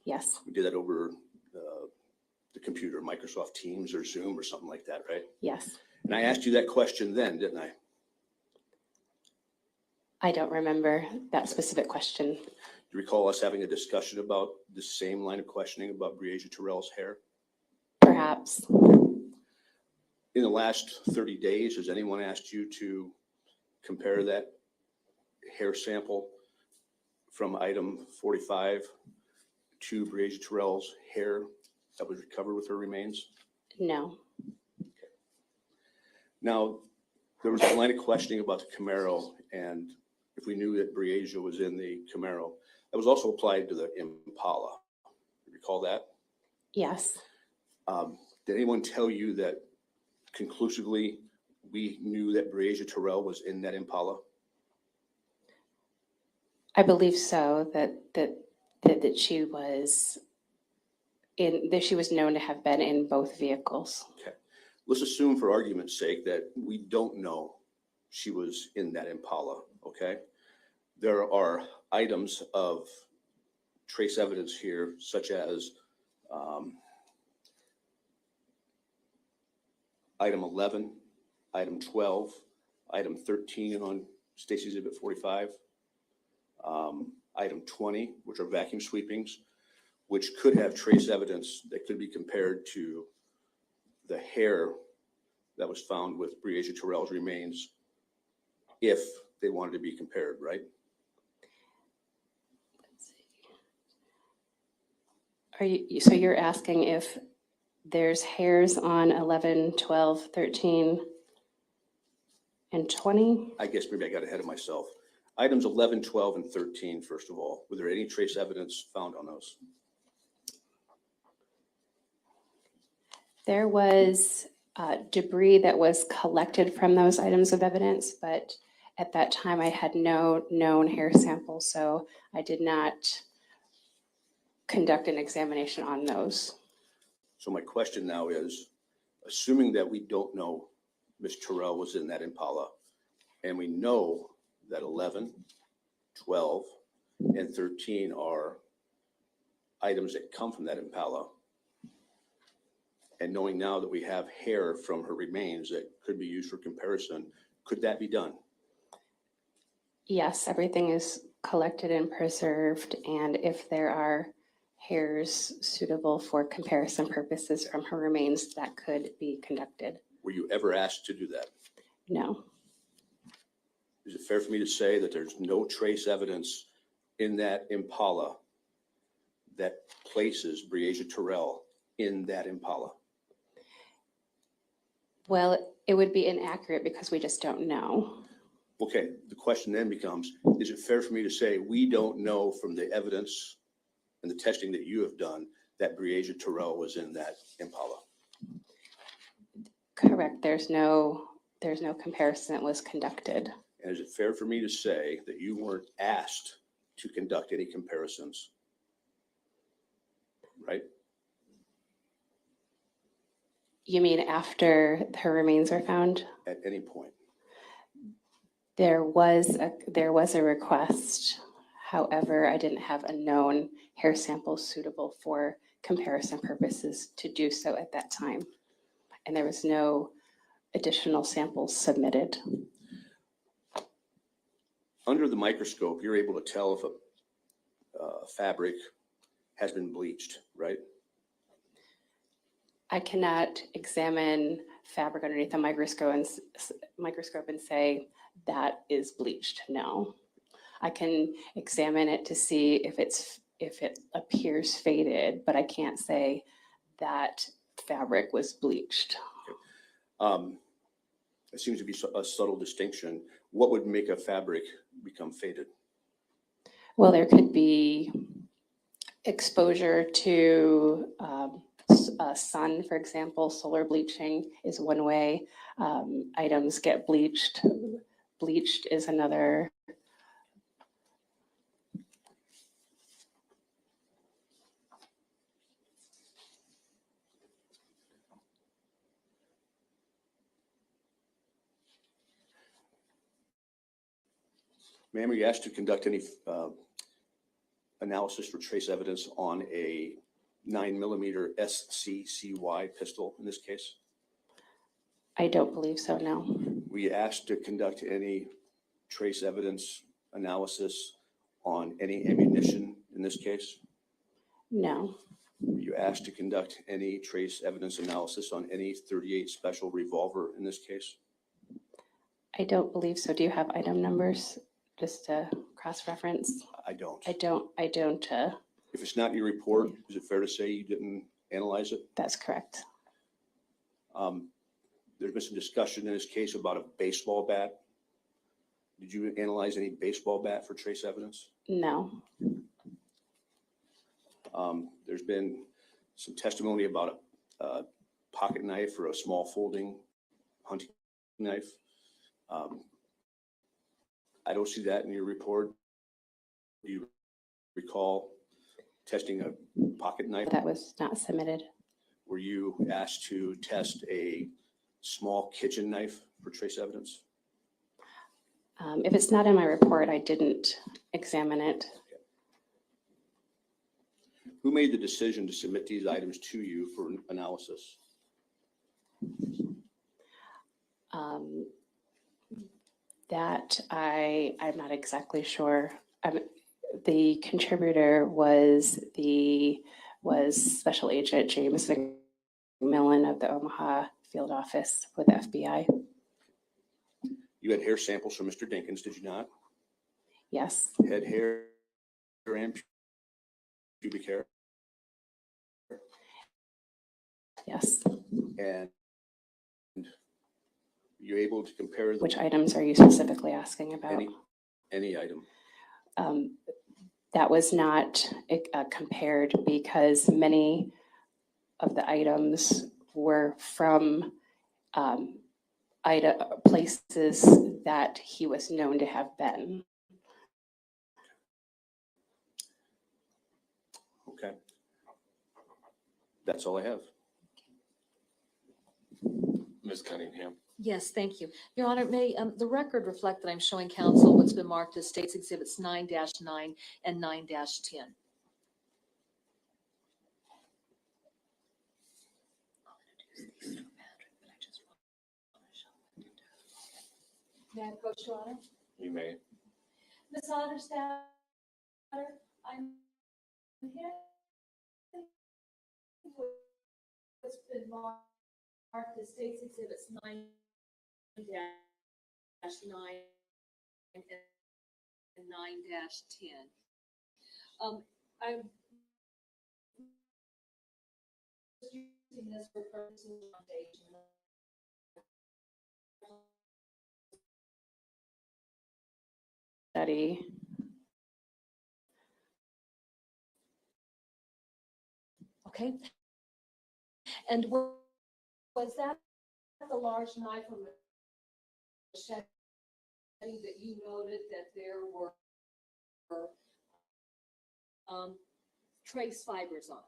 Yes. We did that over the computer, Microsoft Teams or Zoom or something like that, right? Yes. And I asked you that question then, didn't I? I don't remember that specific question. Do you recall us having a discussion about the same line of questioning about Breasia Terrell's hair? Perhaps. In the last 30 days, has anyone asked you to compare that hair sample from item 45 to Breasia Terrell's hair that was recovered with her remains? No. Now, there was a line of questioning about the Camaro, and if we knew that Breasia was in the Camaro, that was also applied to the Impala. You recall that? Yes. Did anyone tell you that conclusively we knew that Breasia Terrell was in that Impala? I believe so, that she was in, that she was known to have been in both vehicles. Okay. Let's assume for argument's sake that we don't know she was in that Impala, okay? There are items of trace evidence here, such as item 11, item 12, item 13 on Stacy's Exhibit 45, item 20, which are vacuum sweepings, which could have trace evidence that could be compared to the hair that was found with Breasia Terrell's remains if they wanted to be compared, right? Are you, so you're asking if there's hairs on 11, 12, 13, and 20? I guess maybe I got ahead of myself. Items 11, 12, and 13, first of all, were there any trace evidence found on those? There was debris that was collected from those items of evidence, but at that time I had no known hair samples, so I did not conduct an examination on those. So my question now is, assuming that we don't know Ms. Terrell was in that Impala, and we know that 11, 12, and 13 are items that come from that Impala, and knowing now that we have hair from her remains that could be used for comparison, could that be done? Yes, everything is collected and preserved, and if there are hairs suitable for comparison purposes from her remains, that could be conducted. Were you ever asked to do that? No. Is it fair for me to say that there's no trace evidence in that Impala that places Breasia Terrell in that Impala? Well, it would be inaccurate because we just don't know. Okay, the question then becomes, is it fair for me to say we don't know from the evidence and the testing that you have done that Breasia Terrell was in that Impala? Correct. There's no comparison that was conducted. And is it fair for me to say that you weren't asked to conduct any comparisons? Right? You mean after her remains are found? At any point? There was a request. However, I didn't have a known hair sample suitable for comparison purposes to do so at that time. And there was no additional samples submitted. Under the microscope, you're able to tell if a fabric has been bleached, right? I cannot examine fabric underneath a microscope and say that is bleached. No, I can examine it to see if it appears faded, but I can't say that fabric was bleached. It seems to be a subtle distinction. What would make a fabric become faded? Well, there could be exposure to sun, for example. Solar bleaching is one way. Items get bleached. Bleached is another. Ma'am, are you asked to conduct any analysis for trace evidence on a 9mm SCCY pistol in this case? I don't believe so, no. Were you asked to conduct any trace evidence analysis on any ammunition in this case? No. Were you asked to conduct any trace evidence analysis on any .38 special revolver in this case? I don't believe so. Do you have item numbers just to cross-reference? I don't. I don't. If it's not in your report, is it fair to say you didn't analyze it? That's correct. There's been some discussion in this case about a baseball bat. Did you analyze any baseball bat for trace evidence? No. There's been some testimony about a pocket knife or a small folding hunting knife. I don't see that in your report. Do you recall testing a pocket knife? That was not submitted. Were you asked to test a small kitchen knife for trace evidence? If it's not in my report, I didn't examine it. Who made the decision to submit these items to you for analysis? That I'm not exactly sure. The contributor was Special Agent James McMillan of the Omaha Field Office with FBI. You had hair samples from Mr. Dinkins, did you not? Yes. Head hair and pubic hair? Yes. And you're able to compare them? Which items are you specifically asking about? Any item? That was not compared because many of the items were from places that he was known to have been. Okay. That's all I have. Ms. Cunningham. Yes, thank you. Your Honor, may the record reflect that I'm showing counsel what's been marked as States Exhibits 9-9 and 9-10. May I approach, Your Honor? You may. Ms. Otterstatter, I'm here. What's been marked as States Exhibits 9-9 and 9-10. I'm using this for purposes of foundation. Study. Okay. And was that the large knife or machete that you noted that there were trace fibers on?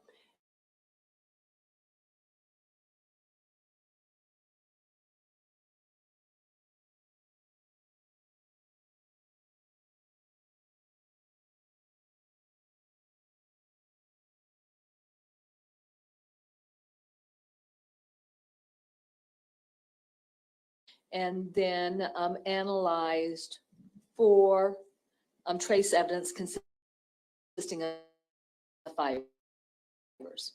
And then analyzed for trace evidence consisting of fibers.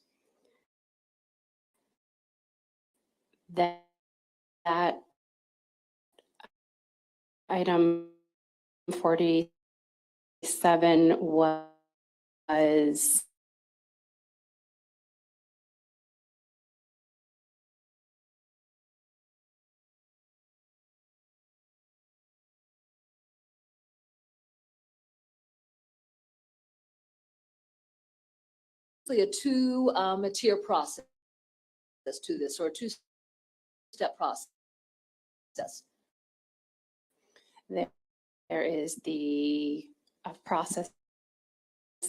That item 47 was A two-tier process to this, or a two-step process. there is the processing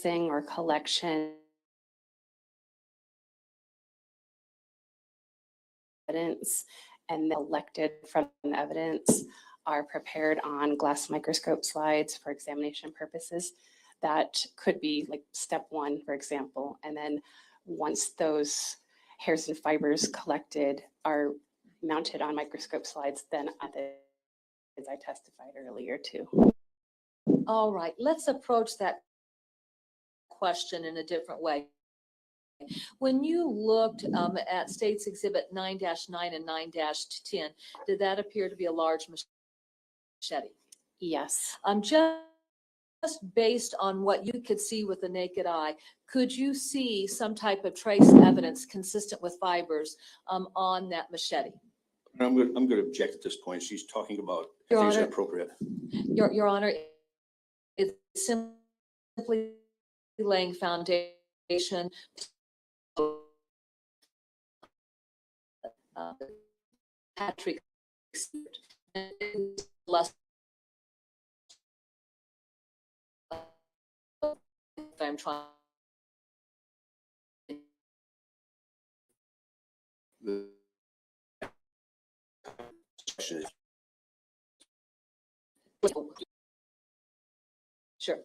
or collection evidence, and the elected from the evidence are prepared on glass microscope slides for examination purposes. That could be like step one, for example. And then once those hairs and fibers collected are mounted on microscope slides, then as I testified earlier too. All right, let's approach that question in a different way. When you looked at States Exhibit 9-9 and 9-10, did that appear to be a large machete? Yes. Just based on what you could see with the naked eye, could you see some type of trace evidence consistent with fibers on that machete? I'm going to object at this point. She's talking about Your things Honor, inappropriate. Your Honor, it's simply laying foundation. Patrick, less I'm trying. The question is, Sure.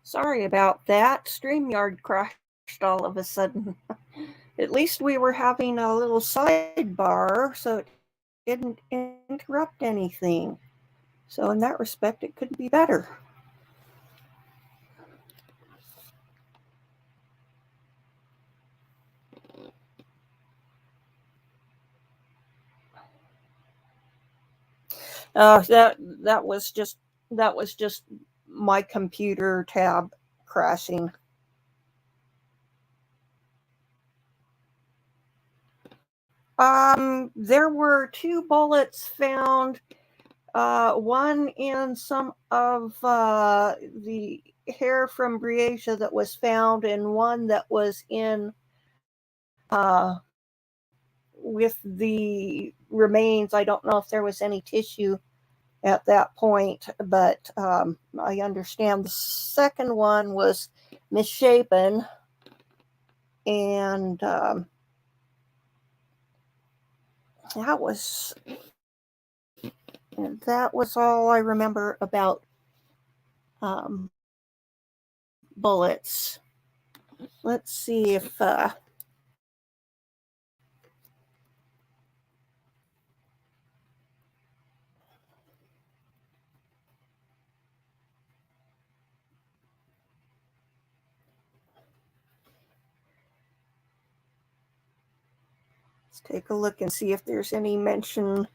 Sorry about that. StreamYard crashed all of a sudden. At least we were having a little sidebar, so it didn't interrupt anything. So in that respect, it could be better. That was just my computer tab crashing. There were 2 bullets found. One in some of the hair from Breasia that was found, and one that was in with the remains. I don't know if there was any tissue at that point, but I understand the second one was misshapen, and that was all I remember about bullets. Let's see if let's take a look and see if there's any mention.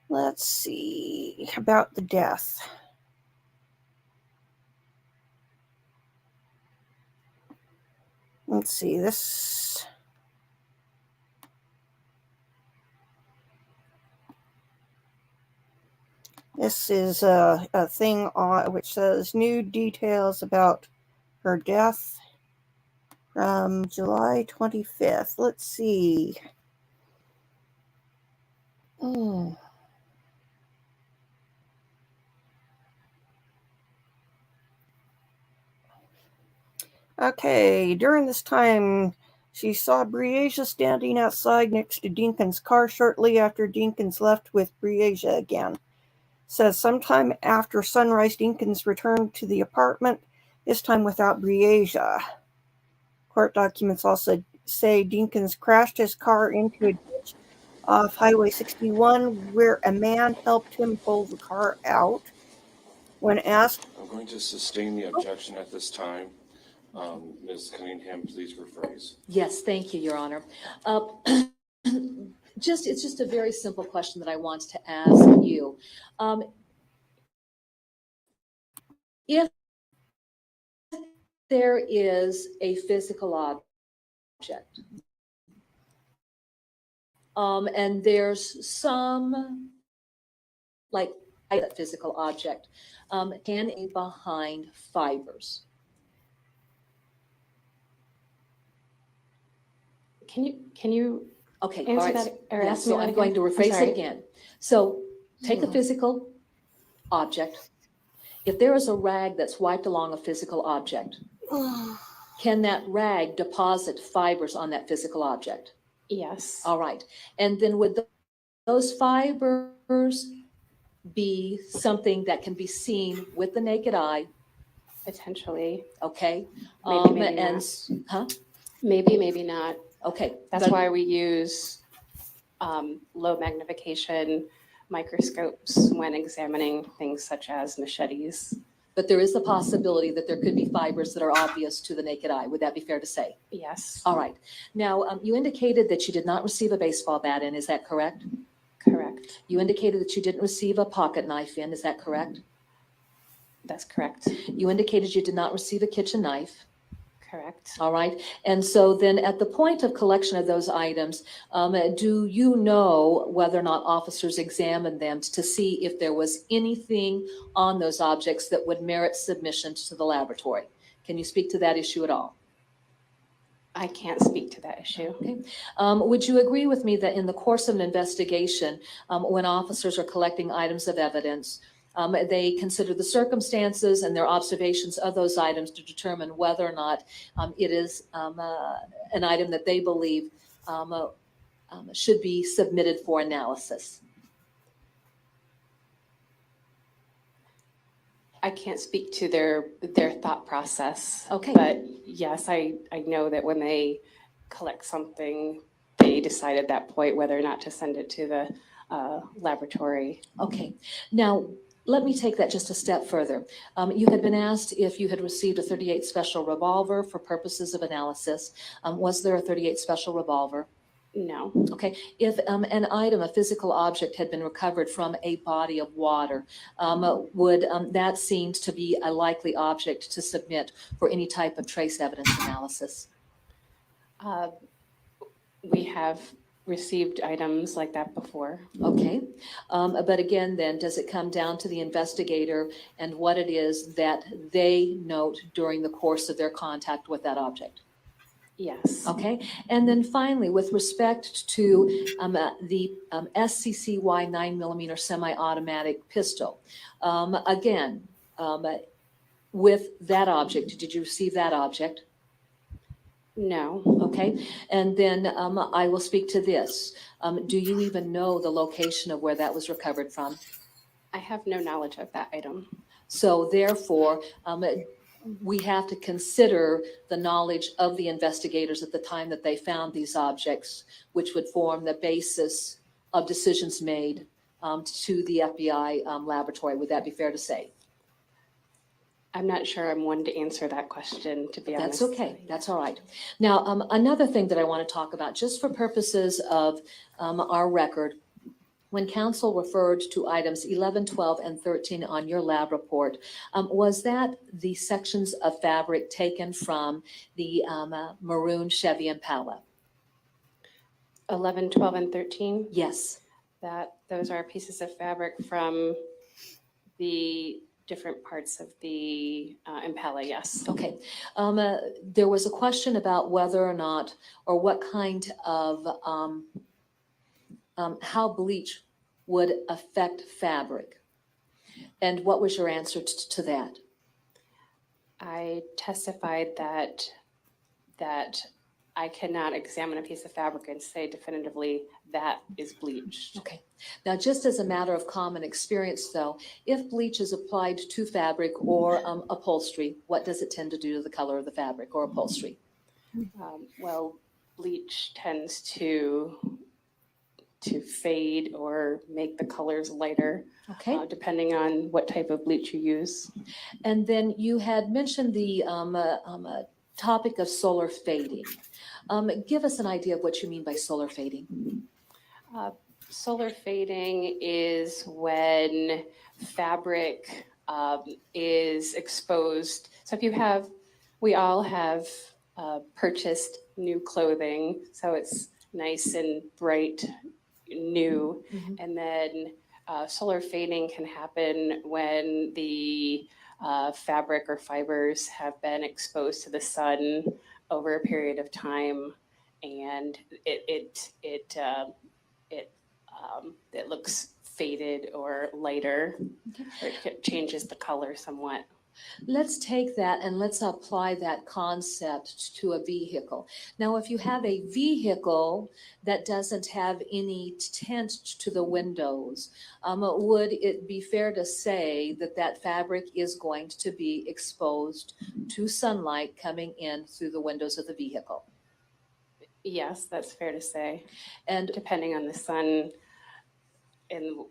Let's see about the death. Let's see this. This is a thing which says new details about her death from July 25th. Let's see. Okay, during this time, she saw Breasia standing outside next to Dinkins' car shortly after Dinkins left with Breasia again. Says sometime after sunrise, Dinkins returned to the apartment, this time without Breasia. Court documents also say Dinkins crashed his car into a ditch off Highway 61, where a man helped him pull the car out. When asked, I'm going to sustain the objection at this time. Ms. Cunningham, please rephrase. Yes, thank you, Your Honor. It's just a very simple question that I want to ask you. If there is a physical object, and there's some, like a physical object, can be behind fibers. Can you Okay, all answer right. that or Yes, ask me so that I'm again? going to I'm rephrase sorry. it again. So take a physical object. If there is a rag that's wiped along a physical object, can that rag deposit fibers on that physical object? Yes. All right. And then would those fibers be something that can be seen with the naked eye? Potentially. Okay. Maybe and not. huh? Maybe not. Okay. That's but- why we use low magnification microscopes when examining things such as machetes. But there is the possibility that there could be fibers that are obvious to the naked eye. Would that be fair to say? Yes. All right. Now, you indicated that you did not receive a baseball bat in. Is that correct? Correct. You indicated that you didn't receive a pocket knife in. Is that correct? That's correct. You indicated you did not receive a kitchen knife. Correct. All right. And so then at the point of collection of those items, do you know whether or not officers examined them to see if there was anything on those objects that would merit submission to the laboratory? Can you speak to that issue at all? I can't speak to that issue. Okay. Would you agree with me that in the course of an investigation, when officers are collecting items of evidence, they consider the circumstances and their observations of those items to determine whether or not it is an item that they believe should be submitted for analysis? I can't speak to their thought process. Okay. But yes, I know that when they collect something, they decide at that point whether or not to send it to the laboratory. Okay. Now, let me take that just a step further. You had been asked if you had received a 38 special revolver for purposes of analysis. Was there a 38 special revolver? No. Okay. If an item, a physical object, had been recovered from a body of water, would that seemed to be a likely object to submit for any type of trace evidence analysis? We have received items like that before. Okay. But again, then, does it come down to the investigator and what it is that they note during the course of their contact with that object? Yes. Okay. And then finally, with respect to the SCCY 9mm semi-automatic pistol, again, with that object, did you receive that object? No. Okay. And then I will speak to this. Do you even know the location of where that was recovered from? I have no knowledge of that item. So therefore, we have to consider the knowledge of the investigators at the time that they found these objects, which would form the basis of decisions made to the FBI laboratory. Would that be fair to say? I'm not sure I'm one to answer that question, to be honest. That's okay. That's all right. Now, another thing that I want to talk about, just for purposes of our record, when counsel referred to items 11, 12, and 13 on your lab report, was that the sections of fabric taken from the maroon Chevy Impala? 11, 12, and 13? Yes. Those are pieces of fabric from the different parts of the Impala, yes. Okay. There was a question about whether or not, or what kind of, how bleach would affect fabric. And what was your answer to that? I testified that I cannot examine a piece of fabric and say definitively that is bleached. Okay. Now, just as a matter of common experience, though, if bleach is applied to fabric or upholstery, what does it tend to do to the color of the fabric or upholstery? Well, bleach tends to fade or make the colors lighter, depending on what type of bleach you use. And then you had mentioned the topic of solar fading. Give us an idea of what you mean by solar fading. Solar fading is when fabric is exposed. So if we all have purchased new clothing, so it's nice and bright, new, and then solar fading can happen when the fabric or fibers have been exposed to the sun over a period of time, and it looks faded or lighter, or it changes the color somewhat. Let's take that and let's apply that concept to a vehicle. Now, if you have a vehicle that doesn't have any tint to the windows, would it be fair to say that that fabric is going to be exposed to sunlight coming in through the windows of the vehicle? Yes, that's fair to say. And depending on the sun and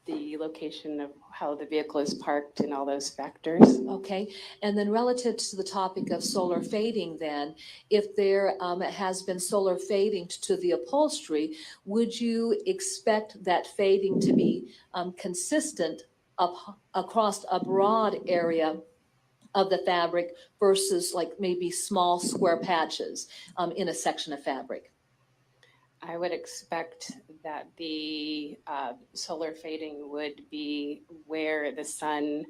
the location of how the vehicle is parked and all those factors. Okay. And then relative to the topic of solar fading, then, if there has been solar fading to the upholstery, would you expect that fading to be consistent across a broad area of the fabric versus like maybe small square patches in a section of fabric? I would expect that the solar fading would be where the sun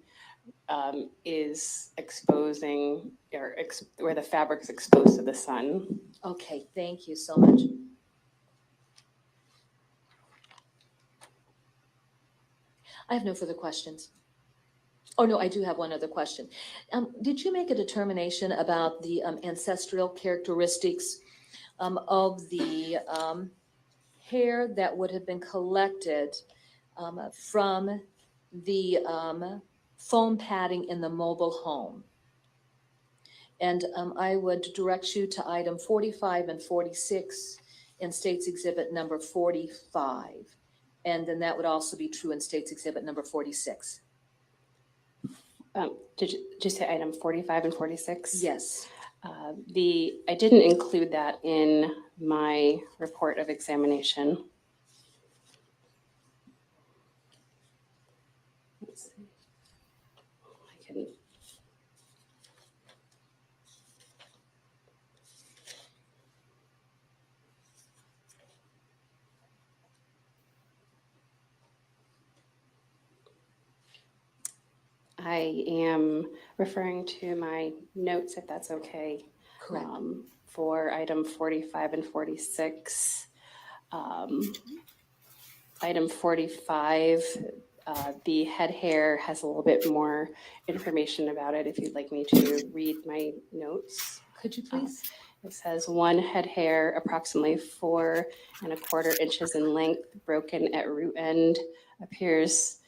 is exposing, or where the fabric's exposed to the sun. Okay, thank you so much. I have no further questions. Oh, no, I do have one other question. Did you make a determination about the ancestral characteristics of the hair that would have been collected from the foam padding in the mobile home. And I would direct you to item 45 and 46 in State's Exhibit number 45. And then that would also be true in State's Exhibit number 46. Did you say item 45 and 46? Yes. I didn't include that in my report of examination. Let's see. I can. I am referring to my notes, if that's okay. Correct. For item 45 and 46. Item 45, the head hair has a little bit more information about it if you'd like me to read my notes. Could you please? It says one head hair approximately 4¼ inches in length, broken at root end, appears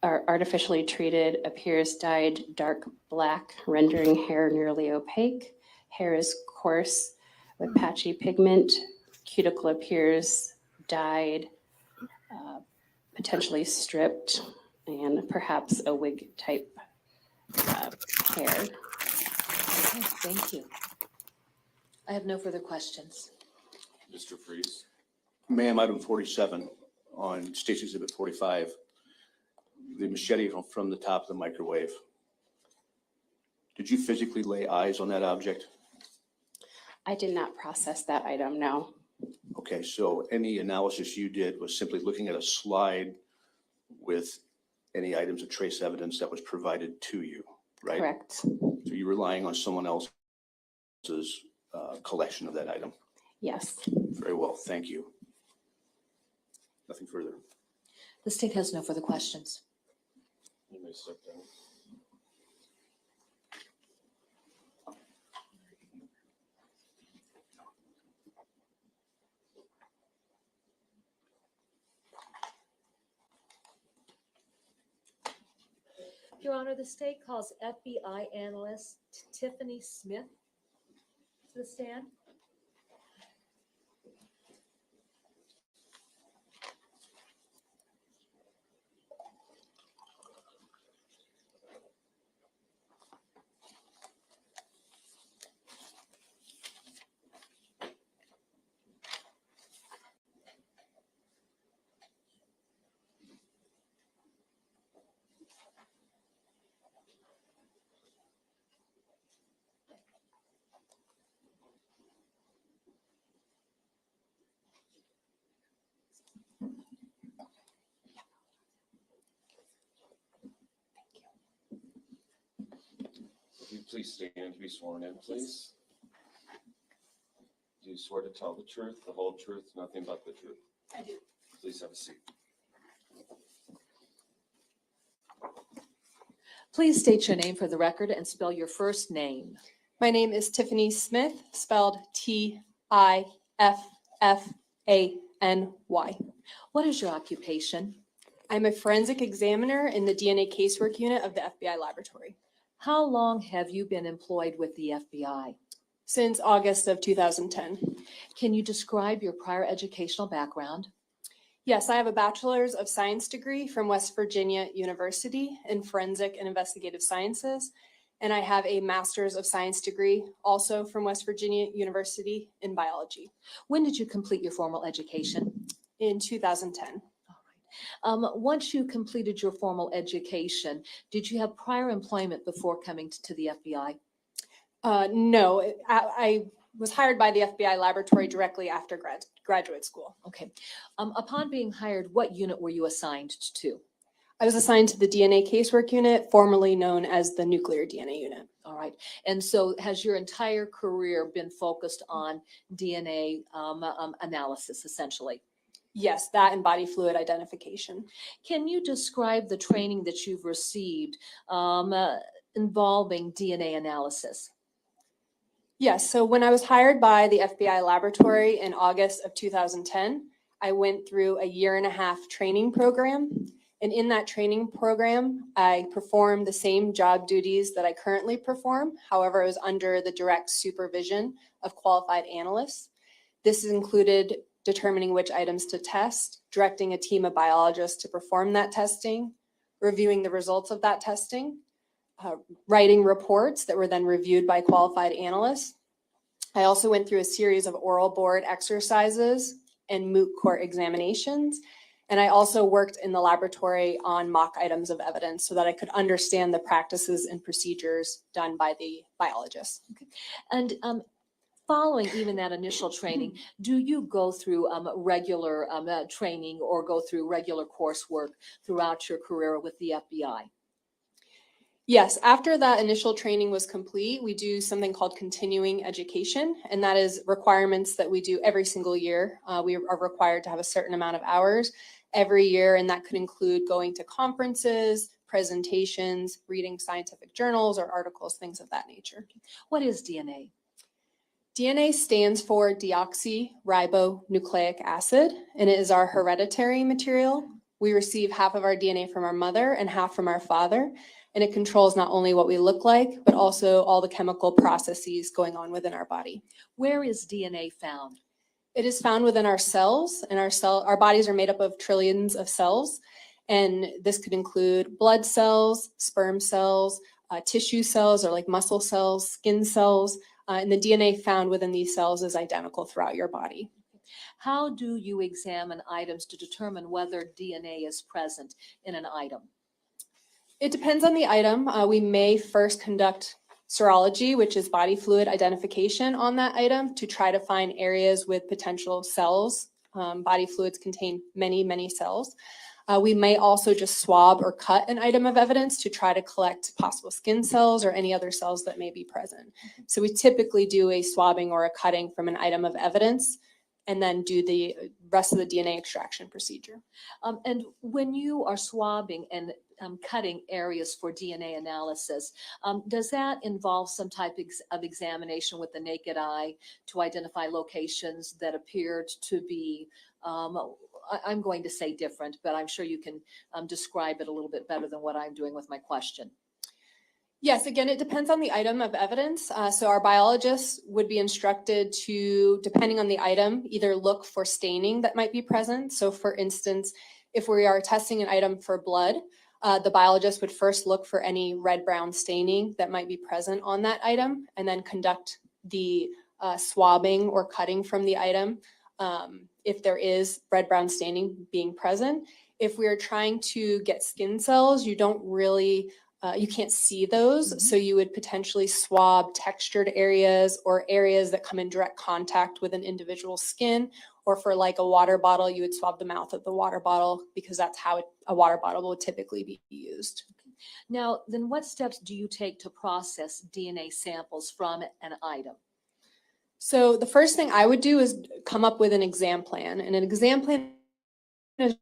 are artificially treated, appears dyed dark black, rendering hair nearly opaque. Hair is coarse with patchy pigment. Cuticle appears dyed, potentially stripped, and perhaps a wig type hair. Okay, thank you. I have no further questions. Mr. Freeze. Ma'am, item 47 on State's Exhibit 45, the machete from the top of the microwave. Did you physically lay eyes on that object? I did not process that item, no. Okay, so any analysis you did was simply looking at a slide with any items of trace evidence that was provided to you, right? Correct. So you're relying on someone else's collection of that item? Yes. Very well, thank you. Nothing further. The state has no further questions. You may step down. Your Honor, the state calls FBI analyst Tiffany Smith to the stand. Would you please stand to be sworn in, please? Do you swear to tell the truth, the whole truth, nothing but the truth? I do. Please have a seat. Please state your name for the record and spell your first name. My name is Tiffany Smith, spelled Tiffany. What is your occupation? I'm a forensic examiner in the DNA casework unit of the FBI laboratory. How long have you been employed with the FBI? Since August of 2010. Can you describe your prior educational background? Yes, I have a bachelor's of science degree from West Virginia University in forensic and investigative sciences. And I have a master's of science degree also from West Virginia University in biology. When did you complete your formal education? In 2010. Once you completed your formal education, did you have prior employment before coming to the FBI? No, I was hired by the FBI laboratory directly after graduate school. Okay. Upon being hired, what unit were you assigned to? I was assigned to the DNA casework unit, formerly known as the nuclear DNA unit. All right. And so has your entire career been focused on DNA analysis, essentially? Yes, that and body fluid identification. Can you describe the training that you've received involving DNA analysis? Yes, so when I was hired by the FBI laboratory in August of 2010, I went through a 1.5-year training program. And in that training program, I performed the same job duties that I currently perform. However, it was under the direct supervision of qualified analysts. This included determining which items to test, directing a team of biologists to perform that testing, reviewing the results of that testing, writing reports that were then reviewed by qualified analysts. I also went through a series of oral board exercises and moot court examinations. And I also worked in the laboratory on mock items of evidence so that I could understand the practices and procedures done by the biologists. Okay. And following even that initial training, do you go through regular training or go through regular coursework throughout your career with the FBI? Yes, after that initial training was complete, we do something called continuing education, and that is requirements that we do every single year. We are required to have a certain amount of hours every year, and that could include going to conferences, presentations, reading scientific journals or articles, things of that nature. What is DNA? DNA stands for deoxyribonucleic acid, and it is our hereditary material. We receive half of our DNA from our mother and half from our father, and it controls not only what we look like, but also all the chemical processes going on within our body. Where is DNA found? It is found within our cells, and our bodies are made up of trillions of cells, and this could include blood cells, sperm cells, tissue cells, or like muscle cells, skin cells, and the DNA found within these cells is identical throughout your body. How do you examine items to determine whether DNA is present in an item? It depends on the item. We may first conduct serology, which is body fluid identification on that item to try to find areas with potential cells. Body fluids contain many, many cells. We may also just swab or cut an item of evidence to try to collect possible skin cells or any other cells that may be present. So we typically do a swabbing or a cutting from an item of evidence and then do the rest of the DNA extraction procedure. And when you are swabbing and cutting areas for DNA analysis, does that involve some type of examination with the naked eye to identify locations that appeared to be, I'm going to say different, but I'm sure you can describe it a little bit better than what I'm doing with my question? Yes, again, it depends on the item of evidence. So our biologists would be instructed to, depending on the item, either look for staining that might be present. So for instance, if we are testing an item for blood, the biologist would first look for any red-brown staining that might be present on that item and then conduct the swabbing or cutting from the item if there is red-brown staining being present. If we are trying to get skin cells, you don't really you can't see those, so you would potentially swab textured areas or areas that come in direct contact with an individual's skin, or for like a water bottle, you would swab the mouth of the water bottle because that's how a water bottle would typically be used. Now, then what steps do you take to process DNA samples from an item? So the first thing I would do is come up with an exam plan, and an exam plan is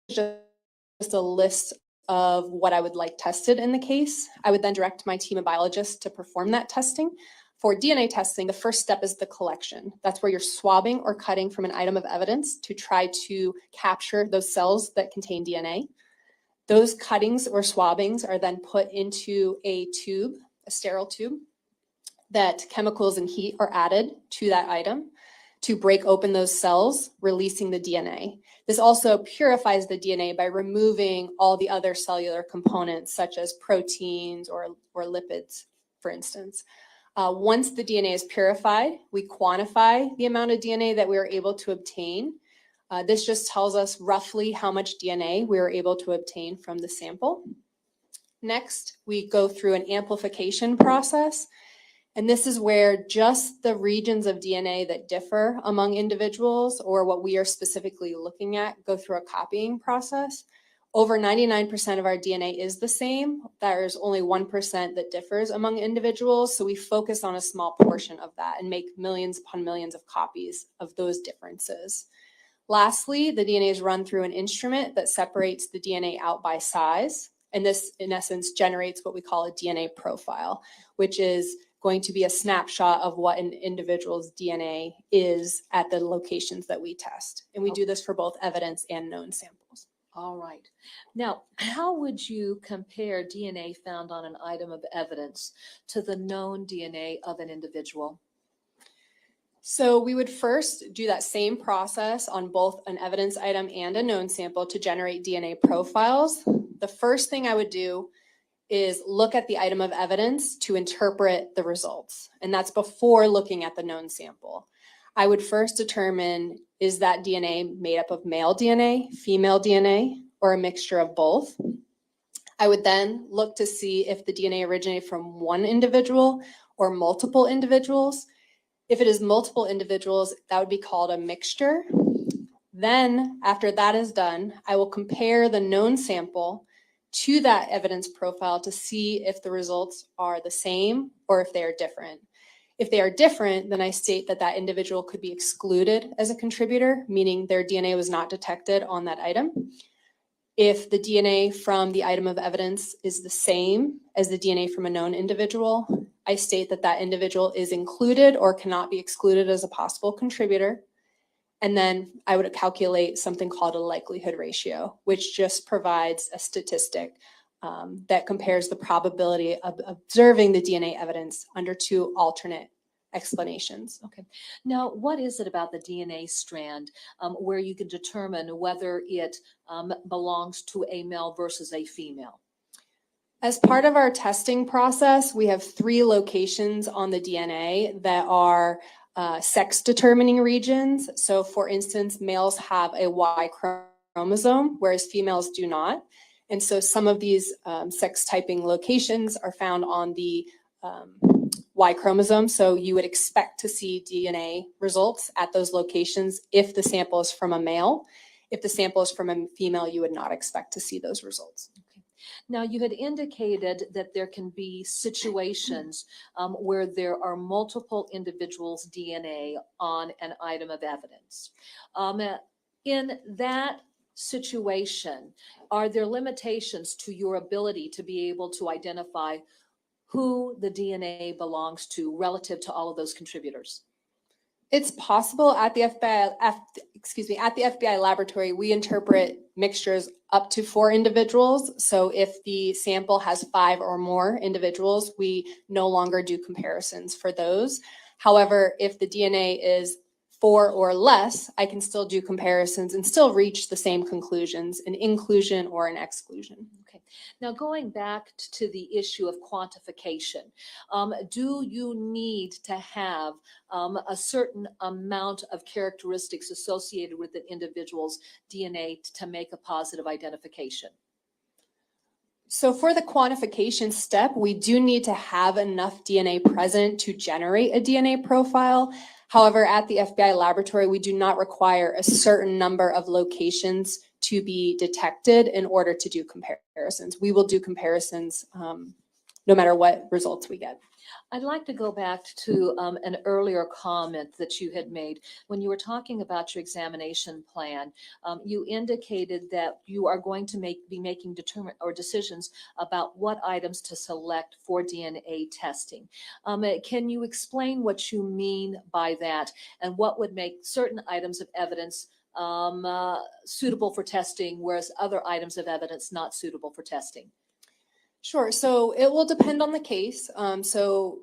just a list of what I would like tested in the case. I would then direct my team of biologists to perform that testing. For DNA testing, the first step is the collection. That's where you're swabbing or cutting from an item of evidence to try to capture those cells that contain DNA. Those cuttings or swabbings are then put into a tube, a sterile tube, that chemicals and heat are added to that item to break open those cells, releasing the DNA. This also purifies the DNA by removing all the other cellular components, such as proteins or lipids, for instance. Once the DNA is purified, we quantify the amount of DNA that we are able to obtain. This just tells us roughly how much DNA we are able to obtain from the sample. Next, we go through an amplification process. And this is where just the regions of DNA that differ among individuals, or what we are specifically looking at, go through a copying process. Over 99% of our DNA is the same. There's only 1% that differs among individuals. So we focus on a small portion of that and make millions upon millions of copies of those differences. Lastly, the DNA is run through an instrument that separates the DNA out by size. And this, in essence, generates what we call a DNA profile, which is going to be a snapshot of what an individual's DNA is at the locations that we test. And we do this for both evidence and known samples. All right. Now, how would you compare DNA found on an item of evidence to the known DNA of an individual? So we would first do that same process on both an evidence item and a known sample to generate DNA profiles. The first thing I would do is look at the item of evidence to interpret the results. And that's before looking at the known sample. I would first determine, is that DNA made up of male DNA, female DNA, or a mixture of both? I would then look to see if the DNA originated from one individual or multiple individuals. If it is multiple individuals, that would be called a mixture. Then, after that is done, I will compare the known sample to that evidence profile to see if the results are the same or if they are different. If they are different, then I state that that individual could be excluded as a contributor, meaning their DNA was not detected on that item. If the DNA from the item of evidence is the same as the DNA from a known individual, I state that that individual is included or cannot be excluded as a possible contributor. And then I would calculate something called a likelihood ratio, which just provides a statistic that compares the probability of observing the DNA evidence under two alternate explanations. Okay. Now, what is it about the DNA strand where you can determine whether it belongs to a male versus a female? As part of our testing process, we have 3 locations on the DNA that are sex determining regions. So for instance, males have a Y chromosome, whereas females do not. And so some of these sex typing locations are found on the Y chromosome. So you would expect to see DNA results at those locations if the sample is from a male. If the sample is from a female, you would not expect to see those results. Now, you had indicated that there can be situations where there are multiple individuals' DNA on an item of evidence. In that situation, are there limitations to your ability to be able to identify who the DNA belongs to relative to all of those contributors? It's possible at the FBI laboratory, we interpret mixtures up to 4 individuals. So if the sample has 5 or more individuals, we no longer do comparisons for those. However, if the DNA is 4 or less, I can still do comparisons and still reach the same conclusions, an inclusion or an exclusion. Okay. Now, going back to the issue of quantification, do you need to have a certain amount of characteristics associated with an individual's DNA to make a positive identification? So for the quantification step, we do need to have enough DNA present to generate a DNA profile. However, at the FBI laboratory, we do not require a certain number of locations to be detected in order to do comparisons. We will do comparisons no matter what results we get. I'd like to go back to an earlier comment that you had made when you were talking about your examination plan. You indicated that you are going to be making decisions about what items to select for DNA testing. Can you explain what you mean by that and what would make certain items of evidence suitable for testing, whereas other items of evidence not suitable for testing? Sure. So it will depend on the case. So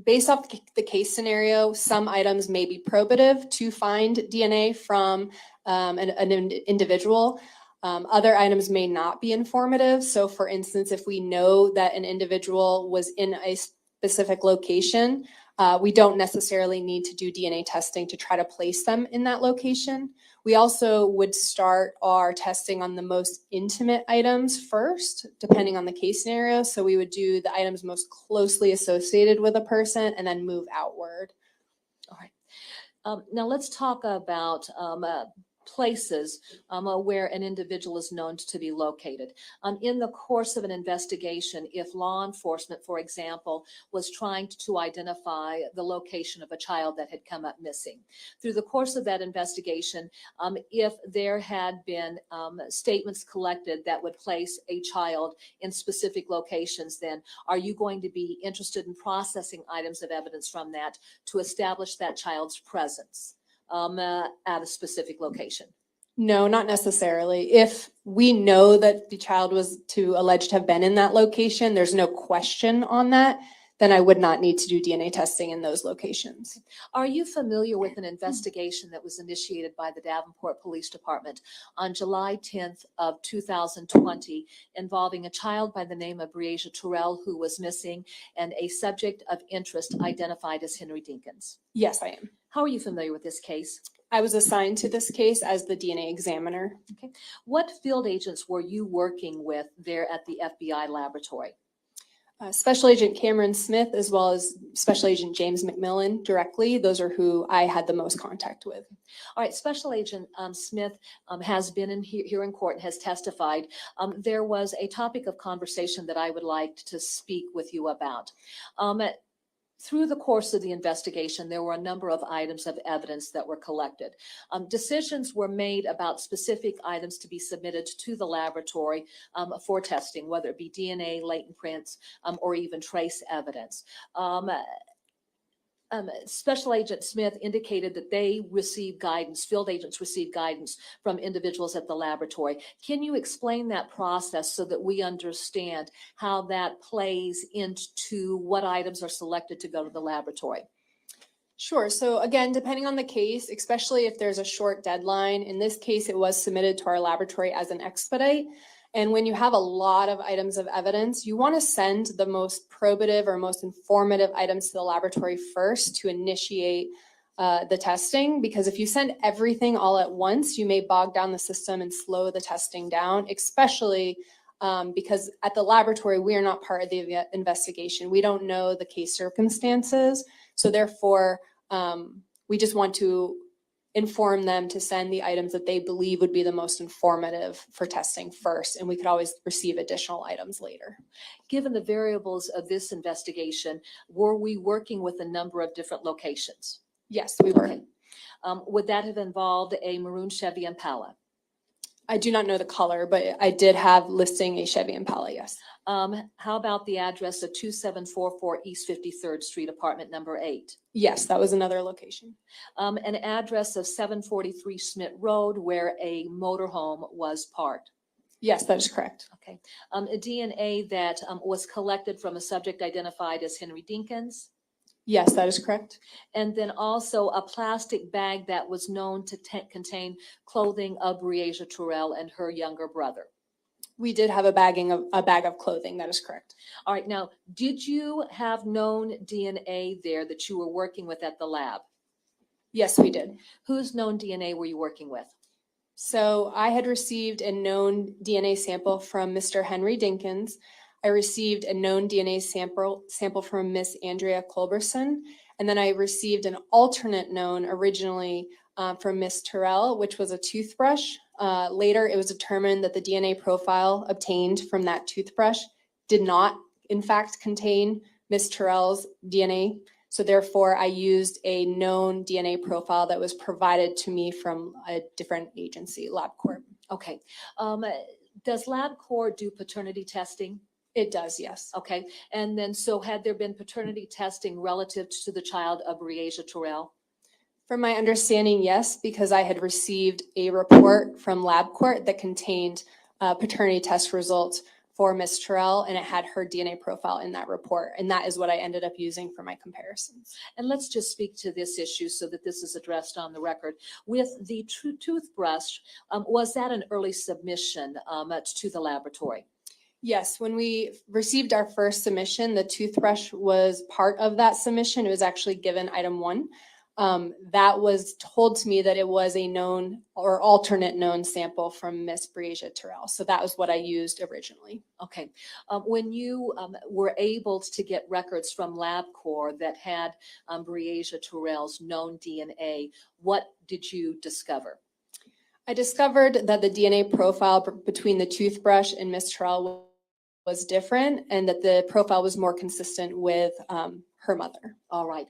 based off the case scenario, some items may be probative to find DNA from an individual. Other items may not be informative. So for instance, if we know that an individual was in a specific location, we don't necessarily need to do DNA testing to try to place them in that location. We also would start our testing on the most intimate items first, depending on the case scenario. So we would do the items most closely associated with a person and then move outward. All right. Now let's talk about places where an individual is known to be located. In the course of an investigation, if law enforcement, for example, was trying to identify the location of a child that had come up missing, through the course of that investigation, if there had been statements collected that would place a child in specific locations, then are you going to be interested in processing items of evidence from that to establish that child's presence at a specific location? No, not necessarily. If we know that the child was alleged to have been in that location, there's no question on that, then I would not need to do DNA testing in those locations. Are you familiar with an investigation that was initiated by the Davenport Police Department on July 10th of 2020 involving a child by the name of Breasia Terrell who was missing and a subject of interest identified as Henry Dinkins? Yes, I am. How are you familiar with this case? I was assigned to this case as the DNA examiner. Okay. What field agents were you working with there at the FBI laboratory? Special Agent Cameron Smith, as well as Special Agent James McMillan directly. Those are who I had the most contact with. All right, Special Agent Smith has been here in court and has testified. There was a topic of conversation that I would like to speak with you about. Through the course of the investigation, there were a number of items of evidence that were collected. Decisions were made about specific items to be submitted to the laboratory for testing, whether it be DNA, latent prints, or even trace evidence. Special Agent Smith indicated that they received guidance, field agents received guidance from individuals at the laboratory. Can you explain that process so that we understand how that plays into what items are selected to go to the laboratory? Sure. So again, depending on the case, especially if there's a short deadline, in this case, it was submitted to our laboratory as an expedite. And when you have a lot of items of evidence, you want to send the most probative or most informative items to the laboratory first to initiate the testing. Because if you send everything all at once, you may bog down the system and slow the testing down, especially because at the laboratory, we are not part of the investigation. We don't know the case circumstances. So therefore, we just want to inform them to send the items that they believe would be the most informative for testing first, and we could always receive additional items later. Given the variables of this investigation, were we working with a number of different locations? Yes, we were. Okay. Would that have involved a maroon Chevy Impala? I do not know the color, but I did have listing a Chevy Impala, yes. How about the address of 2744 East 53rd Street, apartment number 8? Yes, that was another location. An address of 743 Smith Road where a motorhome was parked? Yes, that is correct. Okay. A DNA that was collected from a subject identified as Henry Dinkins? Yes, that is correct. And then also a plastic bag that was known to contain clothing of Breasia Terrell and her younger brother. We did have a bag of clothing. That is correct. All right. Now, did you have known DNA there that you were working with at the lab? Yes, we did. Whose known DNA were you working with? So I had received a known DNA sample from Mr. Henry Dinkins. I received a known DNA sample from Miss Andrea Culberson, and then I received an alternate known originally from Miss Terrell, which was a toothbrush. Later, it was determined that the DNA profile obtained from that toothbrush did not, in fact, contain Miss Terrell's DNA. So therefore, I used a known DNA profile that was provided to me from a different agency, LabCorp. Okay. Does LabCorp do paternity testing? It does, yes. Okay. And then, so had there been paternity testing relative to the child of Breasia Terrell? From my understanding, yes, because I had received a report from LabCorp that contained paternity test results for Miss Terrell, and it had her DNA profile in that report. And that is what I ended up using for my comparisons. And let's just speak to this issue so that this is addressed on the record. With the toothbrush, was that an early submission to the laboratory? Yes, when we received our first submission, the toothbrush was part of that submission. It was actually given item 1. That was told to me that it was a known or alternate known sample from Miss Breasia Terrell. So that was what I used originally. Okay. When you were able to get records from LabCorp that had Breasia Terrell's known DNA, what did you discover? I discovered that the DNA profile between the toothbrush and Miss Terrell was different and that the profile was more consistent with her mother. All right.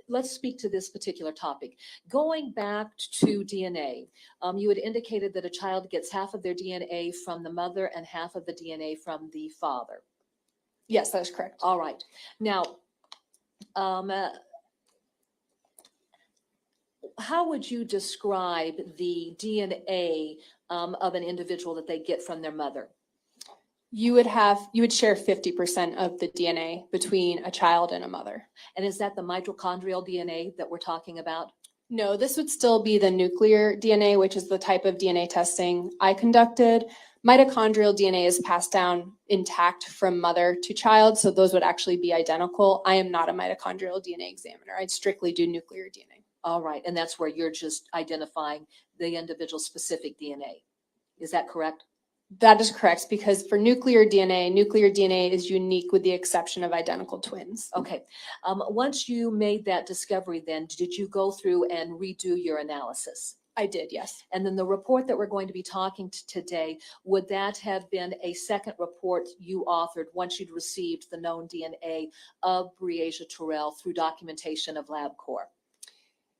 Let's speak to this particular topic. Going back to DNA, you had indicated that a child gets half of their DNA from the mother and half of the DNA from the father. Yes, that is correct. All right. Now, how would you describe the DNA of an individual that they get from their mother? You would share 50% of the DNA between a child and a mother. And is that the mitochondrial DNA that we're talking about? No, this would still be the nuclear DNA, which is the type of DNA testing I conducted. Mitochondrial DNA is passed down intact from mother to child, so those would actually be identical. I am not a mitochondrial DNA examiner. I strictly do nuclear DNA. All right, and that's where you're just identifying the individual specific DNA. Is that correct? That is correct, because for nuclear DNA is unique with the exception of identical twins. Okay. Once you made that discovery, then did you go through and redo your analysis? I did, yes. And then the report that we're going to be talking to today, would that have been a second report you authored once you'd received the known DNA of Breasia Terrell through documentation of LabCorp?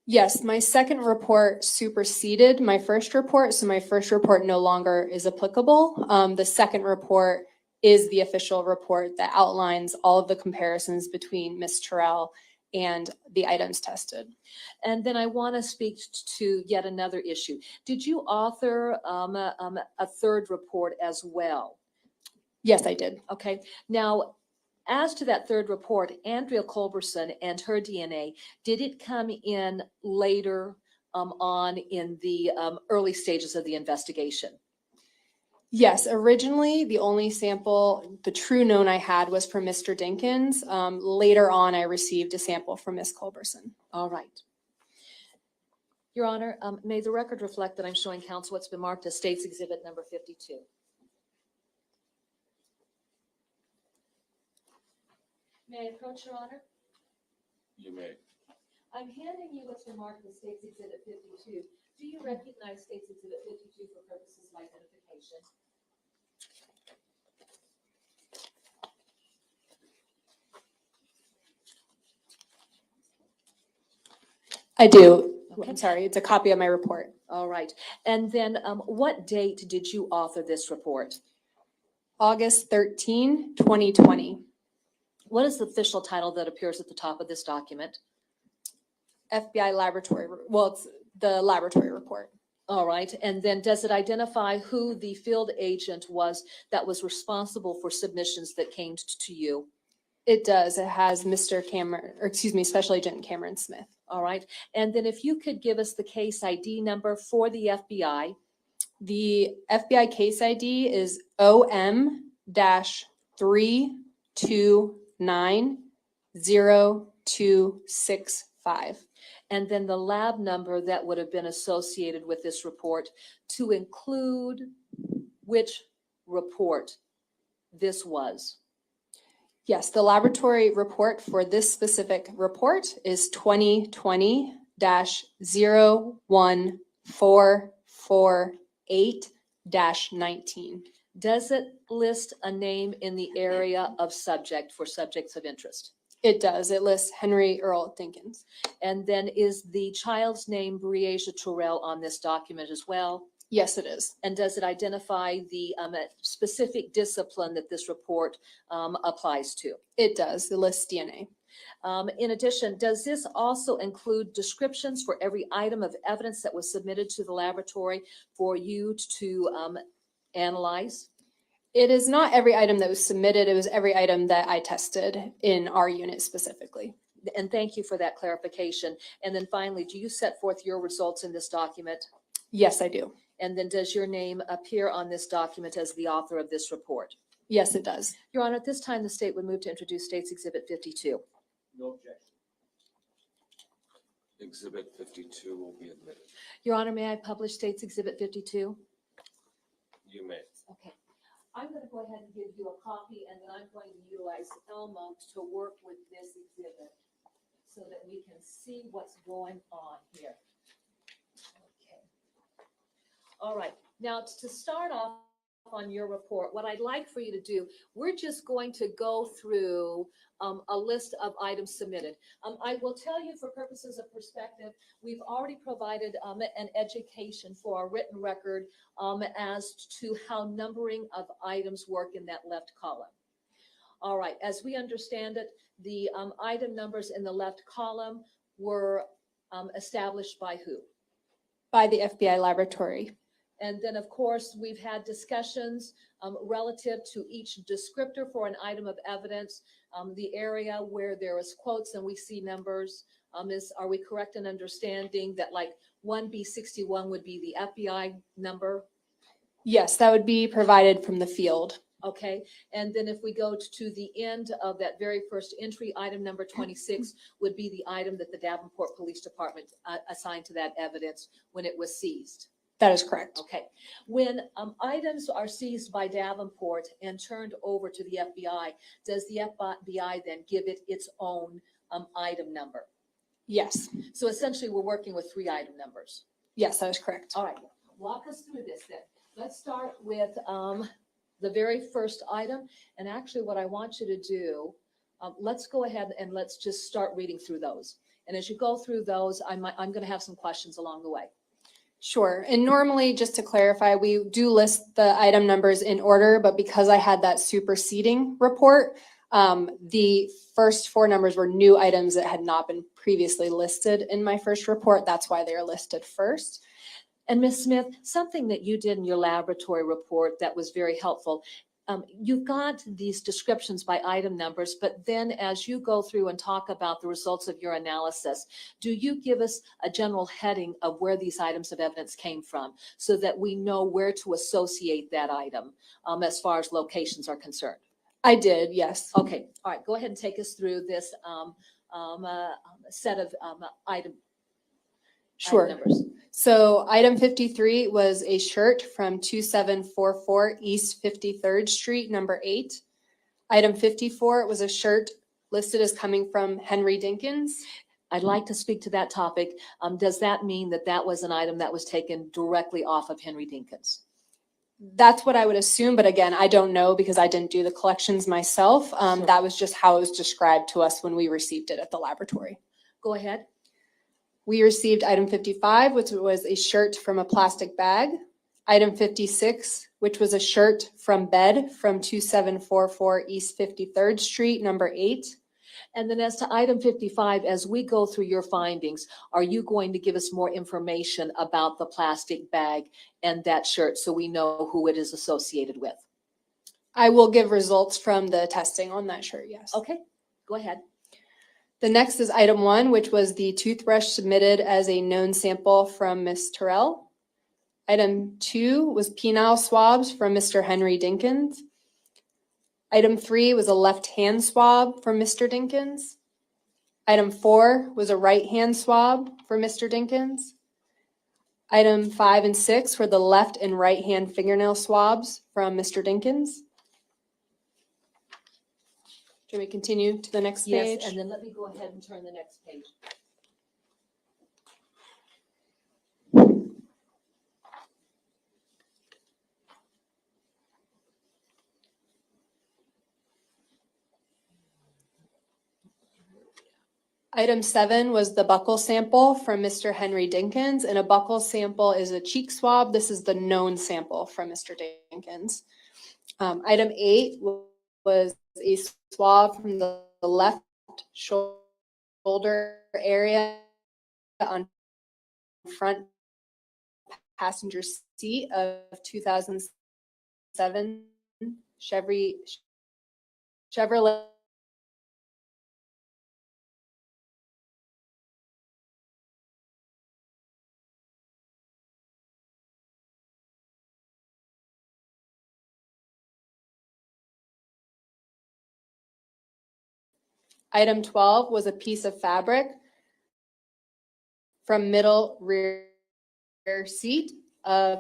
Yes, my second report superseded my first report, so my first report no longer is applicable. The second report is the official report that outlines all of the comparisons between Ms. Terrell and the items tested. And then I want to speak to yet another issue. Did you author a third report as well? Yes, I did. Okay. Now, as to that third report, Andrea Culberson and her DNA, did it come in later on in the early stages of the investigation? Yes, originally the only sample, the true known I had was from Mr. Dinkins. Later on, I received a sample from Ms. Culberson. All right. Your Honor, may the record reflect that I'm showing counsel what's been marked as State's Exhibit number 52. May I approach, Your Honor? You may. I'm handing you what's been marked as State's Exhibit 52. Do you recognize State's Exhibit 52 for purposes of identification? I do. Okay. I'm sorry, it's a copy of my report. All right. And then what date did you author this report? August 13, 2020. What is the official title that appears at the top of this document? FBI laboratory, well, it's the laboratory report. All right. And then does it identify who the field agent was that was responsible for submissions that came to you? It does. It has Mr. Cameron, or excuse me, Special Agent Cameron Smith. All right. And then if you could give us the case ID number for the FBI. The FBI case ID is OM-3290265. And then the lab number that would have been associated with this report to include which report this was. Yes, the laboratory report for this specific report is 2020-01448-19. Does it list a name in the area of subject for subjects of interest? It does. It lists Henry Earl Dinkins. And then is the child's name Breasia Terrell on this document as well? Yes, it is. And does it identify the specific discipline that this report applies to? It does. It lists DNA. In addition, does this also include descriptions for every item of evidence that was submitted to the laboratory for you to analyze? It is not every item that was submitted. It was every item that I tested in our unit specifically. And thank you for that clarification. And then finally, do you set forth your results in this document? Yes, I do. And then does your name appear on this document as the author of this report? Yes, it does. Your Honor, at this time, the state would move to introduce State's Exhibit 52. No objection. Exhibit 52 will be admitted. Your Honor, may I publish State's Exhibit 52? You may. Okay. I'm going to go ahead and give you a copy, and then I'm going to utilize Elmo to work with this exhibit so that we can see what's going on here. Okay. All right. Now, to start off on your report, what I'd like for you to do, we're just going to go through a list of items submitted. I will tell you for purposes of perspective, we've already provided an education for our written record as to how numbering of items work in that left column. All right, as we understand it, the item numbers in the left column were established by who? By the FBI laboratory. And then, of course, we've had discussions relative to each descriptor for an item of evidence. The area where there is quotes and we see numbers, are we correct in understanding that like 1B61 would be the FBI number? Yes, that would be provided from the field. Okay, and then if we go to the end of that very first entry, item number 26 would be the item that the Davenport Police Department assigned to that evidence when it was seized. That is correct. Okay, when items are seized by Davenport and turned over to the FBI, does the FBI then give it its own item number? Yes. So essentially, we're working with 3 item numbers. Yes, that is correct. All right, walk us through this then. Let's start with the very first item. And actually what I want you to do, let's go ahead and let's just start reading through those. And as you go through those, I'm going to have some questions along the way. Sure. And normally, just to clarify, we do list the item numbers in order, but because I had that superseding report, the first 4 numbers were new items that had not been previously listed in my first report. That's why they are listed first. And Ms. Smith, something that you did in your laboratory report that was very helpful. You've got these descriptions by item numbers, but then as you go through and talk about the results of your analysis, do you give us a general heading of where these items of evidence came from so that we know where to associate that item as far as locations are concerned? I did, yes. Okay, all right, go ahead and take us through this set of item numbers. So item 53 was a shirt from 2744 East 53rd Street, number 8. Item 54 was a shirt listed as coming from Henry Dinkins. I'd like to speak to that topic. Does that mean that that was an item that was taken directly off of Henry Dinkins? That's what I would assume, but again, I don't know because I didn't do the collections myself. That was just how it was described to us when we received it at the laboratory. Go ahead. We received item 55, which was a shirt from a plastic bag. Item 56, which was a shirt from bed from 2744 East 53rd Street, number 8. And then as to item 55, as we go through your findings, are you going to give us more information about the plastic bag and that shirt so we know who it is associated with? I will give results from the testing on that shirt, yes. Okay, go ahead. The next is item 1, which was the toothbrush submitted as a known sample from Ms. Terrell. Item 2 was penile swabs from Mr. Henry Dinkins. Item 3 was a left hand swab from Mr. Dinkins. Item 4 was a right hand swab for Mr. Dinkins. Item 5 and 6 were the left and right hand fingernail swabs from Mr. Dinkins. Should we continue to the next page? Yes, and then let me go ahead and turn the next page. Item 7 was the buccal sample from Mr. Henry Dinkins, and a buccal sample is a cheek swab. This is the known sample from Mr. Dinkins. Item 8 was a swab from the left shoulder area on front passenger seat of 2007 Chevrolet Item 12 was a piece of fabric from middle rear seat of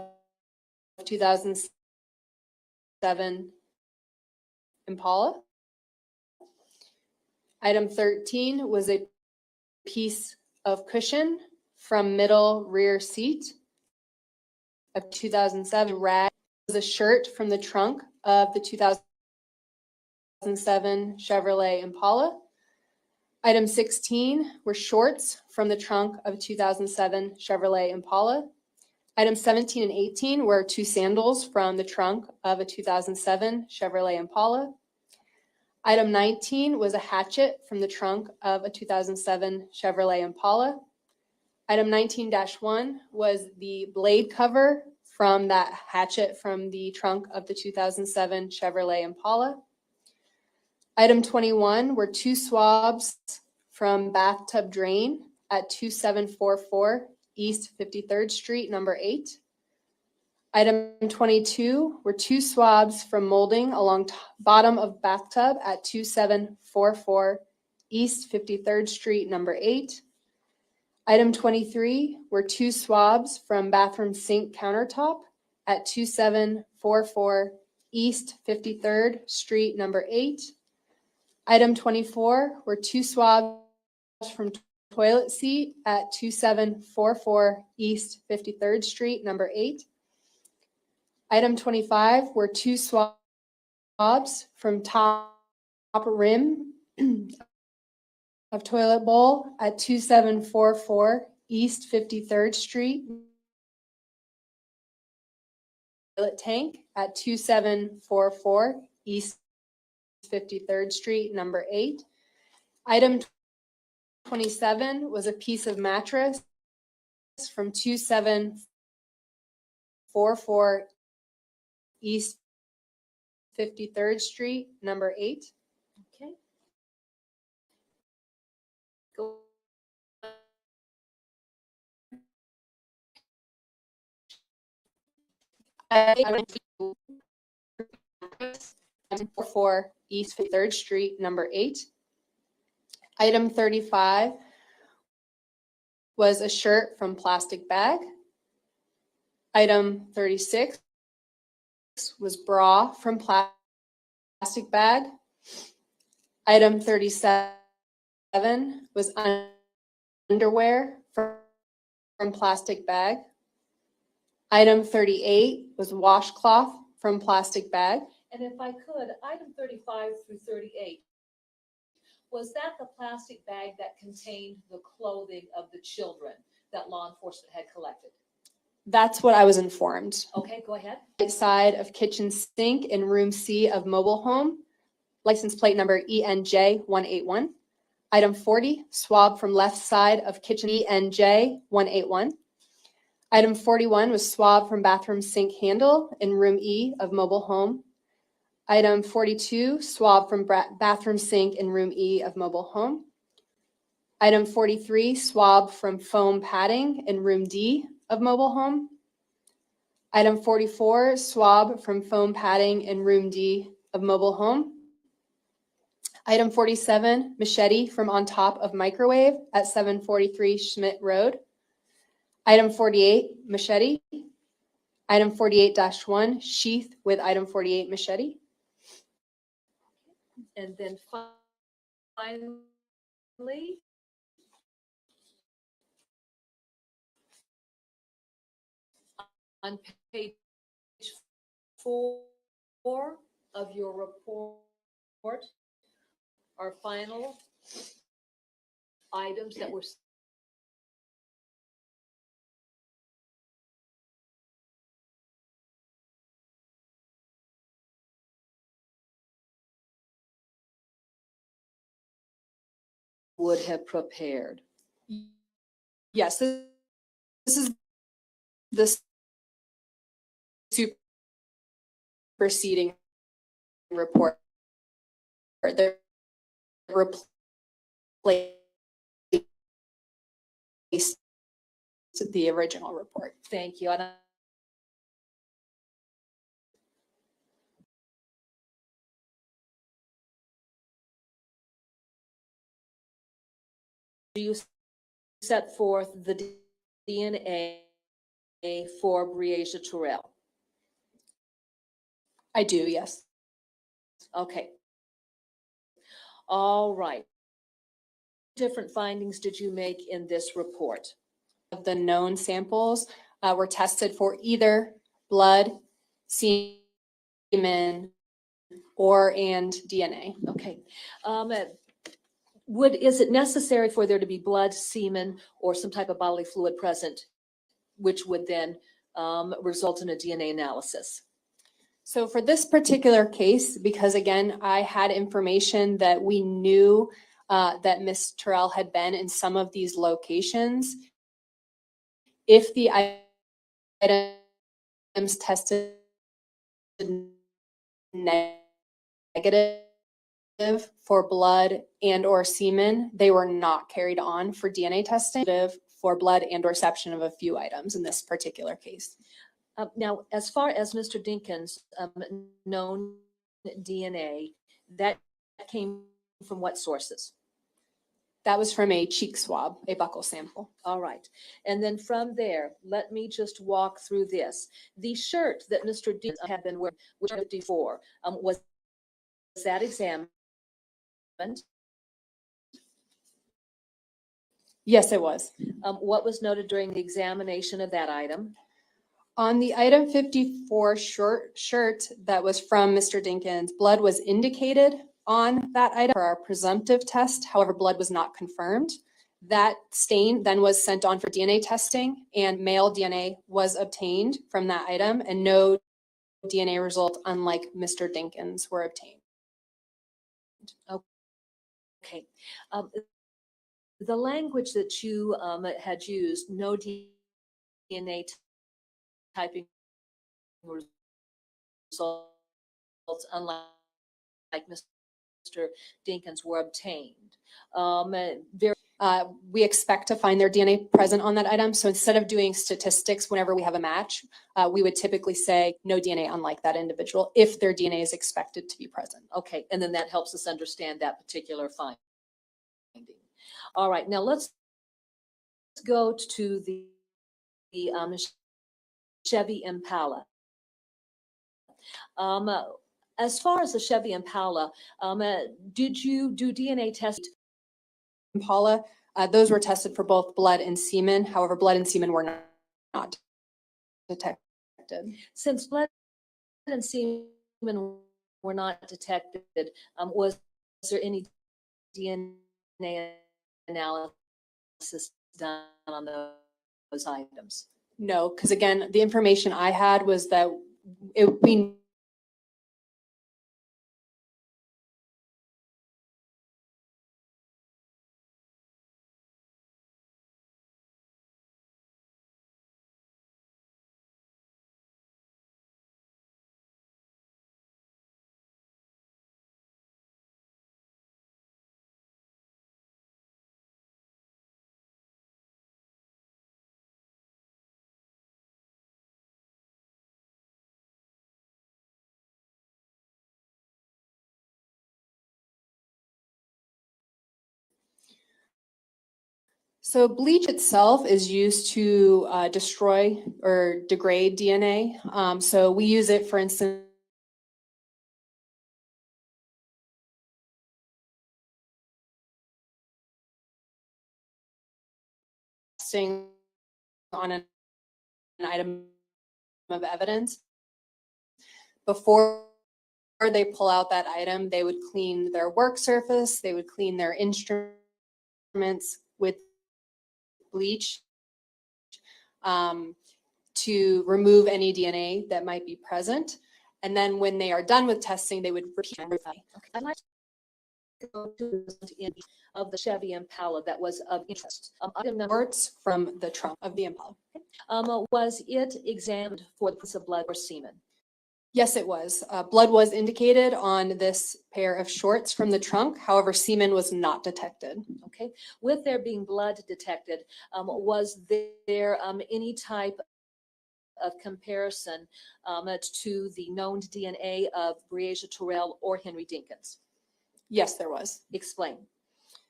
2007 Impala. Item 13 was a piece of cushion from middle rear seat of 2007. Rag was a shirt from the trunk of the 2007 Chevrolet Impala. Item 16 were shorts from the trunk of 2007 Chevrolet Impala. Items 17 and 18 were 2 sandals from the trunk of a 2007 Chevrolet Impala. Item 19 was a hatchet from the trunk of a 2007 Chevrolet Impala. Item 19-1 was the blade cover from that hatchet from the trunk of the 2007 Chevrolet Impala. Item 21 were 2 swabs from bathtub drain at 2744 East 53rd Street, number 8. Item 22 were 2 swabs from molding along bottom of bathtub at 2744 East 53rd Street, number 8. Item 23 were 2 swabs from bathroom sink countertop at 2744 East 53rd Street, number 8. Item 24 were 2 swabs from toilet seat at 2744 East 53rd Street, number 8. Item 25 were 2 swabs from top rim of toilet bowl at 2744 East 53rd Street. Toilet tank at 2744 East 53rd Street, number 8. Item 27 was a piece of mattress from 2744 East 53rd Street, number 8. Okay. Go. Item 44 East 53rd Street, number 8. Item 35 was a shirt from plastic bag. Item 36 was bra from plastic bag. Item 37 was underwear from plastic bag. Item 38 was washcloth from plastic bag. And if I could, item 35 through 38, was that the plastic bag that contained the clothing of the children that law enforcement had collected? That's what I was informed. Okay, go ahead. Right side of kitchen sink in room C of mobile home, license plate number ENJ181. Item 40, swab from left side of kitchen ENJ181. Item 41 was swab from bathroom sink handle in room E of mobile home. Item 42, swab from bathroom sink in room E of mobile home. Item 43, swab from foam padding in room D of mobile home. Item 44, swab from foam padding in room D of mobile home. Item 47, machete from on top of microwave at 743 Schmidt Road. Item 48, machete. Item 48-1, sheath with item 48 machete. And then finally, on page 4 of your report are final items that were would have prepared. Yes, this is the superseding report. The replaced the original report. Thank you. And you set forth the DNA for Breasia Terrell? I do, yes. Okay. All right. Different findings did you make in this report? Of the known samples, were tested for either blood, semen, and DNA. Okay. Is it necessary for there to be blood, semen, or some type of bodily fluid present, which would then result in a DNA analysis? So for this particular case, because again, I had information that we knew that Ms. Terrell had been in some of these locations, if the items tested negative for blood and or semen, they were not carried on for DNA testing for blood and or reception of a few items in this particular case. Now, as far as Mr. Dinkins' known DNA, that came from what sources? That was from a cheek swab, a buccal sample. All right. And then from there, let me just walk through this. The shirt that Mr. Dinkins had been wearing, which was 54, was that examined? Yes, it was. What was noted during the examination of that item? On the item 54 shirt that was from Mr. Dinkins, blood was indicated on that item for our presumptive test. However, blood was not confirmed. That stain then was sent on for DNA testing, and male DNA was obtained from that item, and no DNA result, unlike Mr. Dinkins, were obtained. Okay. The language that you had used, no DNA typing results, unlike Mr. Dinkins, were obtained. We expect to find their DNA present on that item. So instead of doing statistics whenever we have a match, we would typically say no DNA unlike that individual if their DNA is expected to be present. Okay, and then that helps us understand that particular finding. All right, now let's go to the Chevy Impala. As far as the Chevy Impala, did you do DNA tests? Impala, those were tested for both blood and semen. However, blood and semen were not detected. Since blood and semen were not detected, was there any DNA analysis done on those items? No, because again, the information I had was that we So bleach itself is used to destroy or degrade DNA. So we use it, for instance, on an item of evidence. Before they pull out that item, they would clean their work surface, they would clean their instruments with bleach to remove any DNA that might be present. And then when they are done with testing, they would repeat and verify. Okay. I'd like to go to the end of the Chevy Impala that was of interest. Item number Parts from the trunk of the Impala. was it examined for the presence of blood or semen? Yes, it was. Blood was indicated on this pair of shorts from the trunk. However, semen was not detected. Okay. With there being blood detected, was there any type of comparison to the known DNA of Breasia, Terrell, or Henry Dinkins? Yes, there was. Explain.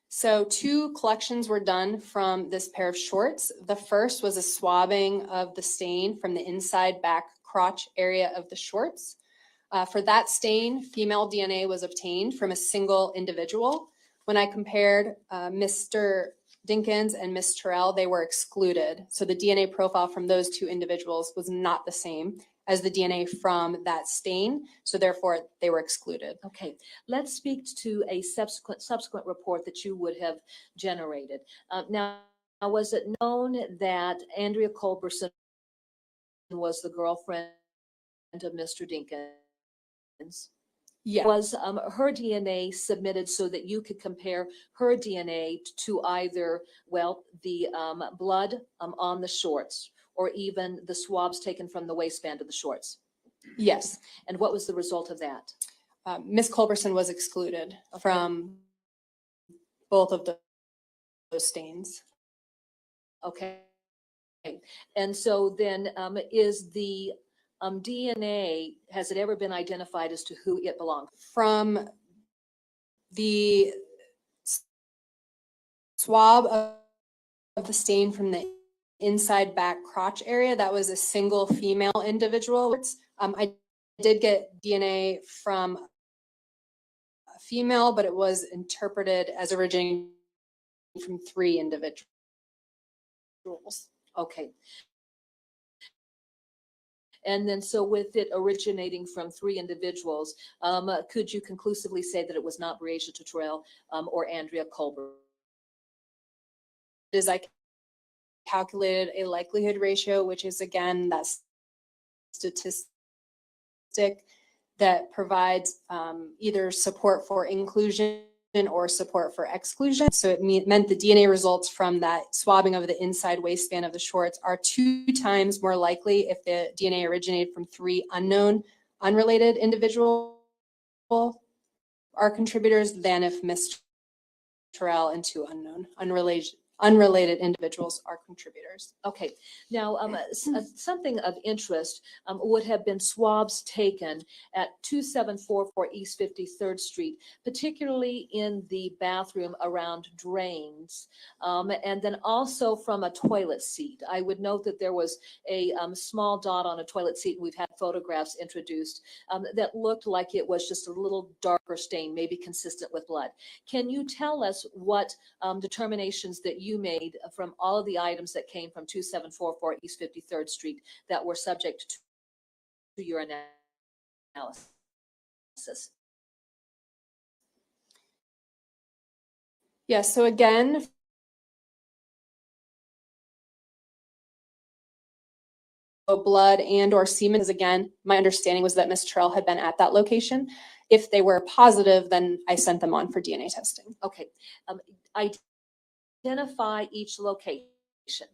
So 2 collections were done from this pair of shorts. The first was a swabbing of the stain from the inside back crotch area of the shorts. For that stain, female DNA was obtained from a single individual. When I compared Mr. Dinkins and Miss Terrell, they were excluded. So the DNA profile from those two individuals was not the same as the DNA from that stain. So therefore, they were excluded. Okay, let's speak to a subsequent report that you would have generated. Now, was it known that Andrea Culberson was the girlfriend of Mr. Dinkins? Yes. Was her DNA submitted so that you could compare her DNA to either, well, the blood on the shorts or even the swabs taken from the waistband of the shorts? Yes. And what was the result of that? Miss Culberson was excluded from both of those stains. Okay. And so then is the DNA, has it ever been identified as to who it belonged? From the swab of the stain from the inside back crotch area, that was a single female individual. I did get DNA from a female, but it was interpreted as originating from 3 individuals. Okay. And then so with it originating from 3 individuals, could you conclusively say that it was not Breasia Terrell or Andrea Culber? Is I calculated a likelihood ratio, which is again that statistic that provides either support for inclusion or support for exclusion. So it meant the DNA results from that swabbing of the inside waistband of the shorts are 2 times more likely if the DNA originated from 3 unknown, unrelated individuals are contributors than if Miss Terrell and 2 unknown, unrelated individuals are contributors. Okay, now something of interest would have been swabs taken at 2744 East 53rd Street, particularly in the bathroom around drains, and then also from a toilet seat. I would note that there was a small dot on a toilet seat, and we've had photographs introduced that looked like it was just a little darker stain, maybe consistent with blood. Can you tell us what determinations that you made from all of the items that came from 2744 East 53rd Street that were subject to your analysis? Yes, so again, blood and or semen is again, my understanding was that Ms. Terrell had been at that location. If they were positive, then I sent them on for DNA testing. Okay, identify each location.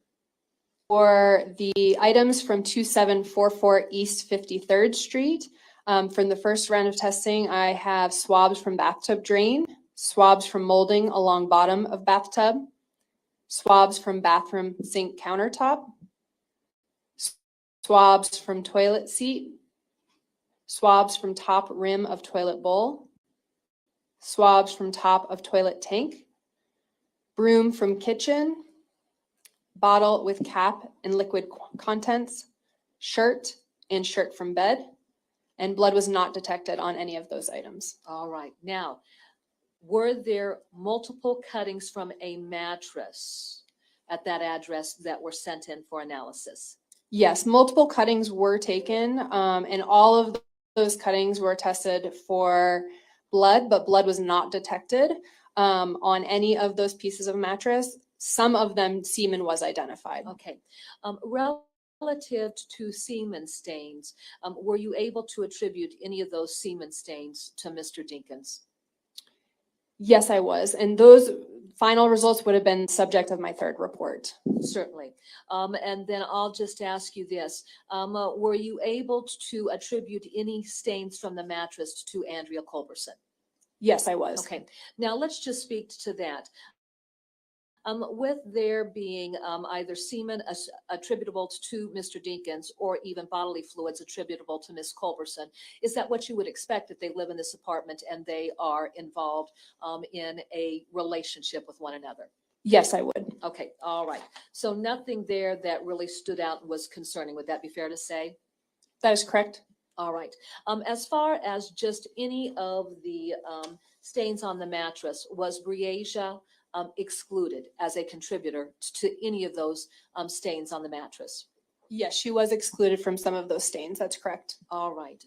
For the items from 2744 East 53rd Street, from the first round of testing, I have swabs from bathtub drain, swabs from molding along bottom of bathtub, swabs from bathroom sink countertop, swabs from toilet seat, swabs from top rim of toilet bowl, swabs from top of toilet tank, broom from kitchen, bottle with cap and liquid contents, shirt and shirt from bed, and blood was not detected on any of those items. All right, now, were there multiple cuttings from a mattress at that address that were sent in for analysis? Yes, multiple cuttings were taken, and all of those cuttings were tested for blood, but blood was not detected on any of those pieces of mattress. Some of them, semen was identified. Okay. Relative to semen stains, were you able to attribute any of those semen stains to Mr. Dinkins? Yes, I was. And those final results would have been subject of my 3rd report. Certainly. And then I'll just ask you this. Were you able to attribute any stains from the mattress to Andrea Culberson? Yes, I was. Okay. Now let's just speak to that. With there being either semen attributable to Mr. Dinkins or even bodily fluids attributable to Ms. Culberson, is that what you would expect if they live in this apartment and they are involved in a relationship with one another? Yes, I would. Okay, all right. So nothing there that really stood out and was concerning. Would that be fair to say? That is correct. All right. As far as just any of the stains on the mattress, was Breasia excluded as a contributor to any of those stains on the mattress? Yes, she was excluded from some of those stains. That's correct. All right.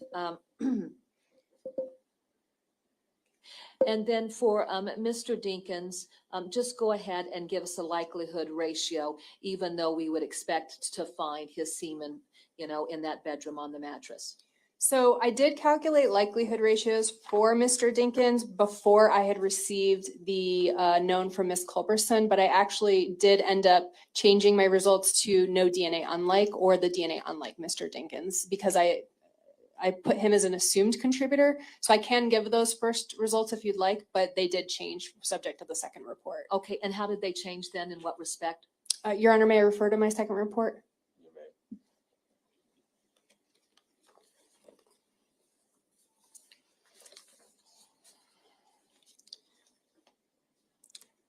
And then for Mr. Dinkins, just go ahead and give us a likelihood ratio, even though we would expect to find his semen, in that bedroom on the mattress. So I did calculate likelihood ratios for Mr. Dinkins before I had received the known from Ms. Culberson, but I actually did end up changing my results to no DNA unlike or the DNA unlike Mr. Dinkins because I put him as an assumed contributor. So I can give those first results if you'd like, but they did change subject to the second report. Okay, and how did they change then? In what respect? Your Honor, may I refer to my second report?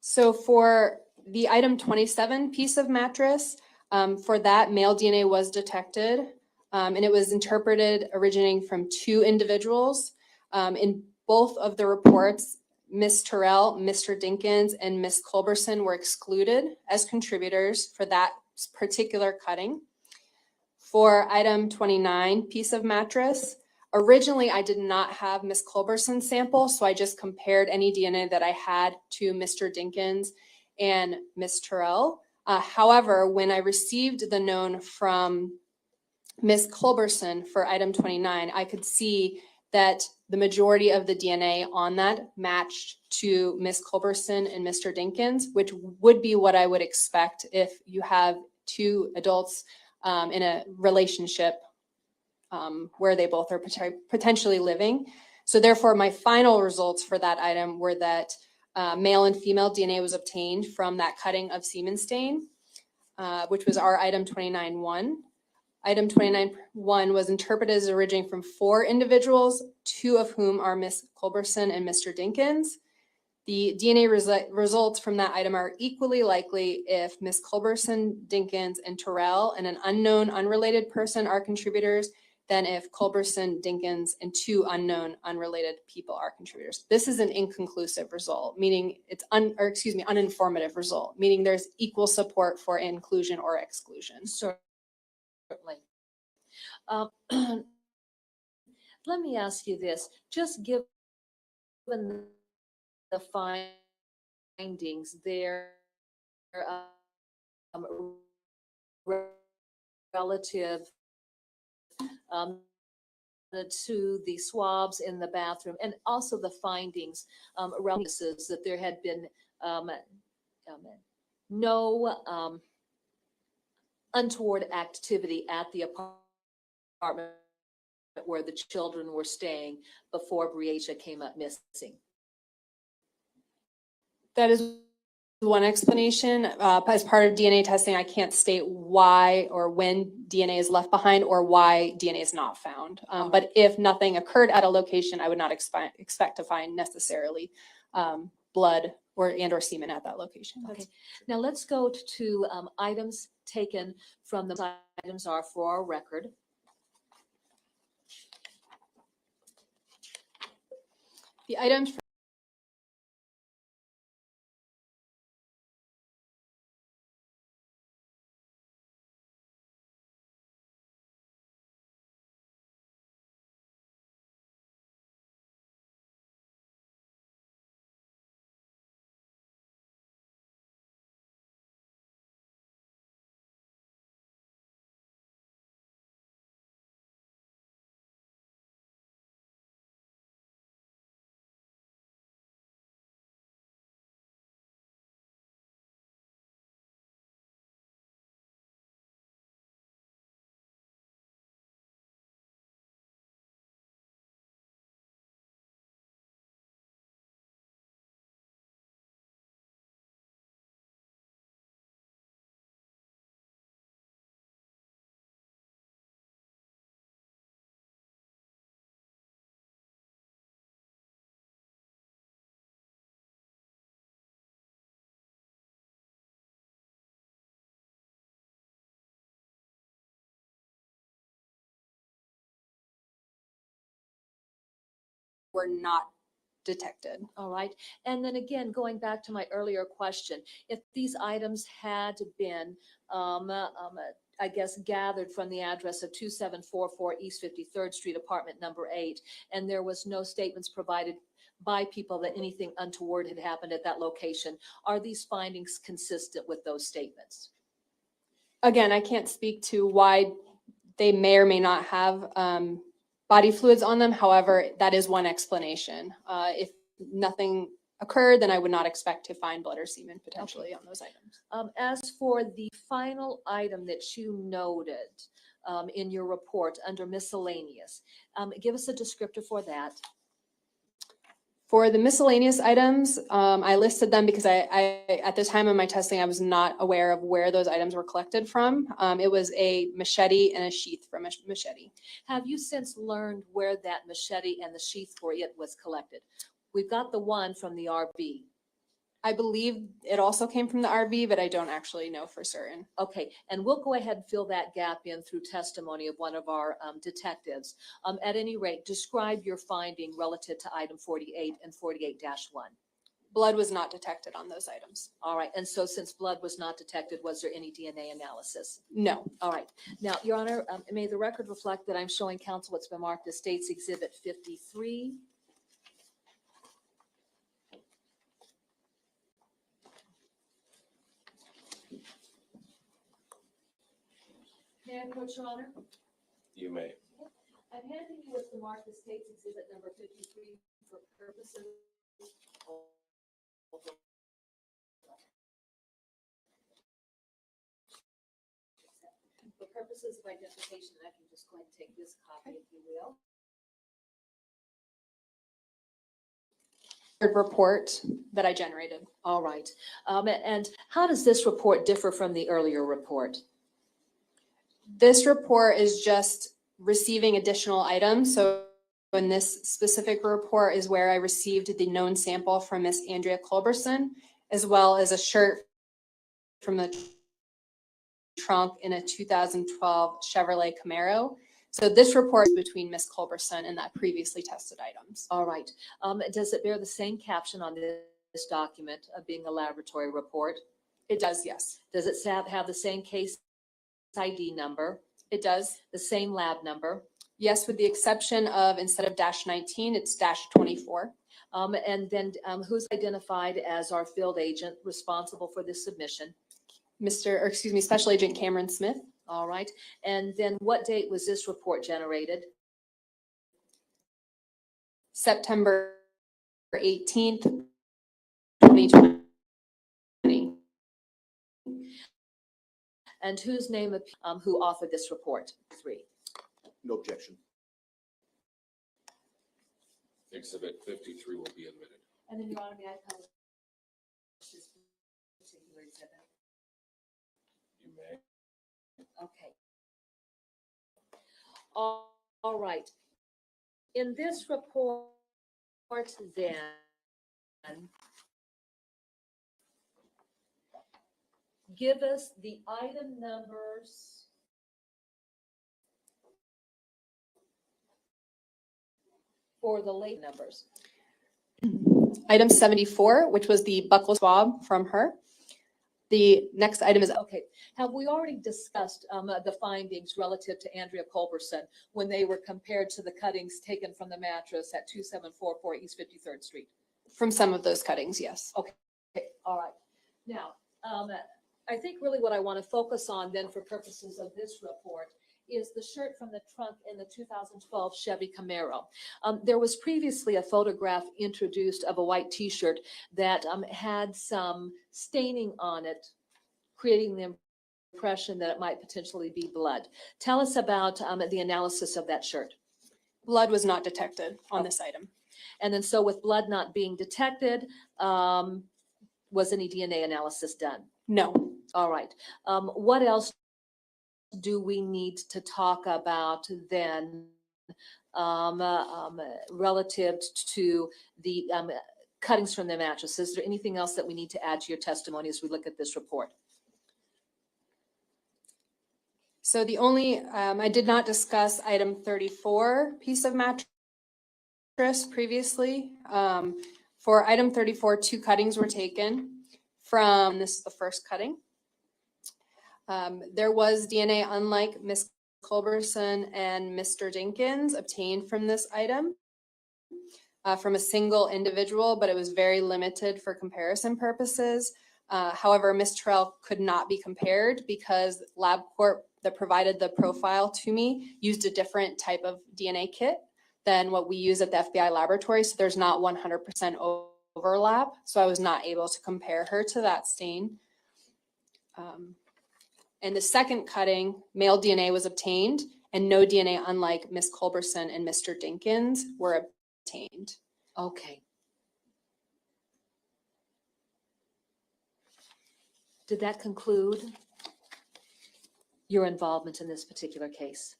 So for the item 27 piece of mattress, for that, male DNA was detected, and it was interpreted originating from 2 individuals. In both of the reports, Ms. Terrell, Mr. Dinkins, and Ms. Culberson were excluded as contributors for that particular cutting. For item 29 piece of mattress, originally I did not have Ms. Culberson's sample, so I just compared any DNA that I had to Mr. Dinkins and Ms. Terrell. However, when I received the known from Ms. Culberson for item 29, I could see that the majority of the DNA on that matched to Ms. Culberson and Mr. Dinkins, which would be what I would expect if you have 2 adults in a relationship where they both are potentially living. So therefore, my final results for that item were that male and female DNA was obtained from that cutting of semen stain, which was our item 29-1. Item 29-1 was interpreted as originating from 4 individuals, 2 of whom are Ms. Culberson and Mr. Dinkins. The DNA results from that item are equally likely if Ms. Culberson, Dinkins, and Terrell and an unknown unrelated person are contributors than if Culberson, Dinkins, and 2 unknown unrelated people are contributors. This is an inconclusive result, meaning it's uninformative result, meaning there's equal support for inclusion or exclusion. Certainly. Let me ask you this, just given the findings there, relative to the swabs in the bathroom, and also the findings relative that there had been no untoward activity at the apartment where the children were staying before Breasia came up missing. That is one explanation. As part of DNA testing, I can't state why or when DNA is left behind or why DNA is not found. But if nothing occurred at a location, I would not expect to find necessarily blood or semen at that location. Okay, now let's go to items taken from the items are for our record. The items were not detected. All right. And then again, going back to my earlier question, if these items had been, I guess, gathered from the address of 2744 East 53rd Street, apartment number 8, and there was no statements provided by people that anything untoward had happened at that location, are these findings consistent with those statements? Again, I can't speak to why they may or may not have body fluids on them. However, that is one explanation. If nothing occurred, then I would not expect to find blood or semen potentially on those items. As for the final item that you noted in your report under miscellaneous, give us a descriptor for that. For the miscellaneous items, I listed them because I at the time of my testing, I was not aware of where those items were collected from. It was a machete and a sheath from a machete. Have you since learned where that machete and the sheath for it was collected? We've got the one from the RV. I believe it also came from the RV, but I don't actually know for certain. Okay, and we'll go ahead and fill that gap in through testimony of one of our detectives. At any rate, describe your finding relative to item 48 and 48-1. Blood was not detected on those items. All right, and so since blood was not detected, was there any DNA analysis? No. All right. Now, Your Honor, may the record reflect that I'm showing counsel what's been marked as State's Exhibit 53. May I quote, Your Honor? You may. I'm handing you what's been marked as State's Exhibit number 53 for purposes of identification. I can just go ahead and take this copy, if you will. Report that I generated. All right. And how does this report differ from the earlier report? This report is just receiving additional items. So in this specific report is where I received the known sample from Miss Andrea Culberson, as well as a shirt from the trunk in a 2012 Chevrolet Camaro. So this report is between Miss Culberson and that previously tested items. All right. Does it bear the same caption on this document of being a laboratory report? It does, yes. Does it have the same case ID number? It does. The same lab number? Yes, with the exception of instead of -19, it's -24. And then who's identified as our field agent responsible for this submission? Special Agent Cameron Smith. All right. And then what date was this report generated? September 18th, 2020. And whose name, who authored this report? 3. No objection. Exhibit 53 will be admitted. And then, Your Honor, may I publish this particular exhibit? You may. Okay. All right. In this report, then, give us the item numbers for the late numbers. Item 74, which was the buccal swab from her. The next item is okay. Have we already discussed the findings relative to Andrea Culberson when they were compared to the cuttings taken from the mattress at 2744 East 53rd Street? From some of those cuttings, yes. Okay. All right. Now, I think really what I want to focus on then for purposes of this report is the shirt from the trunk in the 2012 Chevy Camaro. There was previously a photograph introduced of a white t-shirt that had some staining on it, creating the impression that it might potentially be blood. Tell us about the analysis of that shirt. Blood was not detected on this item. And then so with blood not being detected, was any DNA analysis done? No. All right. What else do we need to talk about then relative to the cuttings from the mattress? Is there anything else that we need to add to your testimony as we look at this report? So the only, I did not discuss item 34 piece of mattress previously. For item 34, 2 cuttings were taken from, this is the first cutting. There was DNA, unlike Ms. Culberson and Mr. Dinkins, obtained from this item from a single individual, but it was very limited for comparison purposes. However, Ms. Terrell could not be compared because LabCorp that provided the profile to me used a different type of DNA kit than what we use at the FBI laboratory. So there's not 100% overlap. So I was not able to compare her to that stain. And the second cutting, male DNA was obtained and no DNA, unlike Ms. Culberson and Mr. Dinkins, were obtained. Okay. Did that conclude your involvement in this particular case?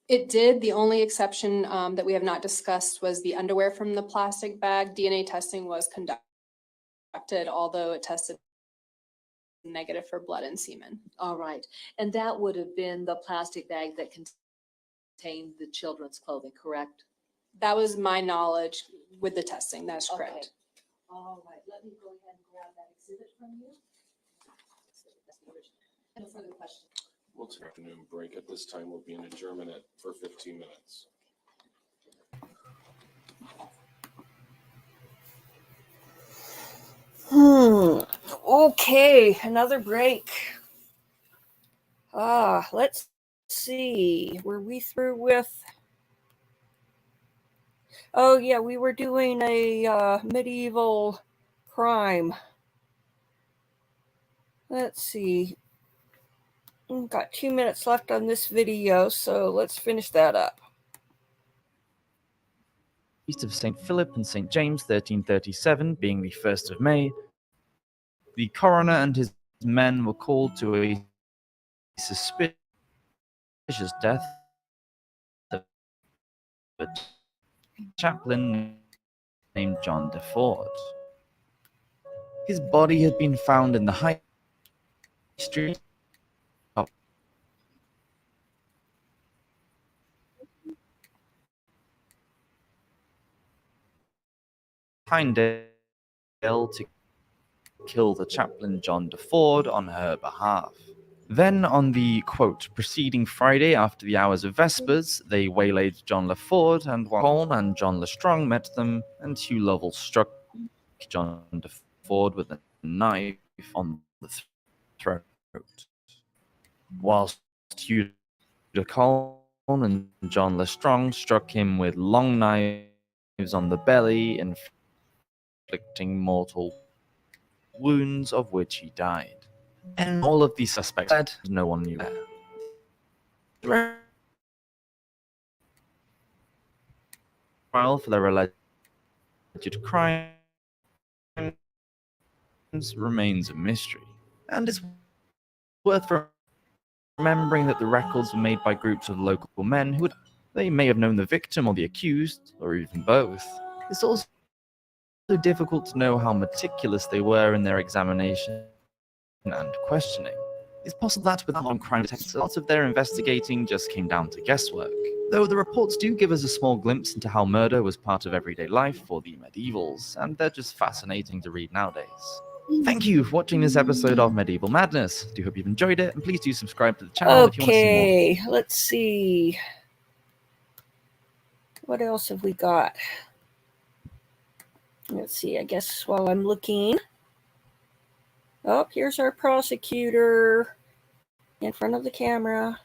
It did. The only exception that we have not discussed was the underwear from the plastic bag. DNA testing was conducted, although it tested negative for blood and semen. All right. And that would have been the plastic bag that contained the children's clothing, correct? That was my knowledge with the testing. That's correct. Okay. All right. Let me go ahead and grab that exhibit from you. No further questions. We'll take an afternoon break. At this time, we'll be in adjournment for 15 minutes. Okay, another break. Let's see. Were we through with? Oh yeah, we were doing a medieval crime. Let's see. We've got 2 minutes left on this video, so let's finish that up. Feast of St. Philip and St. James, 1337, being the 1st of May, the coroner and his men were called to a suspicious death of a chaplain named John DeFord. His body had been found in the High Street of Pinedale to kill the chaplain John DeFord on her behalf. Then on the, quote, preceding Friday after the hours of Vespers, they waylaid John LaFord, and Holm and John LeStrong met them, and Hugh Lovell struck John DeFord with a knife on the throat. Whilst Hugh DeColm and John LeStrong struck him with long knives on the belly, inflicting mortal wounds of which he died. And all of these suspects said no one knew that. Trial for their alleged crimes remains a mystery, and it's worth remembering that the records were made by groups of local men who they may have known the victim or the accused, or even both. It's also difficult to know how meticulous they were in their examination and questioning. It's possible that without modern crime detectives, a lot of their investigating just came down to guesswork. Though the reports do give us a small glimpse into how murder was part of everyday life for the medievals, and they're just fascinating to read nowadays. Thank you for watching this episode of Medieval Madness. Do hope you've enjoyed it, and please do subscribe to the channel if you want to see more. Okay, let's see. What else have we got? Let's see, I guess while I'm looking. Oh, here's our prosecutor in front of the camera.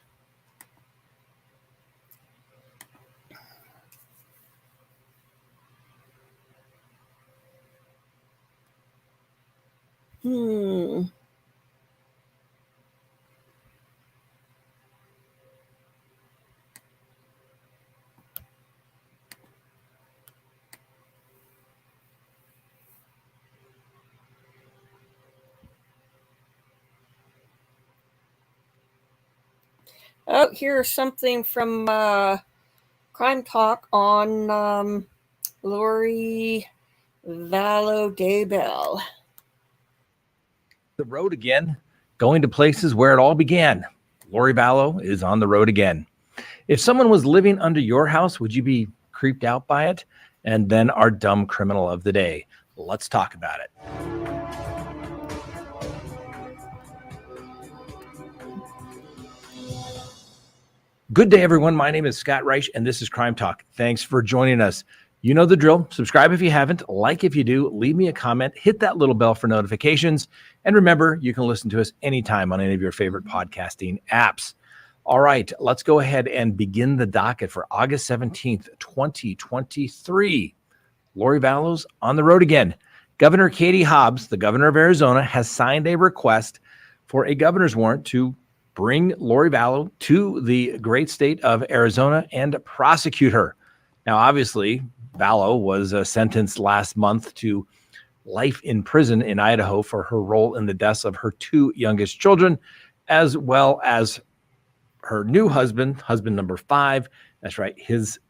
Oh, here's something from Crime Talk on Lori Vallow Daybell. The road again, going to places where it all began. Lori Vallow is on the road again. If someone was living under your house, would you be creeped out by it, and then our dumb criminal of the day. Let's talk about it. Good day, everyone. My name is Scott Reich, and this is Crime Talk. Thanks for joining us. You know the drill. Subscribe if you haven't, like if you do, leave me a comment, hit that little bell for notifications, and remember, you can listen to us anytime on any of your favorite podcasting apps. All right, let's go ahead and begin the docket for August 17th, 2023. Lori Vallow's on the road again. Governor Katie Hobbs, the governor of Arizona, has signed a request for a governor's warrant to bring Lori Vallow to the great state of Arizona and prosecute her. Now, obviously, Vallow was sentenced last month to life in prison in Idaho for her role in the deaths of her two youngest children, as well as her new husband, husband number 5. That's right, his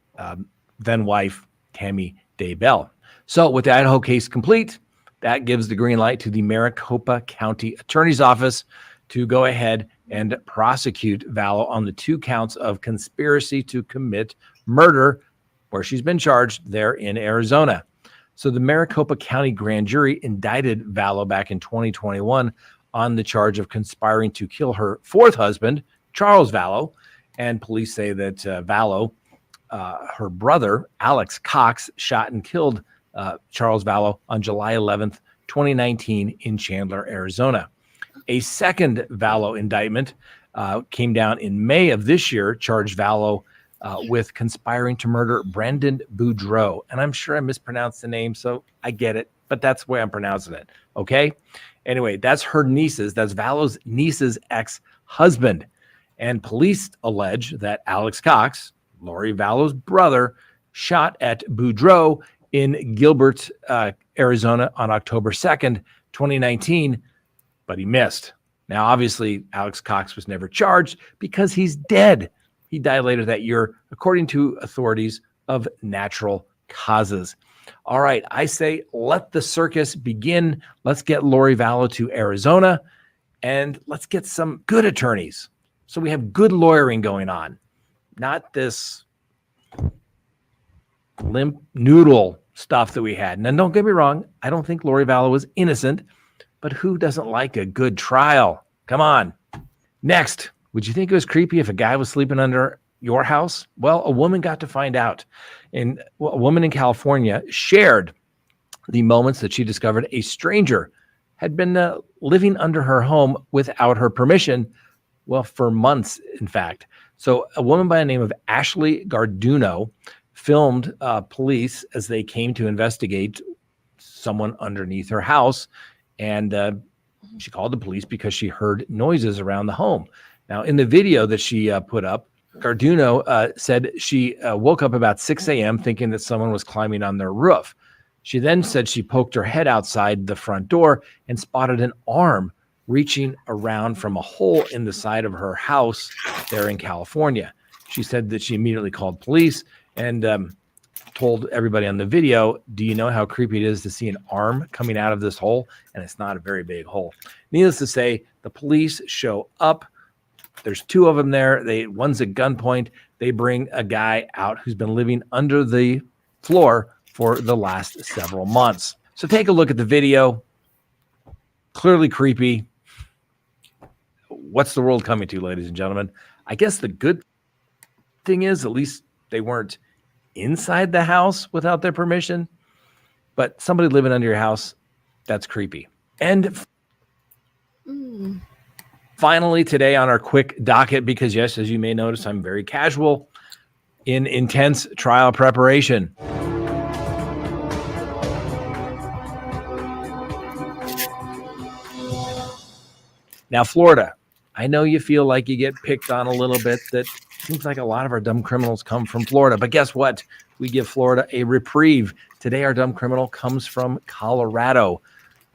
then wife, Tammy Daybell. So with the Idaho case complete, that gives the green light to the Maricopa County Attorney's Office to go ahead and prosecute Vallow on the 2 counts of conspiracy to commit murder, where she's been charged there in Arizona. So the Maricopa County grand jury indicted Vallow back in 2021 on the charge of conspiring to kill her 4th husband, Charles Vallow. And police say that Vallow, her brother, Alex Cox, shot and killed Charles Vallow on July 11th, 2019 in Chandler, Arizona. A second Vallow indictment came down in May of this year, charged Vallow with conspiring to murder Brendan Boudreaux. And I'm sure I mispronounced the name, so I get it, but that's the way I'm pronouncing it, okay? Anyway, that's her niece's, that's Vallow's niece's ex-husband. And police allege that Alex Cox, Lori Vallow's brother, shot at Boudreaux in Gilbert, Arizona on October 2nd, 2019, but he missed. Now, obviously, Alex Cox was never charged because he's dead. He died later that year, according to authorities, of natural causes. All right, I say let the circus begin. Let's get Lori Vallow to Arizona, and let's get some good attorneys. So we have good lawyering going on, not this limp noodle stuff that we had. Now, don't get me wrong. I don't think Lori Vallow was innocent, but who doesn't like a good trial? Come on. Next, would you think it was creepy if a guy was sleeping under your house? Well, a woman got to find out. And a woman in California shared the moments that she discovered a stranger had been living under her home without her permission. Well, for months, in fact. So a woman by the name of Ashley Garduno filmed police as they came to investigate someone underneath her house. And she called the police because she heard noises around the home. Now, in the video that she put up, Garduno said she woke up about 6 a.m. thinking that someone was climbing on their roof. She then said she poked her head outside the front door and spotted an arm reaching around from a hole in the side of her house there in California. She said that she immediately called police and told everybody on the video, do you know how creepy it is to see an arm coming out of this hole? And it's not a very big hole. Needless to say, the police show up. There's 2 of them there. One's at gunpoint. They bring a guy out who's been living under the floor for the last several months. So take a look at the video. Clearly creepy. What's the world coming to, ladies and gentlemen? I guess the good thing is at least they weren't inside the house without their permission, but somebody living under your house, that's creepy. And finally today on our quick docket, because yes, as you may notice, I'm very casual in intense trial preparation. Now, Florida, I know you feel like you get picked on a little bit. That seems like a lot of our dumb criminals come from Florida. But guess what? We give Florida a reprieve. Today, our dumb criminal comes from Colorado.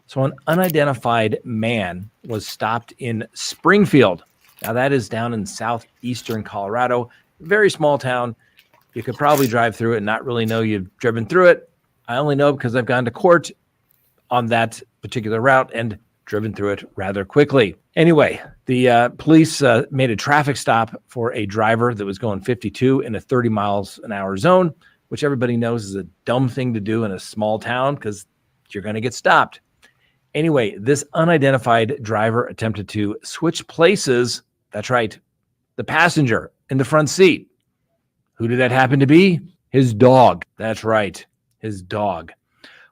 So an unidentified man was stopped in Springfield. Now, that is down in southeastern Colorado. Very small town. You could probably drive through it and not really know you've driven through it. I only know because I've gone to court on that particular route and driven through it rather quickly. Anyway, the police made a traffic stop for a driver that was going 52 in a 30 miles an hour zone. which everybody knows is a dumb thing to do in a small town because you're going to get stopped. Anyway, this unidentified driver attempted to switch places. That's right. The passenger in the front seat. Who did that happen to be? His dog. That's right. His dog.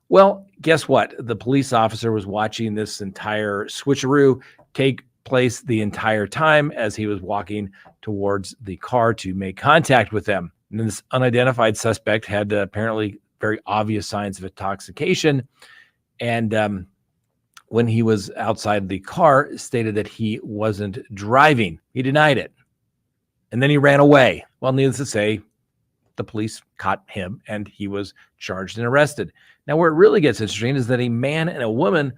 Well, guess what? The police officer was watching this entire switcheroo take place the entire time as he was walking towards the car to make contact with them. And this unidentified suspect had apparently very obvious signs of intoxication. And when he was outside the car, stated that he wasn't driving. He denied it. And then he ran away. Well, needless to say, the police caught him and he was charged and arrested. Now, where it really gets interesting is that a man and a woman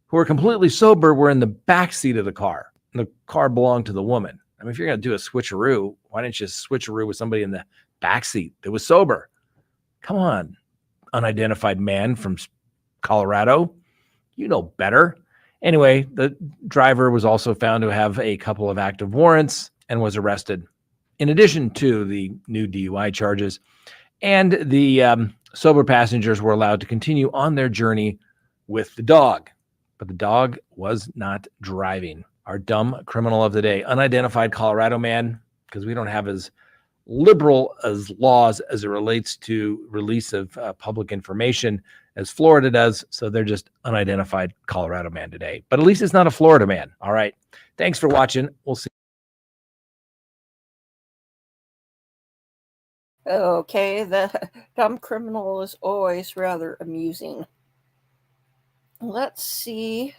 who were completely sober were in the back seat of the car. And the car belonged to the woman. I mean, if you're going to do a switcheroo, why didn't you switcheroo with somebody in the back seat that was sober? Come on, unidentified man from Colorado. You know better. Anyway, the driver was also found to have a couple of active warrants and was arrested, in addition to the new DUI charges. And the sober passengers were allowed to continue on their journey with the dog. But the dog was not driving. Our dumb criminal of the day, unidentified Colorado man, because we don't have as liberal as laws as it relates to release of public information as Florida does. So they're just unidentified Colorado man today. But at least it's not a Florida man. All right. Thanks for watching. We'll see. Okay, the dumb criminal is always rather amusing. Let's see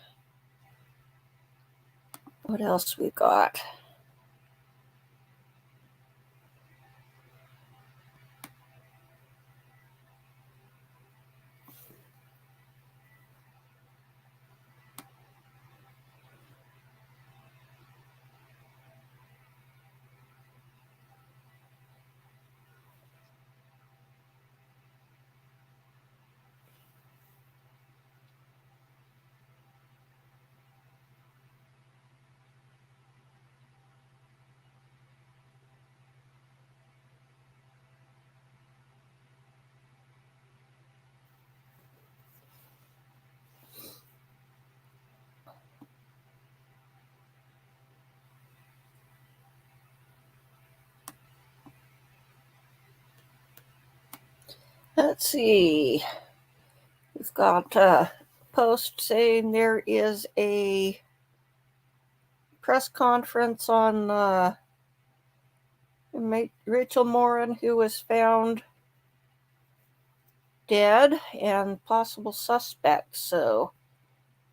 what else we got. Let's see. We've got a post saying there is a press conference on Rachel Morin, who was found dead, and possible suspects. So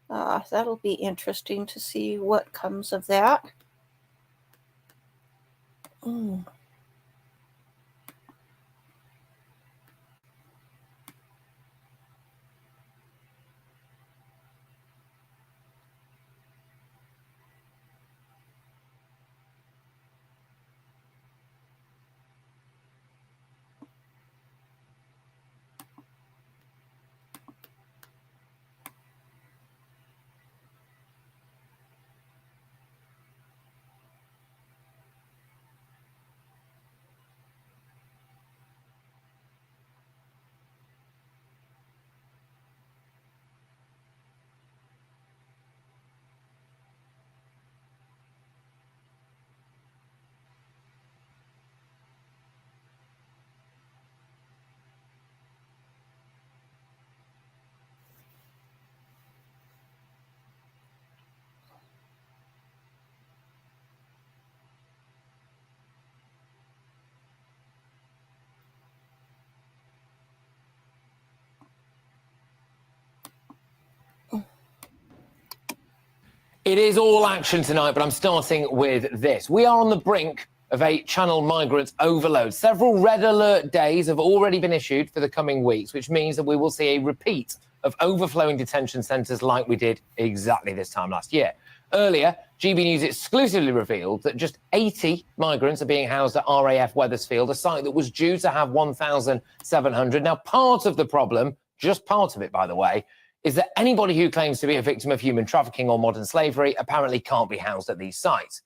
that'll be interesting to see what comes of that. It is all action tonight, but I'm starting with this. We are on the brink of a channel migrant overload. Several red alert days have already been issued for the coming weeks, which means that we will see a repeat of overflowing detention centres like we did exactly this time last year. Earlier, GB News exclusively revealed that just 80 migrants are being housed at RAF Wethersfield, a site that was due to have 1,700. Now, part of the problem, just part of it, by the way, is that anybody who claims to be a victim of human trafficking or modern slavery apparently can't be housed at these sites,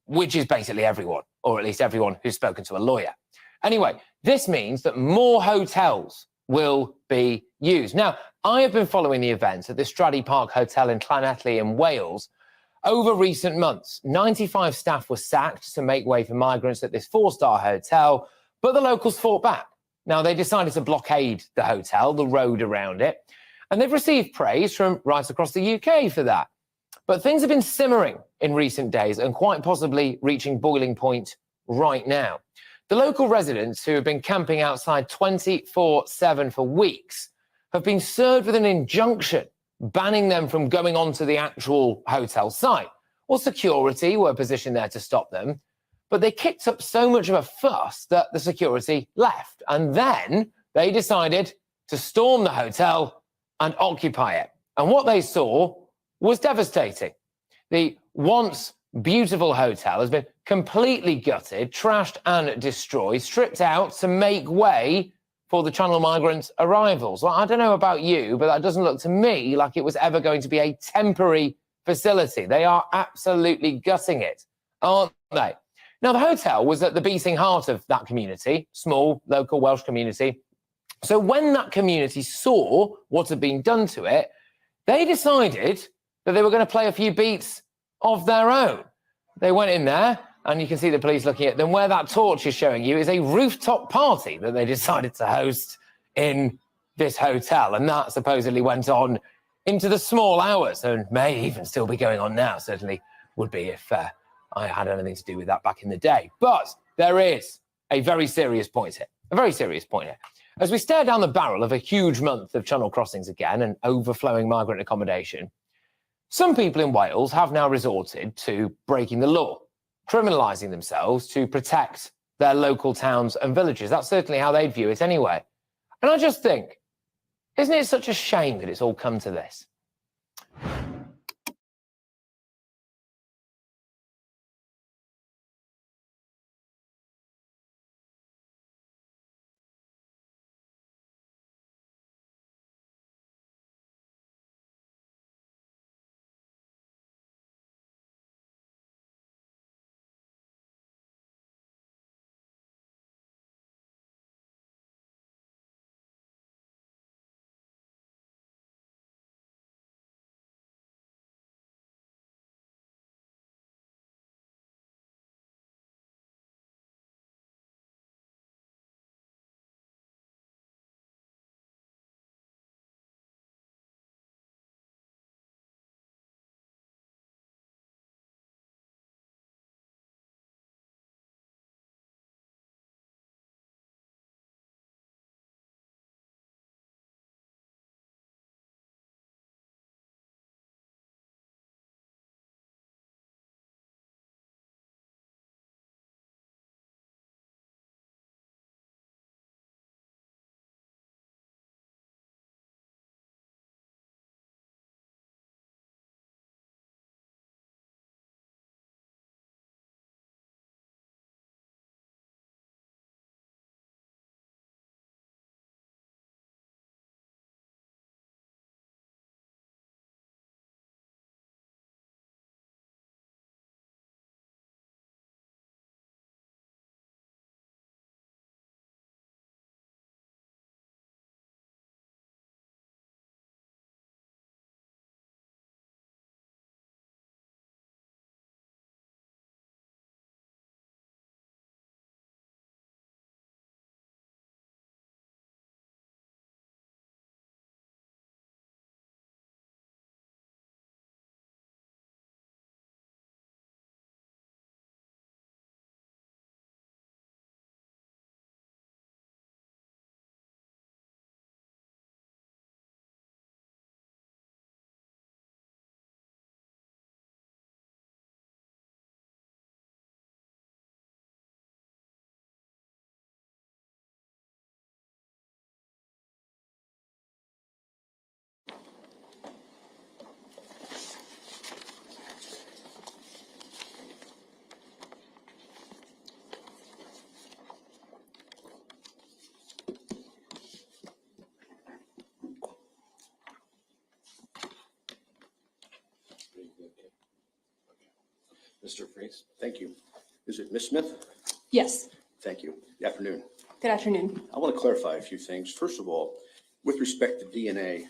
which is basically everyone, or at least everyone who's spoken to a lawyer. Anyway, this means that more hotels will be used. Now, I have been following the events at the Stradey Park Hotel in Llanelli in Wales over recent months. 95 staff were sacked to make way for migrants at this 4-star hotel, but the locals fought back. Now, they decided to blockade the hotel, the road around it, and they've received praise from right across the UK for that. But things have been simmering in recent days and quite possibly reaching boiling point right now. The local residents who have been camping outside 24/7 for weeks have been served with an injunction banning them from going onto the actual hotel site. Well, security were positioned there to stop them, but they kicked up so much of a fuss that the security left. And then they decided to storm the hotel and occupy it. And what they saw was devastating. The once beautiful hotel has been completely gutted, trashed and destroyed, stripped out to make way for the Channel migrants' arrivals. Well, I don't know about you, but that doesn't look to me like it was ever going to be a temporary facility. They are absolutely gutting it, aren't they? Now, the hotel was at the beating heart of that community, small local Welsh community. So when that community saw what had been done to it, they decided that they were going to play a few beats of their own. They went in there, and you can see the police looking at them. Where that torch is showing you is a rooftop party that they decided to host in this hotel. And that supposedly went on into the small hours and may even still be going on now. Certainly would be if I had anything to do with that back in the day. But there is a very serious point here, As we stare down the barrel of a huge month of Channel crossings again and overflowing migrant accommodation, some people in Wales have now resorted to breaking the law, criminalising themselves to protect their local towns and villages. That's certainly how they'd view it anyway. And I just think, isn't it such a shame that it's all come to this? Mr. Freeze, thank you. Is it Miss Smith? Yes. Thank you. Good afternoon. Good afternoon. I want to clarify a few things. First of all, with respect to DNA,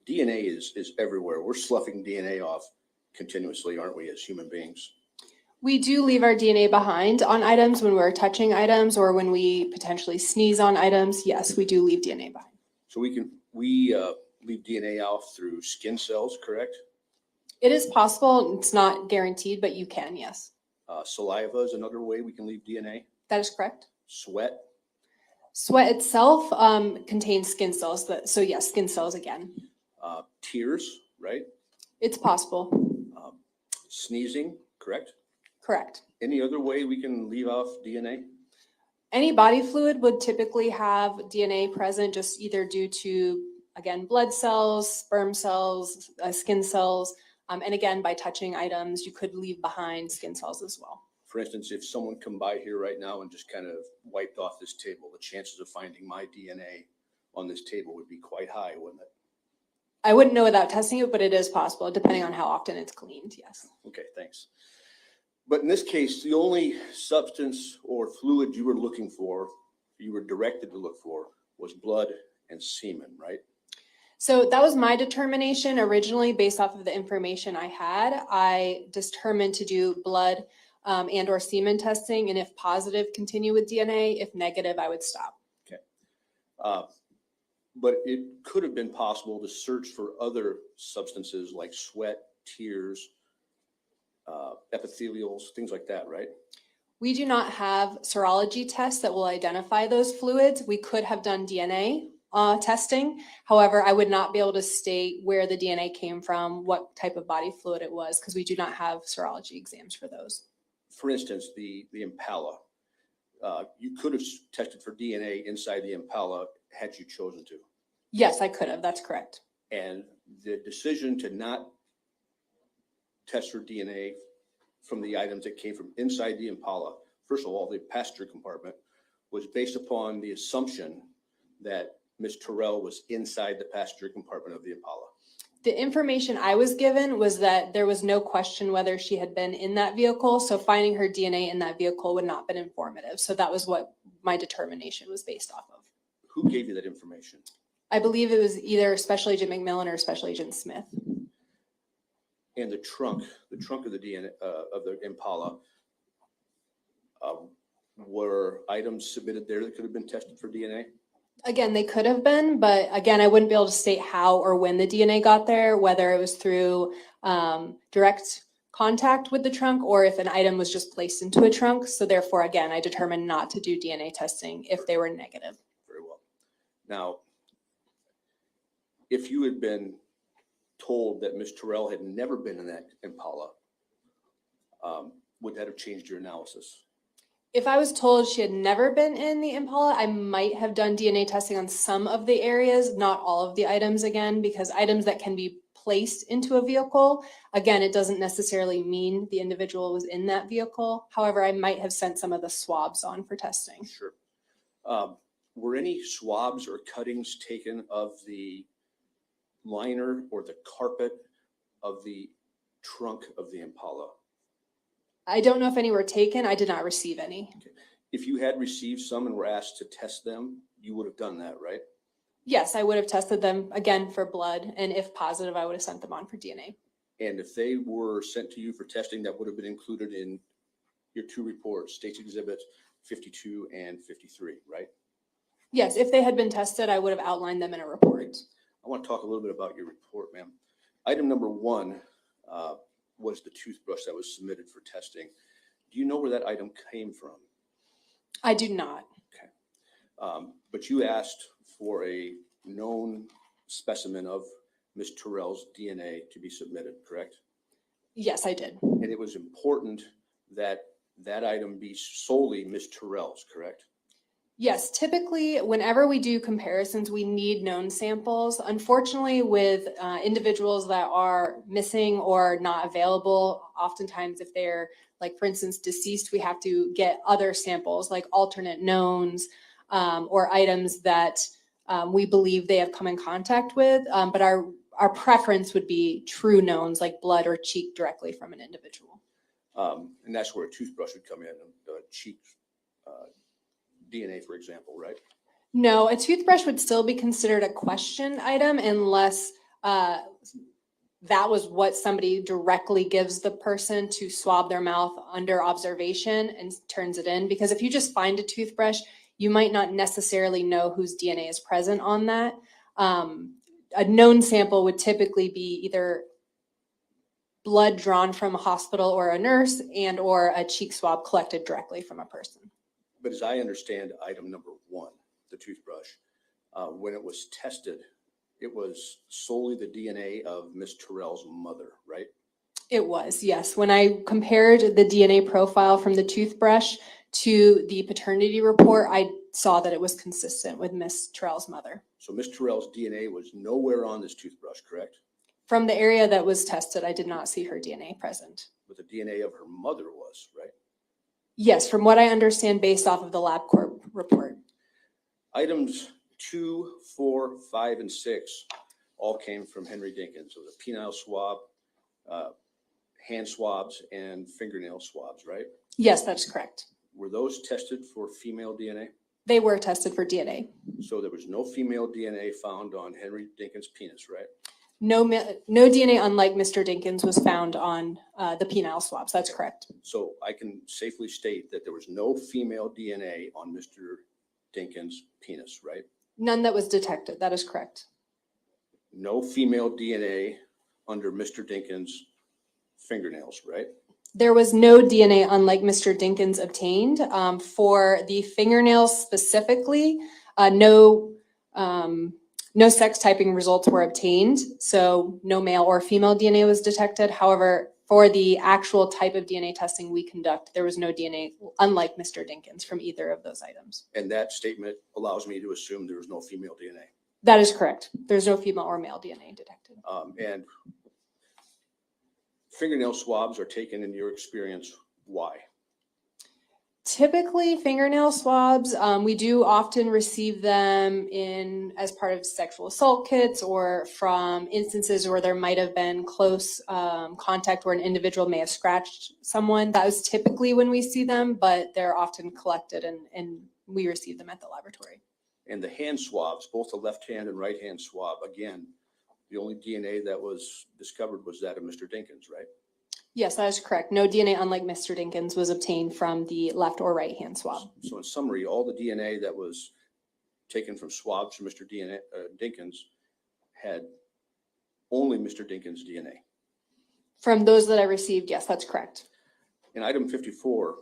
DNA is everywhere. We're sloughing DNA off continuously, aren't we, as human beings? We do leave our DNA behind on items when we're touching items or when we potentially sneeze on items. Yes, we do leave DNA behind. So we leave DNA off through skin cells, correct? It is possible. It's not guaranteed, but you can, yes. Saliva is another way we can leave DNA. That is correct. Sweat. Sweat itself contains skin cells. So yes, skin cells again. Tears, right? It's possible. Sneezing, correct? Correct. Any other way we can leave off DNA? Any body fluid would typically have DNA present just either due to, again, blood cells, sperm cells, skin cells, and again, by touching items, you could leave behind skin cells as well. For instance, if someone come by here right now and just kind of wiped off this table, the chances of finding my DNA on this table would be quite high, wouldn't it? I wouldn't know without testing it, but it is possible, depending on how often it's cleaned, yes. Okay, thanks. But in this case, the only substance or fluid you were looking for, you were directed to look for, was blood and semen, right? So that was my determination originally based off of the information I had. I determined to do blood and or semen testing, and if positive, continue with DNA. If negative, I would stop. Okay. But it could have been possible to search for other substances like sweat, tears, epithelials, things like that, right? We do not have serology tests that will identify those fluids. We could have done DNA testing. However, I would not be able to state where the DNA came from, what type of body fluid it was, because we do not have serology exams for those. For instance, the Impala, you could have tested for DNA inside the Impala had you chosen to. Yes, I could have. That's correct. And the decision to not test for DNA from the items that came from inside the Impala, first of all, the passenger compartment, was based upon the assumption that Ms. Terrell was inside the passenger compartment of the Impala. The information I was given was that there was no question whether she had been in that vehicle, so finding her DNA in that vehicle would not have been informative. So that was what my determination was based off of. Who gave you that information? I believe it was either Special Agent McMillan or Special Agent Smith. And the trunk of the DNA of the Impala, were items submitted there that could have been tested for DNA? Again, they could have been, but again, I wouldn't be able to state how or when the DNA got there, whether it was through direct contact with the trunk or if an item was just placed into a trunk. So therefore, again, I determined not to do DNA testing if they were negative. Very well. Now, if you had been told that Ms. Terrell had never been in that Impala, would that have changed your analysis? If I was told she had never been in the Impala, I might have done DNA testing on some of the areas, not all of the items again, because items that can be placed into a vehicle, again, it doesn't necessarily mean the individual was in that vehicle. However, I might have sent some of the swabs on for testing. Sure. Were any swabs or cuttings taken of the liner or the carpet of the trunk of the Impala? I don't know if any were taken. I did not receive any. Okay. If you had received some and were asked to test them, you would have done that, right? Yes, I would have tested them again for blood, and if positive, I would have sent them on for DNA. And if they were sent to you for testing, that would have been included in your two reports, State's Exhibits 52 and 53, right? Yes, if they had been tested, I would have outlined them in a report. I want to talk a little bit about your report, ma'am. Item number one was the toothbrush that was submitted for testing. Do you know where that item came from? I do not. Okay. But you asked for a known specimen of Ms. Terrell's DNA to be submitted, correct? Yes, I did. And it was important that that item be solely Ms. Terrell's, correct? Yes, typically, whenever we do comparisons, we need known samples. Unfortunately, with individuals that are missing or not available, oftentimes if they're, like, for instance, deceased, we have to get other samples, like alternate knowns or items that we believe they have come in contact with. But our preference would be true knowns, like blood or cheek directly from an individual. And that's where a toothbrush would come in, the cheek DNA, for example, right? No, a toothbrush would still be considered a question item unless that was what somebody directly gives the person to swab their mouth under observation and turns it in. Because if you just find a toothbrush, you might not necessarily know whose DNA is present on that. A known sample would typically be either blood drawn from a hospital or a nurse and or a cheek swab collected directly from a person. But as I understand item number 1, the toothbrush, when it was tested, it was solely the DNA of Miss Terrell's mother, right? It was, yes. When I compared the DNA profile from the toothbrush to the paternity report, I saw that it was consistent with Miss Terrell's mother. So Miss Terrell's DNA was nowhere on this toothbrush, correct? From the area that was tested, I did not see her DNA present. But the DNA of her mother was, right? Yes, from what I understand based off of the LabCorp report. Items 2, 4, 5, and 6 all came from Henry Dinkins. It was a penile swab, hand swabs, and fingernail swabs, right? Yes, that's correct. Were those tested for female DNA? They were tested for DNA. So there was no female DNA found on Henry Dinkins' penis, right? No DNA, unlike Mr. Dinkins, was found on the penile swabs. That's correct. So I can safely state that there was no female DNA on Mr. Dinkins' penis, right? None that was detected. That is correct. No female DNA under Mr. Dinkins' fingernails, right? There was no DNA, unlike Mr. Dinkins, obtained. For the fingernails specifically, no sex typing results were obtained. So no male or female DNA was detected. However, for the actual type of DNA testing we conduct, there was no DNA, unlike Mr. Dinkins, from either of those items. And that statement allows me to assume there was no female DNA. That is correct. There's no female or male DNA detected. And fingernail swabs are taken, in your experience, why? Typically, fingernail swabs, we do often receive them as part of sexual assault kits or from instances where there might have been close contact where an individual may have scratched someone. That is typically when we see them, but they're often collected and we receive them at the laboratory. And the hand swabs, both the left hand and right hand swab, again, the only DNA that was discovered was that of Mr. Dinkins, right? Yes, that is correct. No DNA, unlike Mr. Dinkins, was obtained from the left or right hand swab. So in summary, all the DNA that was taken from swabs from Mr. Dinkins had only Mr. Dinkins' DNA. From those that I received, yes, that's correct. In item 54,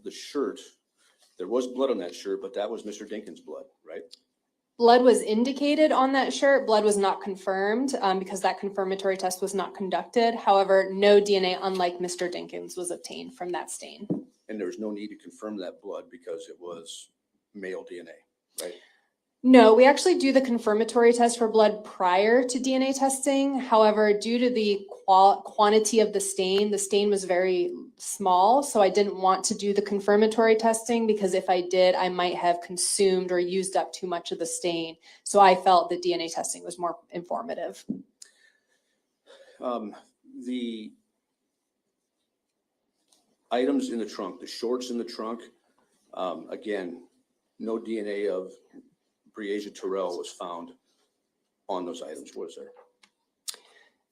the shirt, there was blood on that shirt, but that was Mr. Dinkins' blood, right? Blood was indicated on that shirt. Blood was not confirmed because that confirmatory test was not conducted. However, no DNA, unlike Mr. Dinkins, was obtained from that stain. And there was no need to confirm that blood because it was male DNA, right? No, we actually do the confirmatory test for blood prior to DNA testing. However, due to the quantity of the stain was very small. So I didn't want to do the confirmatory testing because if I did, I might have consumed or used up too much of the stain. So I felt that DNA testing was more informative. The items in the trunk, the shorts in the trunk, again, no DNA of Breasia Terrell was found on those items, was there?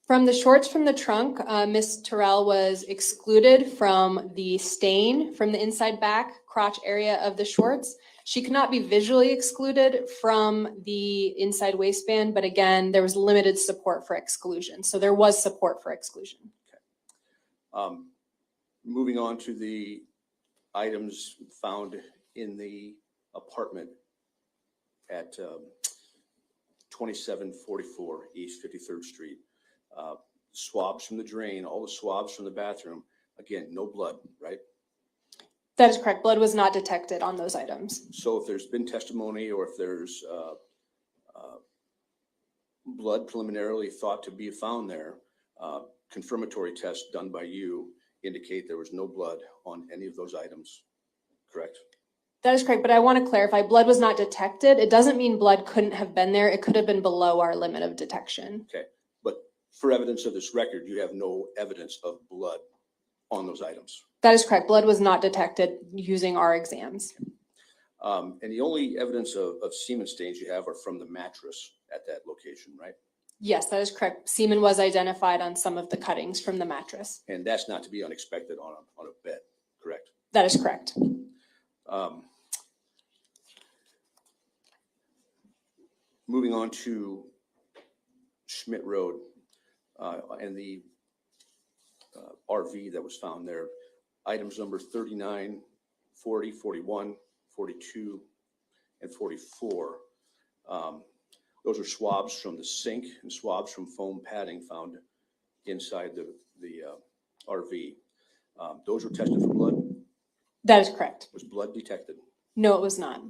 From the shorts from the trunk, Miss Terrell was excluded from the stain from the inside back crotch area of the shorts. She could not be visually excluded from the inside waistband, but again, there was limited support for exclusion. So there was support for exclusion. Okay. Moving on to the items found in the apartment at 2744 East 53rd Street. Swabs from the drain, all the swabs from the bathroom. Again, no blood, right? That is correct. Blood was not detected on those items. So if there's been testimony or if there's blood preliminarily thought to be found there, confirmatory tests done by you indicate there was no blood on any of those items, correct? That is correct, but I want to clarify, blood was not detected. It doesn't mean blood couldn't have been there. It could have been below our limit of detection. Okay, but for evidence of this record, you have no evidence of blood on those items. That is correct. Blood was not detected using our exams. And the only evidence of semen stains you have are from the mattress at that location, right? Yes, that is correct. Semen was identified on some of the cuttings from the mattress. And that's not to be unexpected on a bed, correct? That is correct. Moving on to Schmidt Road and the RV that was found there, items number 39, 40, 41, 42, and 44. Those are swabs from the sink and swabs from foam padding found inside the RV. Those were tested for blood? That is correct. Was blood detected? No, it was not.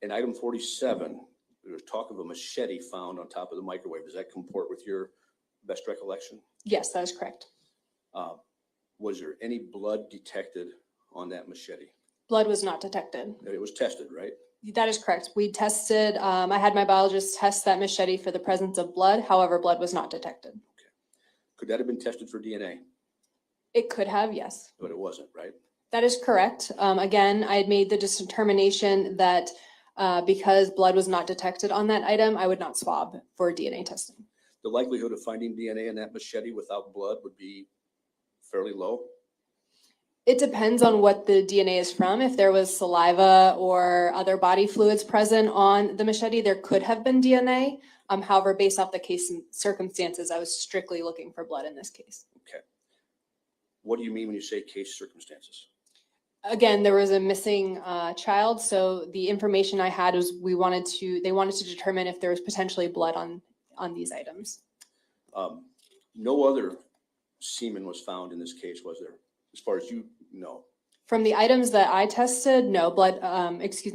In item 47, there was talk of a machete found on top of the microwave. Does that comport with your best recollection? Yes, that is correct. Was there any blood detected on that machete? Blood was not detected. It was tested, right? That is correct. We tested, I had my biologist test that machete for the presence of blood. However, blood was not detected. Could that have been tested for DNA? It could have, yes. But it wasn't, right? That is correct. Again, I had made the determination that because blood was not detected on that item, I would not swab for DNA testing. The likelihood of finding DNA in that machete without blood would be fairly low. It depends on what the DNA is from. If there was saliva or other body fluids present on the machete, there could have been DNA. However, based off the case and circumstances, I was strictly looking for blood in this case. Okay. What do you mean when you say case circumstances? Again, there was a missing child, so the information I had was they wanted to determine if there was potentially blood on these items. No other semen was found in this case, was there? As far as you know. From the items that I tested, no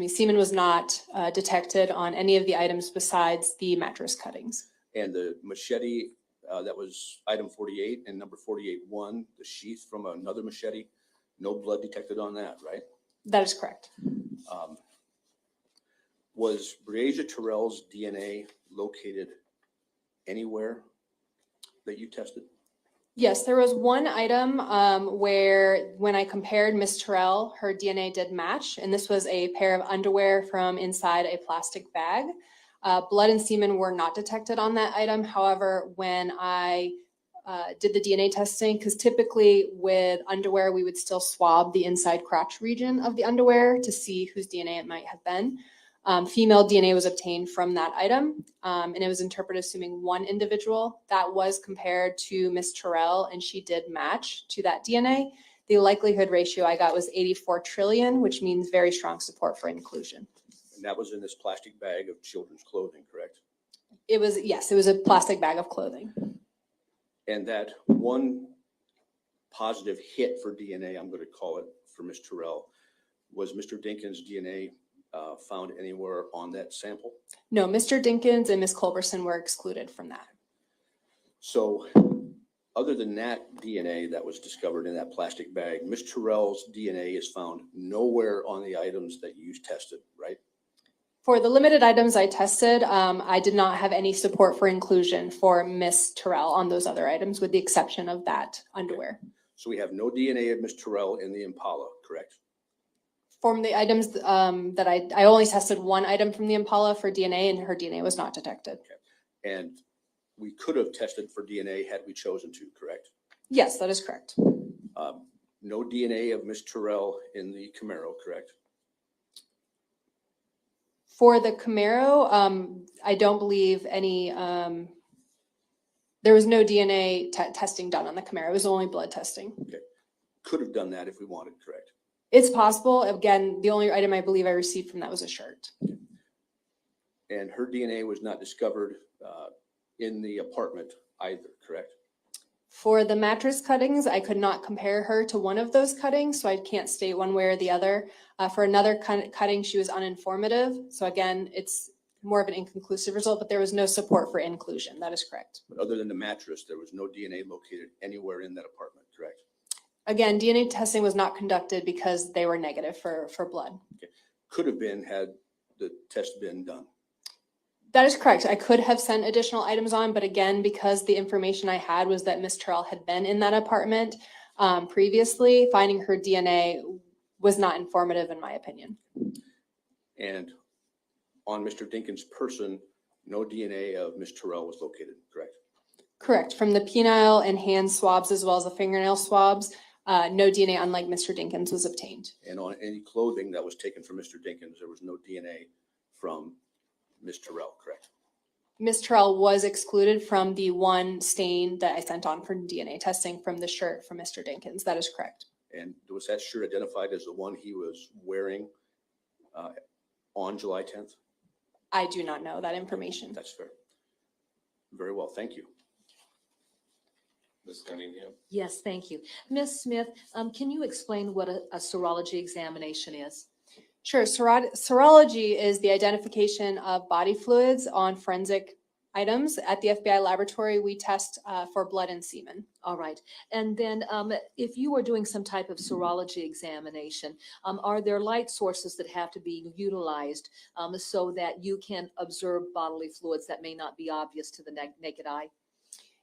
semen was not detected on any of the items besides the mattress cuttings. And the machete that was item 48 and number 48-1, the sheath from another machete, no blood detected on that, right? That is correct. Was Breasia Terrell's DNA located anywhere that you tested? Yes, there was one item where when I compared Miss Terrell, her DNA did match, and this was a pair of underwear from inside a plastic bag. Blood and semen were not detected on that item. However, when I did the DNA testing, because typically with underwear, we would still swab the inside crotch region of the underwear to see whose DNA it might have been. Female DNA was obtained from that item, and it was interpreted assuming one individual. That was compared to Miss Terrell, and she did match to that DNA. The likelihood ratio I got was 84 trillion, which means very strong support for inclusion. And that was in this plastic bag of children's clothing, correct? Yes, it was a plastic bag of clothing. And that one positive hit for DNA, I'm going to call it, for Miss Terrell, was Mr. Dinkins' DNA found anywhere on that sample? No, Mr. Dinkins and Miss Culberson were excluded from that. So other than that DNA that was discovered in that plastic bag, Miss Terrell's DNA is found nowhere on the items that you tested, right? For the limited items I tested, I did not have any support for inclusion for Miss Terrell on those other items, with the exception of that underwear. So we have no DNA of Miss Terrell in the Impala, correct? From the items that I only tested one item from the Impala for DNA, and her DNA was not detected. Okay. And we could have tested for DNA had we chosen to, correct? Yes, that is correct. No DNA of Miss Terrell in the Camaro, correct? For the Camaro, I don't believe any, there was no DNA testing done on the Camaro. It was only blood testing. Okay. Could have done that if we wanted, correct? It's possible. Again, the only item I believe I received from that was a shirt. And her DNA was not discovered in the apartment either, correct? For the mattress cuttings, I could not compare her to one of those cuttings, so I can't state one way or the other. For another cutting, she was uninformative. So again, it's more of an inconclusive result, but there was no support for inclusion. That is correct. But other than the mattress, there was no DNA located anywhere in that apartment, correct? Again, DNA testing was not conducted because they were negative for blood. Okay. Could have been had the test been done. That is correct. I could have sent additional items on, but again, because the information I had was that Miss Terrell had been in that apartment previously, finding her DNA was not informative in my opinion. And on Mr. Dinkins' person, no DNA of Ms. Terrell was located, correct? Correct. From the penile and hand swabs as well as the fingernail swabs, no DNA, unlike Mr. Dinkins, was obtained. And on any clothing that was taken from Mr. Dinkins, there was no DNA from Ms. Terrell, correct? Ms. Terrell was excluded from the one stain that I sent on for DNA testing from the shirt from Mr. Dinkins. That is correct. And was that shirt identified as the one he was wearing on July 10th? I do not know that information. That's fair. Very well, thank you. Ms. Cunningham? Yes, thank you. Ms. Smith, can you explain what a serology examination is? Sure. Serology is the identification of body fluids on forensic items. At the FBI laboratory, we test for blood and semen. All right. And then if you are doing some type of serology examination, are there light sources that have to be utilized so that you can observe bodily fluids that may not be obvious to the naked eye?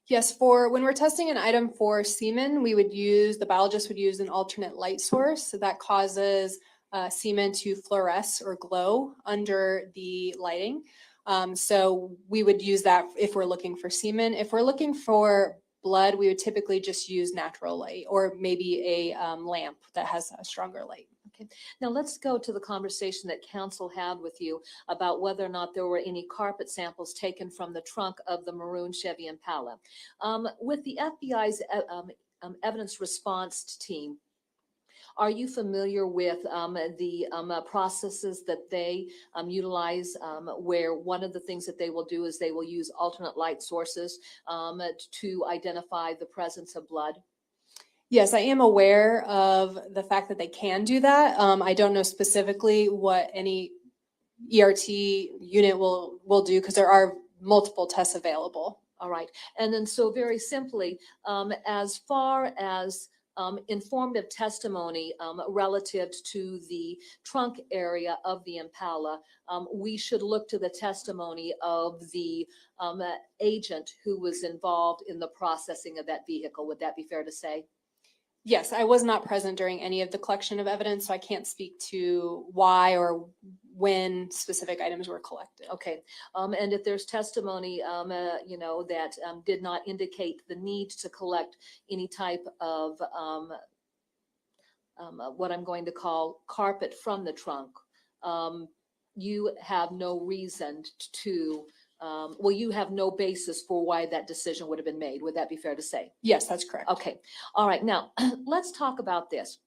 Yes, for when we're testing an item for semen, the biologist would use an alternate light source that causes semen to fluoresce or glow under the lighting. So we would use that if we're looking for semen. If we're looking for blood, we would typically just use natural light or maybe a lamp that has a stronger light. Okay. Now let's go to the conversation that counsel had with you about whether or not there were any carpet samples taken from the trunk of the maroon Chevy Impala. With the FBI's evidence response team, are you familiar with the processes that they utilize where one of the things that they will do is they will use alternate light sources to identify the presence of blood? Yes, I am aware of the fact that they can do that. I don't know specifically what any ERT unit will do because there are multiple tests available. All right. And then so very simply, as far as informative testimony relative to the trunk area of the Impala, we should look to the testimony of the agent who was involved in the processing of that vehicle. Would that be fair to say? Yes, I was not present during any of the collection of evidence, so I can't speak to why or when specific items were collected. Okay, and if there's testimony, that did not indicate the need to collect any type of what I'm going to call carpet from the trunk, you have no reason to, you have no basis for why that decision would have been made. Would that be fair to say? Yes, that's correct. Okay, all right. Now, let's talk about this.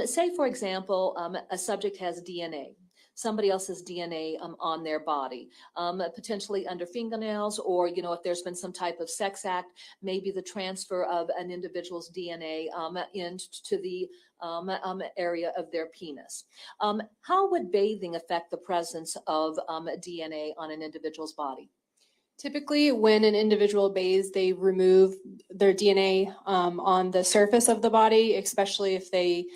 Say, for example, a subject has DNA. Somebody else's DNA on their body, potentially under fingernails, or, if there's been some type of sex act, maybe the transfer of an individual's DNA into the area of their penis. How would bathing affect the presence of DNA on an individual's body? Typically, when an individual bathes, they remove their DNA on the surface of the body, especially if they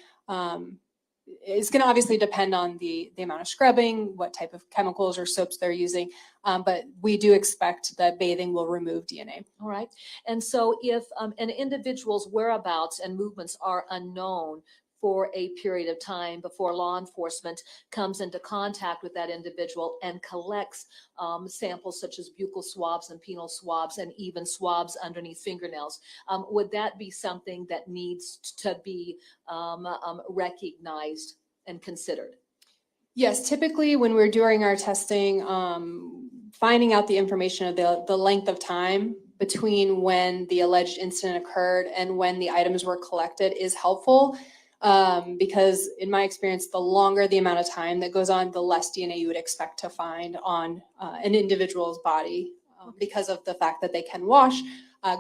it's going to obviously depend on the amount of scrubbing, what type of chemicals or soaps they're using, but we do expect that bathing will remove DNA. All right. And so if an individual's whereabouts and movements are unknown for a period of time before law enforcement comes into contact with that individual and collects samples such as buccal swabs and penile swabs and even swabs underneath fingernails, would that be something that needs to be recognized and considered? Yes, typically when we're doing our testing, finding out the information of the length of time between when the alleged incident occurred and when the items were collected is helpful. Because in my experience, the longer the amount of time that goes on, the less DNA you would expect to find on an individual's body because of the fact that they can wash,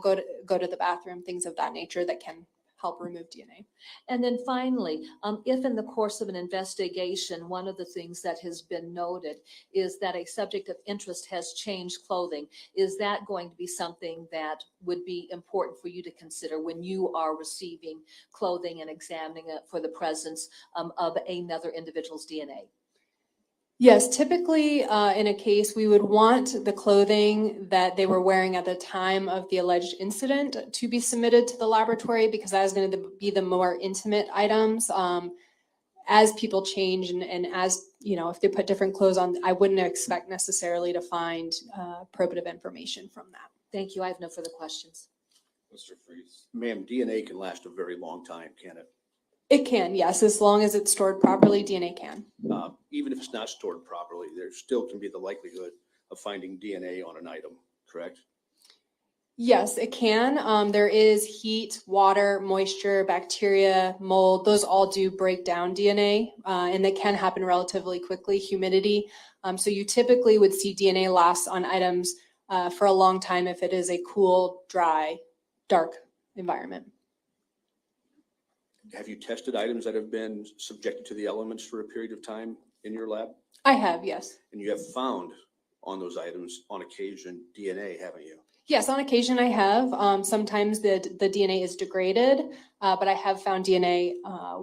go to the bathroom, things of that nature that can help remove DNA. And then finally, if in the course of an investigation, one of the things that has been noted is that a subject of interest has changed clothing, is that going to be something that would be important for you to consider when you are receiving clothing and examining it for the presence of another individual's DNA? Yes, typically in a case, we would want the clothing that they were wearing at the time of the alleged incident to be submitted to the laboratory because that is going to be the more intimate items. As people change and as, you know, if they put different clothes on, I wouldn't expect necessarily to find probative information from that. Thank you. I have no further questions. Mr. Freeze. Ma'am, DNA can last a very long time, can it? It can, yes, as long as it's stored properly, DNA can. Even if it's not stored properly, there still can be the likelihood of finding DNA on an item, correct? Yes, it can. There is heat, water, moisture, bacteria, mold. Those all do break down DNA, and that can happen relatively quickly. Humidity. So you typically would see DNA last on items for a long time if it is a cool, dry, dark environment. Have you tested items that have been subjected to the elements for a period of time in your lab? I have, yes. And you have found on those items on occasion DNA, haven't you? Yes, on occasion I have. Sometimes the DNA is degraded, but I have found DNA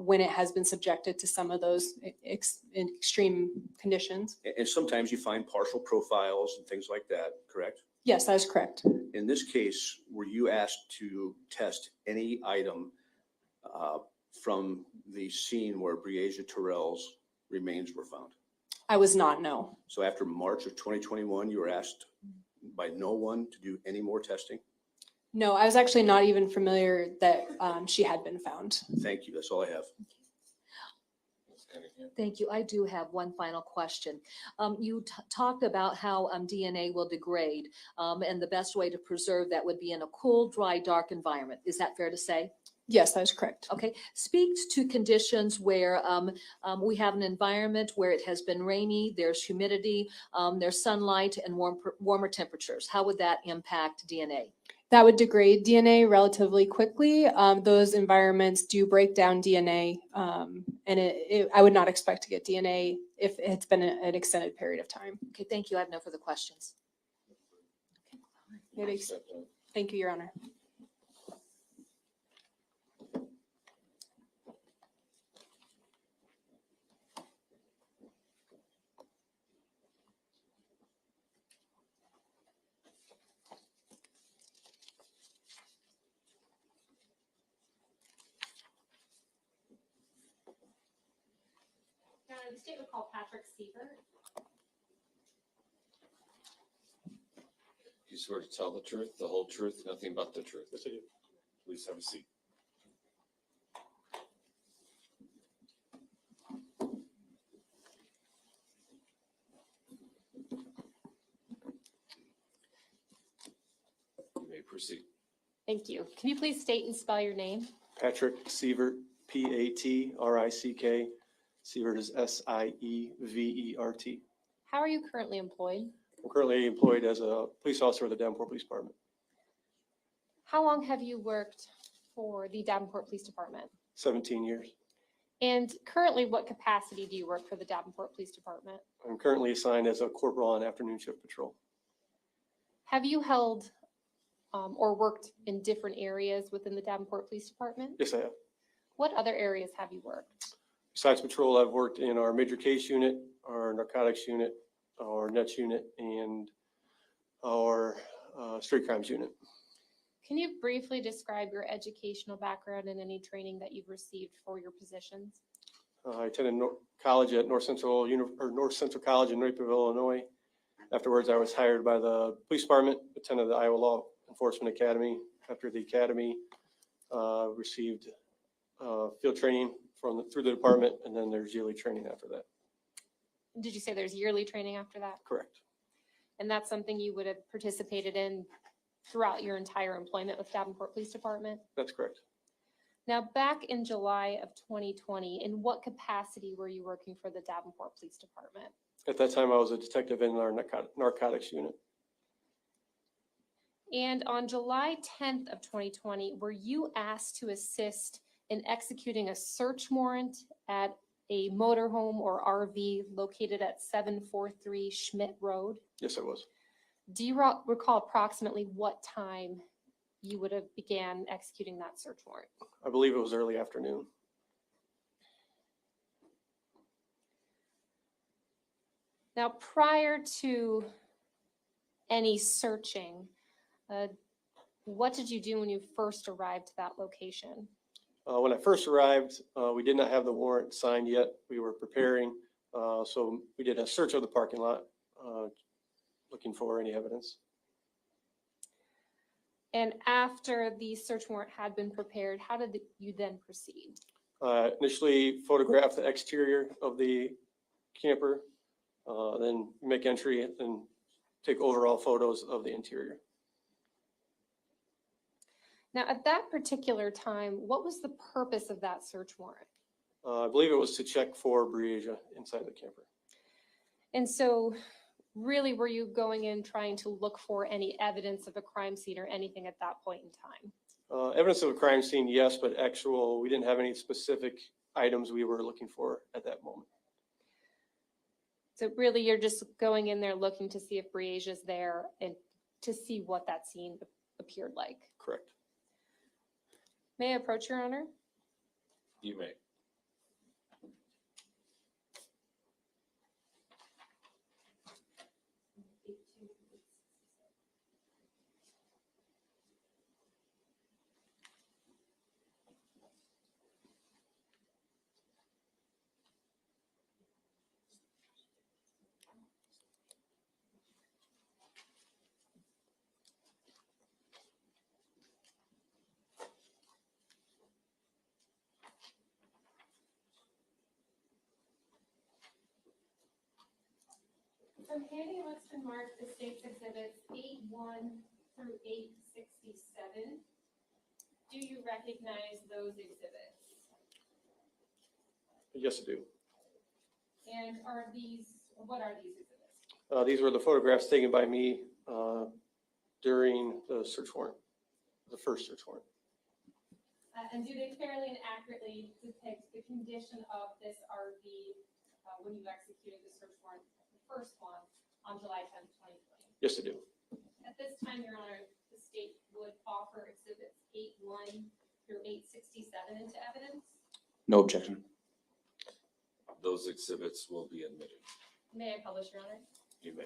when it has been subjected to some of those extreme conditions. And sometimes you find partial profiles and things like that, correct? Yes, that is correct. In this case, were you asked to test any item from the scene where Breasia Terrell's remains were found? I was not, no. So after March of 2021, you were asked by no one to do any more testing? No, I was actually not even familiar that she had been found. Thank you. That's all I have. Thank you. I do have one final question. You talked about how DNA will degrade, and the best way to preserve that would be in a cool, dry, dark environment. Is that fair to say? Yes, that is correct. Okay. Speak to conditions where we have an environment where it has been rainy, there's humidity, there's sunlight, and warmer temperatures. How would that impact DNA? That would degrade DNA relatively quickly. Those environments do break down DNA, and I would not expect to get DNA if it's been an extended period of time. Okay, thank you. I have no further questions. Thank you, Your Honor. The state would call Patrick Siebert. You swear to tell the truth, the whole truth, nothing but the truth. Yes, I do. Please have a seat. You may proceed. Thank you. Can you please state and spell your name? Patrick Sievert, Patrick. Sievert is Sievert. How are you currently employed? I'm currently employed as a police officer with the Davenport Police Department. How long have you worked for the Davenport Police Department? 17 years. And currently, what capacity do you work for the Davenport Police Department? I'm currently assigned as a corporal on afternoon shift patrol. Have you held or worked in different areas within the Davenport Police Department? Yes, I have. What other areas have you worked? Besides patrol, I've worked in our major case unit, our narcotics unit, our NETS unit, and our street crimes unit. Can you briefly describe your educational background and any training that you've received for your positions? I attended college at North Central College in Naperville, Illinois. Afterwards, I was hired by the police department, attended the Iowa Law Enforcement Academy. After the academy, received field training through the department, and then there's yearly training after that. Did you say there's yearly training after that? Correct. And that's something you would have participated in throughout your entire employment with Davenport Police Department? That's correct. Now, back in July of 2020, in what capacity were you working for the Davenport Police Department? At that time, I was a detective in our narcotics unit. And on July 10th of 2020, were you asked to assist in executing a search warrant at a motorhome or RV located at 743 Schmidt Road? Yes, I was. Do you recall approximately what time you would have began executing that search warrant? I believe it was early afternoon. Now, prior to any searching, what did you do when you first arrived to that location? When I first arrived, we did not have the warrant signed yet. We were preparing, so we did a search of the parking lot, looking for any evidence. And after the search warrant had been prepared, how did you then proceed? Initially photograph the exterior of the camper, then make entry and take overall photos of the interior. Now, at that particular time, what was the purpose of that search warrant? I believe it was to check for Breasia inside the camper. And so really, were you going in trying to look for any evidence of a crime scene or anything at that point in time? Evidence of a crime scene, yes, but we didn't have any specific items we were looking for at that moment. So really, you're just going in there looking to see if Breasia's there and to see what that scene appeared like. Correct. May I approach, Your Honor? You may. So handy listed marked the state's exhibits 8-1 through 867. Do you recognize those exhibits? Yes, I do. And what are these exhibits? These were the photographs taken by me during the search warrant, the first search warrant. And do they fairly and accurately depict the condition of this RV when you executed the search warrant, the first one, on July 10th, 2020? Yes, I do. At this time, Your Honor, the state would offer exhibits 8-1 through 867 into evidence. No objection. Those exhibits will be admitted. May I publish, Your Honor? You may.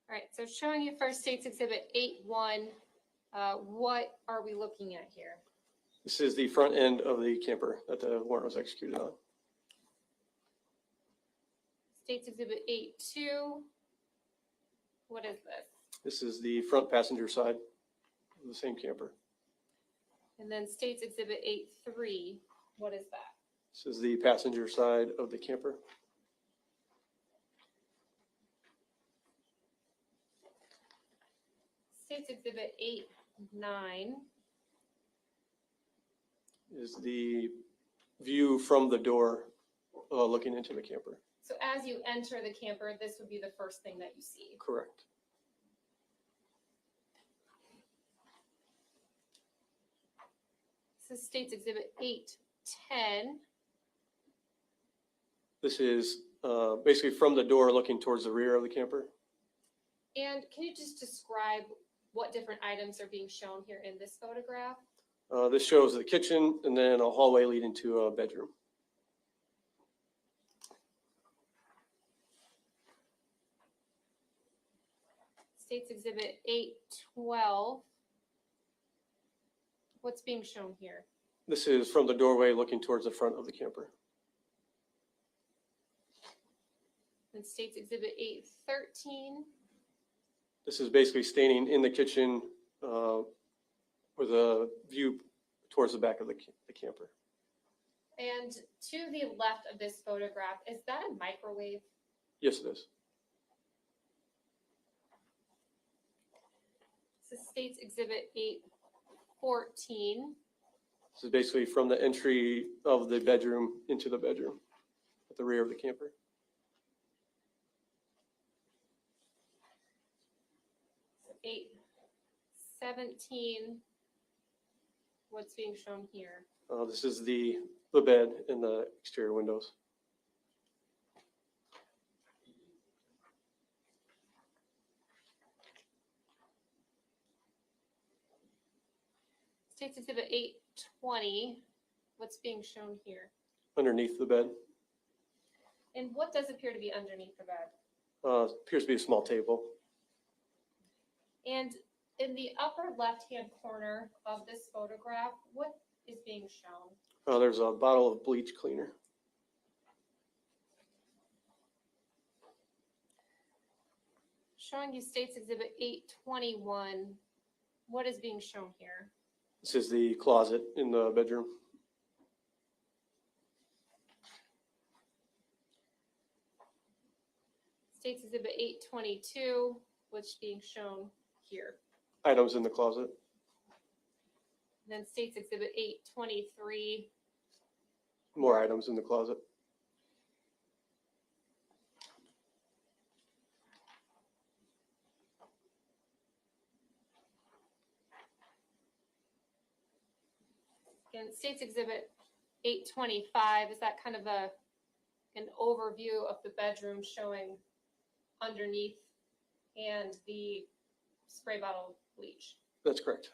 All right, so showing you first state's exhibit 8-1, what are we looking at here? This is the front end of the camper that the warrant was executed on. State's exhibit 8-2, what is this? This is the front passenger side of the same camper. And then state's exhibit 8-3, what is that? This is the passenger side of the camper. State's exhibit 8-9. Is the view from the door looking into the camper. So as you enter the camper, this would be the first thing that you see. Correct. So state's exhibit 8-10. This is basically from the door looking towards the rear of the camper. And can you just describe what different items are being shown here in this photograph? This shows the kitchen and then a hallway leading to a bedroom. State's exhibit 8-12. What's being shown here? This is from the doorway looking towards the front of the camper. And state's exhibit 8-13. This is basically standing in the kitchen with a view towards the back of the camper. And to the left of this photograph, is that a microwave? Yes, it is. So state's exhibit 8-14. This is basically from the entry of the bedroom into the bedroom at the rear of the camper. So 8-17. What's being shown here? This is the bed and the exterior windows. State's Exhibit 820, what's being shown here? Underneath the bed, And what does appear to be underneath the bed? appears to be a small table. And in the upper left-hand corner of this photograph, what is being shown? There's a bottle of bleach cleaner. Showing you State's Exhibit 821, what is being shown here? This is the closet in the bedroom. State's Exhibit 822, what's being shown here? Items in the closet. And then State's Exhibit 823, More items in the closet. and State's Exhibit 825, is that kind of an overview of the bedroom showing underneath and the spray bottle bleach? That's correct.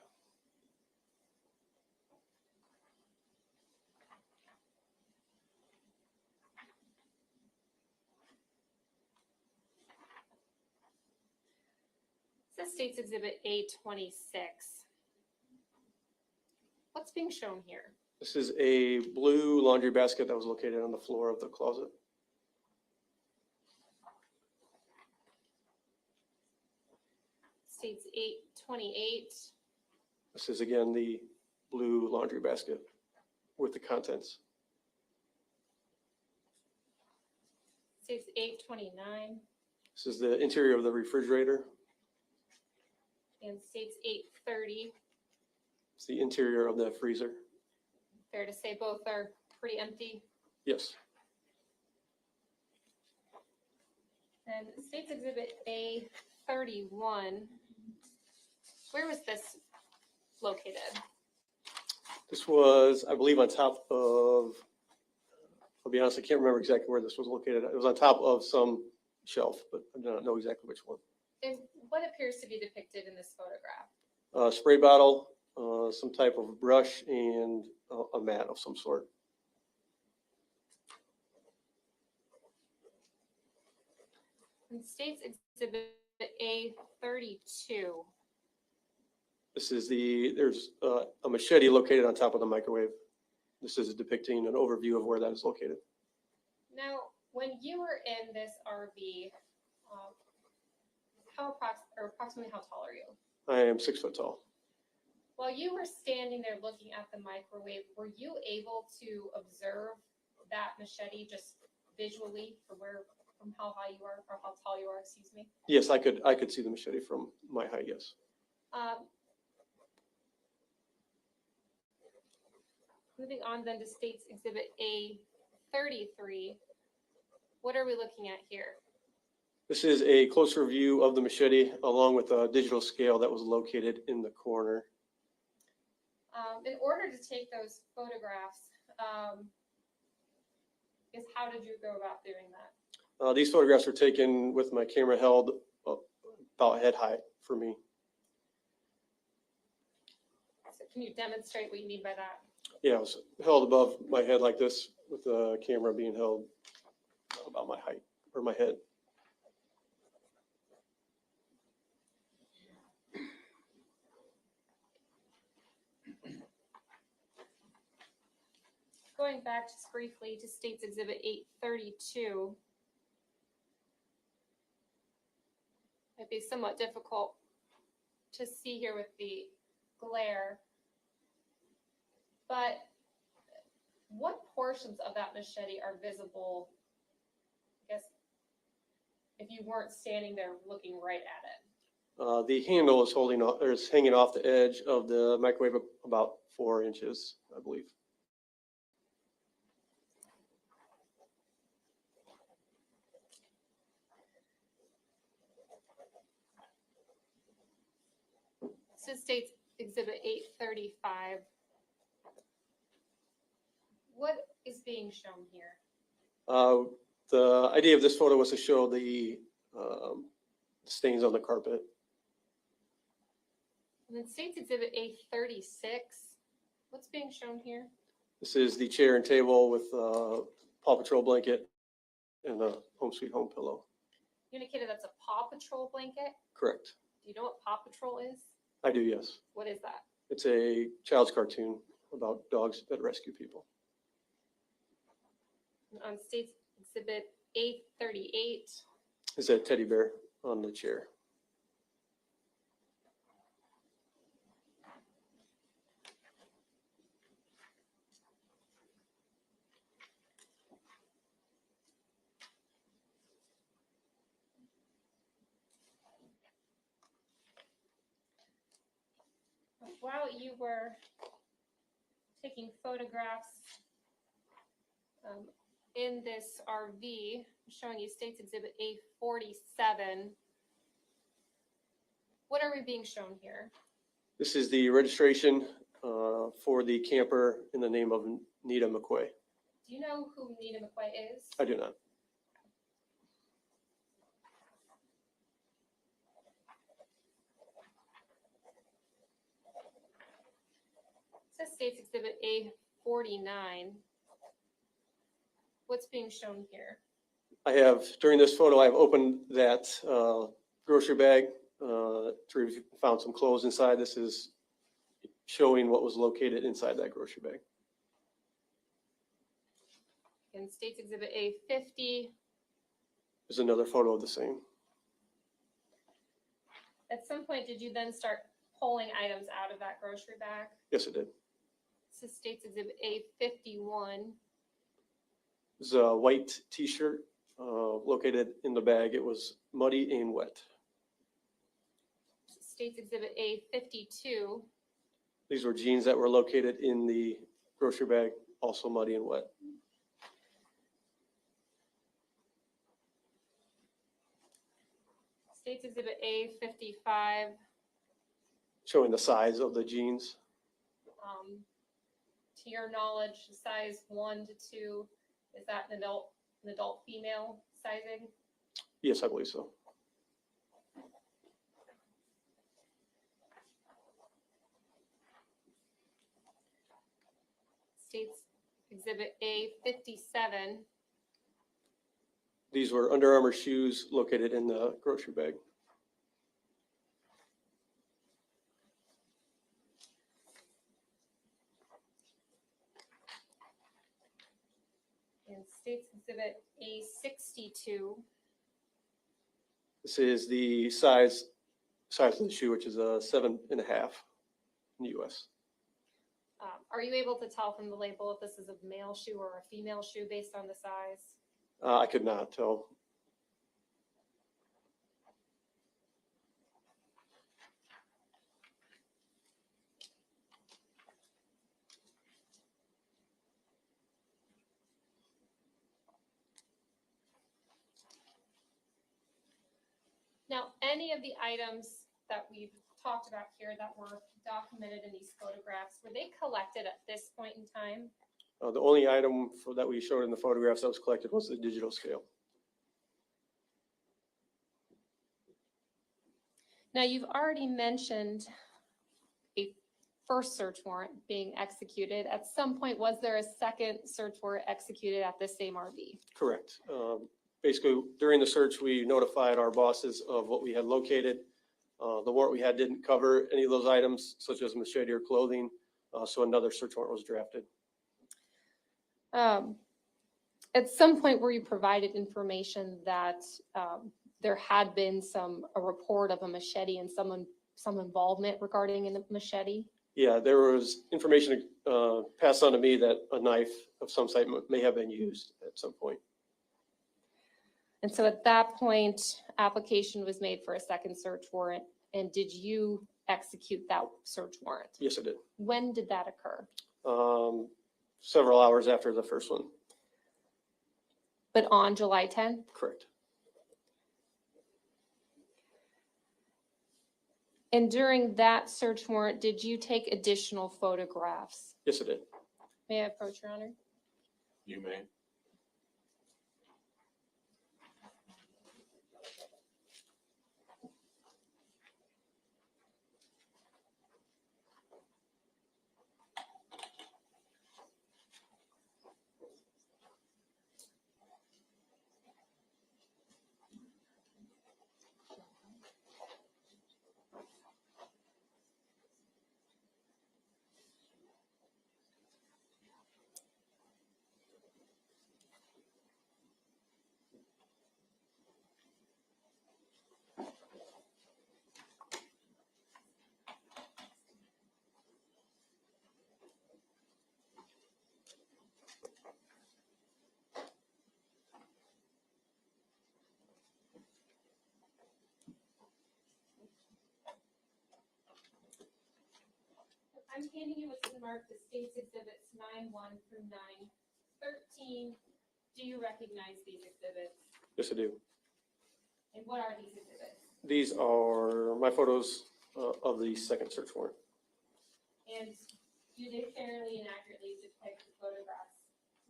It says State's Exhibit A26. What's being shown here? This is a blue laundry basket that was located on the floor of the closet. State's 828. This is again the blue laundry basket with the contents. State's 829. This is the interior of the refrigerator. And State's 830. It's the interior of the freezer. Fair to say both are pretty empty. Yes. And State's Exhibit A31. Where was this located? This was, I believe, on top of, I'll be honest, I can't remember exactly where this was located. It was on top of some shelf, but I do not know exactly which one. And what appears to be depicted in this photograph? Spray bottle, some type of brush, and a mat of some sort. And State's Exhibit A32. This is there's a machete located on top of the microwave. This is depicting an overview of where that is located. Now, when you were in this RV, approximately how tall are you? I am 6 foot tall. While you were standing there looking at the microwave, were you able to observe that machete just visually from how high you are, or how tall you are, excuse me? Yes, I could see the machete from my height, yes. Moving on then to State's Exhibit A33, what are we looking at here? This is a closer view of the machete along with a digital scale that was located in the corner. In order to take those photographs, how did you go about doing that? These photographs were taken with my camera held about head high for me. So can you demonstrate what you mean by that? Yeah, it was held above my head like this with the camera being held about my height or my head. Going back just briefly to State's Exhibit 832, might be somewhat difficult to see here with the glare, but what portions of that machete are visible, I guess, if you weren't standing there looking right at it? The handle is hanging off the edge of the microwave about 4 inches, I believe. This is State's Exhibit 835. What is being shown here? The idea of this photo was to show the stains on the carpet. And then State's Exhibit A36, What's being shown here? This is the chair and table with Paw Patrol blanket and a Home Sweet Home pillow. You indicated that's a Paw Patrol blanket. Correct. Do you know what Paw Patrol is? I do, yes. What is that? It's a child's cartoon about dogs that rescue people. On State's Exhibit 838. It's a teddy bear on the chair. While you were taking photographs in this RV, I'm showing you State's Exhibit A47. What are we being shown here? This is the registration for the camper in the name of Nita McQuay. Do you know who Nita McQuay is? I do not. It says State's Exhibit A49. What's being shown here? I have, during this photo, I've opened that grocery bag to found some clothes inside. This is showing what was located inside that grocery bag. In State's Exhibit A50, There's another photo of the same. at some point, did you then start pulling items out of that grocery bag? Yes, it did. This is State's Exhibit A51. There's a white t-shirt located in the bag. It was muddy and wet. State's Exhibit A52. These were jeans that were located in the grocery bag, also muddy and wet. State's Exhibit A55. Showing the size of the jeans. To your knowledge, size 1 to 2, is that an adult female sizing? Yes, I believe so. State's Exhibit A57. These were Under Armour shoes located in the grocery bag. And State's Exhibit A62. This is the size of the shoe, which is a 7.5 in the US. Are you able to tell from the label if this is a male shoe or a female shoe based on the size? I could not tell. Now, any of the items that we've talked about here that were documented in these photographs, were they collected at this point in time? The only item that we showed in the photographs that was collected was the digital scale. Now, you've already mentioned a first search warrant being executed. At some point, was there a second search warrant executed at this same RV? Correct. Basically, during the search, we notified our bosses of what we had located. The warrant we had didn't cover any of those items, such as machete or clothing, so another search warrant was drafted. At some point, were you provided information that there had been a report of a machete and some involvement regarding a machete? Yeah, there was information passed on to me that a knife of some type may have been used at some point. And so at that point, application was made for a second search warrant. And did you execute that search warrant? Yes, I did. When did that occur? Several hours after the first one. But on July 10th? Correct. And during that search warrant, did you take additional photographs? Yes, I did. May I approach, Your Honor? You may. I'm handing you what's marked as States Exhibits 9-1 through 9-13. Do you recognize these exhibits? Yes, I do. And what are these exhibits? These are my photos of the second search warrant. And do they fairly and accurately depict the photographs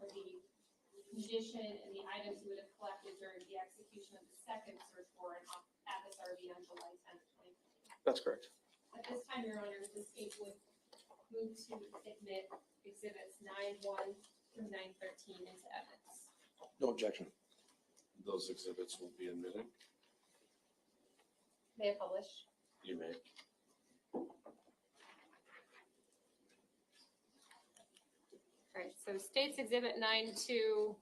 or the condition and the items you would have collected during the execution of the second search warrant at this RV on July 10th, 2020? That's correct. At this time, Your Honor, the state would move to admit exhibits 9-1 through 9-13 into evidence. No objection. Those exhibits will be admitted. May I publish? You may. All right, so States Exhibit 9-2,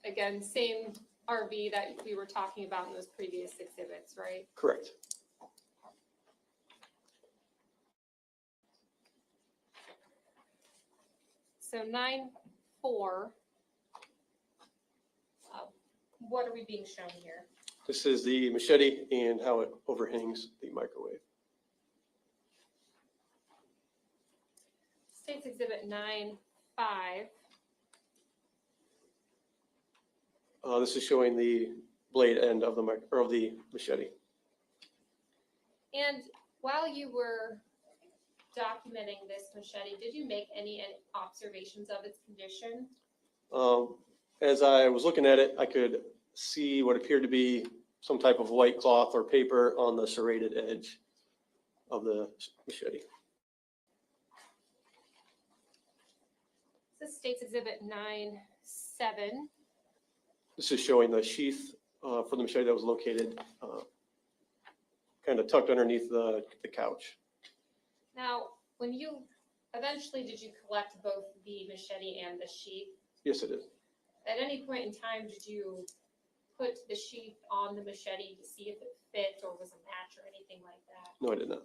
again, same RV that we were talking about in those previous exhibits, right? Correct. So 9-4, what are we being shown here? This is the machete and how it overhangs the microwave. States Exhibit 9-5. This is showing the blade end of the machete. And while you were documenting this machete, did you make any observations of its condition? As I was looking at it, I could see what appeared to be some type of white cloth or paper on the serrated edge of the machete. This is States Exhibit 9-7. This is showing the sheath for the machete that was located kind of tucked underneath the couch. Now, when you eventually did you collect both the machete and the sheath? Yes, it is. At any point in time, did you put the sheath on the machete to see if it fit or was a match or anything like that? No, I did not.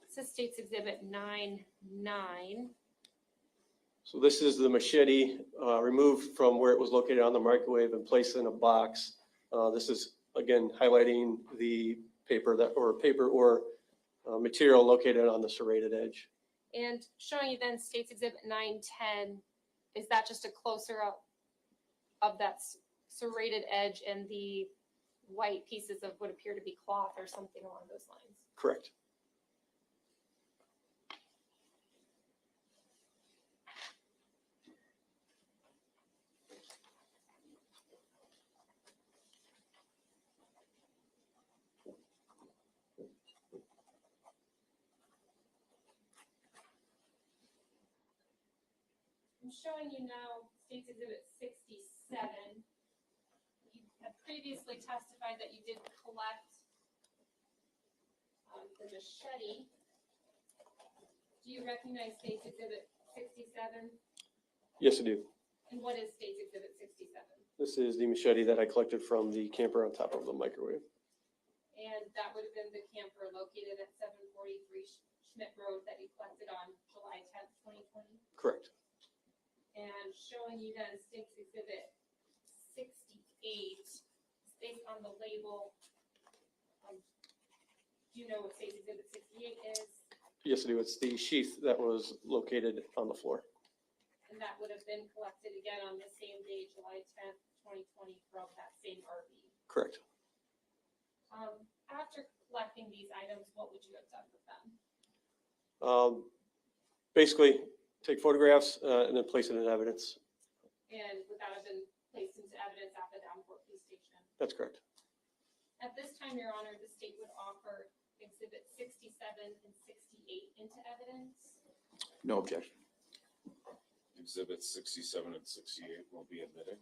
This is States Exhibit 9-9. So this is the machete removed from where it was located on the microwave and placed in a box. This is, again, highlighting the paper or material located on the serrated edge. And showing you then States Exhibit 9-10, is that just a closer up of that serrated edge and the white pieces of what appear to be cloth or something along those lines? Correct. I'm showing you now States Exhibit 67. You had previously testified that you did collect the machete. Do you recognize States Exhibit 67? Yes, I do. And what is States Exhibit 67? This is the machete that I collected from the camper on top of the microwave. And that would have been the camper located at 743 Schmidt Road that you collected on July 10th, 2020? Correct. And showing you then States Exhibit 68, based on the label. Do you know what States Exhibit 68 is? Yes, I do. It's the sheath that was located on the floor. And that would have been collected again on the same day, July 10th, 2020, from that same RV. Correct. After collecting these items, what would you have done with them? Basically, take photographs and then place it in evidence. And would that have been placed into evidence at the Davenport Police Station? That's correct. At this time, Your Honor, the state would offer Exhibit 67 and 68 into evidence. No objection. Exhibits 67 and 68 will be admitted.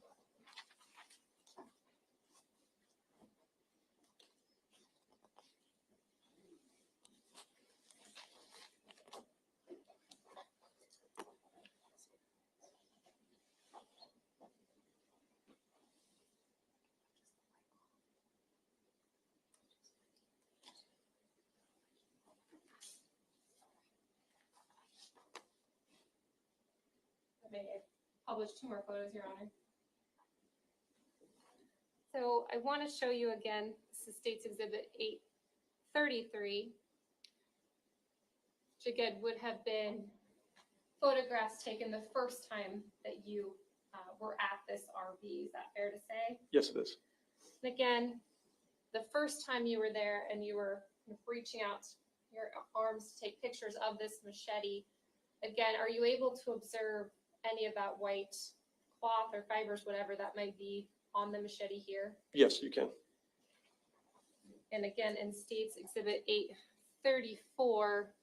May I publish 2 more photos, Your Honor? So I want to show you again, this is State's Exhibit 833, which again would have been photographs taken the first time that you were at this RV. Is that fair to say? Yes, it is. And again, the first time you were there and you were reaching out your arms to take pictures of this machete, again, are you able to observe any of that white cloth or fibers, whatever that might be, on the machete here? Yes, you can. And again, in State's Exhibit 834,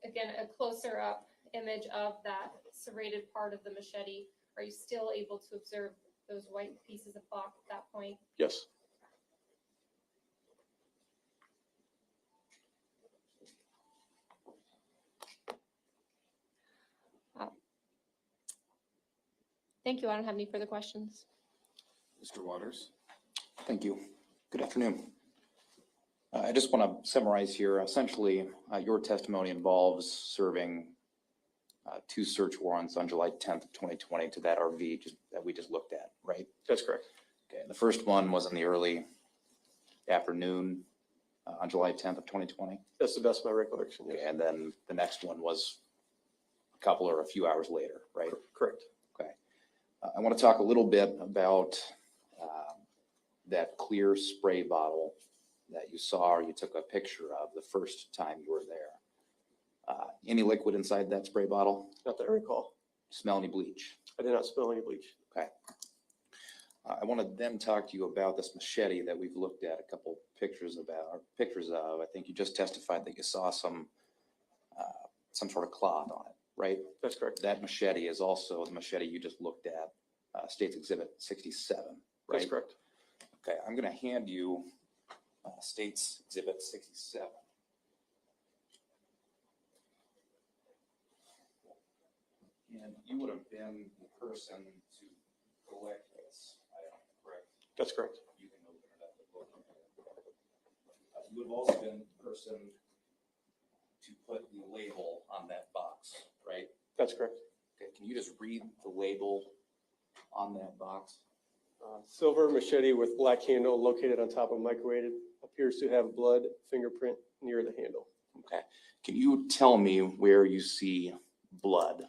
again, a closer up image of that serrated part of the machete. Are you still able to observe those white pieces of cloth at that point? Yes. Thank you. I don't have any further questions. Mr. Waters. Thank you. Good afternoon. I just want to summarize here. Essentially, your testimony involves serving 2 search warrants on July 10th of 2020 to that RV that we just looked at, right? That's correct. Okay. The first one was in the early afternoon on July 10th of 2020. That's the best of my recollection. Yes. Okay. And then the next one was a couple or a few hours later, right? Correct. Okay. I want to talk a little bit about that clear spray bottle that you saw or you took a picture of the first time you were there. Any liquid inside that spray bottle? Not that I recall. Smell any bleach? I did not smell any bleach. Okay. I want to then talk to you about this machete that we've looked at a couple pictures of. I think you just testified that you saw some sort of cloth on it, right? That's correct. That machete is also the machete you just looked at, State's Exhibit 67, right? That's correct. Okay, I'm going to hand you State's Exhibit 67. And you would have been the person to collect this item, correct? That's correct. You can open it up and look at it. You would have also been the person to put the label on that box, right? That's correct. Okay, can you just read the label on that box? Silver machete with black handle located on top of microwave. Appears to have blood fingerprint near the handle. Okay. Can you tell me where you see blood?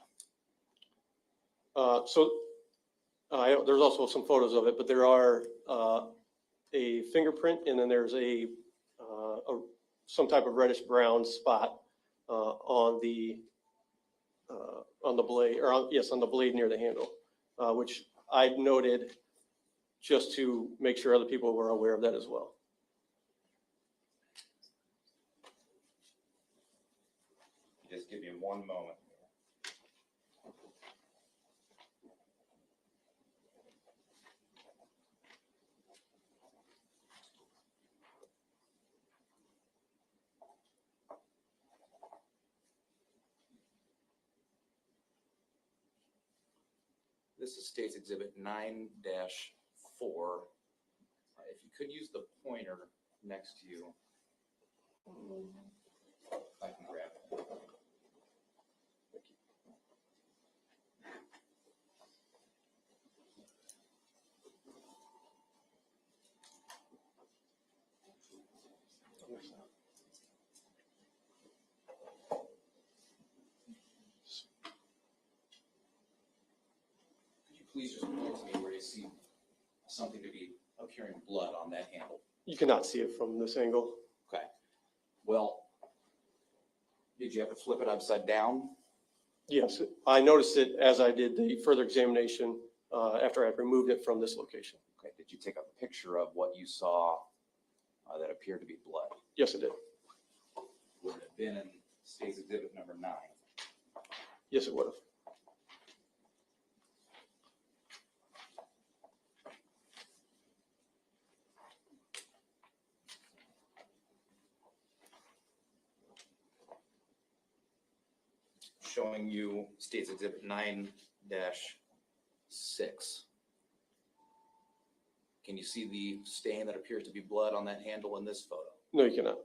There's also some photos of it, but there are a fingerprint and then there's some type of reddish brown spot on the blade, or on the blade near the handle, which I noted just to make sure other people were aware of that as well. Just give me one moment. This is State's Exhibit 9-4. If you could use the pointer next to you, I can grab it. Please just point to me where you see something to be appearing blood on that handle. You cannot see it from this angle. Okay. Well, did you have to flip it upside down? Yes, I noticed it as I did the further examination after I removed it from this location. Okay. Did you take a picture of what you saw that appeared to be blood? Yes, it did. Would it have been in State's Exhibit number 9? Yes, it would have. Showing you State's Exhibit 9-6. Can you see the stain that appears to be blood on that handle in this photo? No, you cannot.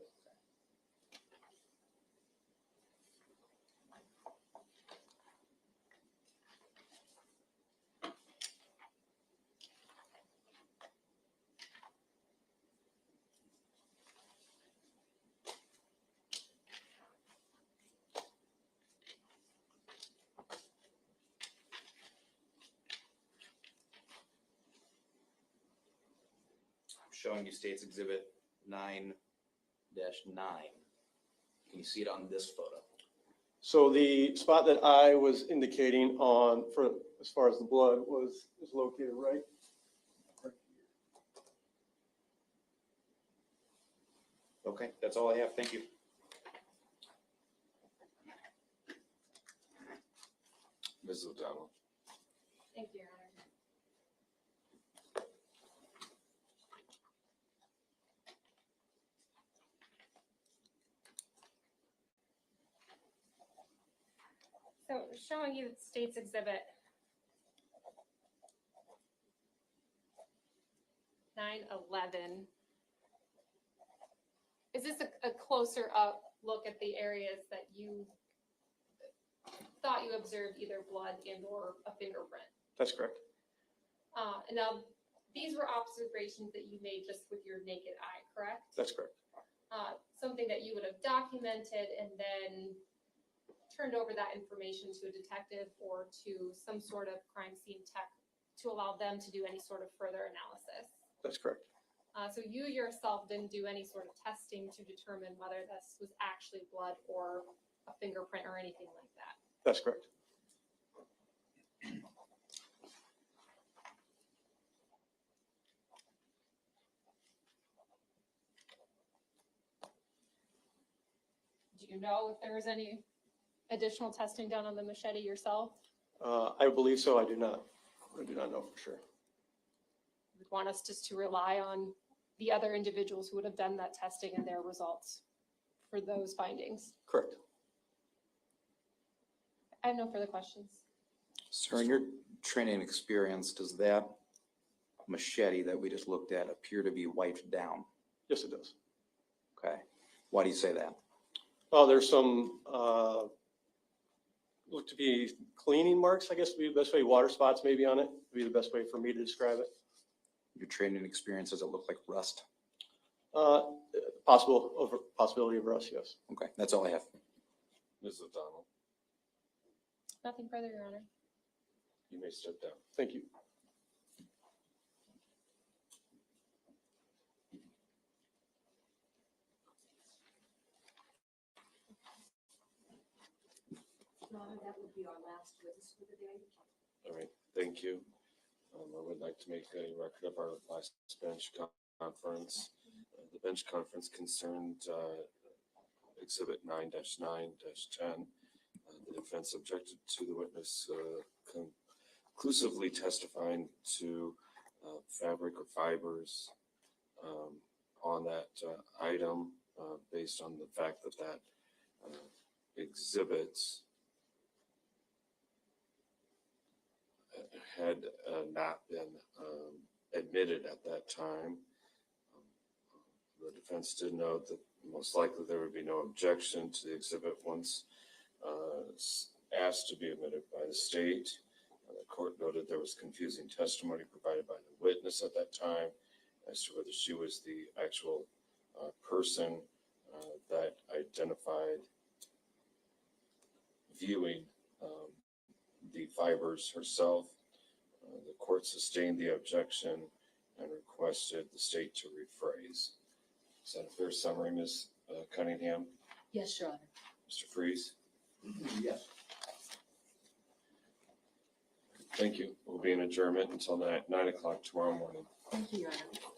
showing you State's Exhibit 9-9. Can you see it on this photo? So the spot that I was indicating on for as far as the blood is located right. Okay, that's all I have. Thank you. Ms. O'Donnell. Thank you, Your Honor. So showing you State's Exhibit 9-11. Is this a closer up look at the areas that you thought you observed either blood and or a fingerprint? That's correct. Now, these were observations that you made just with your naked eye, correct? That's correct. Something that you would have documented and then turned over that information to a detective or to some sort of crime scene tech to allow them to do any sort of further analysis. That's correct. So you yourself didn't do any sort of testing to determine whether this was actually blood or a fingerprint or anything like that. That's correct. Do you know if there was any additional testing done on the machete yourself? I believe so. I do not. I do not know for sure. You would want us just to rely on the other individuals who would have done that testing and their results for those findings? Correct. I have no further questions. Sir, in your training experience, does that machete that we just looked at appear to be wiped down? Yes, it does. Okay. Why do you say that? Oh, there's some look to be cleaning marks, I guess would be the best way. Water spots maybe on it would be the best way for me to describe it. Your training experience, does it look like rust? Possibility of rust, yes. Okay, that's all I have. Ms. O'Donnell, Nothing further, Your Honor. you may step down. Thank you. That would be our last witness for the day. All right, thank you. I would like to make a record of our last bench conference. The bench conference concerned Exhibit 9-9-10. The defense objected to the witness conclusively testifying to fabric or fibers on that item based on the fact that that exhibit had not been admitted at that time. The defense did note that most likely there would be no objection to the exhibit once asked to be admitted by the state. The court noted there was confusing testimony provided by the witness at that time as to whether she was the actual person that identified viewing the fibers herself. The court sustained the objection and requested the state to rephrase. Is that a fair summary, Ms. Cunningham? Yes, Your Honor. Mr. Freeze? Yes. Thank you. We'll be in adjournment until 9 o'clock tomorrow morning. Thank you, Your Honor.